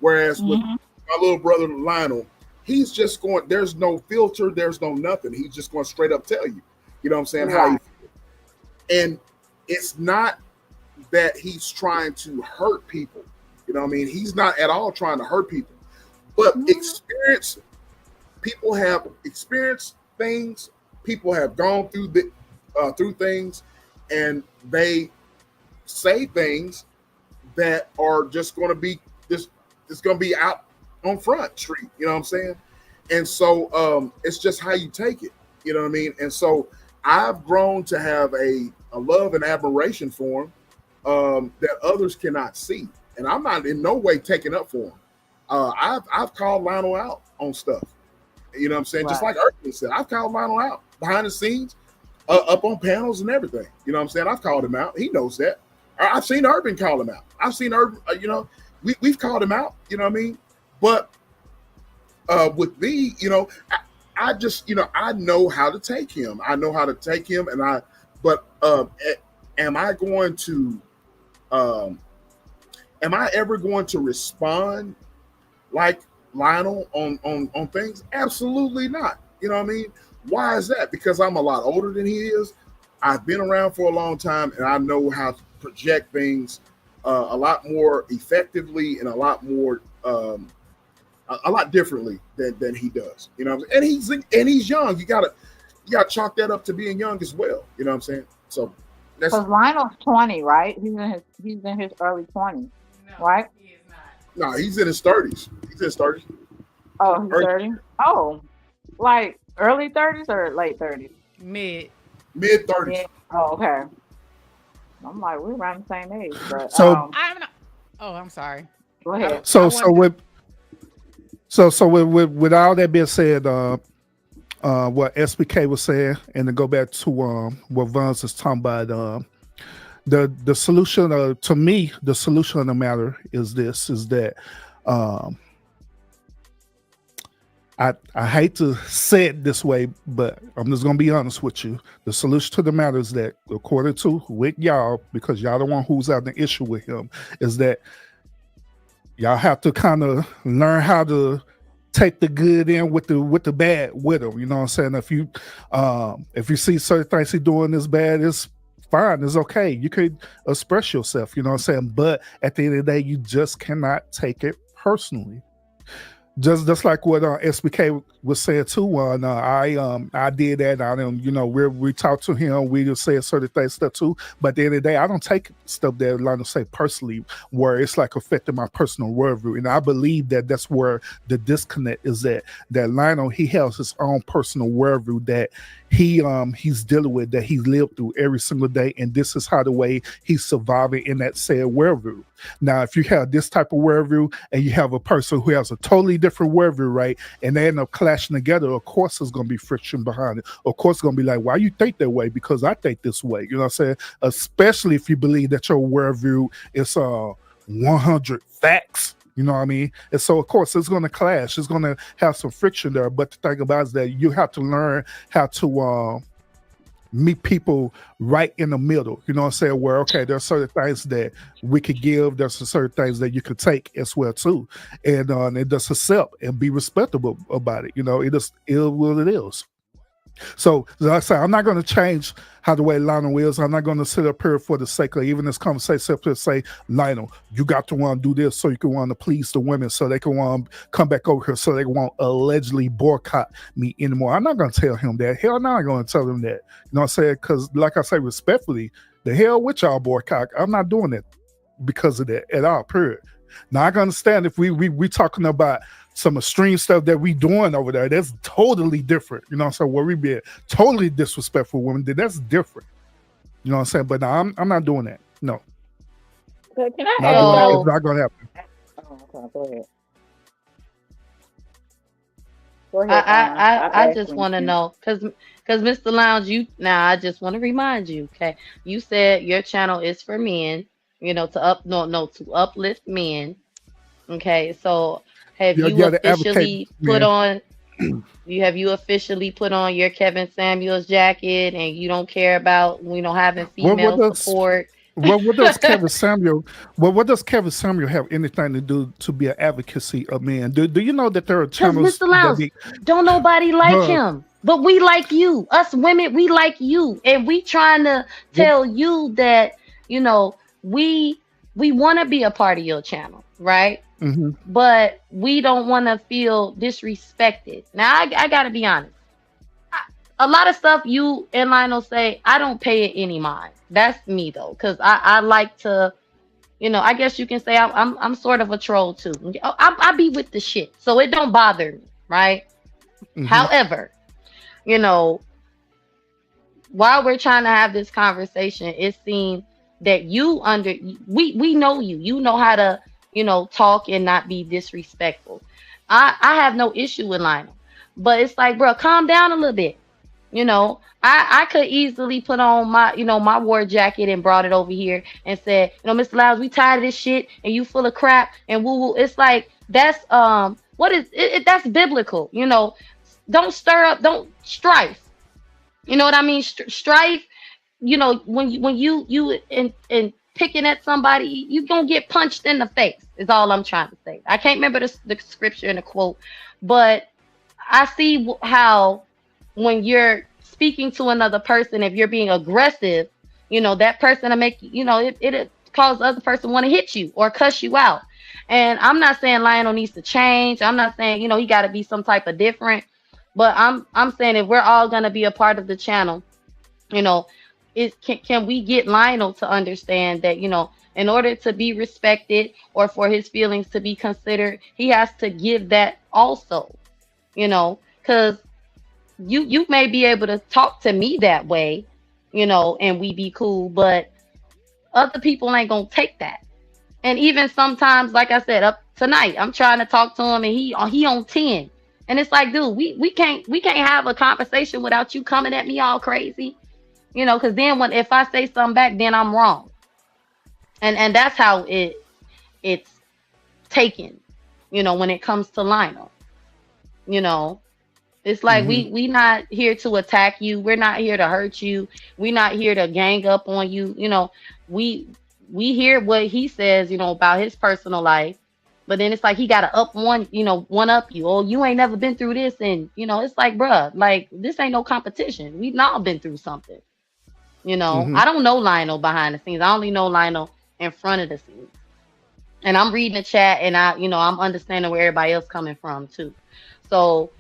Whereas with my little brother Lionel, he's just going, there's no filter, there's no nothing. He's just going to straight up tell you, you know what I'm saying, how he feels. And it's not that he's trying to hurt people. You know what I mean? He's not at all trying to hurt people. But people have experienced things, people have gone through things, and they say things that are just going to be just it's going to be out on Front Street. You know what I'm saying? And so it's just how you take it. You know what I mean? And so I've grown to have a love and admiration for him that others cannot see, and I'm not in no way taking up for him. I've called Lionel out on stuff. You know what I'm saying? Right. Just like Urban said, I've called Lionel out behind the scenes, up on panels and everything. You know what I'm saying? I've called him out. He knows that. I've seen Urban call him out. I've seen Urban, we've called him out, you know what I mean? But with me, I just, I know how to take him. I know how to take him, but am I ever going to respond like Lionel on things? Absolutely not. You know what I mean? Why is that? Because I'm a lot older than he is. I've been around for a long time, and I know how to project things a lot more effectively and a lot differently than he does. You know, and he's young. You gotta chalk that up to being young as well. You know what I'm saying? So that's because Lionel's 20, right? He's in his early 20s, right? He is not. No, he's in his 30s. He's in his 30s. Oh, he's 30. Oh, like early 30s or late 30s? Mid 30s. Yeah. Oh, okay. I'm like, we're around the same age, but So I'm not. Oh, I'm sorry. go ahead. So with all that being said, what SBK was saying, and to go back to what Vance is talking about, the solution to me, the solution of the matter is that I hate to say it this way, but I'm just gonna be honest with you. The solution to the matter is that, according to with y'all, because y'all the one who's having the issue with him, is that y'all have to kind of learn how to take the good in with the bad with him. You know what I'm saying? If you see certain things he doing is bad, it's fine, it's okay. You could express yourself, you know what I'm saying? But at the end of the day, you just cannot take it personally. Just like what SBK was saying too. I did that. I don't, we talked to him. We just said certain things stuff too. But at the end of the day, I don't take stuff that Lionel say personally, where it's like affecting my personal worldview. And I believe that that's where the disconnect is at. That Lionel, he has his own personal worldview that he's dealing with, that he's lived through every single day, and this is how the way he's surviving in that said worldview. Now, if you have this type of worldview and you have a person who has a totally different worldview, right, and they end up clashing together, of course there's going to be friction behind it. Of course it's going to be like, why you think that way? Because I think this way. You know what I'm saying? Especially if you believe that your worldview is 100 facts. You know what I mean? And so, of course, it's going to clash. It's going to have some friction there. But the thing about it is that you have to learn how to meet people right in the middle. You know what I'm saying? Where, okay, there are certain things that we could give. There's certain things that you could take as well, too. And just accept and be respectable about it. You know, it is what it is. So, like I say, I'm not going to change how the way Lionel is. I'm not going to sit up here for the sake of even this conversation up here say, Lionel, you got to want to do this so you can want to please the women so they can want to come back over here so they won't allegedly boycott me anymore. I'm not going to tell him that. Hell no, I'm going to tell him that. You know what I'm saying? Because, like I say, respectfully, the hell with y'all boycott. I'm not doing it because of that at all, period. Now, I can understand if we talking about some extreme stuff that we doing over there. That's totally different. You know what I'm saying? Where we being totally disrespectful women, that's different. You know what I'm saying? But no, I'm not doing that. No. Can I Not ask doing that. y'all? It's not gonna happen. Oh, okay, go ahead. Go ahead, Vaughn. I'm I just asking want to you. know because Mr. Lounge, you now I just want to remind you, okay? You said your channel is for men, to to uplift men. Okay, so have Yeah, you yeah, to advocate, officially put man. on you officially put on your Kevin Samuels jacket and you don't care about having What female does support? what does Kevin Samuel what does Kevin Samuel have anything to do to be an advocacy of men? Do you know that there are Because channels Mr. that Lounge, be don't nobody like bruh, him. But we like you. Us women, we like you. And we trying to what, tell you that, you know, we we want to be a part of your channel, right? mm-hmm, But we don't want to feel disrespected. Now, I got to be honest. A lot of stuff you and Lionel say, I don't pay it any mind. That's me, though, because I like to, I guess you can say I'm sort of a troll, too. I be with the shit, so it don't bother me, right? mm-hmm. However, you know, while we're trying to have this conversation, it seems that we know you. You know how to, talk and not be disrespectful. I have no issue with Lionel. But it's like, bro, calm down a little bit. I could easily put on my war jacket and brought it over here and said, Mr. Lyles, we tired of this shit and you full of crap and woo woo. It's like that's what is it, that's biblical. Don't stir up, don't strife. You know what I mean? Strife. When you in picking at somebody, you gonna get punched in the face. Is all I'm trying to say. I can't remember the scripture and the quote, but I see how when you're speaking to another person, if you're being aggressive, that person to make it cause the other person want to hit you or cuss you out. And I'm not saying Lionel needs to change. I'm not saying he got to be some type of different. But I'm saying if we're all gonna be a part of the channel, you know, can we get Lionel to understand that in order to be respected or for his feelings to be considered, he has to give that also. Because you may be able to talk to me that way, and we be cool, but other people ain't gonna take that. And even sometimes, like I said, up tonight, I'm trying to talk to him and he on 10. And it's like, dude, we can't have a conversation without you coming at me all crazy. Because then if I say something back, then I'm wrong. And that's how it's taken, when it comes to Lionel. You know, It's like Mm-hmm. we not here to attack you. We're not here to hurt you. We're not here to gang up on you. We we hear what he says, about his personal life, but then it's like he gotta one up you. Oh, you ain't never been through this, and it's like, bruh, like this ain't no competition. We've all been through something. Mm-hmm. I don't know Lionel behind the scenes. I only know Lionel in front of the scenes. And I'm reading the chat, and I'm understanding where everybody else coming from too. So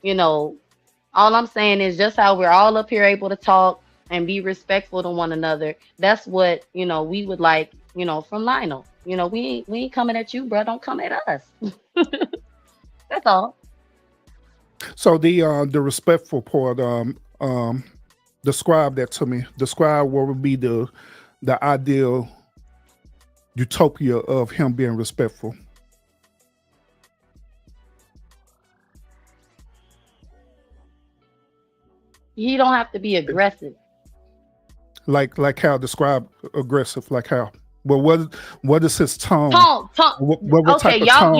you know, all I'm saying is just how we're all up here able to talk and be respectful to one another. That's what, we would like, from Lionel. We ain't coming at you, bro. Don't come at us. That's all. So the respectful part, describe that to me. Describe what would be the ideal utopia of him being respectful. You don't have to be aggressive. Like how describe aggressive, like how. Well, what is his tone? Tone. What Okay, type of y'all tone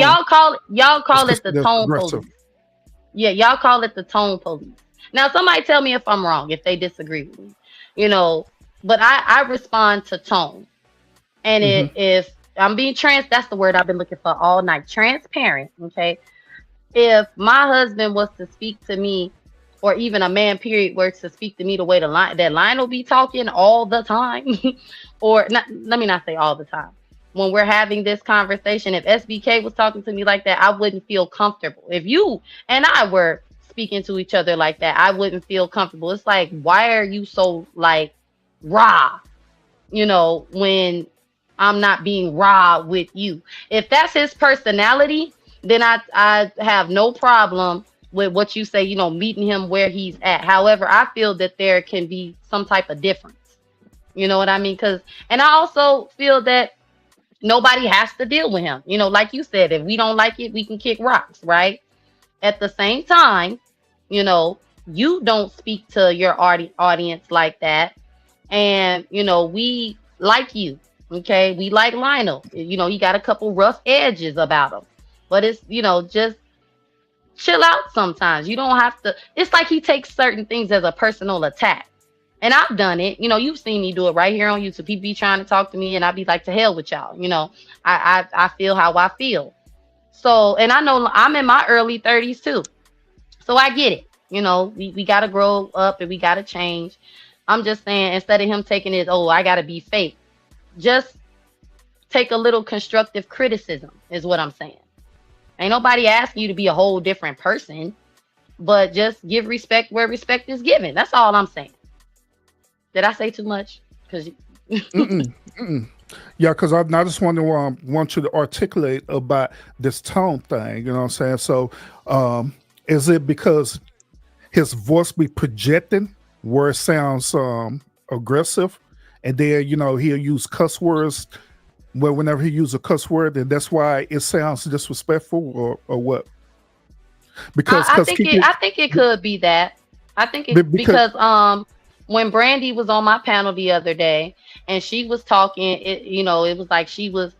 y'all is call it the considered tone aggressive? police. Yeah, y'all call it the tone police. Now, somebody tell me if I'm wrong, if they disagree with me. You know, but I respond to tone. And Mm-hmm. if I'm being that's the word I've been looking for all night. Transparent. Okay. If my husband was to speak to me or even a man period were to speak to me the way that Lionel be talking all the time, or not, let me not say all the time. When we're having this conversation, if SBK was talking to me like that, I wouldn't feel comfortable. If you and I were speaking to each other like that, I wouldn't feel comfortable. It's like, why are you so like raw? When I'm not being raw with you. If that's his personality, then I have no problem with what you say, meeting him where he's at. However, I feel that there can be some type of difference. You know what I mean? And I also feel that nobody has to deal with him. Like you said, if we don't like it, we can kick rocks, right? At the same time, you don't speak to your audience like that. And, we like you. Okay. We like Lionel. He got a couple rough edges about him. But it's, just chill out sometimes. You don't have to. It's like he takes certain things as a personal attack. And I've done it. You've seen me do it right here on YouTube. People be trying to talk to me, and I be like, to hell with y'all. I feel how I feel. So, and I know I'm in my early 30s too. So I get it. We got to grow up and we got to change. I'm just saying, instead of him taking it, oh, I got to be fake, just take a little constructive criticism is what I'm saying. Ain't nobody asking you to be a whole different person, but just give respect where respect is given. That's all I'm saying. Did I say too much? Because yeah, because I just want you to articulate about this tone thing. You know what I'm saying? So, is it because his voice be projecting where it sounds aggressive, and then he'll use cuss words? Well, whenever he uses a cuss word, then that's why it sounds disrespectful, or what? Because I think it could be that. I think it's because when Brandy was on my panel the other day and she was talking, it was like she was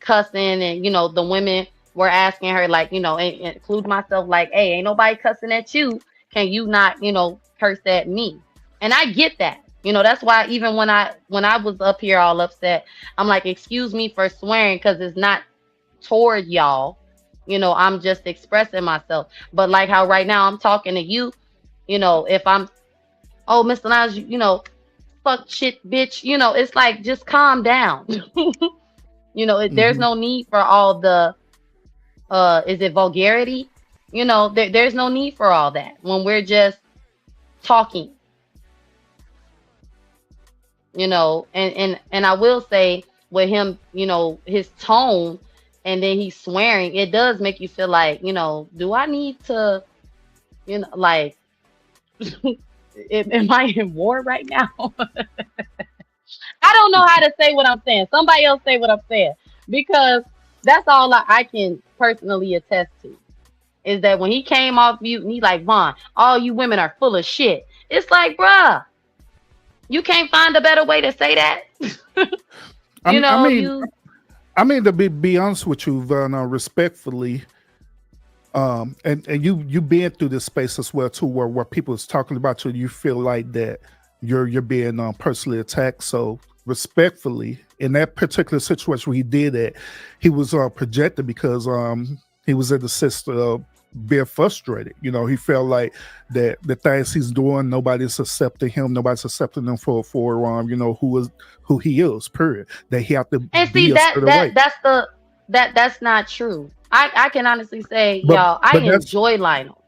cussing, and the women were asking her, like, include myself, like, hey, ain't nobody cussing at you. Can you not, curse at me? And I get that. That's why even when I was up here all upset, I'm like, excuse me for swearing, because it's not toward y'all. I'm just expressing myself. But like how right now I'm talking to you, if I'm, oh, Mr. Lounge, fuck shit, bitch, it's like, just calm down. There's no need for all the, is it vulgarity? There's no need for all that when we're just talking. And I will say with him, his tone, and then he's swearing, it does make you feel like, do I need to, like, am I in war right now? I don't know how to say what I'm saying. Somebody else say what I'm saying, because that's all I can personally attest to, is that when he came off mute and he's like, Vaughn, all you women are full of shit. It's like, bruh, you can't find a better way to say that. I mean, to be honest with you, Vanna, respectfully, and you been through this space as well too, where people is talking about you, you feel like that you're being personally attacked. So respectfully, in that particular situation where he did it, he was projected because he was in the system of being frustrated. He felt like that the things he's doing, nobody's accepting him, nobody's accepting him for who he is, period. That he have to and be see that's not true. I can honestly say, y'all, I enjoy Lionel,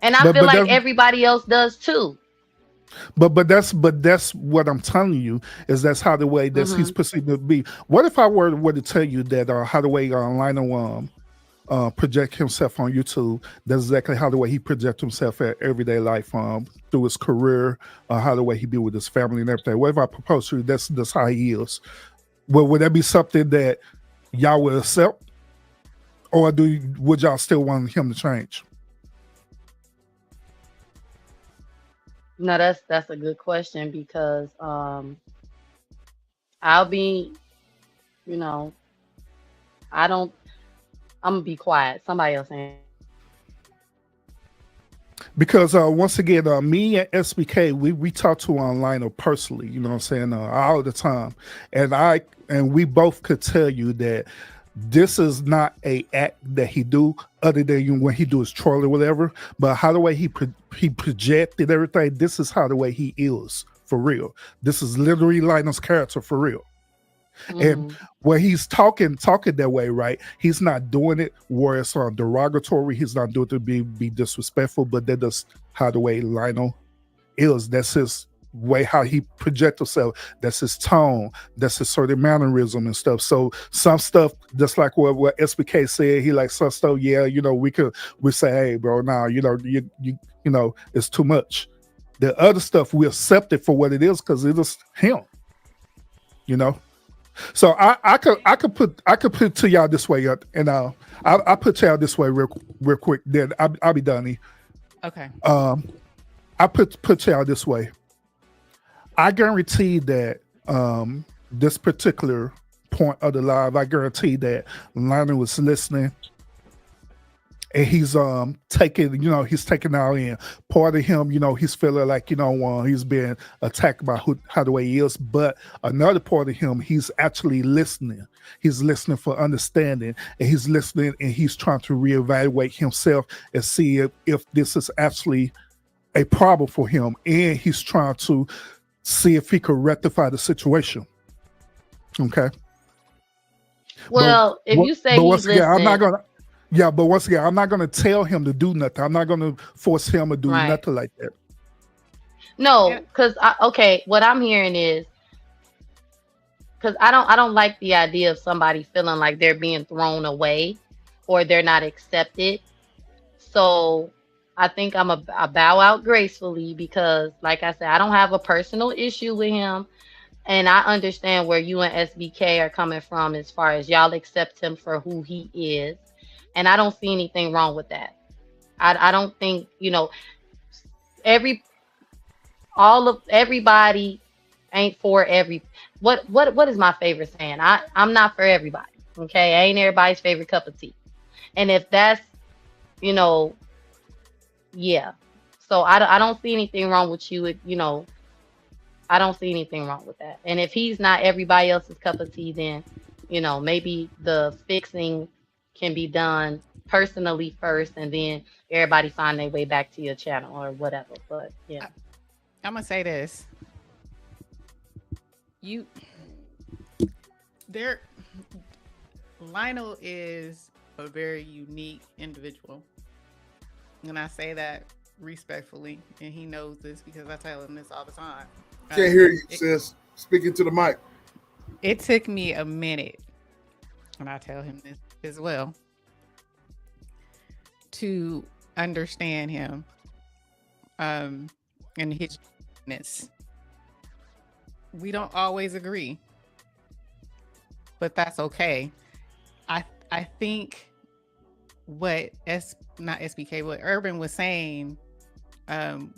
and I feel like everybody else does too. But that's what I'm telling you, is that's how the way that he's perceived to be. What if I were to tell you that how the way Lionel project himself on YouTube, that's exactly how the way he projects himself at everyday life, through his career, how the way he be with his family and everything. What if I propose to you that's how he is? Well, would that be something that y'all would accept, or would y'all still want him to change? No, that's a good question, because I'll be, I'm gonna be quiet. Somebody else ain't. Because once again, me and SBK, we talk to Lionel personally, you know what I'm saying, all the time, and we both could tell you that this is not a act that he do other than when he do his troll or whatever. But how the way he projected everything, this is how the way he is for real. This is literally Lionel's character for real. And when he's talking that way, right? He's not doing it where it's derogatory. He's not doing it to be disrespectful. But that is how the way Lionel is. That's his way how he projects himself. That's his tone. That's his certain mannerism and stuff. So some stuff, just like what SBK said, he like some stuff. Yeah, we say, hey, bro, now you it's too much. The other stuff we accept it for what it is because it is him. So I could put it to y'all this way, and I'll put y'all this way real quick. Then I'll be done. Okay. I put y'all this way. I guarantee that this particular point of the live, I guarantee that Lionel was listening, and he's taking, he's taking out in. Part of him, he's feeling like, he's being attacked by how the way he is. But another part of him, he's actually listening. He's listening for understanding, and he's listening, and he's trying to reevaluate himself and see if this is actually a problem for him, and he's trying to see if he could rectify the situation. Okay. Well, if you say he's listening, I'm not gonna. Yeah, but once again, I'm not going to tell him to do nothing. I'm not going to force him to do nothing like that. No, because what I'm hearing is because I don't like the idea of somebody feeling like they're being thrown away or they're not accepted. So I think I bow out gracefully because, like I said, I don't have a personal issue with him. And I understand where you and SBK are coming from as far as y'all accept him for who he is. And I don't see anything wrong with that. I don't think, everybody ain't for every, what is my favorite saying? I'm not for everybody. Okay. I ain't everybody's favorite cup of tea. And if that's, yeah. So I don't see anything wrong with you. I don't see anything wrong with that. And if he's not everybody else's cup of tea, then, maybe the fixing can be done personally first, and then everybody find their way back to your channel or whatever. But yeah, I'm gonna say this: Lionel is a very unique individual, and I say that respectfully, and he knows this because I tell him this all the time. Can't hear you, sis. Speaking to the mic. It took me a minute, and I tell him this as well, to understand him and his uniqueness. We don't always agree, but that's okay. I think what not SBK, what Urban was saying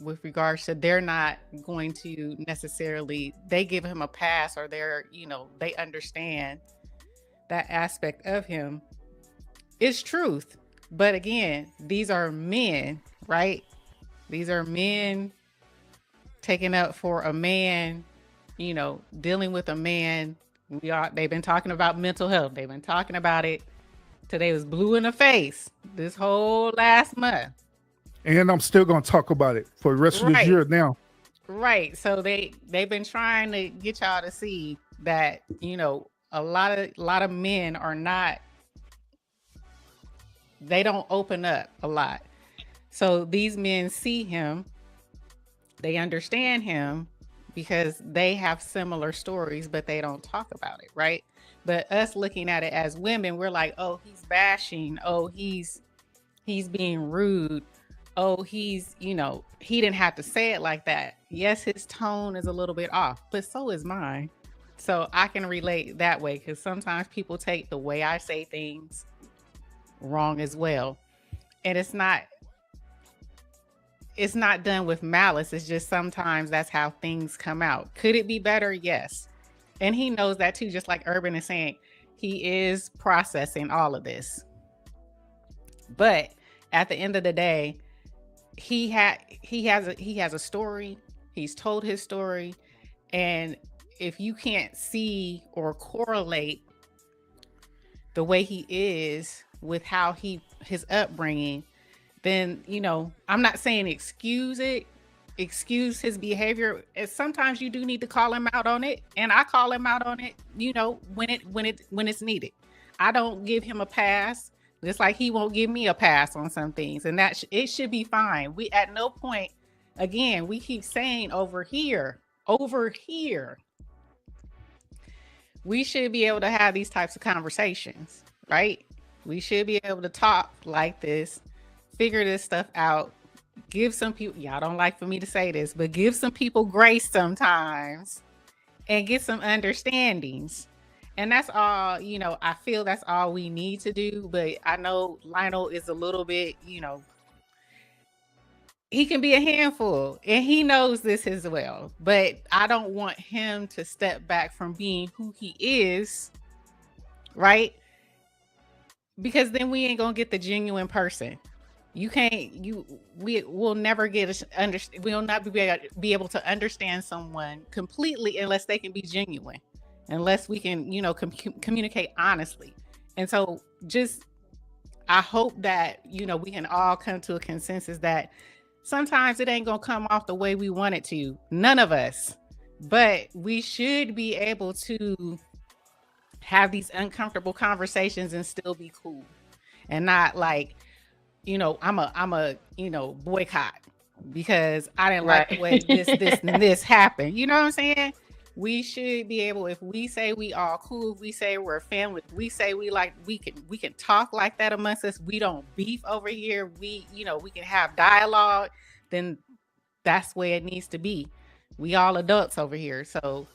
with regards to they're not going to necessarily, they give him a pass, or they understand that aspect of him is truth. But again, these are men, right? These are men taking up for a man, dealing with a man. They've been talking about mental health. They've been talking about it. Today was blue in the face this whole last month. And I'm still going to talk about it for the rest of this year now. Right. So they've been trying to get y'all to see that, a lot of men are not, they don't open up a lot. So these men see him, they understand him because they have similar stories, but they don't talk about it, right? But us looking at it as women, we're like, oh, he's bashing. Oh, he's being rude. Oh, he didn't have to say it like that. Yes, his tone is a little bit off, but so is mine. So I can relate that way, because sometimes people take the way I say things wrong as well. And it's not done with malice. It's just sometimes that's how things come out. Could it be better? Yes. And he knows that too, just like Urban is saying. He is processing all of this. But at the end of the day, he has a story. He's told his story. And if you can't see or correlate the way he is with how his upbringing, then I'm not saying excuse his behavior. Sometimes you do need to call him out on it, and I call him out on it, when it's needed. I don't give him a pass, just like he won't give me a pass on some things, and that it should be fine. We at no point, again, we keep saying over here, we should be able to have these types of conversations, right? We should be able to talk like this, figure this stuff out, give some people, y'all don't like for me to say this, but give some people grace sometimes and get some understandings. And that's all, I feel that's all we need to do. But I know Lionel is a little bit, he can be a handful, and he knows this as well. But I don't want him to step back from being who he is, right? Because then we ain't gonna get the genuine person. We'll never we'll not be able to understand someone completely unless they can be genuine, unless we can, communicate honestly. And so I hope that, we can all come to a consensus that sometimes it ain't gonna come off the way we want it to, none of us, but we should be able to have these uncomfortable conversations and still be cool, and not like, I'm a boycott because I didn't like the way this and this happened. You know what I'm saying? We should be able, if we say we all cool, if we say we're a family, if we say we can talk like that amongst us, we don't beef over here, we can have dialogue, then that's where it needs to be. We all adults over here. So,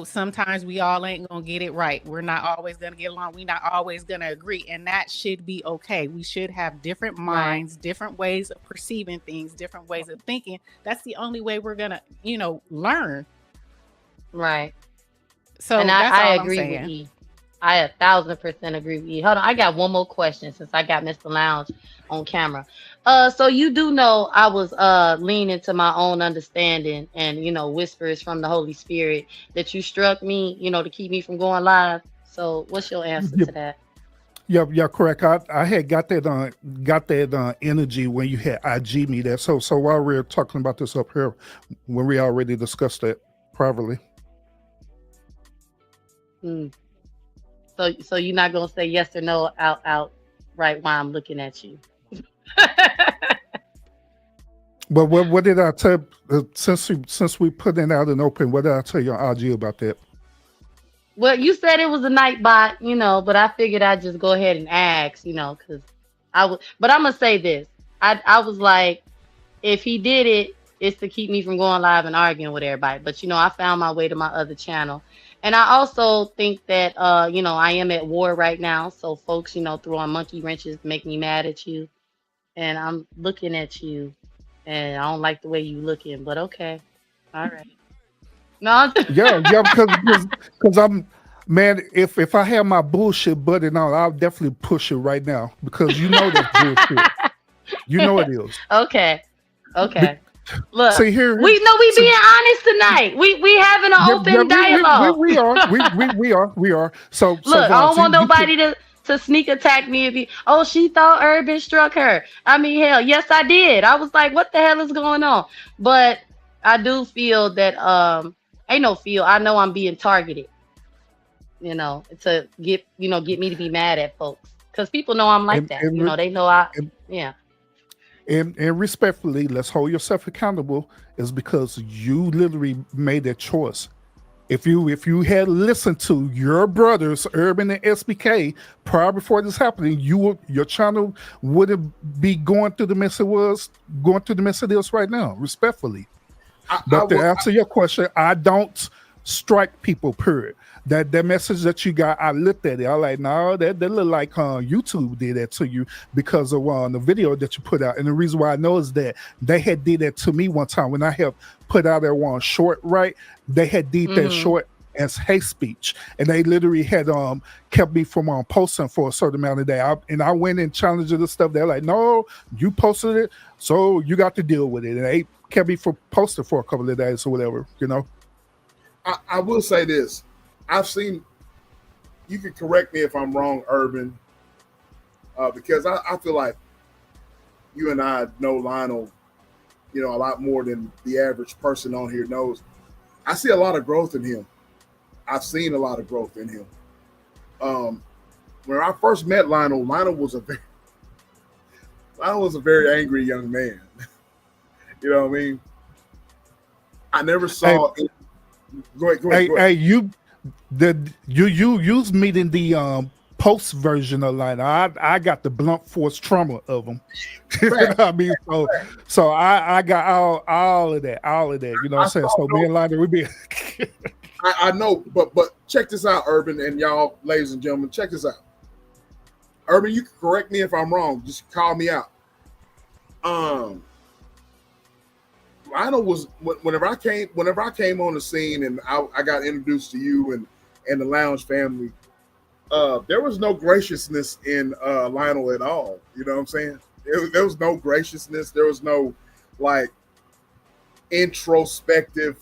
sometimes we all ain't gonna get it right. We're not always gonna get along. We're not always gonna agree. And that should be okay. We should have different minds, different ways of perceiving things, different ways of thinking. That's the only way we're gonna, learn. Right. So and that's I all agree I'm saying. with E. I 1,000% agree with E. Hold on, I got one more question since I got Mr. Lounge on camera. So you do know I was leaning to my own understanding and whispers from the Holy Spirit that you struck me, to keep me from going live. So what's your answer to that? Yeah, correct. I had got that energy when you had IG me that. So while we're talking about this up here, when we already discussed that privately. So you're not gonna say yes or no out right while I'm looking at you. But what did I tell? Since we put it out in open, what did I tell your IG about that? Well, you said it was a night bot, but I figured I'd just go ahead and ask, because I would. But I'm gonna say this: I was like, if he did it, it's to keep me from going live and arguing with everybody. But I found my way to my other channel. And I also think that I am at war right now. So folks, throwing monkey wrenches make me mad at you. And I'm looking at you and I don't like the way you looking, but okay. All right. No. Yeah, because I'm man, if I have my bullshit button on, I'll definitely push it right now because that's bullshit. You know it is. Okay. Look, see here. We being honest tonight. We having an open dialogue. We are. So look, I don't want nobody to sneak attack me and be, she thought Urban struck her. I mean, hell, yes, I did. I was like, what the hell is going on? But I do feel that I know I'm being targeted. To get me to be mad at folks because people know I'm like that. They know yeah. And respectfully, let's hold yourself accountable. Is because you literally made that choice. If you had listened to your brothers, Urban and SBK, prior before this happening, your channel wouldn't be going through the mess it is right now. Respectfully, but to answer your question, I don't strike people. Period. That message that you got, I looked at it. I like, no, that look like YouTube did that to you because of the video that you put out. And the reason why I know is that they had did that to me one time when I have put out that one short, right? They had did that short as hate speech, and they literally had kept me from posting for a certain amount of day. I went and challenged the stuff. They're like, no, you posted it, so you got to deal with it. And they kept me from posting for a couple of days or whatever. I will say this. I've seen you can correct me if I'm wrong, Urban, because I feel like you and I know Lionel, a lot more than the average person on here knows. I see a lot of growth in him. I've seen a lot of growth in him. Um, when I first met Lionel, Lionel was a very angry young man. You know what I mean? I never Hey, saw. Go ahead. Go ahead. hey, Go ahead. hey, you meeting the post version of line. I got the blunt force trauma of them. You know Fact, what I mean? So I got all of that, all of that. You know what I I'm saying? saw So me no. and Lionel, we be I know, but check this out, Urban, and y'all, ladies and gentlemen, check this out. Urban, you can correct me if I'm wrong. Just call me out. Um, Lionel was whenever I came on the scene and I got introduced to you and the Lounge family. There was no graciousness in Lionel at all. You know what I'm saying? There was no graciousness. There was no like introspective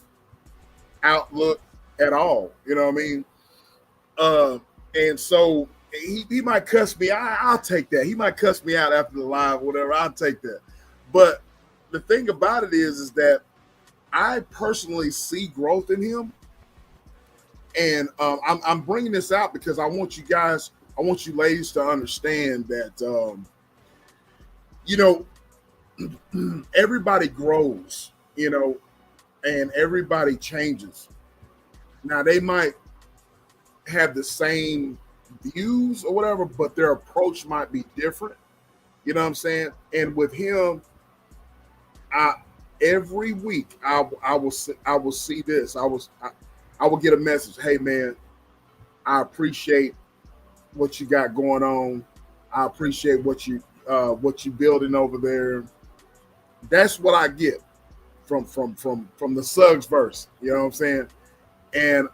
outlook at all. You know what I mean? Uh, and so he might cuss me. I'll take that. He might cuss me out after the live, whatever. I'll take that. But the thing about it is that I personally see growth in him, and I'm bringing this out because I want you ladies to understand that you know everybody grows, and everybody changes. Now they might have the same views or whatever, but their approach might be different. You know what I'm saying? And with him, I every week I will see this. I will get a message. Hey man, I appreciate what you got going on. I appreciate what you building over there. That's what I get from the Suggs verse. You know what I'm saying? And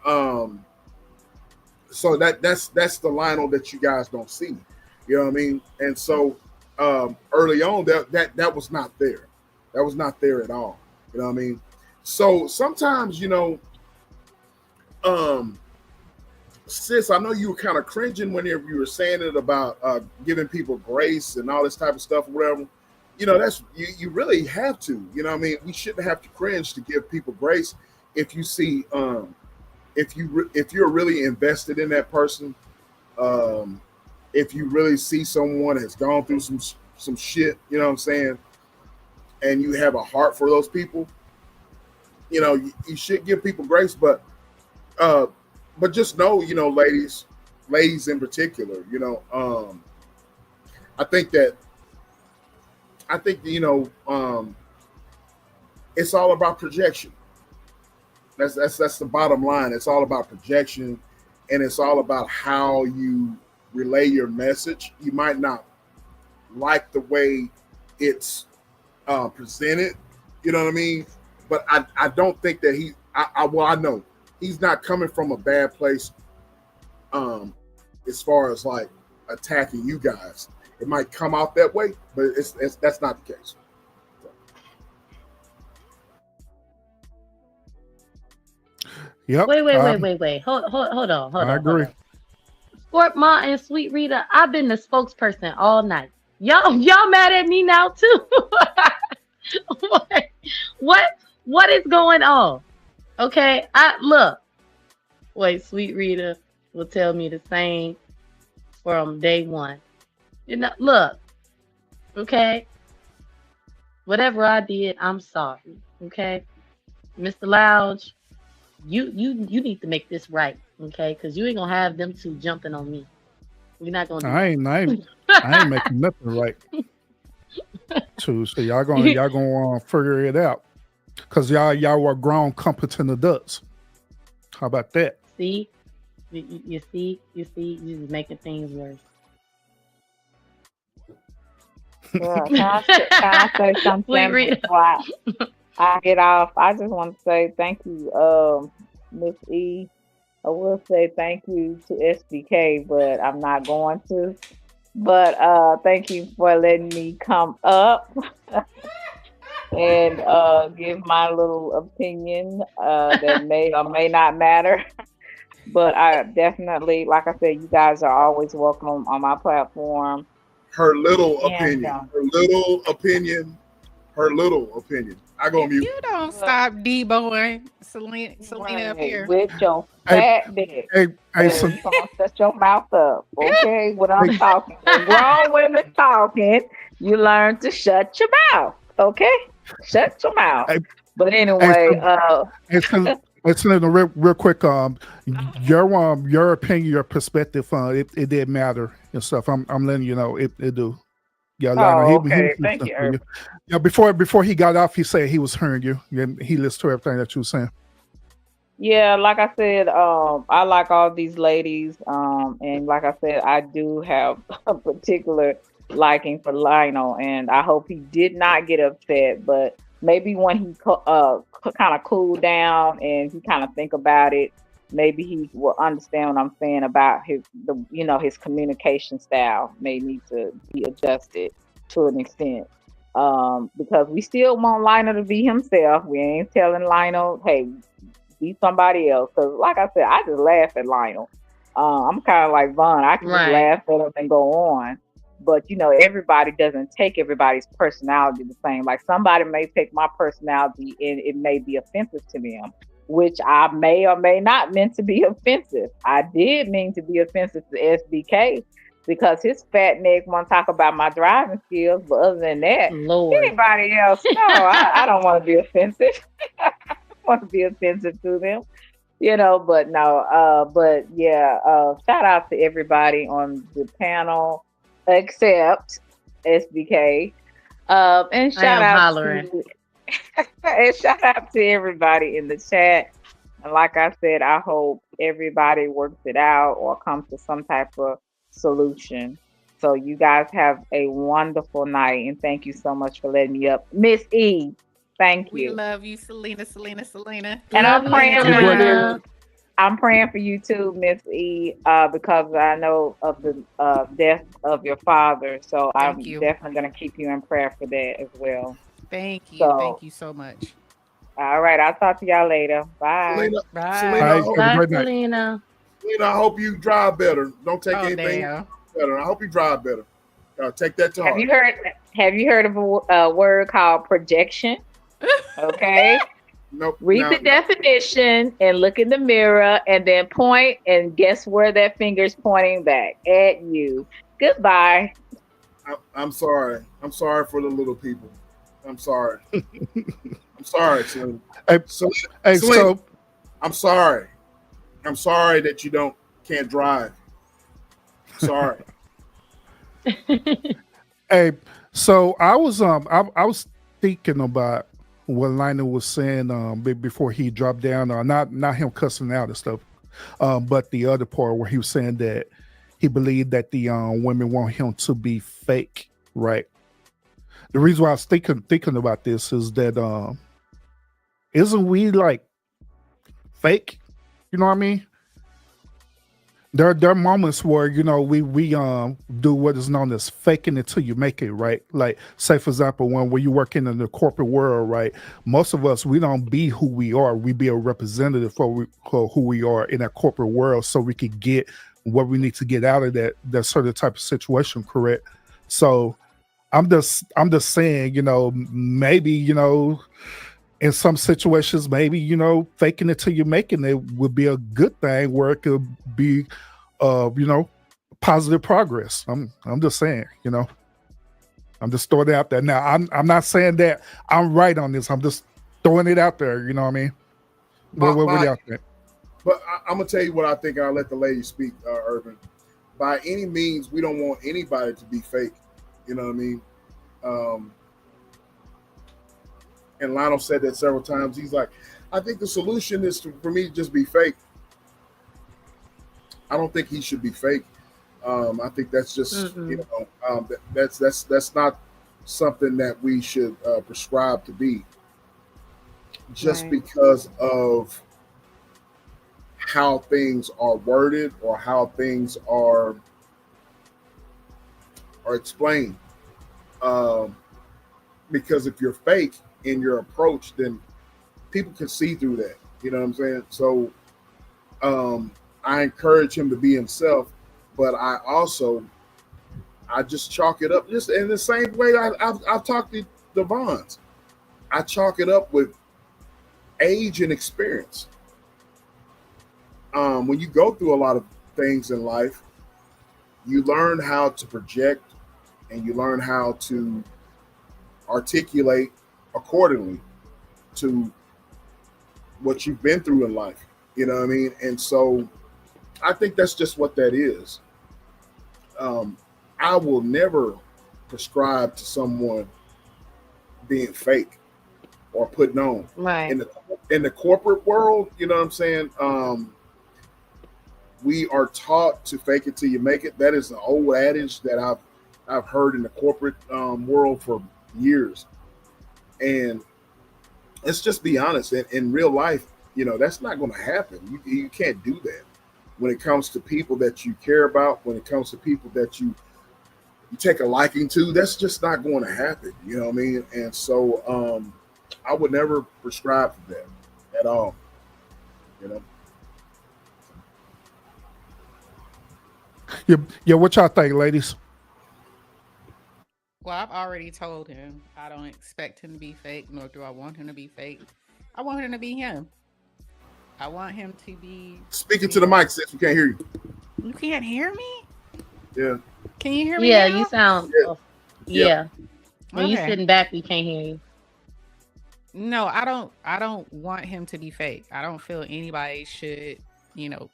so that's the Lionel that you guys don't see. You know what I mean? And so early on that was not there. That was not there at all. You know what I mean? So sometimes, um, sis, I know you were kind of cringing whenever you were saying it about giving people grace and all this type of stuff, or whatever. That's you really have to. You know what I mean? We shouldn't have to cringe to give people grace if you see if you're really invested in that person, um, if you really see someone has gone through some shit, you know what I'm saying, and you have a heart for those people, you should give people grace, uh, but just know, ladies in particular, I think that I think it's all about projection. That's the bottom line. It's all about projection, and it's all about how you relay your message. You might not like the way it's presented, you know what I mean? But I don't think that I know he's not coming from a bad place as far as like attacking you guys. It might come out that way, but it's that's not the case. yep. Wait. Hold I on, hold agree. on. Sport Ma and Sweet Rita, I've been the spokesperson all night. Y'all mad at me now too? what, what what is going on? Okay, I look. Wait, Sweet Rita will tell me the same from day one. Look, okay. Whatever I did, I'm sorry. Okay, Mr. Lounge, you need to make this right. Okay, because you ain't gonna have them two jumping on me. We're not gonna do I ain't I ain't I ain't making nothing right too. So that. y'all gonna figure it out. Cause y'all were grown competent adults. How about that? See, you just making things worse. Yeah, can I say Sweet something Rita. before I get off? I just want to say thank you, Miss E. I will say thank you to SBK, but I'm not going to. But thank you for letting me come up and give my little opinion that may or may not matter. But I definitely, like I said, you guys are always welcome on my platform. Her little And opinion. Her little opinion. Her little opinion. I go If mute. you don't stop deboing Selena up right, here. with your Hey, fat dick. hey, hey, And so you gonna shut your mouth up, okay? When hey, I'm talking, when grown women talking, you learn to shut your mouth, okay? Shut your mouth. hey, But hey, anyway, so, hey, so, hey, Selena, real quick, your opinion, your perspective, it did matter and stuff. I'm letting you know it do. Yeah, Lionel, oh, he okay. was Thank listening you, to you. Irvin. Yeah, before he got off, he said he was hearing you. And he listened to everything that you were saying. Yeah, like I said, I like all these ladies, and like I said, I do have a particular liking for Lionel, and I hope he did not get upset. But maybe when he kind of cooled down and he kind of think about it, maybe he will understand what I'm saying about his communication style may need to be adjusted to an extent. Because we still want Lionel to be himself. We ain't telling Lionel, hey, be somebody else. Because, like I said, I just laugh at Lionel. I'm kind of like Vaughn. I can just Right. laugh at him and go on. But everybody doesn't take everybody's personality the same. Like somebody may take my personality and it may be offensive to them, which I may or may not meant to be offensive. I did mean to be offensive to SBK because his fat neck want to talk about my driving skills. But other than that, Lord. anybody else, no, I don't want to be offensive. Want to be offensive to them, but no, but yeah, shout out to everybody on the panel except SBK. And I shout am out hollering. to and shout out to everybody in the chat. And like I said, I hope everybody works it out or comes to some type of solution. So you guys have a wonderful night and thank you so much for letting me up. Miss E, thank We you. love you, Selena. And Love I'm you, praying Have a for great night. you. Selena. I'm praying for you too, Miss E, because I know of the death of your father. So Thank I'm you. definitely going to keep you in prayer for that as well. Thank you. So, Thank you so much. all right. I'll talk to y'all later. Bye. Selena, All Bye. Selena, right, have a Bye, great night. Selena. I hope you drive better. Don't take Oh, anything damn. better. I hope you drive better. Take that to Have heart. you heard? Have you heard of a word called projection? Okay. Nope. Read Now, the definition and look in the mirror and then point and guess where that finger's pointing back at you. Goodbye. I'm sorry. I'm sorry for the little people. I'm sorry. I'm sorry, Selena. Hey, Selena, hey, Selena, so I'm sorry. I'm sorry that you can't drive. Sorry. hey, so I was thinking about what Lionel was saying before he dropped down. Not him cussing out and stuff, but the other part where he was saying that he believed that the women want him to be fake, right? The reason why I was thinking about this is that isn't we like fake? You know what I mean? There are moments where we do what is known as faking it till you make it, right? Like say for example, when you working in the corporate world, right? Most of us we don't be who we are. We be a representative for who we are in that corporate world, so we could get what we need to get out of that certain type of situation, correct? So I'm just saying, maybe in some situations, maybe faking it till you're making it would be a good thing, where it could be, you know, positive progress. I'm just saying, I'm just throwing it out there. Now, I'm not saying that I'm right on this. I'm just throwing it out there. You know what I mean? What do By, y'all think? but I'm gonna tell you what I think. I'll let the lady speak, Urban. By any means, we don't want anybody to be fake. You know what I mean? Um, and Lionel said that several times. He's like, I think the solution is for me to just be fake. I don't think he should be fake. I think that's just that's not something that we should prescribe to be, just Right. because of how things are worded or how things are explained. Um, because if you're fake in your approach, then people can see through that. You know what I'm saying? So um, I encourage him to be himself, but I just chalk it up just in the same way I've talked to Devons. I chalk it up with age and experience. When you go through a lot of things in life, you learn how to project and you learn how to articulate accordingly to what you've been through in life. You know what I mean? And so I think that's just what that is. Um, I will never prescribe to someone being fake or putting on Right. in the corporate world. You know what I'm saying? We are taught to fake it till you make it. That is an old adage that I've heard in the corporate world for years. And let's just be honest. In real life, that's not going to happen. You can't do that. When it comes to people that you care about, when it comes to people that you take a liking to, that's just not going to happen. You know what I mean? And so I would never prescribe for that at all. You know. Yeah, what y'all think, ladies? Well, I've already told him I don't expect him to be fake, nor do I want him to be fake. I want him to be him. I want him to be. Speaking to the mic, sis, we can't hear you. You can't hear me? Yeah. Can you hear me Yeah, now? you sound. Yeah. Yeah. When you Okay. sitting back, we can't hear you. No, I don't. I don't want him to be fake. I don't feel anybody should, you know,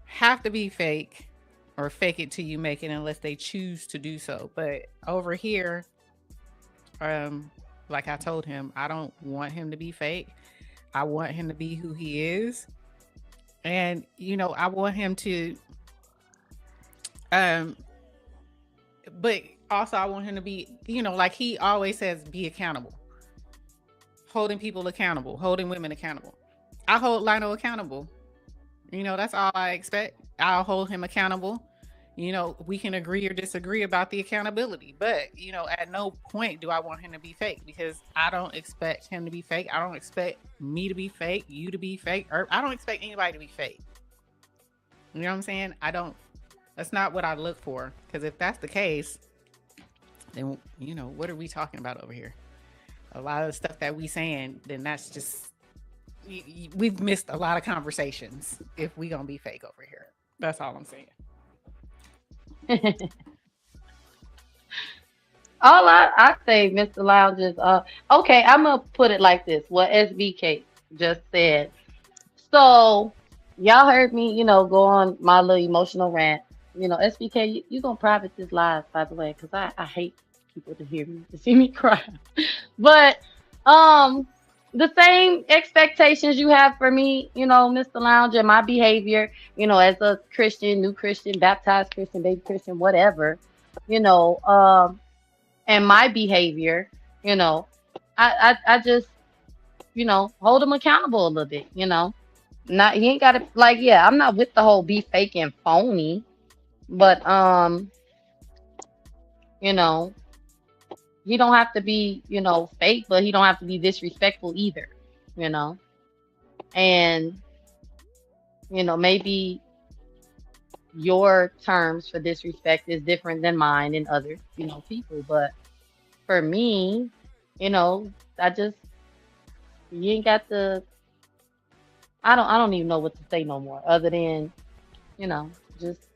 have to be fake or fake it till you make it unless they choose to do so. But over here, um, like I told him, I don't want him to be fake. I want him to be who he is. And, I want him to um but also I want him to be, like he always says, be accountable. Holding people accountable, holding women accountable. I hold Lionel accountable. That's all I expect. I'll hold him accountable. We can agree or disagree about the accountability, but at no point do I want him to be fake because I don't expect him to be fake. I don't expect me to be fake, you to be fake, or I don't expect anybody to be fake. You know what I'm saying? I don't. That's not what I look for. Because if that's the case, then what are we talking about over here? A lot of the stuff that we saying, then that's just we've missed a lot of conversations if we gonna be fake over here. That's all I'm saying. All I say, Mr. Lounge, is okay, I'm gonna put it like this. What SBK just said. So y'all heard me, go on my little emotional rant. SBK, you gonna private this live, by the way, because I hate people to hear me to see me cry. But the same expectations you have for me, Mr. Lounge, and my behavior, as a Christian, new Christian, baptized Christian, baby Christian, whatever, and my behavior, I just, hold them accountable a little bit, Not he ain't gotta like, yeah, I'm not with the whole be fake and phony, but you know, he don't have to be, fake, but he don't have to be disrespectful either, you know. And, maybe your terms for disrespect is different than mine and other, people. But for me, I just you ain't got to I don't even know what to say no more other than, just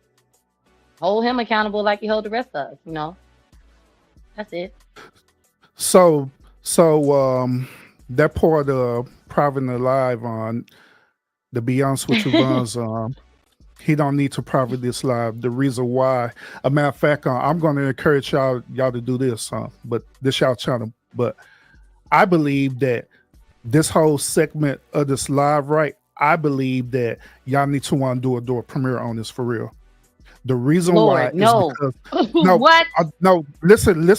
hold him accountable like you hold the rest of us. That's it. So that part of private and live on, to be honest with you, Vons, he don't need to private this live. The reason why, a matter of fact, I'm going to encourage y'all to do this, but this y'all channel. But I believe that this whole segment of this live, right? I believe that y'all need to want to do a premiere on this for real. The reason why Lord, no. is because What? no, listen to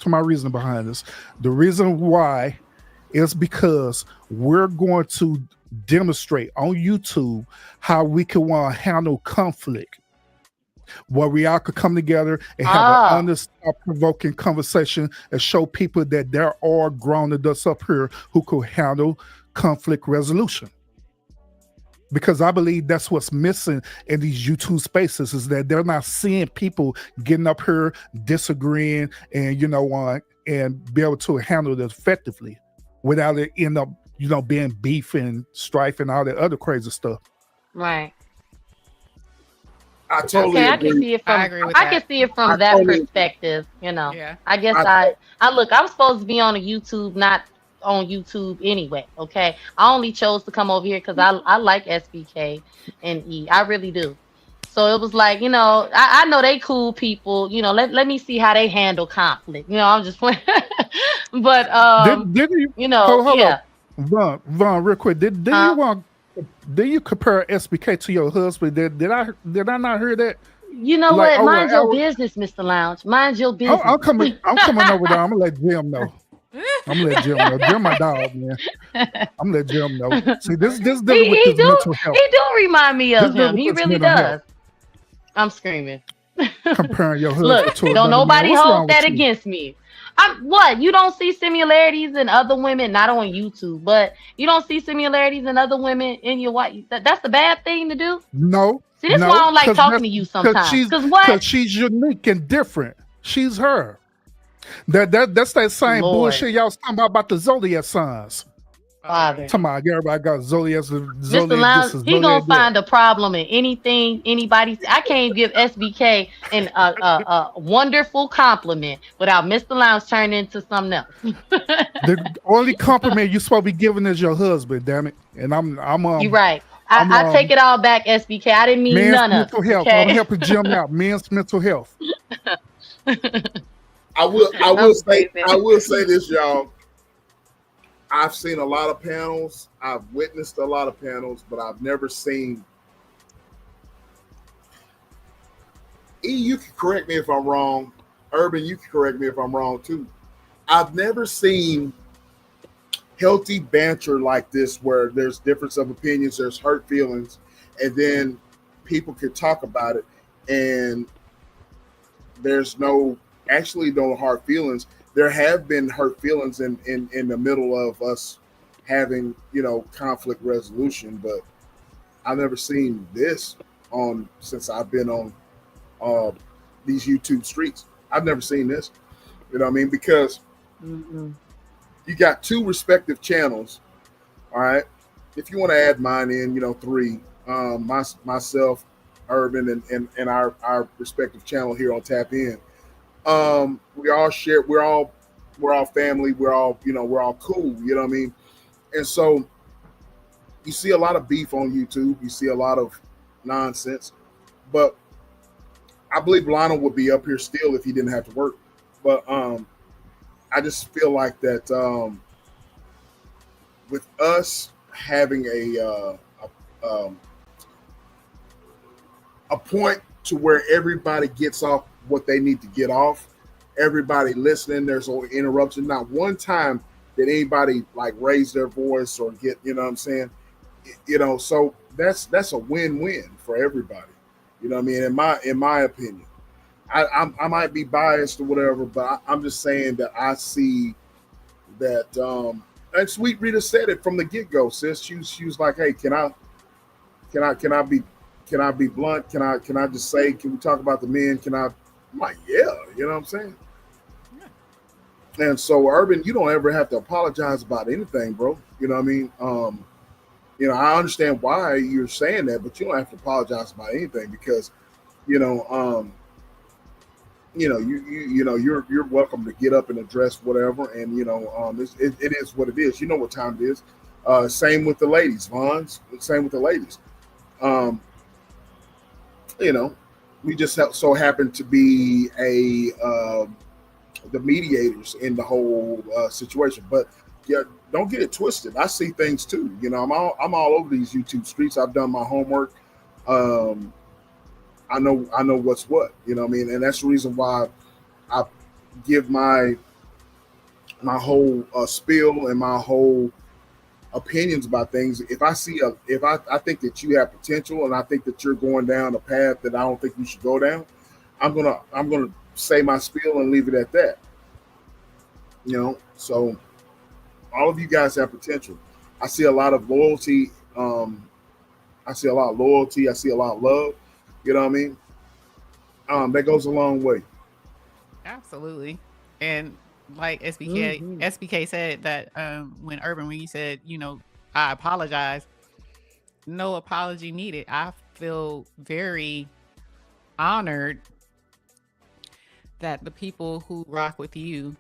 my reason behind this. The reason why is because we're going to demonstrate on YouTube how we can want to handle conflict, where we all could come together and have an honest, provoking conversation and show people that there are grown adults up here who could handle conflict resolution. because I believe that's what's missing in these YouTube spaces is that they're not seeing people getting up here disagreeing and and be able to handle it effectively without it end up being beef and strife and all that other crazy stuff. Right. I totally Okay, I agree. can see it from I agree with I that. can see it from I that totally, perspective, Yeah. I guess I, I look, I was supposed to be on a YouTube, not on YouTube anyway. Okay. I only chose to come over here because I like SBK and E. I really do. So it was like, I know they cool people, let me see how they handle conflict. I'm just playing. But Did you hold up, yeah. Von, real quick? Huh? Did you compare SBK to your husband? Did I not hear that? You know Like what? over Mind an your hour. business, Mr. Lounge. Mind your I'm business. coming. I'm coming over there. I'm gonna let Jim know. I'm gonna let Jim know. Jim, my dog, man. I'm gonna let Jim know. See, this he dealing with he this do mental health. he do remind me This of dealing him. with He this really mental health. does. I'm screaming. Comparing your Look, husband to don't another man. nobody What's hold wrong with that you? against me. What? You don't see similarities in other women, not on YouTube, but you don't see similarities in other women in your wife. That's a bad thing to do. No, See, this is why I no, don't like talking to you because sometimes. Cause what? she's unique and different. She's her. That's that same Lord, bullshit y'all was talking about the zodiac signs. Father. Talking about everybody got zodiac Mr. this Lounge, is he zodiac gonna that. find a problem in anything anybody. I can't give SBK a wonderful compliment without Mr. Lounge turning into something else. The only compliment you supposed to be giving is your husband, damn it. And You're right. I'm I take it all back, SBK. I didn't mean men's none of mental it. health. I'm Okay. helping Jim out. Men's mental health. I will. I I'm will say. screaming. I will say this, y'all. I've seen a lot of panels. I've witnessed a lot of panels, but I've never seen. E, you can correct me if I'm wrong. Urban, you can correct me if I'm wrong too. I've never seen healthy banter like this where there's difference of opinions, there's hurt feelings, and then people can talk about it and there's no hard feelings. There have been hurt feelings in the middle of us having, conflict resolution, but I've never seen this on since I've been on uh, these YouTube streets. I've never seen this. You know what I mean? Because Mm-mm. you got two respective channels. All right. If you want to add mine in, three, myself, Urban, and our respective channel here on Tap In. We all share. We're all family. We're all cool. You know what I mean? And so you see a lot of beef on YouTube. You see a lot of nonsense. But I believe Lionel would be up here still if he didn't have to work. But I just feel like that with us having a point to where everybody gets off what they need to get off, everybody listening, there's no interruption. Not one time did anybody like raise their voice or get, you know what I'm saying? So that's a win-win for everybody. You know what I mean? In my opinion. I might be biased or whatever, but I'm just saying that I see that. And Sweet Rita said it from the get go. Sis, she was like, "Hey, can I be blunt? Can I just say? Can we talk about the men? Can I?" I'm like, "Yeah," you know what I'm saying. And so, Urban, you don't ever have to apologize about anything, bro. You know what I mean? I understand why you're saying that, but you don't have to apologize about anything because, you know, you're welcome to get up and address whatever, and it is what it is. You know what time it is. Same with the ladies, Vaughn. Same with the ladies. Um, you know, we just so happen to be the mediators in the whole situation. But yeah, don't get it twisted. I see things too. I'm all over these YouTube streets. I've done my homework. Um, I know what's what. You know what I mean, and that's the reason why I give my whole spiel and my whole opinions about things. If I think that you have potential and I think that you're going down a path that I don't think you should go down, I'm gonna say my spiel and leave it at that. So all of you guys have potential. I see a lot of loyalty I see a lot of loyalty. I see a lot of love. You know what I mean? That goes a long way. Absolutely. And like Hmm. SBK said that when you said, I apologize, no apology needed. I feel very honored that the people who rock with you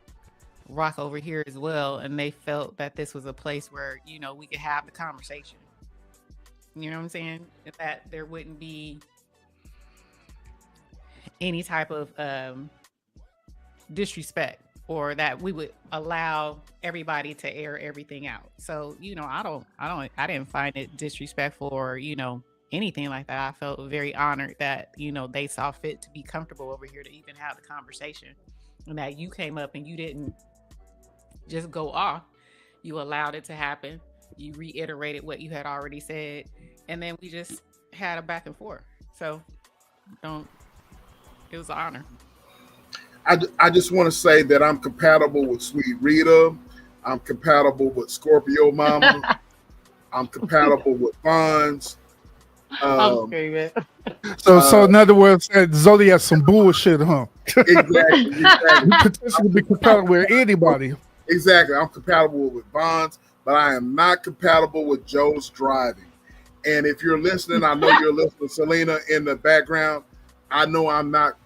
rock over here as well, and they felt that this was a place where, we could have the conversation. You know what I'm saying? That there wouldn't be any type of disrespect, or that we would allow everybody to air everything out. So, I didn't find it disrespectful or, anything like that. I felt very honored that, they saw fit to be comfortable over here to even have the conversation, and that you came up and you didn't just go off. You allowed it to happen. You reiterated what you had already said, and then we just had a back and forth. So, don't, it was an honor. I just want to say that I'm compatible with Sweet Rita. I'm compatible with Scorpio Mama. I'm compatible with Bonds. I'm Um, screaming. So in other words, Zodiac some bullshit, huh? exactly. You potentially be compatible with anybody. Exactly. I'm compatible with Bonds, but I am not compatible with Joe's driving. And if you're listening, I know you're listening, Selena, in the background. I know I'm not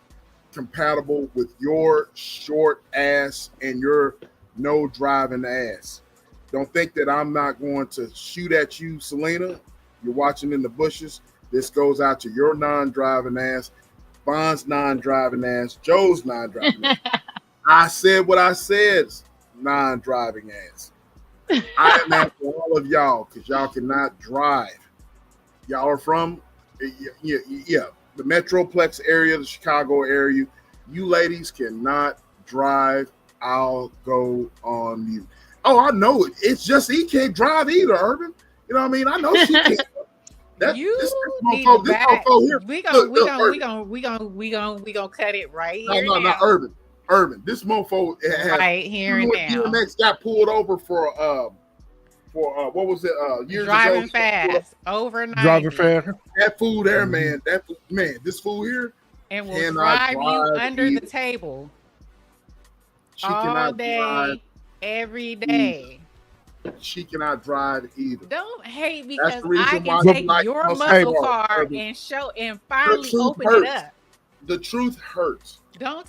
compatible with your short ass and your no driving ass. Don't think that I'm not going to shoot at you, Selena. You're watching in the bushes. This goes out to your non-driving ass, Bond's non-driving ass, Joe's non-driving ass. I said what I said, non-driving ass. I am after all of y'all because y'all cannot drive. Y'all are from, yeah, the Metroplex area, the Chicago area. You ladies cannot drive. I'll go on mute. Oh, I know it. It's just he can't drive either, Urban. You know what I mean? I know she can't. You This need mofo, to this back. mofo here. We gonna Look, we look, gonna we Urban. gonna we gonna we gonna we gonna cut it right No, here no, not now. Urban. Urban. This mofo has Right here and now. DMX got pulled over for what was it years Driving ago? fast over Driving 90, fast. That fool there, Mhm. man. This fool here and will cannot drive you drive under the either. table She all cannot drive day, every either. day. She cannot drive either. Don't hate That's because the I reason can why she take But likes your muscle hey, muscle cars. car Urban. and show and The finally truth open it hurts. up. The truth hurts.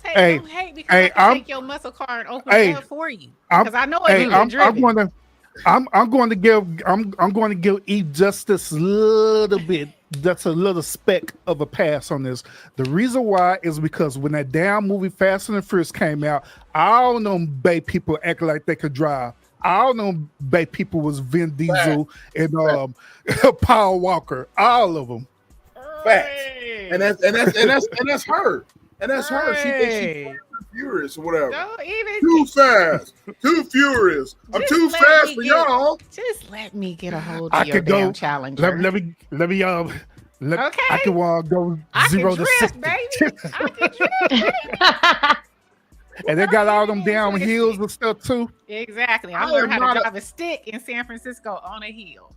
hey, Don't hate because I hey, can take your muscle car and open it hey, up for you I'm, because I know it hey, ain't been I'm driven. going to, I'm going to give E just this little bit, just a little speck of a pass on this. The reason why is because when that damn movie Fast and the Furious came out, all them Bay people acting like they could drive. All them Bay people was Vin Facts. Diesel and Facts. Paul Walker. All of them. Facts. And Right. that's her. And that's her. She thinks she's fast Right. and furious or whatever. Don't even Too fast. Too furious. I'm just too let fast me for get y'all. just let me get a hold of I your could damn go. challenger. Let me I Okay? could go I can 0 to drift, 60. baby. I can drift. And they got all them Don't damn get it hills twisted. and stuff too. Exactly. I I learned am how to not a drive a stick in San Francisco on a hill.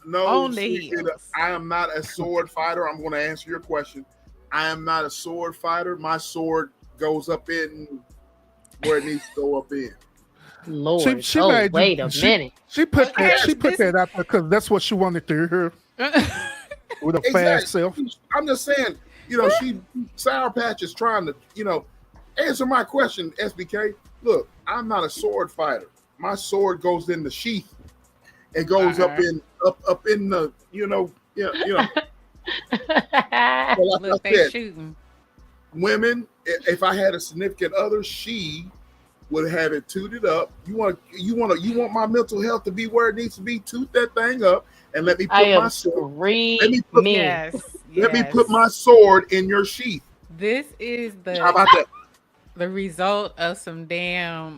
no, On the sweet Rita, hills. I am not a sword fighter. I'm going to answer your question. I am not a sword fighter. My sword goes up in where it needs to go up in. Lord. She Oh, made you wait a minute. Okay. she put This that out there because that's what she wanted to hear with a fast self. Exactly. I'm just saying, she Sour Patch is trying to, answer my question, SBK. Look, I'm not a sword fighter. My sword goes in the sheath. It goes up uh-uh. in the, So like Look, I they said, shooting. women, if I had a significant other, she would have it tooted up. You want my mental health to be where it needs to be. Toot that thing up and let me I put my am sword. Let me put screaming. Yes. let me put Yes. my sword in your sheath. This is How about that? the result of some damn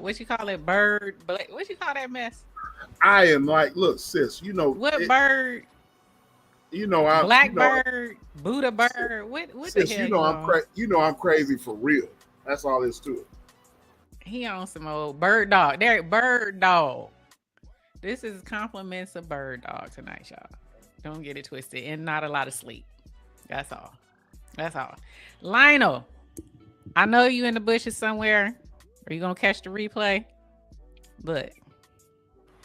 what you call it, what you call that mess? I am like, look, sis. What bird? I'm. Blackbird, Buddha bird. What the Sis. hell you on? I'm crazy for real. That's all there is to it. He on some old bird dog. There, bird dog. This is compliments of bird dog tonight, y'all. Don't get it twisted. And not a lot of sleep. That's all. That's all. Lionel, I know you in the bushes somewhere. Are you gonna catch the replay? But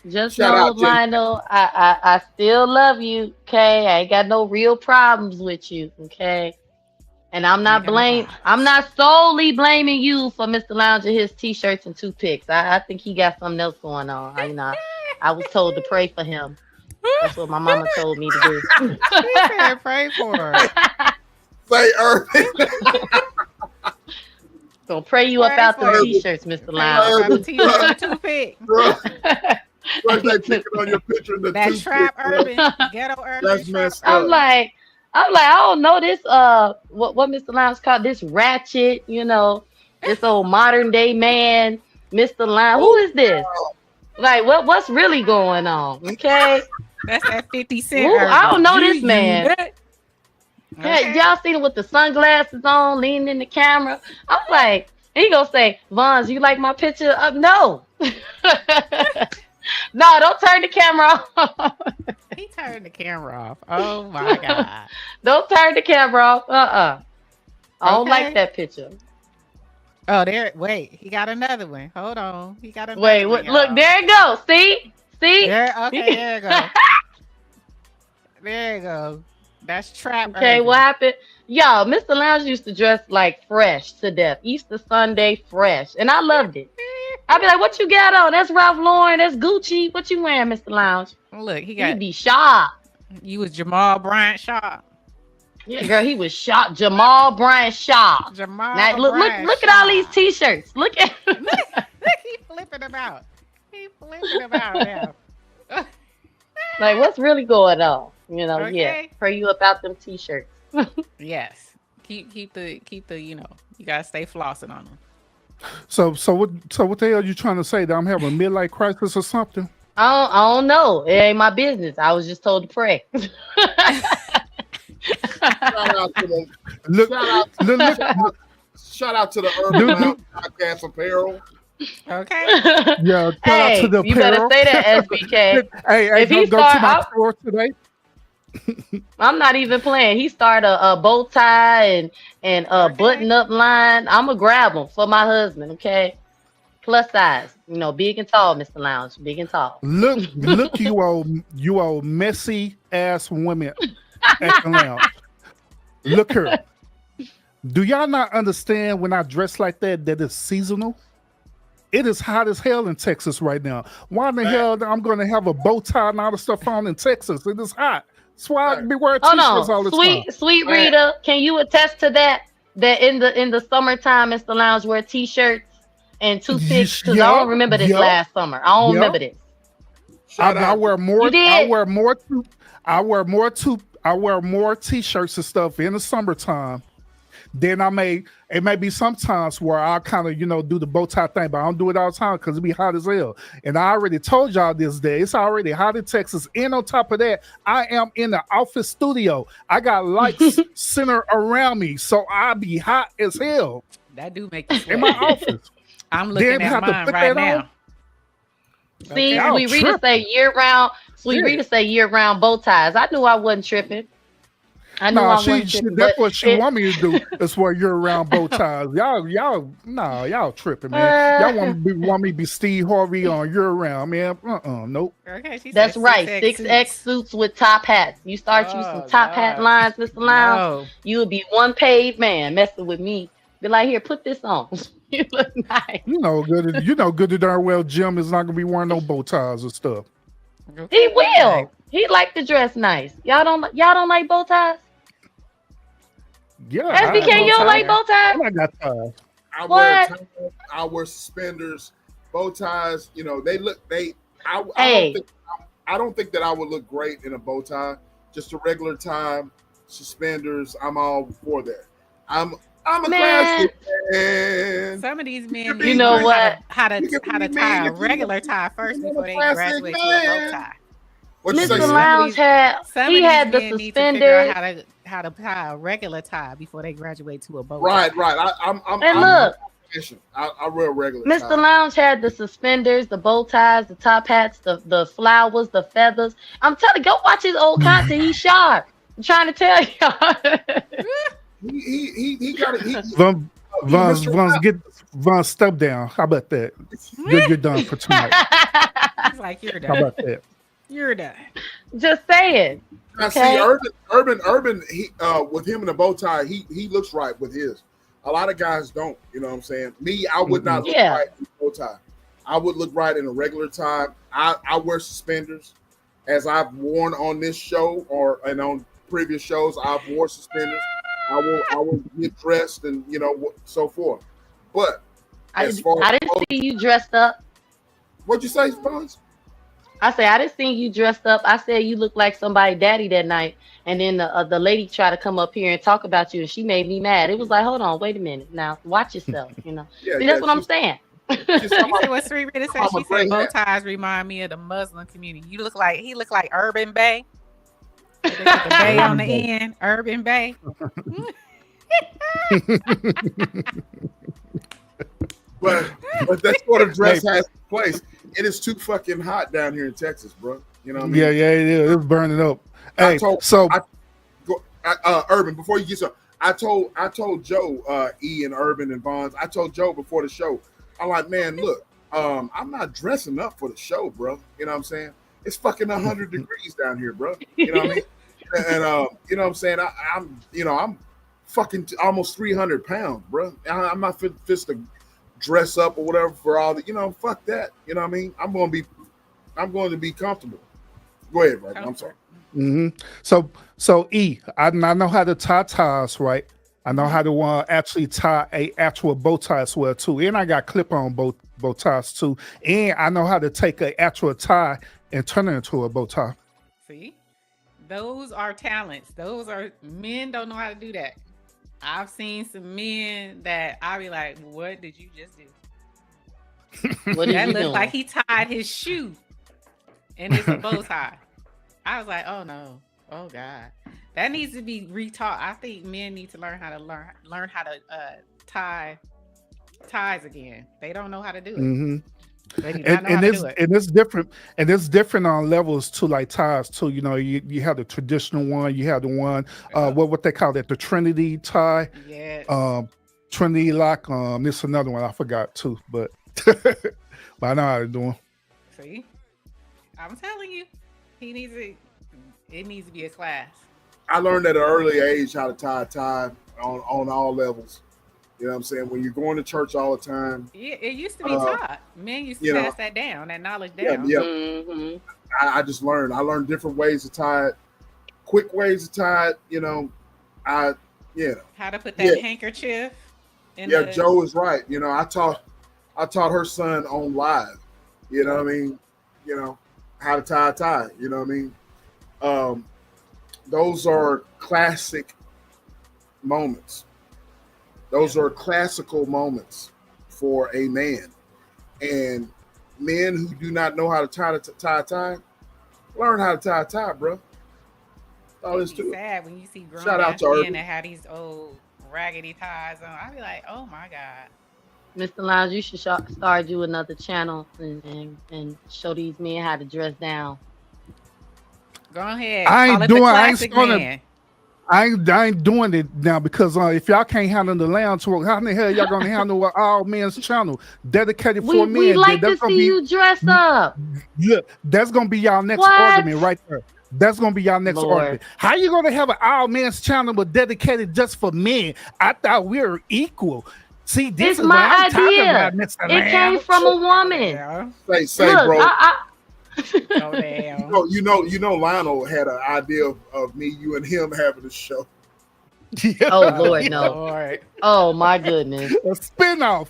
Just Shout know, out, Jenny. Lionel, I still love you. Okay, I ain't got no real problems with you. Okay, and I'm not I'm not solely blaming you for Mr. Lounge and his t-shirts and toothpicks. I think he got something else going on. I was told to pray for him. That's what my mama told me to do. She said pray for her. Say Urban. So pray you up out the t-shirts, Mr. Lounge. About the t-shirt and the toothpick. First they picking on your picture in the That toothpick, trap bro. urban, ghetto urban. That's trap messed I'm up. like, I don't know this. What Mr. Lounge called this ratchet. You know, this old modern day man, Mr. Lounge. Who is this? Like, what's really going on? Okay, That's that 50 Cent. Ooh, I don't know this You man. nut. Okay. Y'all seen him with the sunglasses on, leaning in the camera. I'm like, he gonna say, Vons, you like my picture? No. No, don't turn the camera off. He turned the camera off. Oh my God. Don't turn the camera off. I don't like Okay. that picture. Oh, there. Wait, he got another one. Hold on. He got another Wait, one. look, y'all. there it goes. See? There, okay, there you go. There you go. That's trap. Okay, urban. what happened? Y'all, Mr. Lounge used to dress like fresh to death. Easter Sunday fresh. And I loved it. I'd be like, what you got on? That's Ralph Lauren. That's Gucci. What you wearing, Mr. Lounge? Look, he He'd be sharp. You was Jamal Bryant Shaw. Yeah, girl, he was sharp. Jamal Bryant Shaw. Jamal Now, look Bryant at all Shaw. these t-shirts. Look at Look, he flipping them out. He flipping them out now. like what's really going on? You know, yeah. Okay. Pray you about them t-shirts. Yes. Keep the you gotta stay flossing on them. So what the hell are you trying to say? That I'm having a midlife crisis or something? I don't know. It ain't my business. I was just told to pray. Shout out to the Look, shout out to the Urban Lounge Podcast Apparel. Okay. yeah, shout Hey, out to the you better apparel. say that, SBK. hey, If he go to my start, store today. I'm not even playing. He started a bow tie and a button-up line. I'm gonna grab them for my husband. Okay, plus size. You know, big and tall, Mr. Lounge. Big and tall. Look, you old messy ass women at the lounge. Look here. Do y'all not understand when I dress like that it's seasonal? It is hot as hell in Texas right now. Why in the hell I'm going to have a bow tie and all the stuff on in Texas? It is hot. That's why I be wearing t-shirts all the time. Sweet Rita, can you attest to that? That in the summertime, Mr. Lounge wear t-shirts and toothpicks? Because I don't remember this last summer. I don't remember this. I wear more. I wear more t-shirts and stuff in the summertime. Then it may be sometimes where I kind of, do the bow tie thing, but I don't do it all the time because it be hot as hell. And I already told y'all this day, it's already hot in Texas. And on top of that, I am in the office studio. I got lights centered around me, so I be hot as hell. That do make you sweat. In my office. I'm looking at mine right now. See, Sweet Rita say year-round. Rita say year-round bow ties. I knew I wasn't tripping. I know I wasn't tripping. That's what she want me to do. Is wear year-round bow ties. Y'all tripping, man. Y'all want me to be Steve Harvey on year-round, man. Nope. Okay, that's right. 6X suits with top hats. You start you some top hat lines, Mr. Lounge. You would be one paid man messing with me. Be like, here, put this on. You look nice. You know good and darn well Jim is not gonna be wearing no bow ties and stuff. He will. He like to dress nice. Y'all don't like bow ties? Yeah. SBK, you don't like bow ties? I got ties. I wear suspenders, bow ties. I don't think that I would look great in a bow tie. Just a regular tie, suspenders. I'm all for that. I'm a classic man. Some of these men, you know what? How to tie a regular tie first before they graduate to a bow tie. Mr. Lounge had the suspenders. How to tie a regular tie before they graduate to a bow tie. Right. And look, I wear regular Mr. tie. Lounge had the suspenders, the bow ties, the top hats, the flowers, the feathers. I'm telling you, go watch his old content. He's sharp. I'm trying to tell y'all. He got it. Von Mr. Von step down. How about that? You're done for tonight. He's like, you're How done. about that? You're done. Just saying. I Okay. see Urban. He with him in a bow tie, he looks right with his. A lot of guys don't. You know what I'm saying? Me, I would not look right in a bow tie. I would look right in a regular tie. I wear suspenders, as I've worn on this show and on previous shows. I've worn suspenders. I will get dressed and so forth. But I didn't see you dressed up. What'd you say, Spons? I say I didn't see you dressed up. I said you looked like somebody daddy that night, and then the lady tried to come up here and talk about you, and she made me mad. It was like, hold on, wait a minute, now watch yourself. See, that's what I'm saying. You see what Sri Rita said? She said bow ties remind me of the Muslim community. He looked like Urban Bay. They put the Bay on the end. Urban Bay. But that sort of dress has place. It is too fucking hot down here in Texas, bro. You know what I mean? Yeah, it's burning up. Hey, Urban, before you get started, I told Joe, E and Urban and Bonds. I told Joe before the show. I'm like, man, look, I'm not dressing up for the show, bro. You know what I'm saying? It's fucking 100 degrees down here, bro. You know what I mean? And you know what I'm saying? I'm fucking almost 300 pounds, bro. I'm not fit to dress up or whatever for all the, fuck that. You know what I mean? I'm going to be comfortable. Go ahead, bro. I'm sorry. Mm-hmm. So E, I know how to tie ties, right? I know how to actually tie a actual bow tie as well too, and I got clip-on bow ties too, and I know how to take an actual tie and turn it into a bow tie. See, those are talents. Those are men don't know how to do that. I've seen some men that I be like, what did you just do? That looked like he tied his shoe and it's a bow tie. I was like, oh no, oh God. That needs to be retaught. I think men need to learn how to tie ties again. They don't know how to do it. Mm-hmm. They do not know how to do it. And it's different on levels too, like ties too. You have the traditional one, you have the one what they call it, the Trinity tie. Yes. Trinity lock. This is another one I forgot too, but but I know how to do them. See, I'm telling you, it needs to be a class. I learned at an early age how to tie a tie on all levels. You know what I'm saying? When you're going to church all the time. Yeah, it used to be taught. Men used to pass that knowledge down. Yeah. Mm-hmm. I just learned. I learned different ways to tie it, quick ways to tie it. How to put that handkerchief. Joe is right. I taught her son on live. You know what I mean? How to tie a tie. You know what I mean? Those are classic moments. Those are classical moments for a man. And men who do not know how to tie a tie, learn how to tie a tie, bro. All this too. Sad when you see grown men that have these old raggedy ties on. I be like, oh my God. Mr. Lounge, you should start do another channel and show these men how to dress down. Go ahead. I ain't doing it now because if y'all can't handle the lounge work, how in the hell y'all gonna handle an all men's channel dedicated for men? We like to see you dress up. Yeah, that's gonna be y'all next argument right there. That's gonna be y'all next argument. How you gonna have an all men's channel but dedicated just for men? I thought we were equal. See, this is my idea. About, Mr. It came from a woman. Say, look, bro. Oh damn! Lionel had an idea of me, you, and him having a show. Oh Lord, no! Lord. Oh my goodness! A spinoff.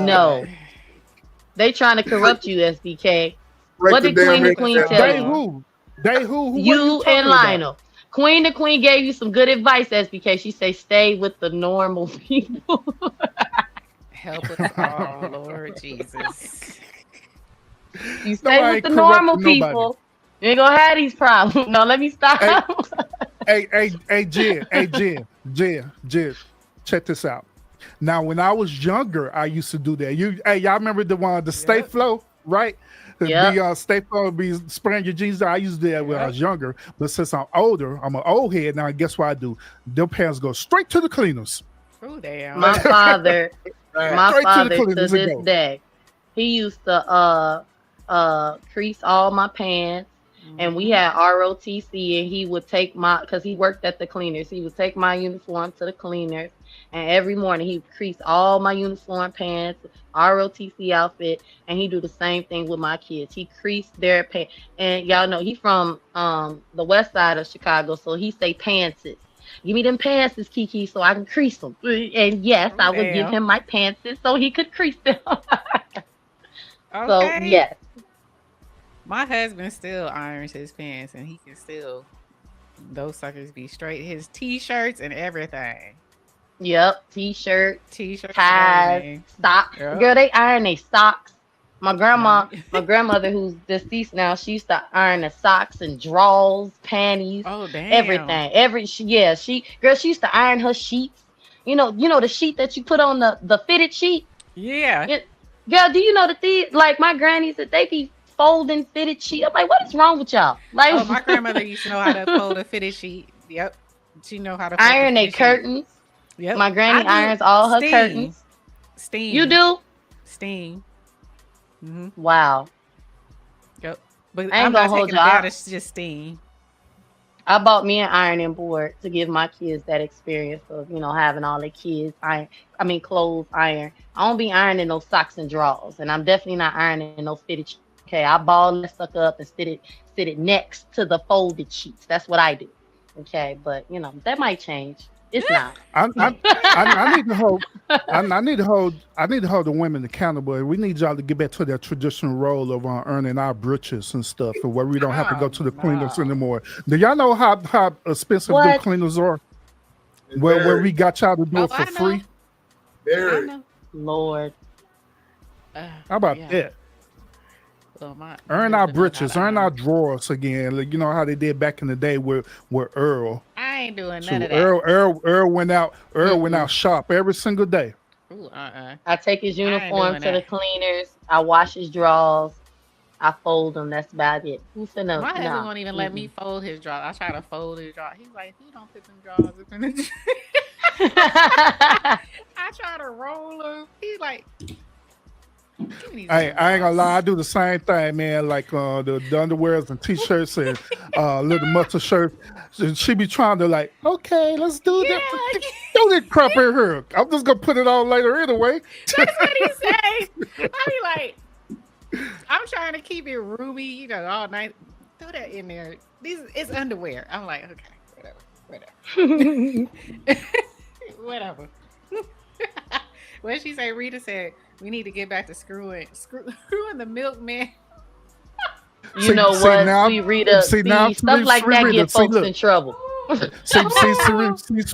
No, they trying to corrupt you, SBK. What did Queen the Queen tell you? They who? You and Lionel. Queen the Queen gave you some good advice, SBK. She say stay with the normal people. Help us all, Lord Jesus. You stay with the normal people. You ain't gonna have these problems. No, let me stop. Hey, Jen, check this out. Now, when I was younger, I used to do that. Hey, y'all remember the one, the Stay Yep. Flow, right? Yep. Be Stay Flow, be spraying your jeans. I used to do that when I was younger. But since I'm older, I'm an old head now. Guess what I do? Them pants go straight to the cleaners. Oh, damn. My father, my Straight to the father to cleaners and this go. day, he used to crease all my pants, and we had ROTC, and he would take because he worked at the cleaners, he would take my uniform to the cleaners, and every morning he would crease all my uniform pants, ROTC outfit, and he do the same thing with my kids. He creased their pants, and y'all know he from the west side of Chicago, so he say pantses. Give me them pantses, Kiki, so I can crease them. And yes, I would give Damn. him my pantses so he could crease them. So Okay. yes. My husband still irons his pants, and he can still, those suckers be straight. His t-shirts and everything. Yep. T-shirts, T-shirts, ties, everything. socks. Yep. Girl, they iron their socks. My grandmother, who's deceased now, she used to iron the socks and drawers, panties, Oh, damn. everything. She used to iron her sheets. You know the sheet that you put on the fitted sheet. Yeah. Girl, do you know that like my grannies, that they be folding fitted sheet? I'm like, what is wrong with y'all? Like, Oh, my grandmother used to know how to fold a fitted sheet. Yep. She know how to fold iron a their fitted curtains. sheet. Yep. My granny irons all her curtains. Steam. You do? Steam. Mm-hmm. Wow. Yep. But I ain't I'm gonna not hold taking you it down. out. It's just steam. I bought me an ironing board to give my kids that experience of, having all their kids clothes iron. I don't be ironing no socks and drawers, and I'm definitely not ironing no fitted sheets. Okay, I ball that sucker up and sit it next to the folded sheets. That's what I do. Okay, but that might change. It's not. I need to hold. I need to hold the women accountable. We need y'all to get back to that traditional role of earning our britches and stuff, and where we don't have to go to the cleaners anymore. Do y'all know how expensive them cleaners are? Where we got y'all to do it for free? I know. Lord. How about that? Well, earn our britches, earn our drawers again. Like, you know how they did back in the day with Earl. I ain't doing none of that. Earl went out. Went out shop every single day. Ooh, I take his uniform to the cleaners. I wash his drawers. I fold them. That's about it. My husband won't even let me fold his drawers. I try to fold his drawers. He's like, "Who don't put them drawers up in the?" I try to roll them. He's like. I ain't gonna lie, I do the same thing, man. Like the underwears and t-shirts and little muscle shirts. So she be trying to like, okay, let's do that. Throw that crap in here. I'm just gonna put it on later anyway. That's what he says. I be like, I'm trying to keep it roomy, all night. Throw that in there. It's underwear. I'm like, okay, whatever. Whatever. What did she say? Rita said, we need to get back to screwing the milkman. You know what? Rita, stuff like that get folks in trouble. see,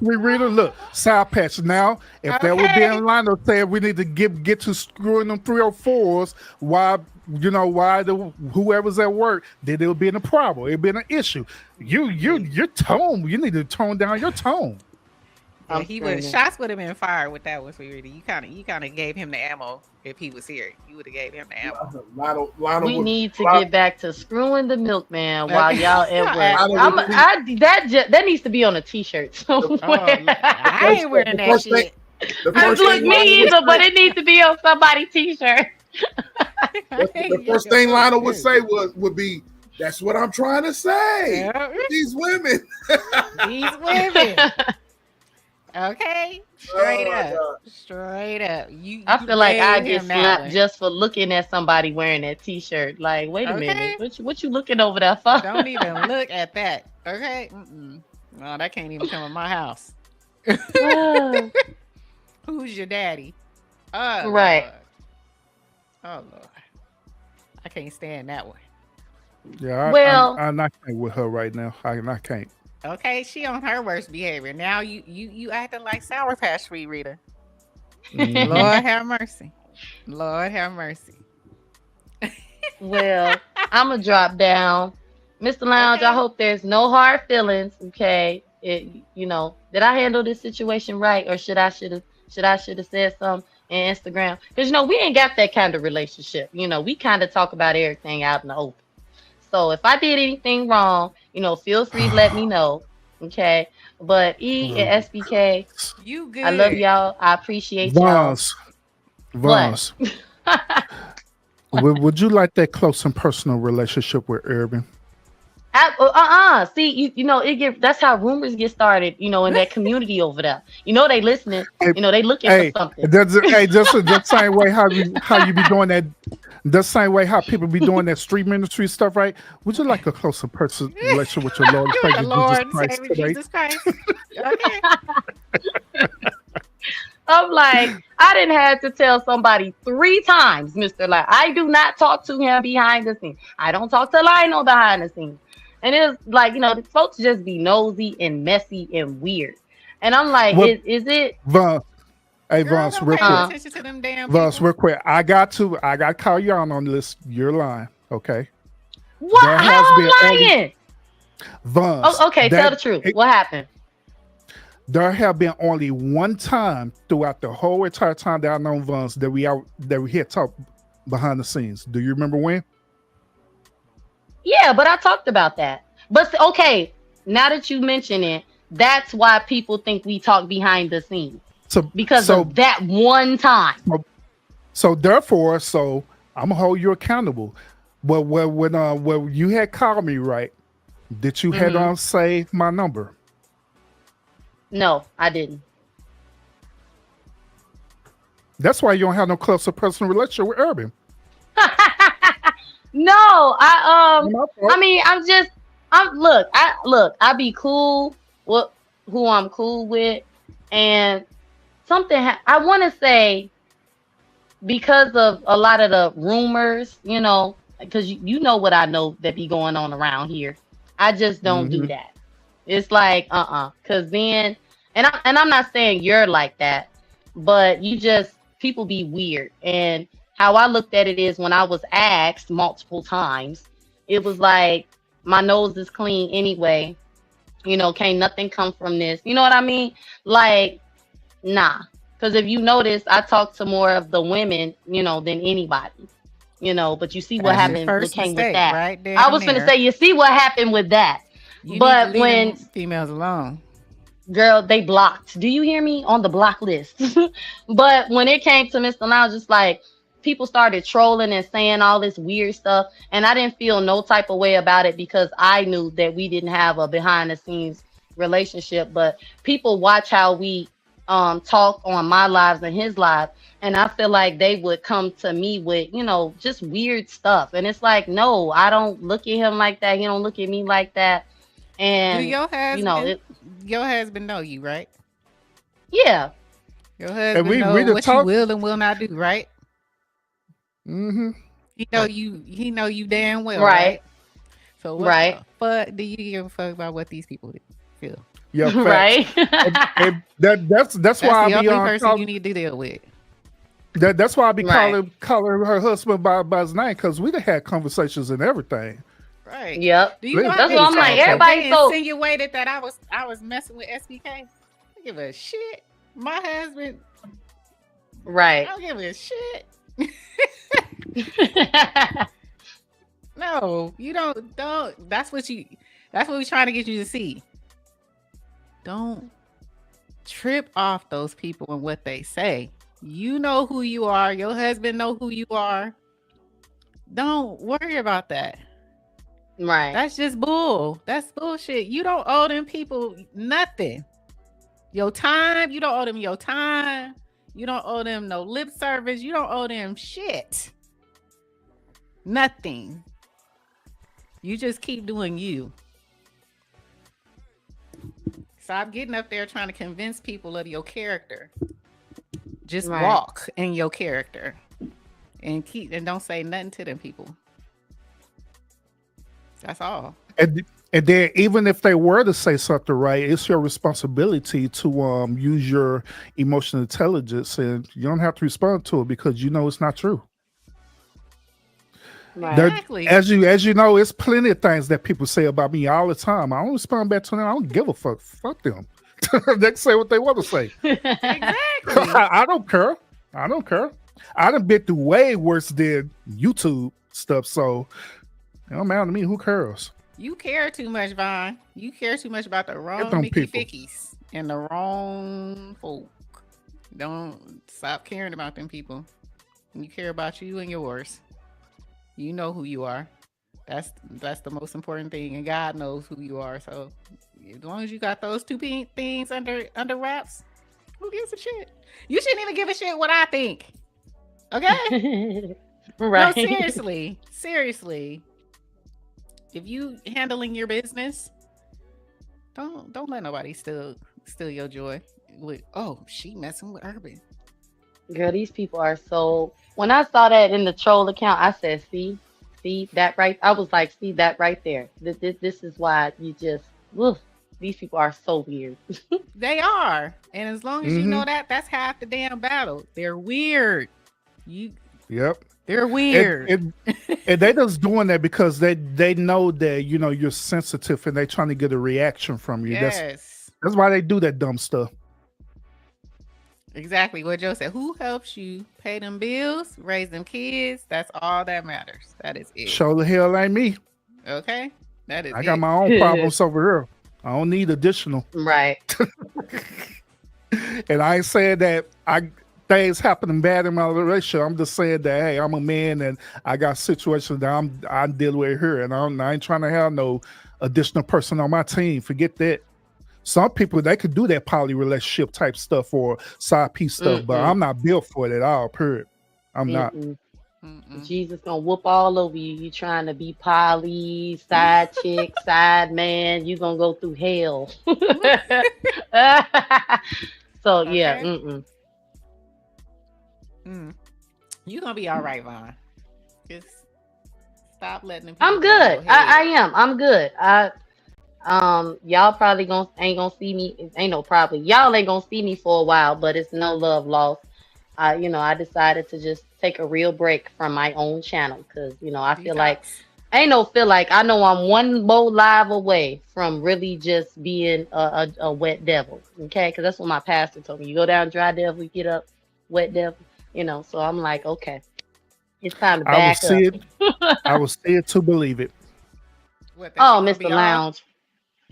Rita, look, side patch. Now, if there would be in line that said we need to get to screwing them 304s, why whoever's at work, then it would be in a problem. It'd be an issue. Your tone, you need to tone down your tone. Yeah, shots would have been fired with that one for Rita. You kind of gave him the ammo if he was here. You would have gave him the ammo. We need to get back to screwing the milkman while y'all at work. That needs to be on a t-shirt somewhere. I ain't wearing that shit. Look, me either, but it needs to be on somebody's t-shirt. The first thing Lionel would say would be, "That's what I'm trying to say." Yeah. These women. Okay, straight up. I feel like I get slapped just for looking at somebody wearing that t-shirt. Like, wait a minute, what you looking over there for? Don't even look at that. Okay, no, that can't even come in my house. Who's your daddy? Oh, right. Lord. Oh Lord, I can't stand that one. Yeah, I'm not with her right now. I can't. Okay, she on her worst behavior. Now you acting like Sour Patch Free, Rita. Mm-hmm. Lord have mercy. Lord have mercy. Well, I'm gonna drop down. Mr. Lounge, I hope there's no hard feelings. Okay. Did I handle this situation right, or should have should have said something in Instagram? Because we ain't got that kind of relationship. We kind of talk about everything out in the open. So if I did anything wrong, feel free to let me know. Okay. But E and SBK, You I love good. y'all. I appreciate y'all. Vance, What? Vance, would you like that close and personal relationship with Urban? See, that's how rumors get started, in that community over there. They listening, Hey, they looking for hey, something. just the same way how you be doing that, the same way how people be doing that street ministry stuff, right? Would you like a closer personal relationship with your Lord and The Savior Jesus Lord and Christ Savior today? Jesus Christ. Okay. I'm like, I didn't have to tell somebody 3 times, Mr. Like, I do not talk to him behind the scenes. I don't talk to Lionel behind the scenes. And it's like, the folks just be nosy and messy and weird. And I'm like, Well, is it? Vance, hey Girl, Vance, don't real pay quick. no attention to them damn Vance, people. real quick. I got to call you out on this. You're lying, okay? What? There How has been I'm only lying? Vance. Oh, okay, tell the truth. What happened? There have been only one time throughout the whole entire time that I know Vance that we had talked behind the scenes. Do you remember when? Yeah, but I talked about that. But okay, now that you mention it, that's why people think we talk behind the scenes. Because of that one time. So therefore, I'm gonna hold you accountable. But when you had called me, right? Did you head on save my number? No, I didn't. That's why you don't have no closer personal relationship with Urban. No, I mean, I be cool with who I'm cool with, and I want to say, because of a lot of the rumors, because you know what I know that be going on around here. I just don't do that. It's like, because then, and I'm not saying you're like that, but people be weird. And how I looked at it is, when I was asked multiple times, it was like, my nose is clean anyway. Can't nothing come from this. You know what I mean? Like, nah. Because if you notice, I talk to more of the women, than anybody. But you see what That's your happened, what first came with mistake, that. right there. I was going to say, you see what happened with that. You But need to leave them females alone. Girl, they blocked. Do you hear me? On the block list. But when it came to Mr. Lounge, just like, people started trolling and saying all this weird stuff, and I didn't feel no type of way about it, because I knew that we didn't have a behind the scenes relationship. But people watch how we talk on my lives and his live, and I feel like they would come to me with, just weird stuff. And it's like, no, I don't look at him like that. He don't look at me like that. And Do your husband know you, right? Yeah. Your husband know what you will and will not do, right? Mm-hmm. He know you damn well, right? Right? So what the fuck do you give a fuck about what these people feel? Yeah, right. and that's why I the be only on person you need to deal with. That's why I be calling her husband by his name, because we done had conversations and everything. Right. Yep. Do you know that's what I'm like? Everybody insinuated that I was messing with SBK. I don't give a shit. My husband. Right. I don't give a shit. No, you don't. That's what we're trying to get you to see. Don't trip off those people and what they say. You know who you are. Your husband know who you are. Don't worry about that. Right. That's just bull. That's bullshit. You don't owe them people nothing. Your time, you don't owe them your time. You don't owe them no lip service. You don't owe them shit. Nothing. You just keep doing you. Stop getting up there trying to convince people of your character. Just walk in your character and don't say nothing to them people. That's all. And then, even if they were to say something, right, it's your responsibility to use your emotional intelligence, and you don't have to respond to it because you know it's not true. Right. Exactly. As you know, it's plenty of things that people say about me all the time. I don't respond back to them. I don't give a fuck. Fuck them. They can say what they want to say. Exactly. I don't care. I don't care. I done been through way worse than YouTube stuff, so it don't matter to me. Who cares? You care too much, Vaughn. You care too much about the wrong them Mickey people. Fickies and the wrong folk. Don't stop caring about them people. You care about you and yours. You know who you are. That's the most important thing, and God knows who you are. So as long as you got those two things under wraps, who gives a shit? You shouldn't even give a shit what I think. Okay? Right. No, seriously. If you handling your business, don't let nobody steal your joy. With she messing with Urban. Girl, these people are so. When I saw that in the troll account, I said, "See that right." I was like, "See that right there. This is why you just. Ugh, these people are so weird." They are, and as long as you know that, that's half the damn battle. They're weird. Yep. They're weird. And they just doing that because they know that you're sensitive and they trying to get a reaction from you. Yes. That's why they do that dumb stuff. Exactly what Joe said. Who helps you pay them bills, raise them kids? That's all that matters. That is it. Show the hell ain't me. Okay, that is. I got my own problems over here. I don't need additional. Right. And I ain't saying that things happening bad in my relationship. I'm just saying that, hey, I'm a man and I got situations that I'm dealing with here, and I ain't trying to have no additional person on my team. Forget that. Some people, they could do that poly relationship type stuff or side piece stuff, but I'm not built for it at all. Period. I'm not. Jesus gonna whoop all over you. You trying to be poly, side chick, side man. You gonna go through hell. So yeah. You gonna be all right, Vaughn. Just stop letting them. I'm good. I am. I'm good. Y'all probably ain't gonna see me. Ain't no probably. Y'all ain't gonna see me for a while, but it's no love lost. I decided to just take a real break from my own channel because I feel like I know I'm one more live away from really just being a wet devil. Okay, because that's what my pastor told me. You go down dry devil, you get up wet devil. So I'm like, okay, it's time to back up. I will see it to believe it. Oh, Mr. Lounge.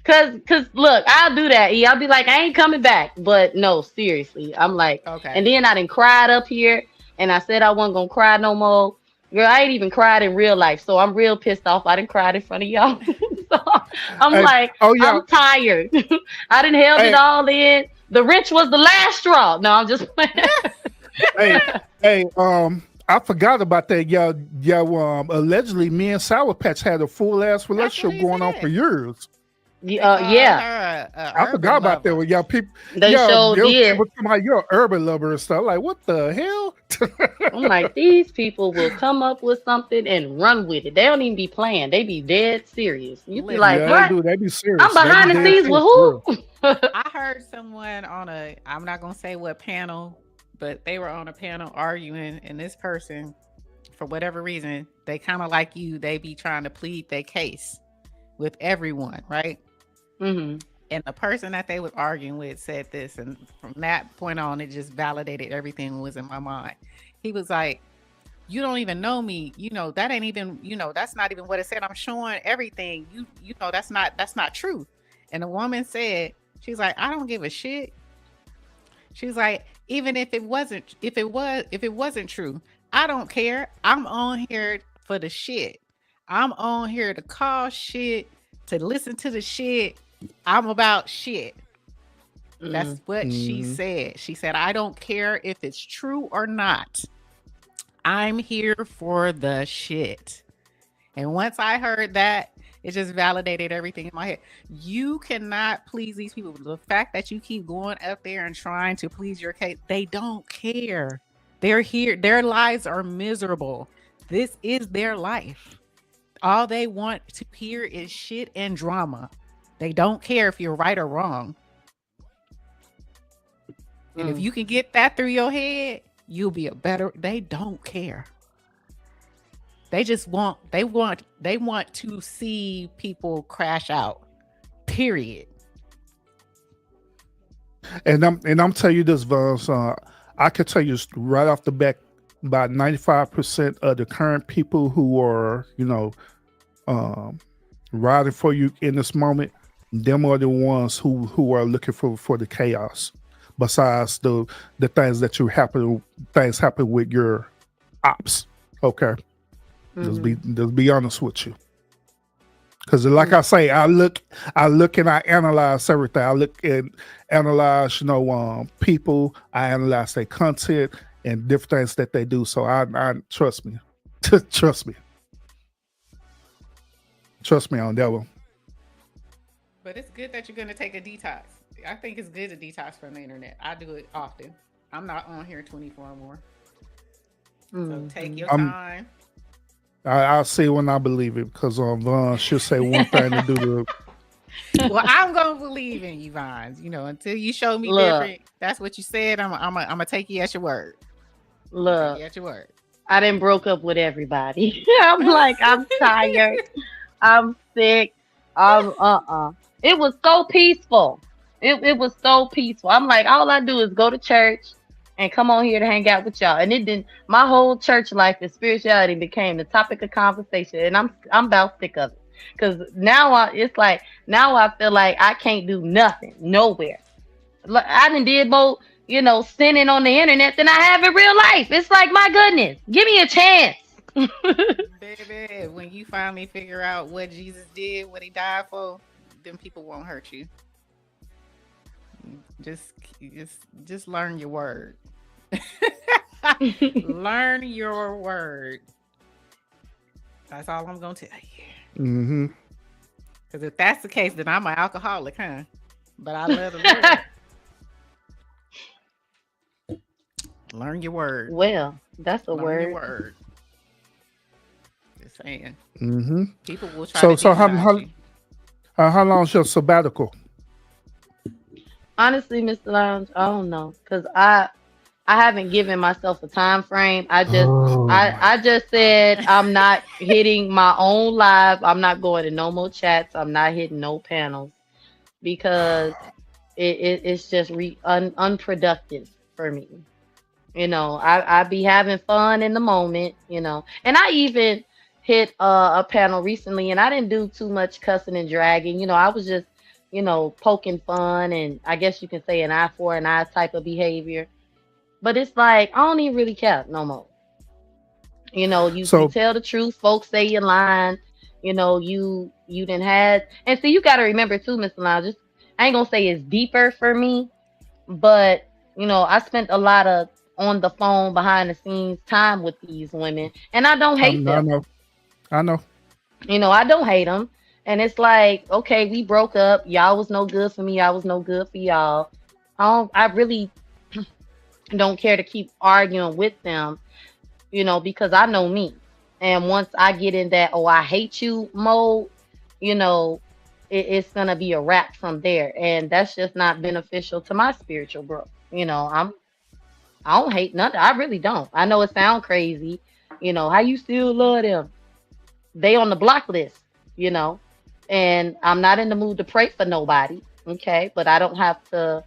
Cause look, I'll do that. I'll be like, I ain't coming back. But no, seriously. I'm like, okay. And then I done cried up here and I said I wasn't gonna cry no more. Girl, I ain't even cried in real life. So I'm real pissed off. I didn't cry in front of y'all. So I'm I'm tired. I done held it all in. The wrench was the last straw. No, I'm just playing. hey, I forgot about that. Y'all, allegedly me and Sour Patch had a full ass relationship going on for years. Yeah, I forgot about that. With y'all people, they sure did. You're an urban lover and stuff. Like, what the hell? I'm like, these people will come up with something and run with it. They don't even be playing. They be dead serious. You be like, what? They be serious. I'm behind the scenes with who? I heard someone I'm not gonna say what panel, but they were on a panel arguing, and this person, for whatever reason, they kind of like you. They be trying to plead their case with everyone, right? Mm-hmm. And the person that they was arguing with said this, and from that point on, it just validated everything that was in my mind. He was like, "You don't even know me. That ain't even. That's not even what it said. I'm showing everything. That's not true." And the woman said, "She's like, I don't give a shit." She's like, "Even if it wasn't true, I don't care. I'm on here for the shit. I'm on here to call shit, to listen to the shit. I'm about shit." That's what she said. She said, "I don't care if it's true or not. I'm here for the shit." And once I heard that, it just validated everything in my head. You cannot please these people. The fact that you keep going up there and trying to please your case, they don't care. They're here. Their lives are miserable. This is their life. All they want to hear is shit and drama. They don't care if you're right or wrong. And if you can get that through your head, you'll be they don't care. They just want to see people crash out. Period. And I'm telling you this, Vance. I can tell you right off the bat, about 95% of the current people who are, um, riding for you in this moment, them are the ones who are looking for the chaos. Besides the things that things happen with your ops. Okay, just be honest with you. Because like I say, I look and I analyze everything. I look and analyze, people. I analyze their content and different things that they do. So I trust me, trust me, trust me on that one. But it's good that you're going to take a detox. I think it's good to detox from the internet. I do it often. I'm not on here 24 more. So take your time. I'll see when I believe it because Vaughn should say one thing to do to. Well, I'm gonna believe in you, Vines. Until you show me different. That's what you said. I'm gonna take you at your word. Look, at your word. I didn't broke up with everybody. I'm like, I'm tired. I'm sick. It was so peaceful. It was so peaceful. I'm like, all I do is go to church and come on here to hang out with y'all. And it didn't. My whole church life and spirituality became the topic of conversation, and I'm about sick of it. Cause now it's like now I feel like I can't do nothing nowhere. Like I done did more, sinning on the internet than I have in real life. It's like my goodness, give me a chance. Baby, when you finally figure out what Jesus did, what he died for, then people won't hurt you. Just learn your word. Learn your word. That's all I'm gonna tell you. Mm-hmm. Because if that's the case, then I'm an alcoholic, huh? But I love the Lord. Learn your word. Well, that's a Learn word. Your word. Just saying. Mm-hmm. People will try to demonize you. How long's your sabbatical? Honestly, Mr. Lounge, I don't know, cause I haven't given myself a time frame. I just said I'm not hitting my own live. I'm not going to no more chats. I'm not hitting no panels because it's just unproductive for me. I be having fun in the moment, and I even hit a panel recently and I didn't do too much cussing and dragging. I was just, poking fun and I guess you can say an eye for an eye type of behavior. But it's like I don't even really care no more. You tell the truth, folks say you're lying. You didn't had and see you gotta remember too, Mr. Lounge. I ain't gonna say it's deeper for me, but I spent a lot of on the phone behind the scenes time with these women and I don't hate them. I know. I don't hate them. And it's like, okay, we broke up. Y'all was no good for me. I was no good for y'all. I really don't care to keep arguing with them, because I know me. And once I get in that, oh, I hate you mode, it's going to be a wrap from there. And that's just not beneficial to my spiritual growth. I don't hate nothing. I really don't. I know it sounds crazy. How you still love them? They on the block list, and I'm not in the mood to pray for nobody. Okay. But I don't have to,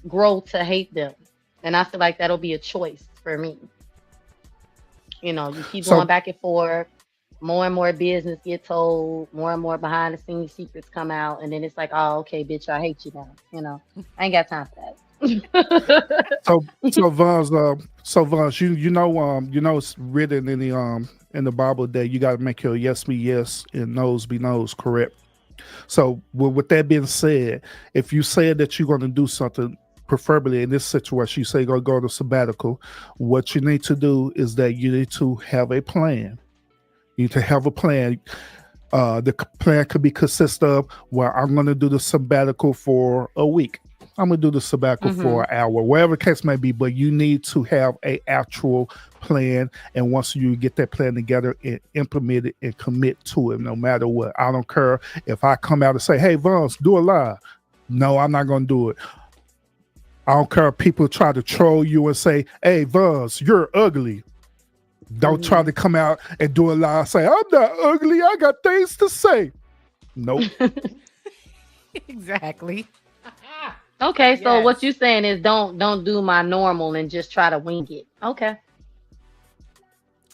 grow to hate them. And I feel like that'll be a choice for me. You keep going back and forth, more and more business get told, more and more behind the scenes secrets come out, and then it's like, oh, okay, bitch, I hate you now. I ain't got time for that. so Vance, it's written in the Bible that you got to make your yes be yes and no's be no's, correct? So with that being said, if you say that you're going to do something, preferably in this situation, you say you're going to go to sabbatical, what you need to do is that you need to have a plan. You need to have a plan. The plan could be consist of, well, I'm going to do the sabbatical for a week. I'm going to do the sabbatical for an hour, whatever the case may be, but you need to have a actual plan. And once you get that plan together and implement it and commit to it, no matter what. I don't care if I come out and say, hey, Vance, do a live. No, I'm not going to do it. I don't care if people try to troll you and say, hey, Vance, you're ugly. Don't try to come out and do a live, say, I'm not ugly. I got things to say. Nope. Exactly. Okay, so what Yes. you saying is don't do my normal and just try to wing it. Okay.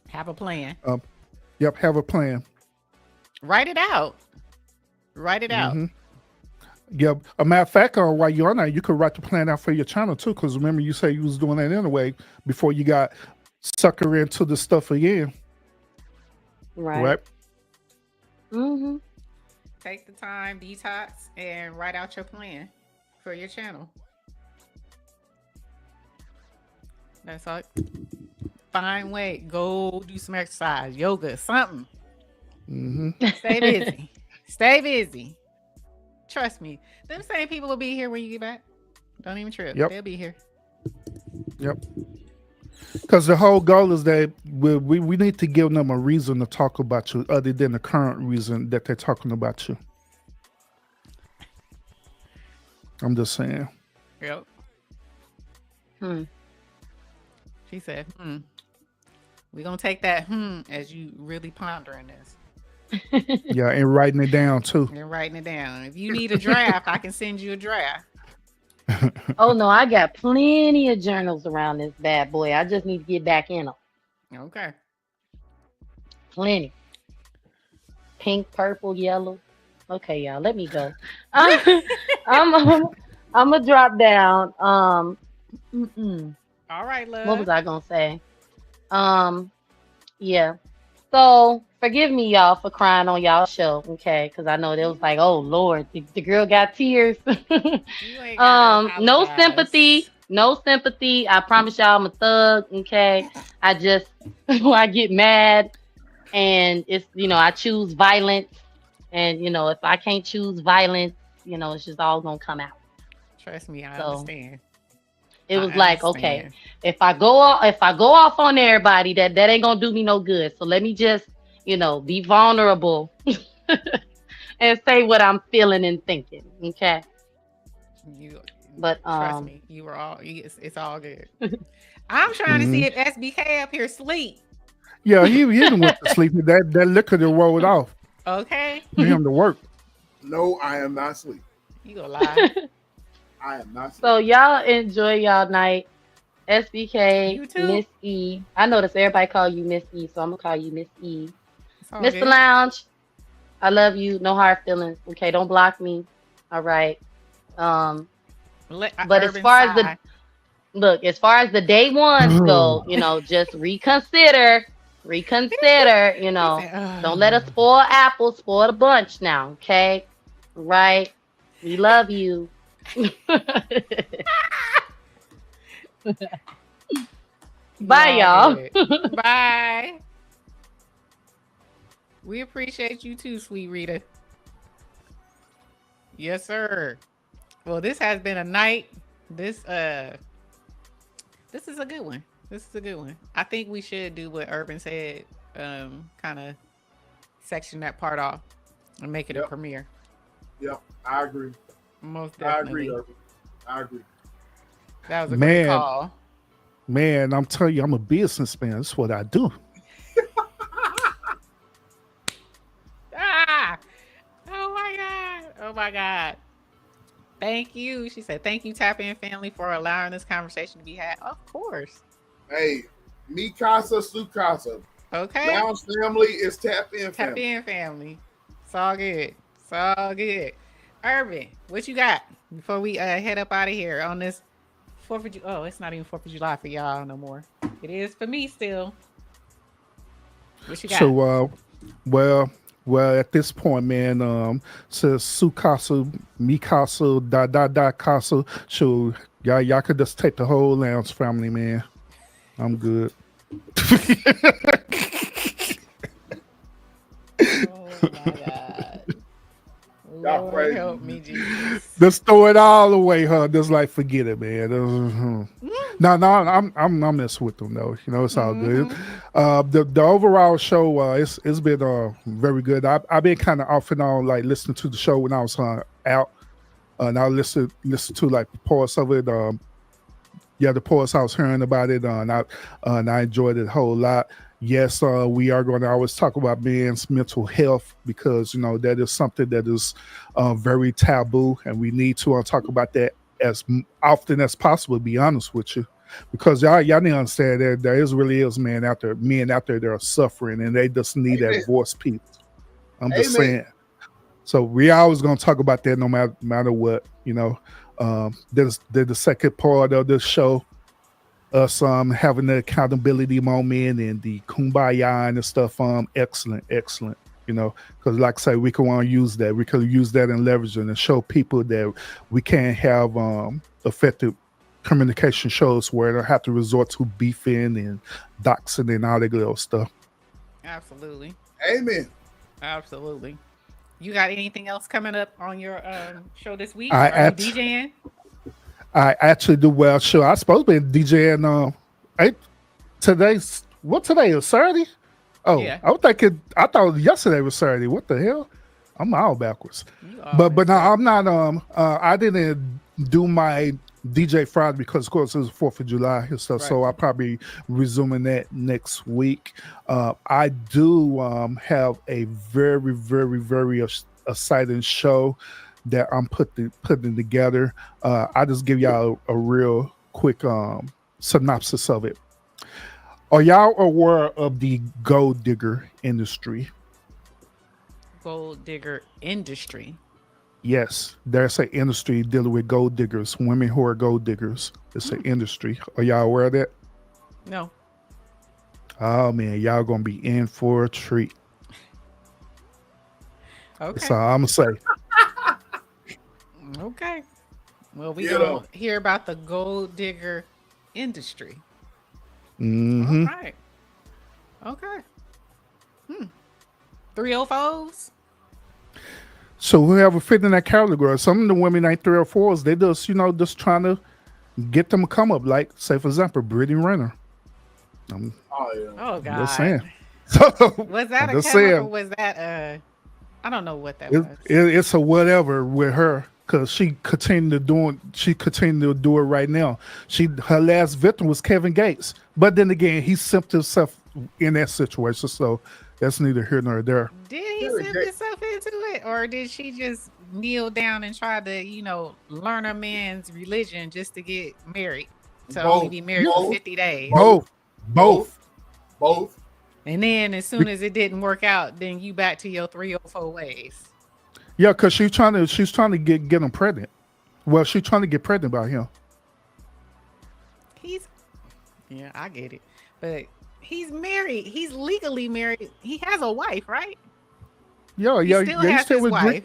Have a plan. Yep, have a plan. Write it out. Write it out. Hmm. Yep. A matter of fact, while you're on that, you could write the plan out for your channel too. Because remember, you say you was doing that anyway before you got sucker into the stuff again, Right. right? Mm-hmm. Take the time, detox, and write out your plan for your channel. That's all. Find way. Go do some exercise, yoga, something. Hmm. Stay busy. Stay busy. Trust me. Them same people will be here when you get back. Don't even trip. Yep. They'll be here. Yep. Because the whole goal is that we need to give them a reason to talk about you other than the current reason that they're talking about you. I'm just saying. Yep. She said, We're going to take that as you really pondering this Yeah, and writing it down too. and writing it down. If you need a draft, I can send you a draft. Oh no, I got plenty of journals around this bad boy. I just need to get back in them. Okay. Plenty. Pink, purple, yellow. Okay, y'all, let me go. I'm gonna drop down. All right, love. What was I gonna say? Yeah. So forgive me, y'all, for crying on y'all show, okay? Because I know it was like, oh Lord, the girl got tears. You ain't gotta No apologize. sympathy. No sympathy. I promise y'all I'm a thug, okay? I just when I get mad and it's I choose violence. And if I can't choose violence, it's just all gonna come out. Trust me, I understand. It was like, okay, if I go off on everybody, that ain't gonna do me no good. So let me just, be vulnerable and say what I'm feeling and thinking. Okay. But trust me, you were all. It's all good. I'm trying to see if SBK up here sleep. Yeah, he didn't went to sleep. That liquor that rolled off. Okay. For him to work. No, I am not asleep. You gonna lie? I am not asleep. So y'all enjoy y'all night. SBK, You too. Miss E. I notice everybody call you Miss E, so I'm gonna call you Miss E. Mr. Good. Lounge, I love you. No hard feelings. Okay, don't block me. All right. But as far as the day ones go, just reconsider. Don't let us spoil apples, spoil the bunch now, okay? Right? We love you. Bye, y'all. Bye. We appreciate you too, sweet Rita. Yes, sir. Well, this has been a night. This is a good one. I think we should do what Urban said. Kind of section that part off and make it a premiere. Yep, I agree. Most definitely. I agree, Urban. I agree. That was a great call. Man, I'm telling you, I'm a businessman. That's what I do. Oh my God. Thank you. She said, thank you, Tap In family, for allowing this conversation to be had. Of course. Hey, mi casa, su casa. Okay. Lounge family is Tap In family. Tap In family. It's all good. Urban, what you got before we head up out of here on this 4th of July? Oh, it's not even 4th of July for y'all no more. It is for me still. What you got? So, well, at this point, man, says su casa, mi casa, da casa. So y'all could just take the whole lounge family, man. I'm good. Oh my God. Lord help me, Jesus. Just throw it all away, huh? Just like forget it, man. No, I'm messing with them though. It's all good. The overall show, it's been very good. I've been kind of off and on, like listening to the show when I was out, and I listen to like parts of it. The parts I was hearing about it, and I enjoyed it a whole lot. yes, we are going to always talk about men's mental health because that is something that is very taboo, and we need to talk about that as often as possible. To be honest with you, because y'all need to understand that there really is men out there that are suffering, and they just need Amen. that voice piece. I'm just Amen. saying. So we always going to talk about that no matter what. There's the second part of the show, us having the accountability moment and the kumbaya and the stuff. Excellent. Because like I say, we can want to use that. We can use that and leverage it and show people that we can't have effective communication shows where they have to resort to beefing and doxing and all that little stuff. Absolutely. Amen. Absolutely. You got anything else coming up on your show this week? I Are you DJing? I actually do. Well, sure. I supposed to be DJing. Today is Saturday. Oh, Yeah. I thought yesterday was Saturday. What the hell? I'm all backwards. But no, I'm not. I didn't do my DJ Friday because, of course, it was 4th of July and stuff. Right. So I'll probably resuming that next week. I do have a very, very, very exciting show that I'm putting together. I just give y'all a real quick synopsis of it. Are y'all aware of the gold digger industry? Gold digger industry? Yes, there's an industry dealing with gold diggers, women who are gold diggers. It's an industry. Are y'all aware of that? No. Oh, man, y'all going to be in for a treat. Okay. That's all I'm going to say. Okay. Well, we going to hear about the gold digger industry. Mm-hmm. All right. Okay. 304s? So whoever fit in that category, some of the women ain't 304s. They just trying to get them to come up. Like, say, for example, Brittany Renner. Oh, God. Just saying. Was that a chemical? Was that I don't know what that was. It's a whatever with her. Because she continued to do it right now. Her last victim was Kevin Gates. But then again, he simped himself in that situation. So that's neither here nor there. Did he simp himself into it? Or did she just kneel down and try to, learn a man's religion just to get married? To only be married for 50 days? Both. And then as soon as it didn't work out, then you back to your 304 ways. Yeah, because she's trying to get him pregnant. Well, she's trying to get pregnant by him. Yeah, I get it. But he's married. He's legally married. He has a wife, right? Yeah. He still with wife.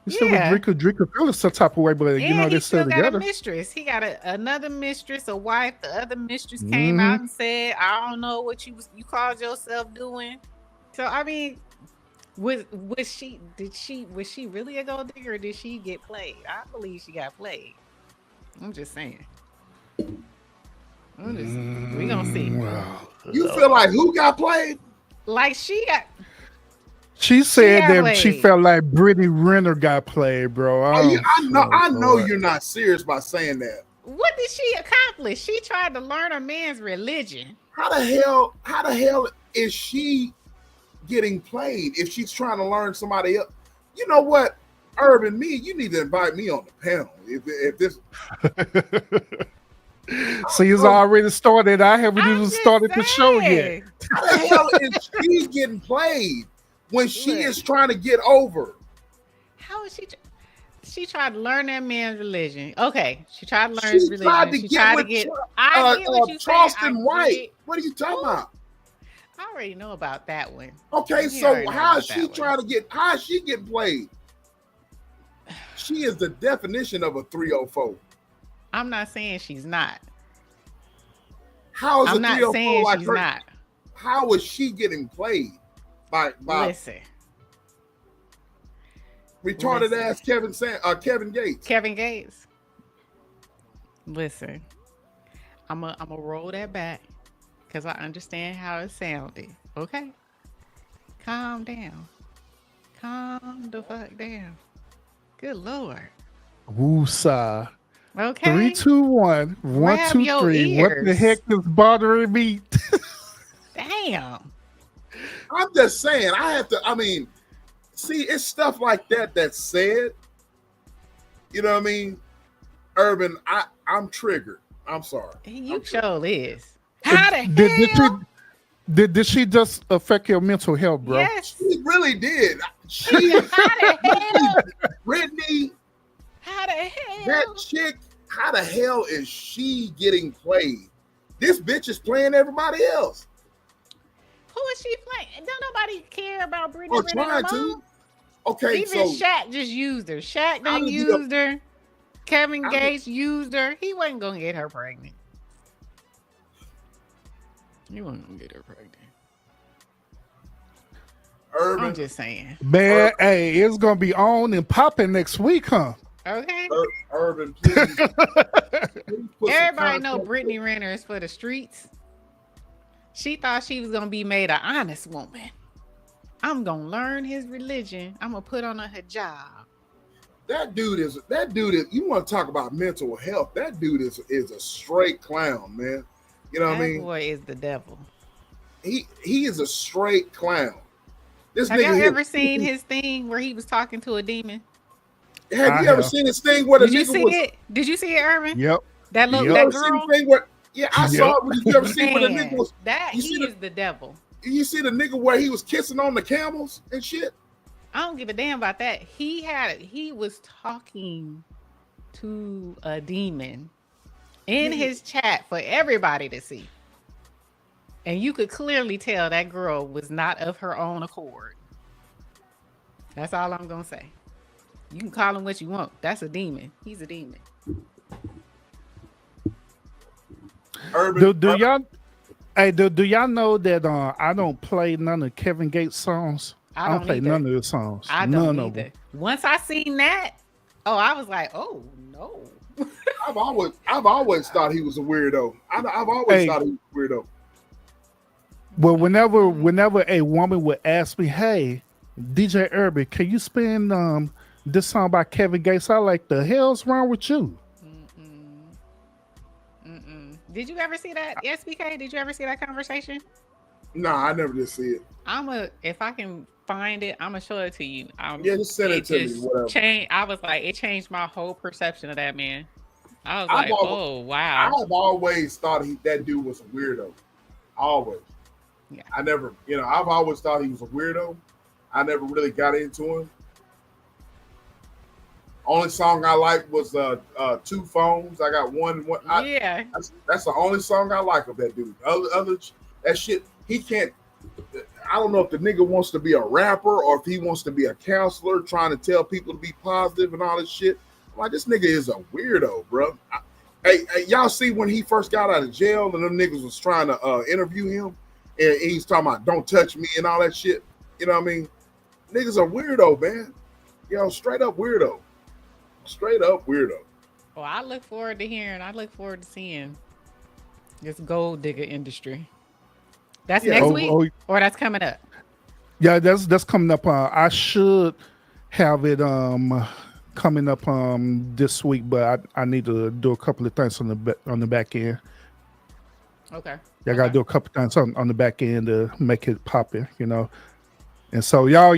He's still with Drinker feeling some type of way, but they're still together. Got a mistress. He got another mistress, a wife. The other mistress came out and said, "I don't know what you called yourself doing." So I mean, was she really a gold digger, or did she get played? I believe she got played. I'm just saying. We gonna see. You feel like who got played? Like she got. She said that she felt like Brittany Renner got played, bro. I know you're not serious by saying that. What did she accomplish? She tried to learn a man's religion. How the hell is she getting played if she's trying to learn somebody else? You know what, Urban, you need to invite me on the panel. If this See, it's already started. I haven't even started the show yet. How the hell is she getting played when she is trying to get over? How is she? She tried to learn that man's religion. Okay, she tried to learn his religion. She tried to get. I get what you Charleston White. What are you talking about? I already know about that one. Okay, so how is she trying to get? How is she getting played? She is the definition of a 304. I'm not saying she's not. How is I'm not saying she's not. How is she getting played? By listen. Retarded ass Kevin Gates. Kevin Gates. Listen, I'm gonna roll that back because I understand how it sounded. Okay, calm down. Calm the fuck down. Good Lord. Woosah. Okay. 3, 2, 1. 1, 2, 3. What the heck is bothering me? Dang damn. I'm just saying, I mean, see, it's stuff like that that's said. You know what I mean? Urban, I'm triggered. I'm sorry. You sure is. How the Did hell? she just affect your mental health, bro? Yes. She really did. How the hell? Brittany, How the hell? that chick, how the hell is she getting played? This bitch is playing everybody else. Who is she playing? Don't nobody care about Brittany Or Renner trying no more? to. Okay, Even so Shaq just used her. Shaq How done did you- used her. Kevin How did- Gates used her. He wasn't gonna get her pregnant. He wasn't gonna get her pregnant. Urban, I'm just saying. Man, hey, it's gonna be on and popping next week, huh? Okay. Urban, please. Please put some Everybody know context. Brittany Renner is for the streets. She thought she was gonna be made an honest woman. I'm gonna learn his religion. I'm gonna put on her hijab. That dude is. You want to talk about mental health? That dude is a straight clown, man. You know what I That mean? boy is the devil. He is a straight clown. This Have nigga y'all here. ever seen his thing where he was talking to a demon? Have you I ever have. seen this thing where the Did you nigga see was? it? Did you see it, Irvin? Yep. That look, You that ever seen girl. the thing where? Yeah, I saw it. Did you ever see where the nigga Man, was? that You see he the- is the devil. You see the nigga where he was kissing on the camels and shit? I don't give a damn about that. He was talking to a demon in his chat for everybody to see. And you could clearly tell that girl was not of her own accord. That's all I'm gonna say. You can call him what you want. That's a demon. He's a demon. Urban, Do y'all? Hey, do y'all know that I don't play none of Kevin Gates songs? I don't play either. none of his songs. I none don't of either. them. Once I seen that, I was like, oh no. I've always thought he was a weirdo. I've always thought he was a weirdo. Well, whenever a woman would ask me, "Hey, DJ Urban, can you spin this song by Kevin Gates?" I like, the hell's wrong with you? Did you ever see that? SBK, did you ever see that conversation? Nah, I never did see it. If I can find it, I'm gonna show it to you. Yeah, just send it to me. Whatever. I was like, it changed my whole perception of that man. I was I've like, oh wow. I've always thought that dude was a weirdo. Always. Yeah. I've always thought he was a weirdo. I never really got into him. Only song I like was Two Phones. I got one. Yeah. That's the only song I like of that dude. Other that shit, he can't. I don't know if the nigga wants to be a rapper or if he wants to be a counselor trying to tell people to be positive and all this shit. I'm like, this nigga is a weirdo, bro. Hey, y'all see when he first got out of jail and them niggas was trying to interview him and he's talking about don't touch me and all that shit. You know what I mean? Niggas are weirdo, man. Straight up weirdo. Straight up weirdo. Well, I look forward to seeing this gold digger industry. That's next week or that's coming up? Yeah, that's coming up. I should have it coming up this week, but I need to do a couple of things on the back end. Okay. I gotta do a couple things on the back end to make it popping, And so y'all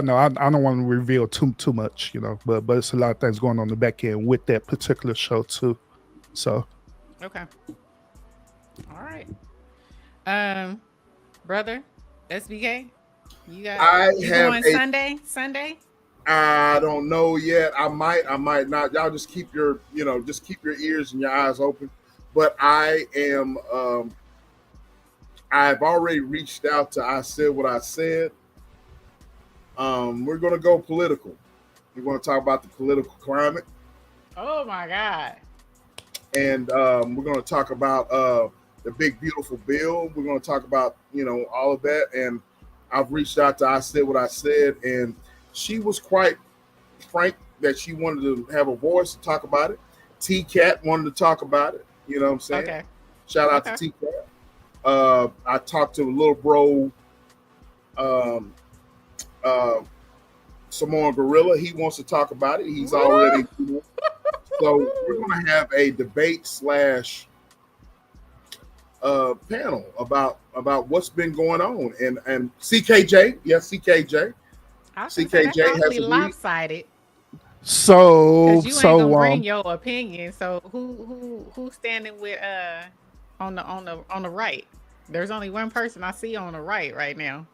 know I don't want to reveal too much, but it's a lot of things going on the back end with that particular show too. So okay. All right. Brother, SBK, you going Sunday? I don't know yet. I might not. Y'all just keep your ears and your eyes open. But I am I've already reached out to I Said What I Said. We're gonna go political. We're gonna talk about the political climate. Oh my God. And we're gonna talk about the big beautiful bill. We're gonna talk about all of that. And I've reached out to I Said What I Said, and she was quite frank that she wanted to have a voice to talk about it. T-Cat wanted to talk about it. You know what I'm saying? Okay. Shout out to T-Cat. I talked to little bro Samoan Gorilla. He wants to talk about it. He's already so we're gonna have a debate / panel about what's been going on, and CKJ, yes, CKJ, I was gonna say that's CKJ has awfully agreed. lopsided So because you ain't gonna so bring your opinion. So who's standing with on the right? There's only one person I see on the right now.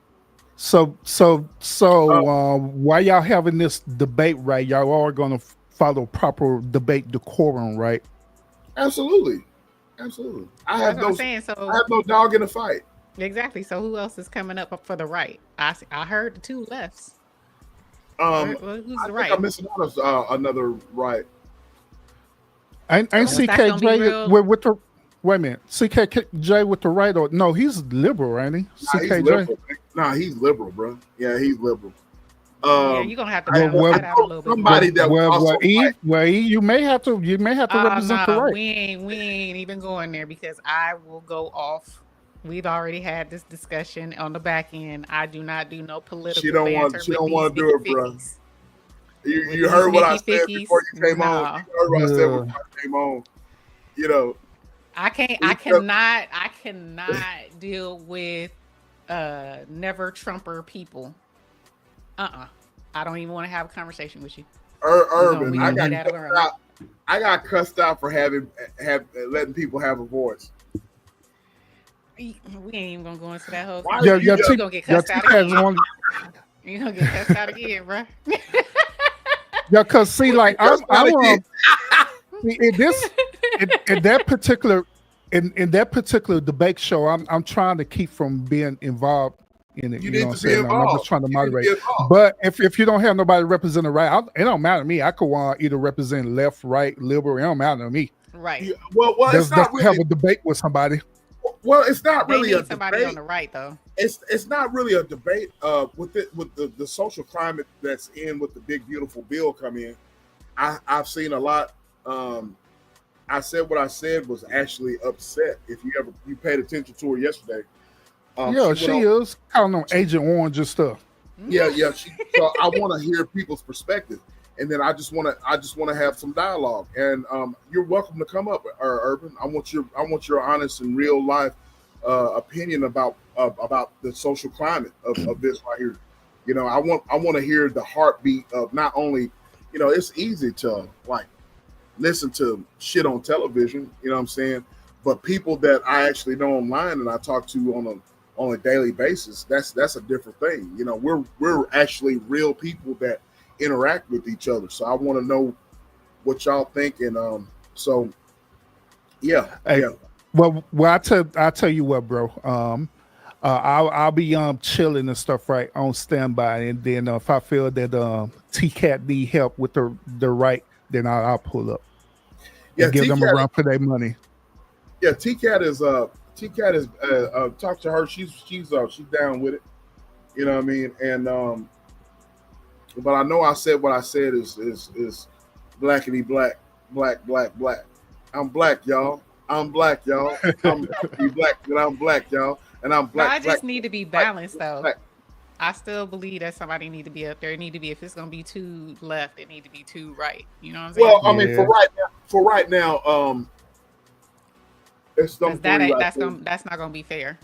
Uh, while y'all having this debate, right? Y'all are gonna follow proper debate decorum, right? absolutely, absolutely. That's what I'm saying. I So have no dog in the fight. exactly. So who else is coming up for the right? I heard the two lefts. Who's I the think I'm right? missing out of another right. Ain't Unless that's gonna be CKJ real. with the wait a minute, CKJ with the right or no? He's liberal, ain't he? Nah, he's CKJ. liberal. Nah, he's liberal, bro. Yeah, he's liberal. Yeah, Um, you're gonna have to Well, balance well, that out a little bit more. somebody that was also right. You may have to Oh represent the no, right. we ain't even going there because I will go off. We've already had this discussion on the back end. I do not do no She political don't want. banter She with don't these want to do Mickey it, bro. Fickies. With You these heard what I Mickey said before Fickies, you came on. no. You heard what I said Yeah. before I came on. You know, I can't. we felt- I cannot deal with never Trumper people. I don't even want to have a conversation with you. Urban. We I gonna got leave that cussed alone. out. I got cussed out for letting people have a voice. We ain't even gonna go into that whole Why Yeah, are you conversation. yeah, You just gonna get yeah, cussed out has again. one. You gonna get cussed out again, bro. Yeah, cause see, like cussed out again? in this in that particular in that particular debate show, I'm trying to keep from being involved in it. You You know need what to I'm be saying? I'm just involved. trying to You need to moderate. be involved. But if you don't have nobody representing right, it don't matter to me. I could either represent left, right, liberal. It don't matter to me. Right. Yeah, well, it's Just not to have really. a debate with somebody. Well, it's not They really a need somebody on debate. the right though. It's not really a debate. With the social climate that's in with the big beautiful bill come in. I've seen a lot. I said what I said was actually upset. If you paid attention to her yesterday, Yeah, she went she on. is calling on Agent Orange and stuff. Yeah. So I want to hear people's perspective, and then I just want to have some dialogue. And you're welcome to come up, Urban. I want your honest and real life opinion about the social climate of this right here. You know, I want to hear the heartbeat of not only, it's easy to like listen to shit on television, you know what I'm saying? But people that I actually know online and I talk to on a daily basis, that's a different thing. You know, we're actually real people that interact with each other. So I want to know what y'all think, and so yeah, Hey, yeah. well, I tell you what, bro. I'll be chilling and stuff right on standby, and then if I feel that T-Cat need help with the right, then I'll pull up Yeah, and give them a T-Cat, run for their money. yeah, T-Cat is talk to her. She's down with it. You know what I mean? And but I know I said what I said is blackity black, black. I'm black, y'all. I'm black, y'all. I'm black, and I'm black, y'all. And I'm But black, I black, just need to be black, balanced though. black. I still believe that somebody need to be up there. It need to be if it's gonna be too left, it need to be too right. You know what I'm Well, saying? I mean, Yeah. for right now, it's them Because three right there. that's not gonna be fair.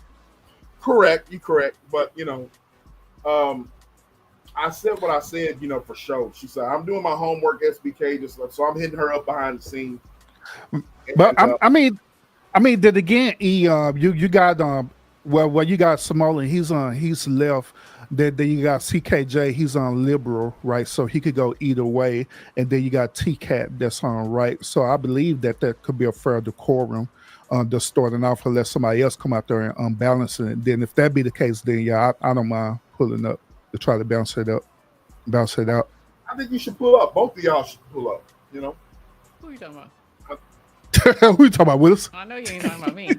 Correct, you correct. But um, I said what I said, for sure. She said I'm doing my homework, SBK, just so I'm hitting her up behind the scenes. But And I mean, then again, you got you got Samoan, he's left. Then you got CKJ, he's on liberal, right? So he could go either way. And then you got T-Cat that's on right. So I believe that could be a fair decorum. Just starting off and let somebody else come out there and unbalance it. And then if that be the case, then yeah, I don't mind pulling up to try to bounce it out. I think you should pull up. Both of y'all should pull up. Who you talking about? Who you talking about, Willis? I know you ain't talking about me.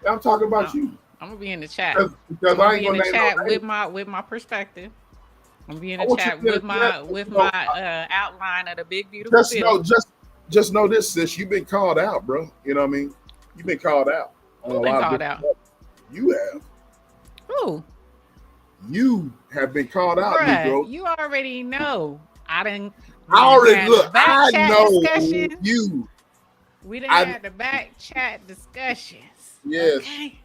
I'm talking about you. I'm gonna be in the chat. Because I ain't be in gonna the name chat no name. with my perspective. I'm gonna be in I the want you chat to be in with the my chat. with my outline of the big beautiful Just bill. know, just know this, sis. You've been called out, bro. You know what I mean? You've been called out. Who been called out? You have. Who? You have been called out, Bruh, Negro. you already know. I didn't. I already look. Back I chat know discussion. you. We done had the back chat discussions. Yes. Okay.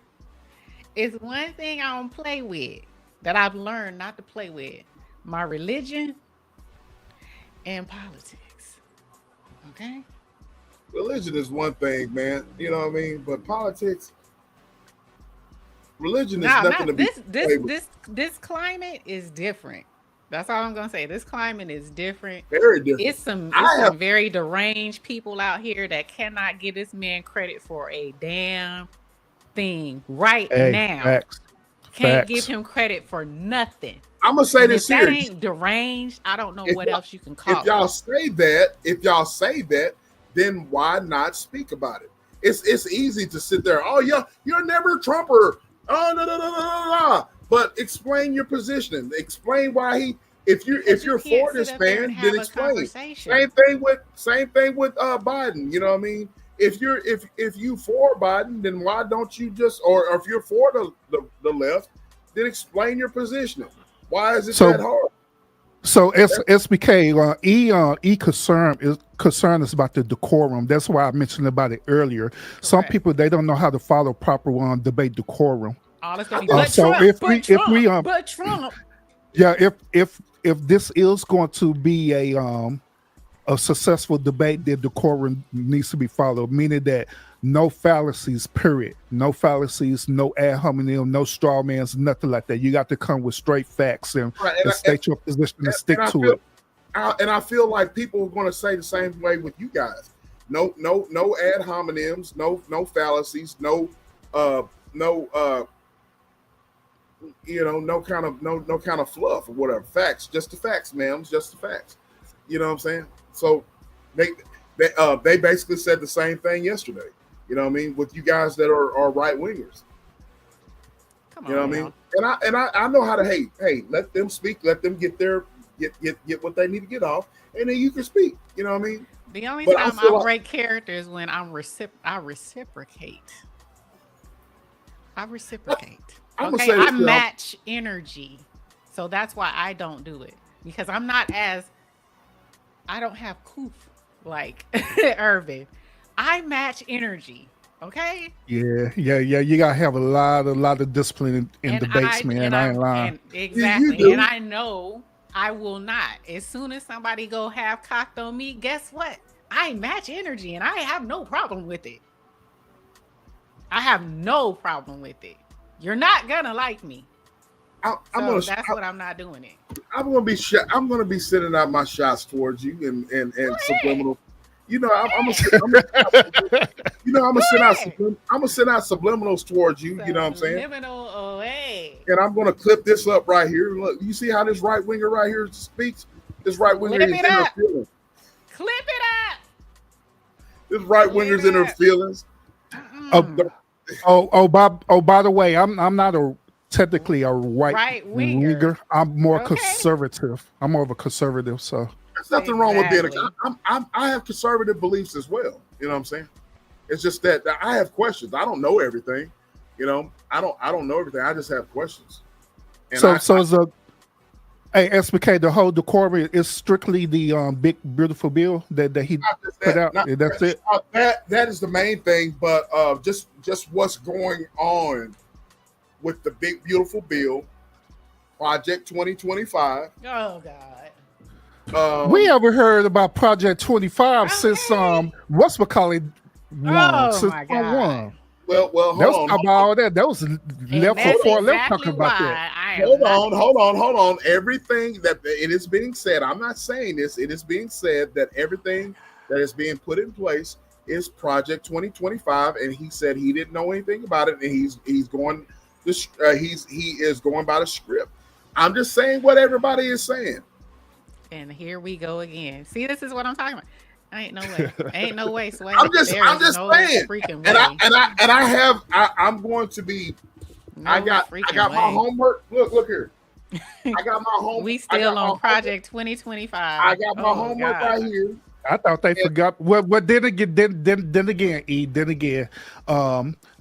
It's one thing I don't play with that I've learned not to play with. My religion and politics. Okay. Religion is one thing, man. You know what I mean? But politics, religion is nothing to be played with. This climate is different. That's all I'm gonna say. This climate is different. Very different. It's some very deranged people out here that cannot give this man credit for a damn thing right now. Facts. Can't give him credit for nothing. I'm gonna say this here. That ain't deranged. I don't know what else you can call it. If y'all say that, then why not speak about it? It's easy to sit there. Oh yeah, you're never a Trumper. Oh no. But explain your position. Explain why he. If you're for this man, then explain. Same thing with Biden. You know what I mean? If you for Biden, then why don't you just or if you're for the left, then explain your positioning. Why is it that hard? So SBK concern is about the decorum. That's why I mentioned about it earlier. Correct. Some people they don't know how to follow proper debate decorum. But Trump. Yeah, if this is going to be a successful debate, the decorum needs to be followed, meaning that no fallacies, period. No fallacies, no ad hominem, no straw mans, nothing like that. You got to come with straight facts and state your position and stick to it. And I feel like people are going to say the same way with you guys. No ad hominems, no fallacies, no kind of fluff or whatever. Facts, just the facts, ma'am, just the facts. You know what I'm saying? So they basically said the same thing yesterday. You know what I mean? With you guys that are right wingers. You know what I mean? And I know how to hate. Hey, let them speak. Let them get what they need to get off, and then you can speak. You know what I mean? The only time I break character is when I reciprocate. I match energy, so that's why I don't do it, because I don't have coof like Urban. I match energy. Okay. Yeah. You gotta have a lot of discipline in debates, man. I ain't lying. Exactly. And I know I will not. As soon as somebody go half cocked on me, guess what? I match energy, and I have no problem with it. You're not gonna like me. That's what I'm not doing it. I'm gonna be sending out my shots towards you and subliminal. You know, I'm gonna send out subliminals towards you. You know what I'm saying? Subliminal away. And I'm gonna clip this up right here. Look, you see how this right winger right here speaks? This right winger is in her feelings. Clip it up. This right winger's in her feelings. By the way, I'm not technically a right winger. I'm more conservative. I'm more of a conservative. So there's nothing wrong with being I have conservative beliefs as well. You know what I'm saying? It's just that I have questions. I don't know everything. You know, I don't know everything. I just have questions. And hey, SBK, the whole decorum is strictly the big beautiful bill that he put out. That's it. That is the main thing, but just what's going on with the big beautiful bill, Project 2025. Oh God. We ever heard about Project 25 since what's McCauley won? Since my God. Won. Well, hold on. About all that. That was left for left talking about that. Hold on. Everything that it is being said, I'm not saying this. It is being said that everything that is being put in place is Project 2025, and he said he didn't know anything about it, and he is going by the script. I'm just saying what everybody is saying. And here we go again. See, this is what I'm talking about. Ain't no way, Sway. I'm just saying. I'm going to be. I got my homework. Look here. I got my homework. We still on Project 2025. I got my homework right here. I thought they forgot. Well, then again,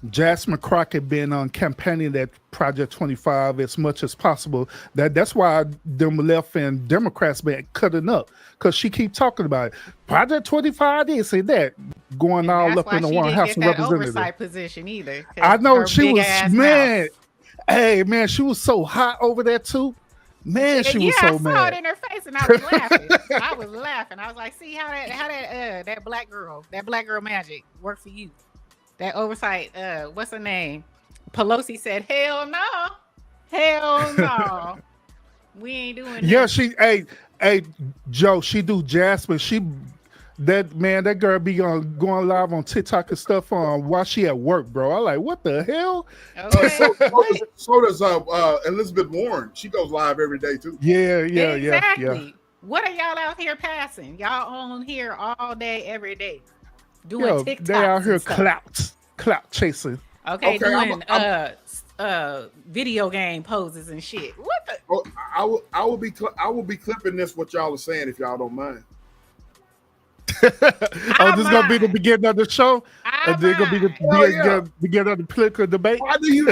Jasmine Crockett been on campaigning that Project 25 as much as possible. That's why them left and Democrats been cutting up because she keep talking about it. Project 25 this and that, going all up in the White House of Representatives. Oversight position either. I know she was man. Mouth. Hey man, she was so hot over there too. Man, she was so mad. I saw it in her face, and I was laughing. I was like, "See how that black girl magic worked for you? That oversight. What's her name? Pelosi said, "Hell no, we ain't doing." Yeah, this. hey, Joe, she do Jasmine. That girl be going live on TikTok and stuff while she at work, bro. I like, what the hell? Okay. So does Elizabeth Warren. She goes live every day too. Yeah. Exactly. What are y'all out here passing? Y'all on here all day, every day, doing TikToks. They out here clout chasing. Okay, doing video game poses and shit. What the? Oh, I will be clipping this. What y'all are saying, if y'all don't mind. This gonna be the beginning of the show. They're gonna be the beginning of the political debate. Why do you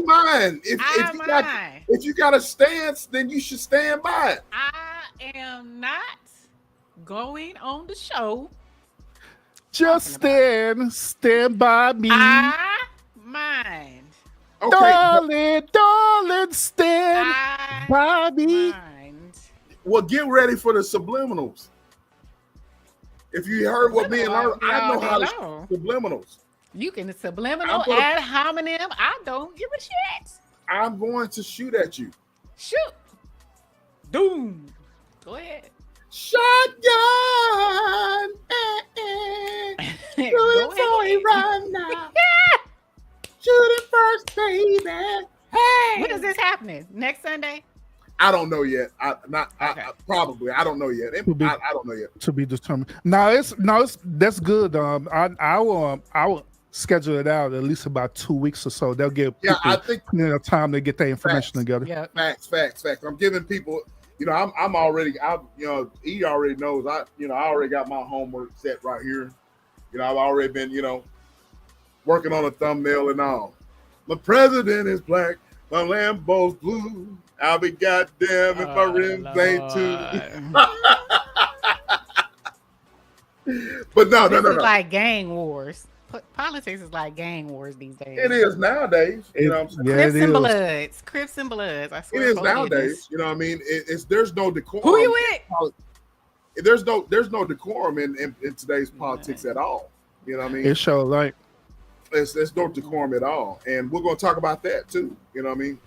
mind? If you got a stance, then you should stand by it. I am not going on the show. Just stand by me. I mind. Okay. Darling, stand by me. Mind. Well, get ready for the subliminals. If you heard what me and I know how to subliminals. You can subliminal ad hominem. I don't give a shit. I'm going to shoot at you. Shoot. Doom. Go ahead. Shotgun. Shoot it right now. Shoot it first, baby. Hey. When is this happening? Next Sunday? I don't know yet. Probably. I don't know yet. I don't know yet. To be determined. That's good. I will schedule it out at least about 2 weeks or so. They'll give people plenty of time to get their information together. Yeah. Facts. I'm giving people. I'm already. E already knows. I already got my homework set right here. I've already been. Working on a thumbnail and all. The president is black. My Lambo's blue. I'll be goddamn if my rims ain't too. But no. This is like gang wars. Politics is like gang wars these days. It is nowadays. You know what I'm saying? Crips and Bloods. I swear. It is nowadays. You know what I mean? There's no decorum. Who you with? There's no decorum in today's politics at all. You know what I mean? It show like. There's no decorum at all, and we're going to talk about that too. You know what I mean?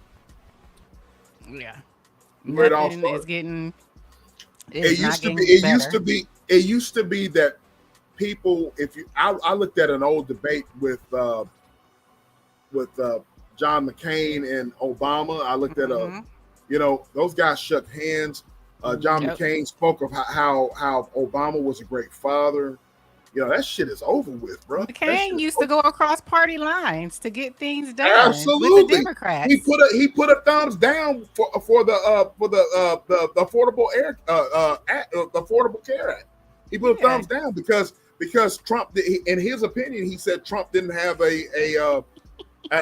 Yeah. Where it all started. It used to be that people. I looked at an old debate with John McCain and Obama. I looked at those guys shook hands. John McCain spoke of how Obama was a great father. That shit is over with, bro. McCain used to go across party lines to get things done. Absolutely, with the Democrats. He put a thumbs down for the Affordable Affordable Care Act. He put a thumbs down because Trump, in his opinion, he said Trump didn't have an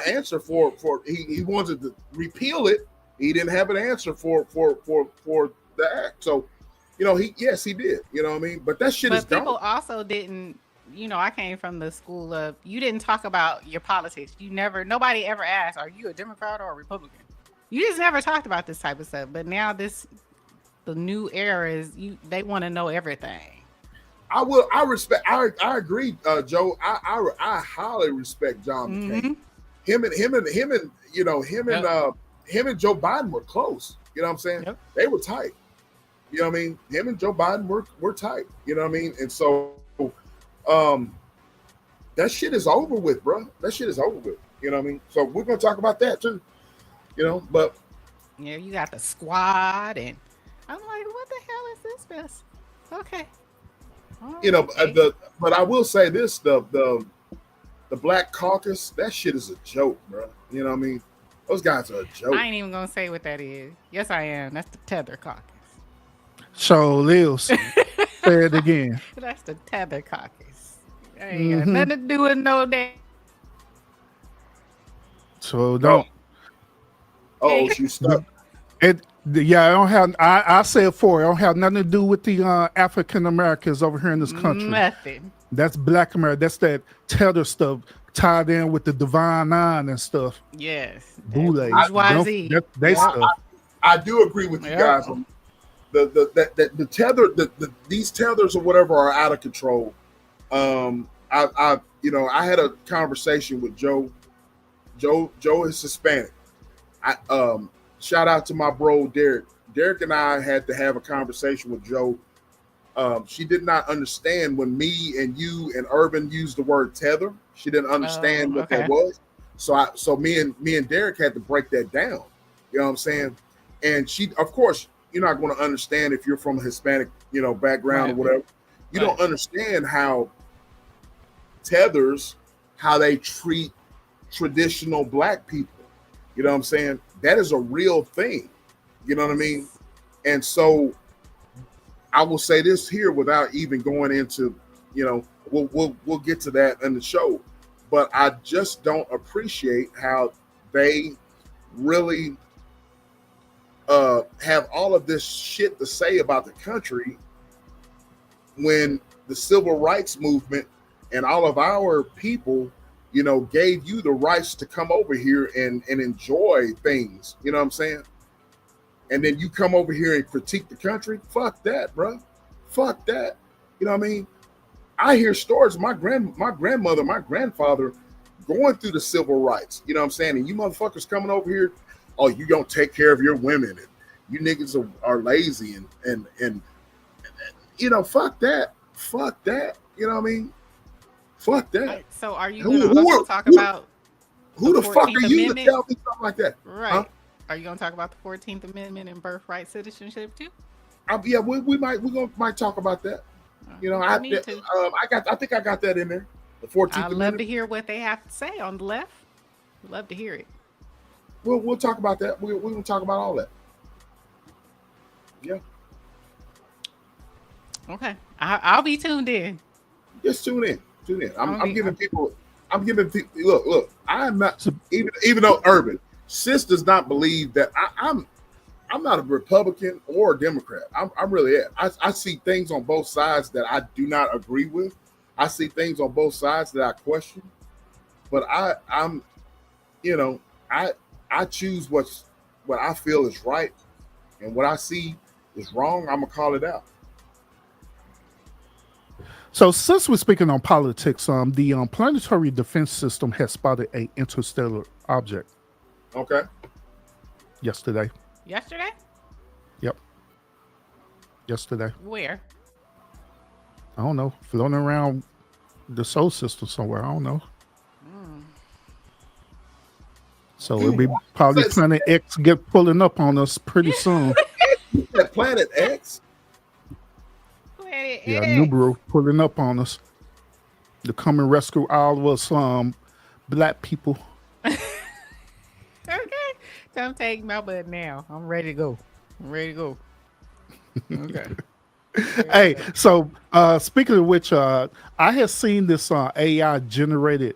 answer for he wanted to repeal it. He didn't have an answer for the act. So. He did. You know what I mean? But that shit is gone. People also didn't, I came from the school of, you didn't talk about your politics. Nobody ever asked, are you a Democrat or a Republican? You just never talked about this type of stuff. But now the new era is, they want to know everything. I agree, Joe. I highly respect John McCain. Him and Joe Biden were close. You know what I'm saying? Yep. They were tight. You know what I mean? Him and Joe Biden were tight. You know what I mean? And so that shit is over with, bro. That shit is over with. You know what I mean? So we're going to talk about that too. But you got the squad, and I'm like, what the hell is this mess? Okay. But I will say this: the Black Caucus, that shit is a joke, bro. You know what I mean? Those guys are a joke. I ain't even gonna say what that is. Yes, I am. That's the Tether Caucus. So, Lils, Say it again. That's the tether caucus. Ain't got Mm-hmm. nothing to do with no damn. So Oh, don't. oh, she's stuck. Yeah, I don't have. I said four. I don't have nothing to do with the African Americans over here in this country. Nothing. That's Black America. That's that tether stuff tied in with the divine nine and stuff. Yes, that Boule. bourgeoisie. That's they Yep. stuff. I do agree with you Yep. guys on the tether. These tethers or whatever are out of control. I had a conversation with Joe. Joe is Hispanic. Shout out to my bro Derek. Derek and I had to have a conversation with Joe. She did not understand when me and you and Urban used the word tether. She didn't understand what okay. that was. So me and Derek had to break that down. You know what I'm saying? And she, of course, you're not going to understand if you're from a Hispanic, background or Right. whatever. You don't understand how tethers, how they treat traditional Black people. You know what I'm saying? That is a real thing. You know what I mean? And so I will say this here without even going into, we'll get to that in the show. But I just don't appreciate how they really have all of this shit to say about the country when the civil rights movement and all of our people, gave you the rights to come over here and enjoy things. You know what I'm saying? And then you come over here and critique the country. Fuck that, bro. Fuck that. You know what I mean? I hear stories of my grandmother, my grandfather going through the civil rights. You know what I'm saying? And you motherfuckers coming over here, oh, you don't take care of your women, and you niggas are lazy and fuck that. Fuck that. You know what I mean? Fuck that. So are you going to also talk about who the fuck are 14th you Amendment? to tell me something like that? Right. Huh? Are you going to talk about the 14th Amendment and birthright citizenship too? Yeah, we might talk about that. I think I got that in there. The 14th I'd love Amendment. to hear what they have to say on the left. Love to hear it. We'll talk about that. We're gonna talk about all that. Yeah. Okay. I'll be tuned in. Just tune in. I'm giving people. Look. I'm not even though Urban Sis does not believe that I'm not a Republican or a Democrat. I'm really at. I see things on both sides that I do not agree with. I see things on both sides that I question. But I'm I choose what I feel is right, and what I see is wrong. I'm gonna call it out. So since we're speaking on politics, the planetary defense system has spotted a interstellar object Okay. yesterday. Yesterday? Yep. Yesterday. Where? I don't know. Floating around the solar system somewhere. I don't know. So it'll be probably Planet X pulling up on us pretty soon. That Planet X? Planet Yeah, X. Nubaru pulling up on us to come and rescue all of us Black people. Okay. Come take my butt now. I'm ready to go. Okay. Hey, so speaking of which, I had seen this AI generated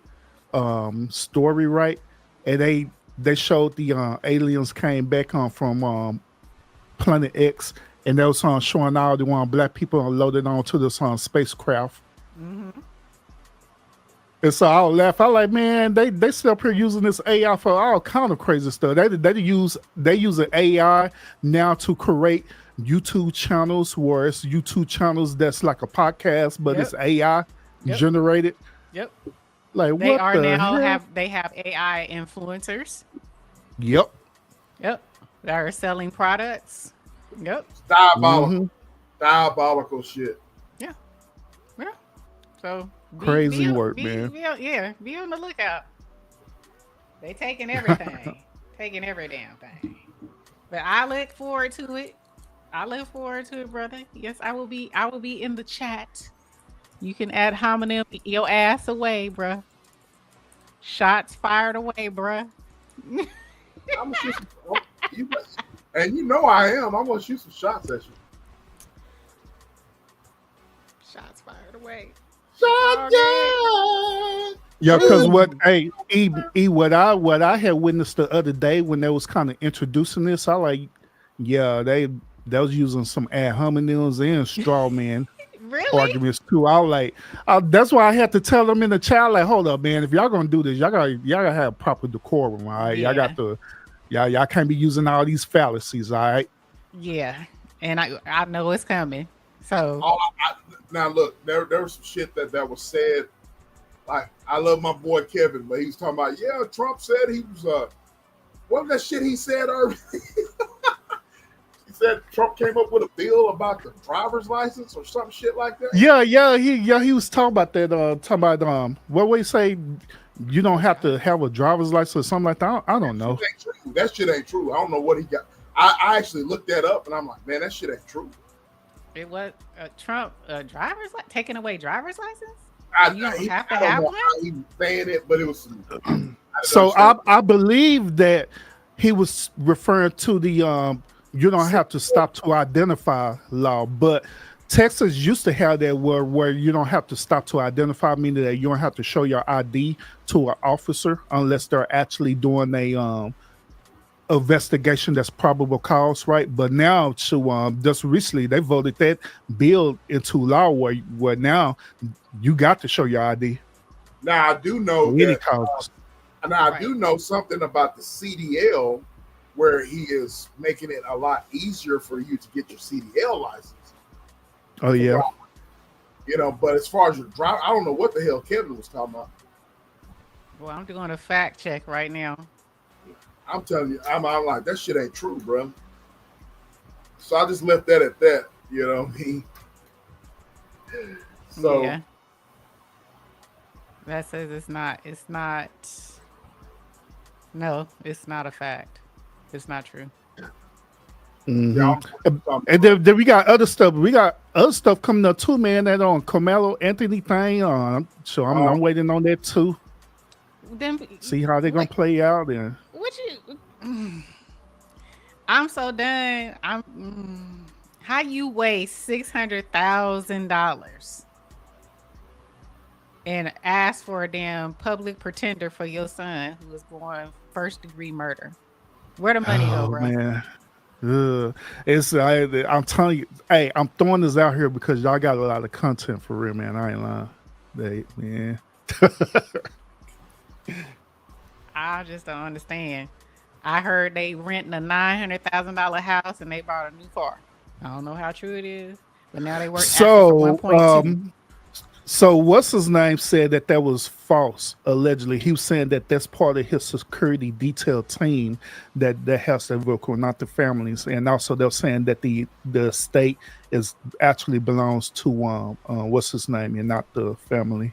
story, right? And they showed the aliens came back from Planet X, and they was showing all the Black people loaded onto this spacecraft. Mm-hmm. And so I would laugh. I like, man, they still up here using this AI for all kind of crazy stuff. They use an AI now to create YouTube channels where it's YouTube channels that's like a podcast, but it's AI generated. Yep. Like they what are the now hell? have AI influencers. Yep. That are selling products. Yep. Diabolical. Diabolical shit. Yeah. So crazy work, man. Be on the lookout. They taking everything. Taking every damn thing. But I look forward to it. Brother. Yes, I will be in the chat. You can add hominem your ass away, bruh. Shots fired away, bruh. I'm gonna shoot and you know I am. I'm gonna shoot some shots at you. Shots fired away. Yeah, because what Ooh. what I had witnessed the other day when they was kind of introducing this, I like, yeah, they was using some ad hominems and straw man Really? arguments too. I was like, that's why I had to tell them in the chat, like, hold up, man, if y'all gonna do this, y'all gotta have proper decorum, all right? Y'all got Yeah. to, y'all can't be using all these fallacies, all right? Yeah. And I know it's coming. So Now look, there was some shit that was said. Like, I love my boy Kevin, but he's talking about, yeah, Trump said he was what was that shit he said earlier? He said Trump came up with a bill about the driver's license or some shit like that. He was talking about that. Talking about what we say, you don't have to have a driver's license or something like that. I don't know. That shit ain't true. I don't know what he got. I actually looked that up and I'm like, man, that shit ain't true. it was Trump driver's taking away driver's license? You don't have to I don't have know one? how he was saying it, but it was So I believe that he was referring to the you don't have to stop to identify law, but Texas used to have that where you don't have to stop to identify, meaning that you don't have to show your ID to an officer unless they're actually doing a investigation that's probable cause, right? But now to just recently they voted that bill into law where now you got to show your ID. Now I do know For any that. causes. Now I do know something about the CDL, where he is making it a lot easier for you to get your CDL license. Oh yeah. You know, but as far as your drive, I don't know what the hell Kevin was talking about. Well, I'm doing a fact check right now. I'm telling you, I'm like, that shit ain't true, bro. So I just left that at that, you know. So yeah. That says it's not. No, it's not a fact. It's not true. Mm-hmm. And then we got other stuff. We got other stuff coming up too, man. That on Carmelo Anthony thing. So I'm waiting on that too. Then see how they're gonna play out. And what you? I'm so done. How you waste $600,000 and ask for a damn public pretender for your son who was going first-degree murder? Where the money go, bro? Man. I'm telling you, hey, I'm throwing this out here because y'all got a lot of content for real, man. I ain't lying. Man. I just don't understand. I heard they renting a $900,000 house and they bought a new car. I don't know how true it is, but now they work asking for 1.2. So what's his name said that was false, allegedly. He was saying that that's part of his security detail team that has that vehicle, not the families. And also they're saying that the estate is actually belongs to what's his name and not the family.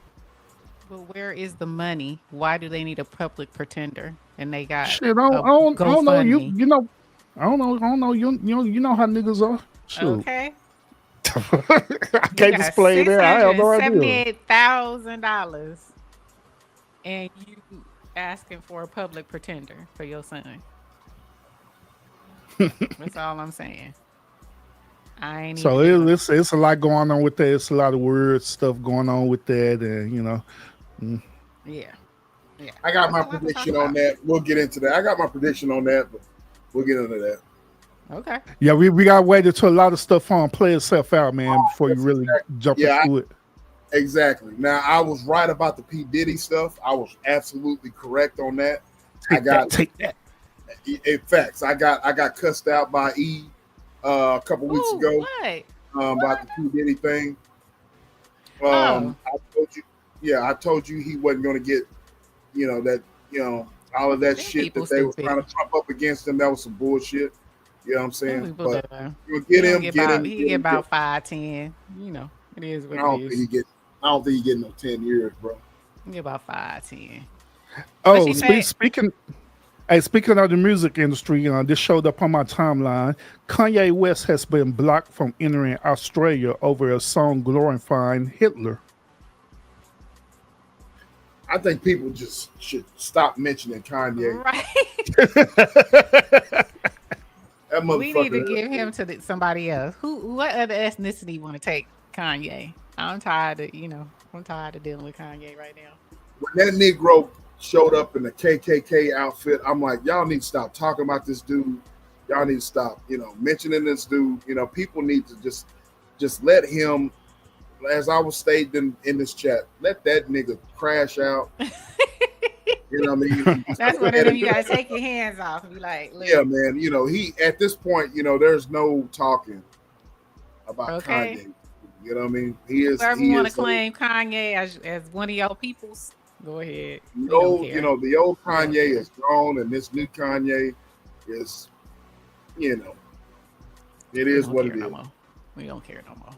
But where is the money? Why do they need a public pretender? And they got shit. I don't know. You know, I don't know. You know how niggas are. Shoot. Okay. I can't display that. I have no idea. $678,000 and you asking for a public pretender for your son. That's all I'm saying. I ain't so it's a lot going on with that. It's a lot of weird stuff going on with that, and you know. Yeah. I got my prediction on that. We'll get into that. I got my prediction on that, but we'll get into that. Okay. Yeah, we got to wait until a lot of stuff play itself out, man, before you really jump into it. Exactly. Now, I was right about the P. Diddy stuff. I was absolutely correct on that. Take that. In fact, I got cussed out by E a couple weeks ago. About the P. Diddy thing. I told you he wasn't going to get, all of that shit that they were trying to trump up against him. That was some bullshit. You know what I'm saying? But you'll get him. He get about 5-10. You know, it is what it is. I don't think he get no 10 years, bro. He get about 5-10. Oh, speaking of the music industry, this showed up on my timeline. Kanye West has been blocked from entering Australia over a song glorifying Hitler. I think people just should stop mentioning Kanye. Right. That we need to give him to somebody else. What other ethnicity want to take Kanye? I'm tired of dealing with Kanye right now. When that Negro showed up in the KKK outfit, I'm like, y'all need to stop talking about this dude. Y'all need to stop, mentioning this dude. People need to just let him, as I was stating in this chat, let that nigga crash out. You know what I mean? That's one of them you gotta take your hands off and be like, look. Yeah, man. He at this point, there's no talking about Kanye. You know what I mean? Whoever want to claim Kanye as one of y'all peoples, go ahead. The old Kanye is gone, and this new Kanye is, it is what it is. We don't care no more.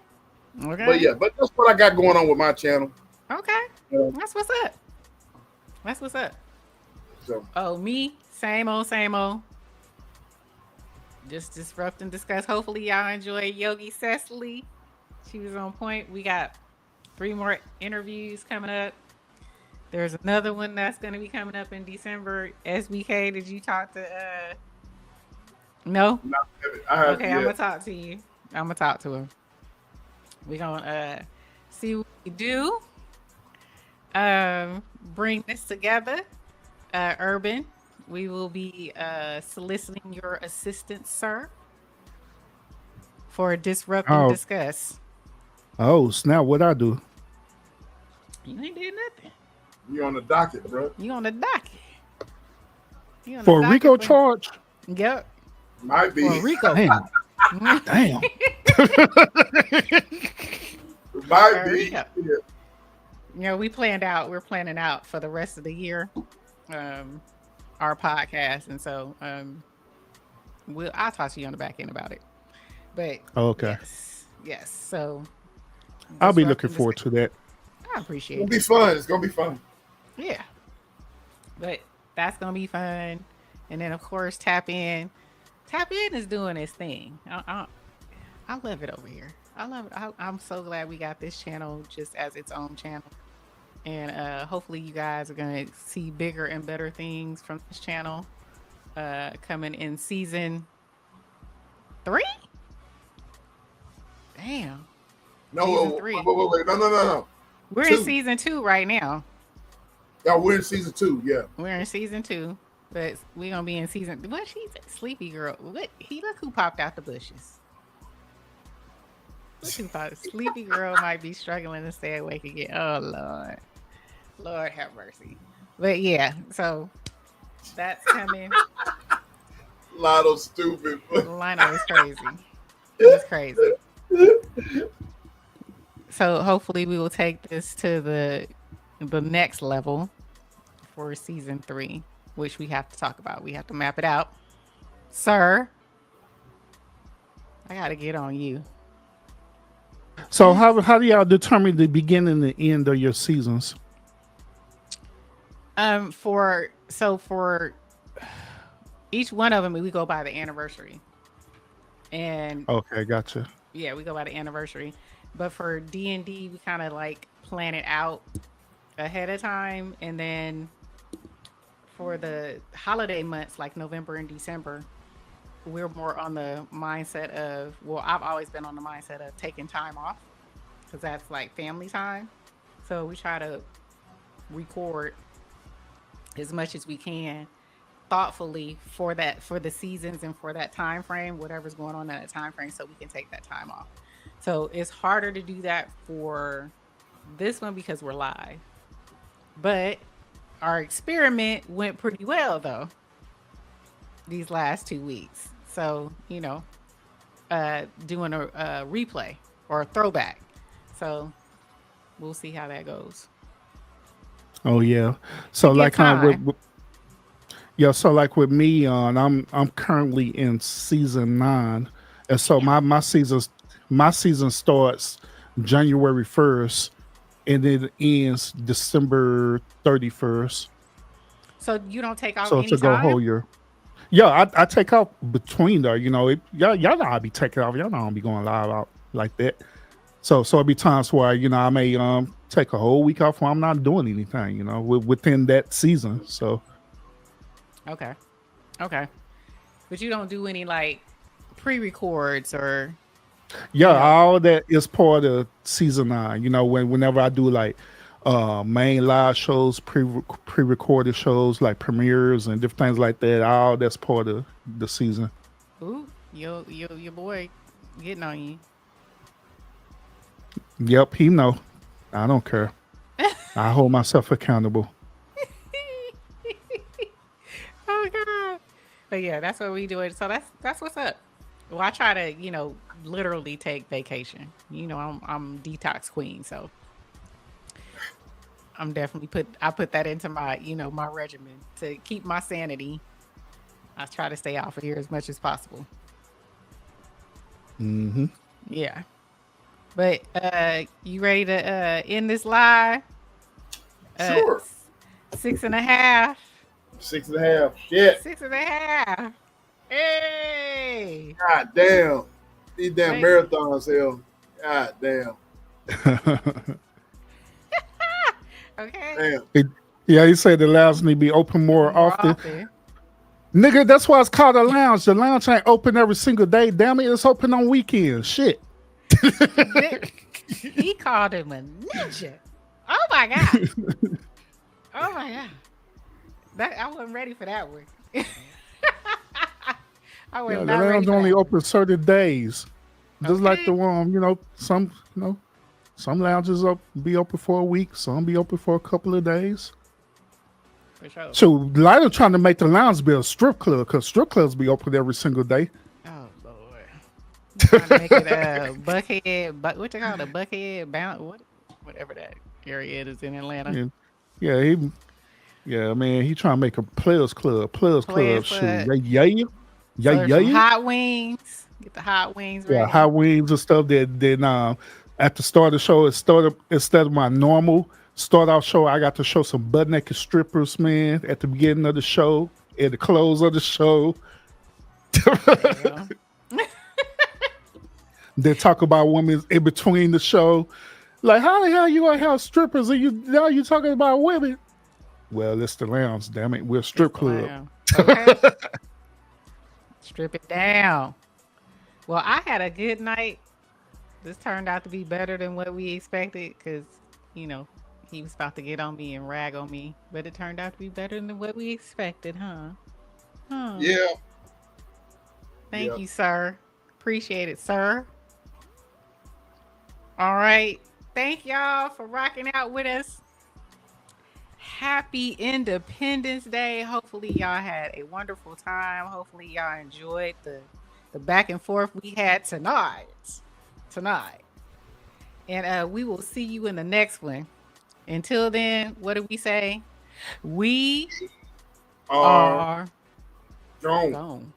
Okay. But that's what I got going on with my channel. Okay. That's what's up. That's what's up. So, me, same old. Just disrupt and discuss. Hopefully, y'all enjoy Yogi Cecily. She was on point. We got 3 more interviews coming up. There's another one that's going to be coming up in December. SBK, did you talk to? No. Okay, I'm gonna talk to you. I'm gonna talk to him. We're gonna see what we do. Bring this together. Urban, we will be soliciting your assistance, sir, for Disrupt and Discuss. Oh, snap, what I do? You ain't did nothing. You on the docket, bro. You on the docket. For a RICO charge? Yep. Might be. For a RICO. Damn. Might be. Yeah. We're planning out for the rest of the year, our podcast, and so I'll talk to you on the back end about it. But okay. Yes. So I'll be looking forward to that. I appreciate it. It's gonna be fun. Yeah. But that's gonna be fun. And then of course Tap In is doing its thing. I love it over here. I love it. I'm so glad we got this channel just as its own channel. And hopefully you guys are gonna see bigger and better things from this channel coming in season 3. Damn. No, season 3. Wait. No. We're in season 2 right now. Yeah, we're in season 2. Yeah, we're in season 2, but we're gonna be in season. What? She's a sleepy girl. What? Look who popped out the bushes. Look who thought sleepy girl might be struggling to stay awake again. Oh Lord have mercy. But yeah, so that's coming. Lotto's stupid. Lino is crazy. It's crazy. So hopefully we will take this to the next level for season 3, which we have to talk about. We have to map it out. Sir, I gotta get on you. So how do y'all determine the beginning and the end of your seasons? For each one of them, we go by the anniversary. And okay, gotcha. Yeah, we go by the anniversary. But for D&D, we kind of like plan it out ahead of time. And then for the holiday months, like November and December, we're more on the mindset of, I've always been on the mindset of taking time off because that's like family time. So we try to record as much as we can thoughtfully for the seasons and for that time frame, whatever's going on in that time frame, so we can take that time off. So it's harder to do that for this one because we're live. But our experiment went pretty well though these last 2 weeks. So, doing a replay or a throwback. So we'll see how that goes. Oh yeah. So like so like with me I'm currently in season 9. And so my season starts January 1st and it ends December 31st. So you don't take off so any to time? Go whole year. Yeah, I take off between there. Y'all know I be taking off. Y'all know I don't be going live out like that. So it'll be times where I may take a whole week off while I'm not doing anything. Within that season. So. Okay. But you don't do any like pre-records or Yeah, You know. all that is part of season 9. Whenever I do like main live shows, pre-recorded shows like premieres and different things like that, all that's part of the season. Ooh, your boy getting on you. Yep, he know. I don't care. I hold myself accountable. Oh god. But yeah, that's what we do it. So that's what's up. Well, I try to, literally take vacation. I'm detox queen, so I'm definitely I put that into my, my regimen to keep my sanity. I try to stay off of here as much as possible. Mm-hmm. Yeah. But you ready to end this live? Sure. 6.5. 6.5. Shit. 6.5. Hey. God damn. These damn Thank- marathons, hell. God damn. Okay. Damn. Yeah, he said the lounge need to be open more often. Nigga, that's why it's called a lounge. The lounge ain't open every single day. Damn it, it's open on weekends. Shit. He called him a ninja. Oh my god. Oh my god. I wasn't ready for that one. I was Yeah, the not ready lounge for only that one. open certain days. Just like Okay. the some lounges be open for a week, some be open for a couple of days. For sure. So Lila trying to make the lounge be a strip club because strip clubs be open every single day. Oh Lord. You trying to make it Buckhead, what you call it? Buckhead bound whatever that area is in Atlanta. Yeah, man, he trying to make a players club Players shoot. Club. Yeah. So there's some hot wings. Get the hot wings ready. Yeah, hot wings and stuff. Then at the start of the show, instead of my normal start off show, I got to show some butt naked strippers, man, at the beginning of the show, at the close of the show. They talk about women in between the show. Like, how the hell you gonna have strippers and now you talking about women? Well, it's the lounge, damn it. We're a strip club. Okay. Strip it down. Well, I had a good night. This turned out to be better than what we expected because, he was about to get on me and rag on me. But it turned out to be better than what we expected, huh? Yeah. Thank you, sir. Appreciate it, sir. All right. Thank y'all for rocking out with us. Happy Independence Day. Hopefully y'all had a wonderful time. Hopefully y'all enjoyed the back and forth we had tonight. And we will see you in the next one. Until then, what do we say? We are gone. gone.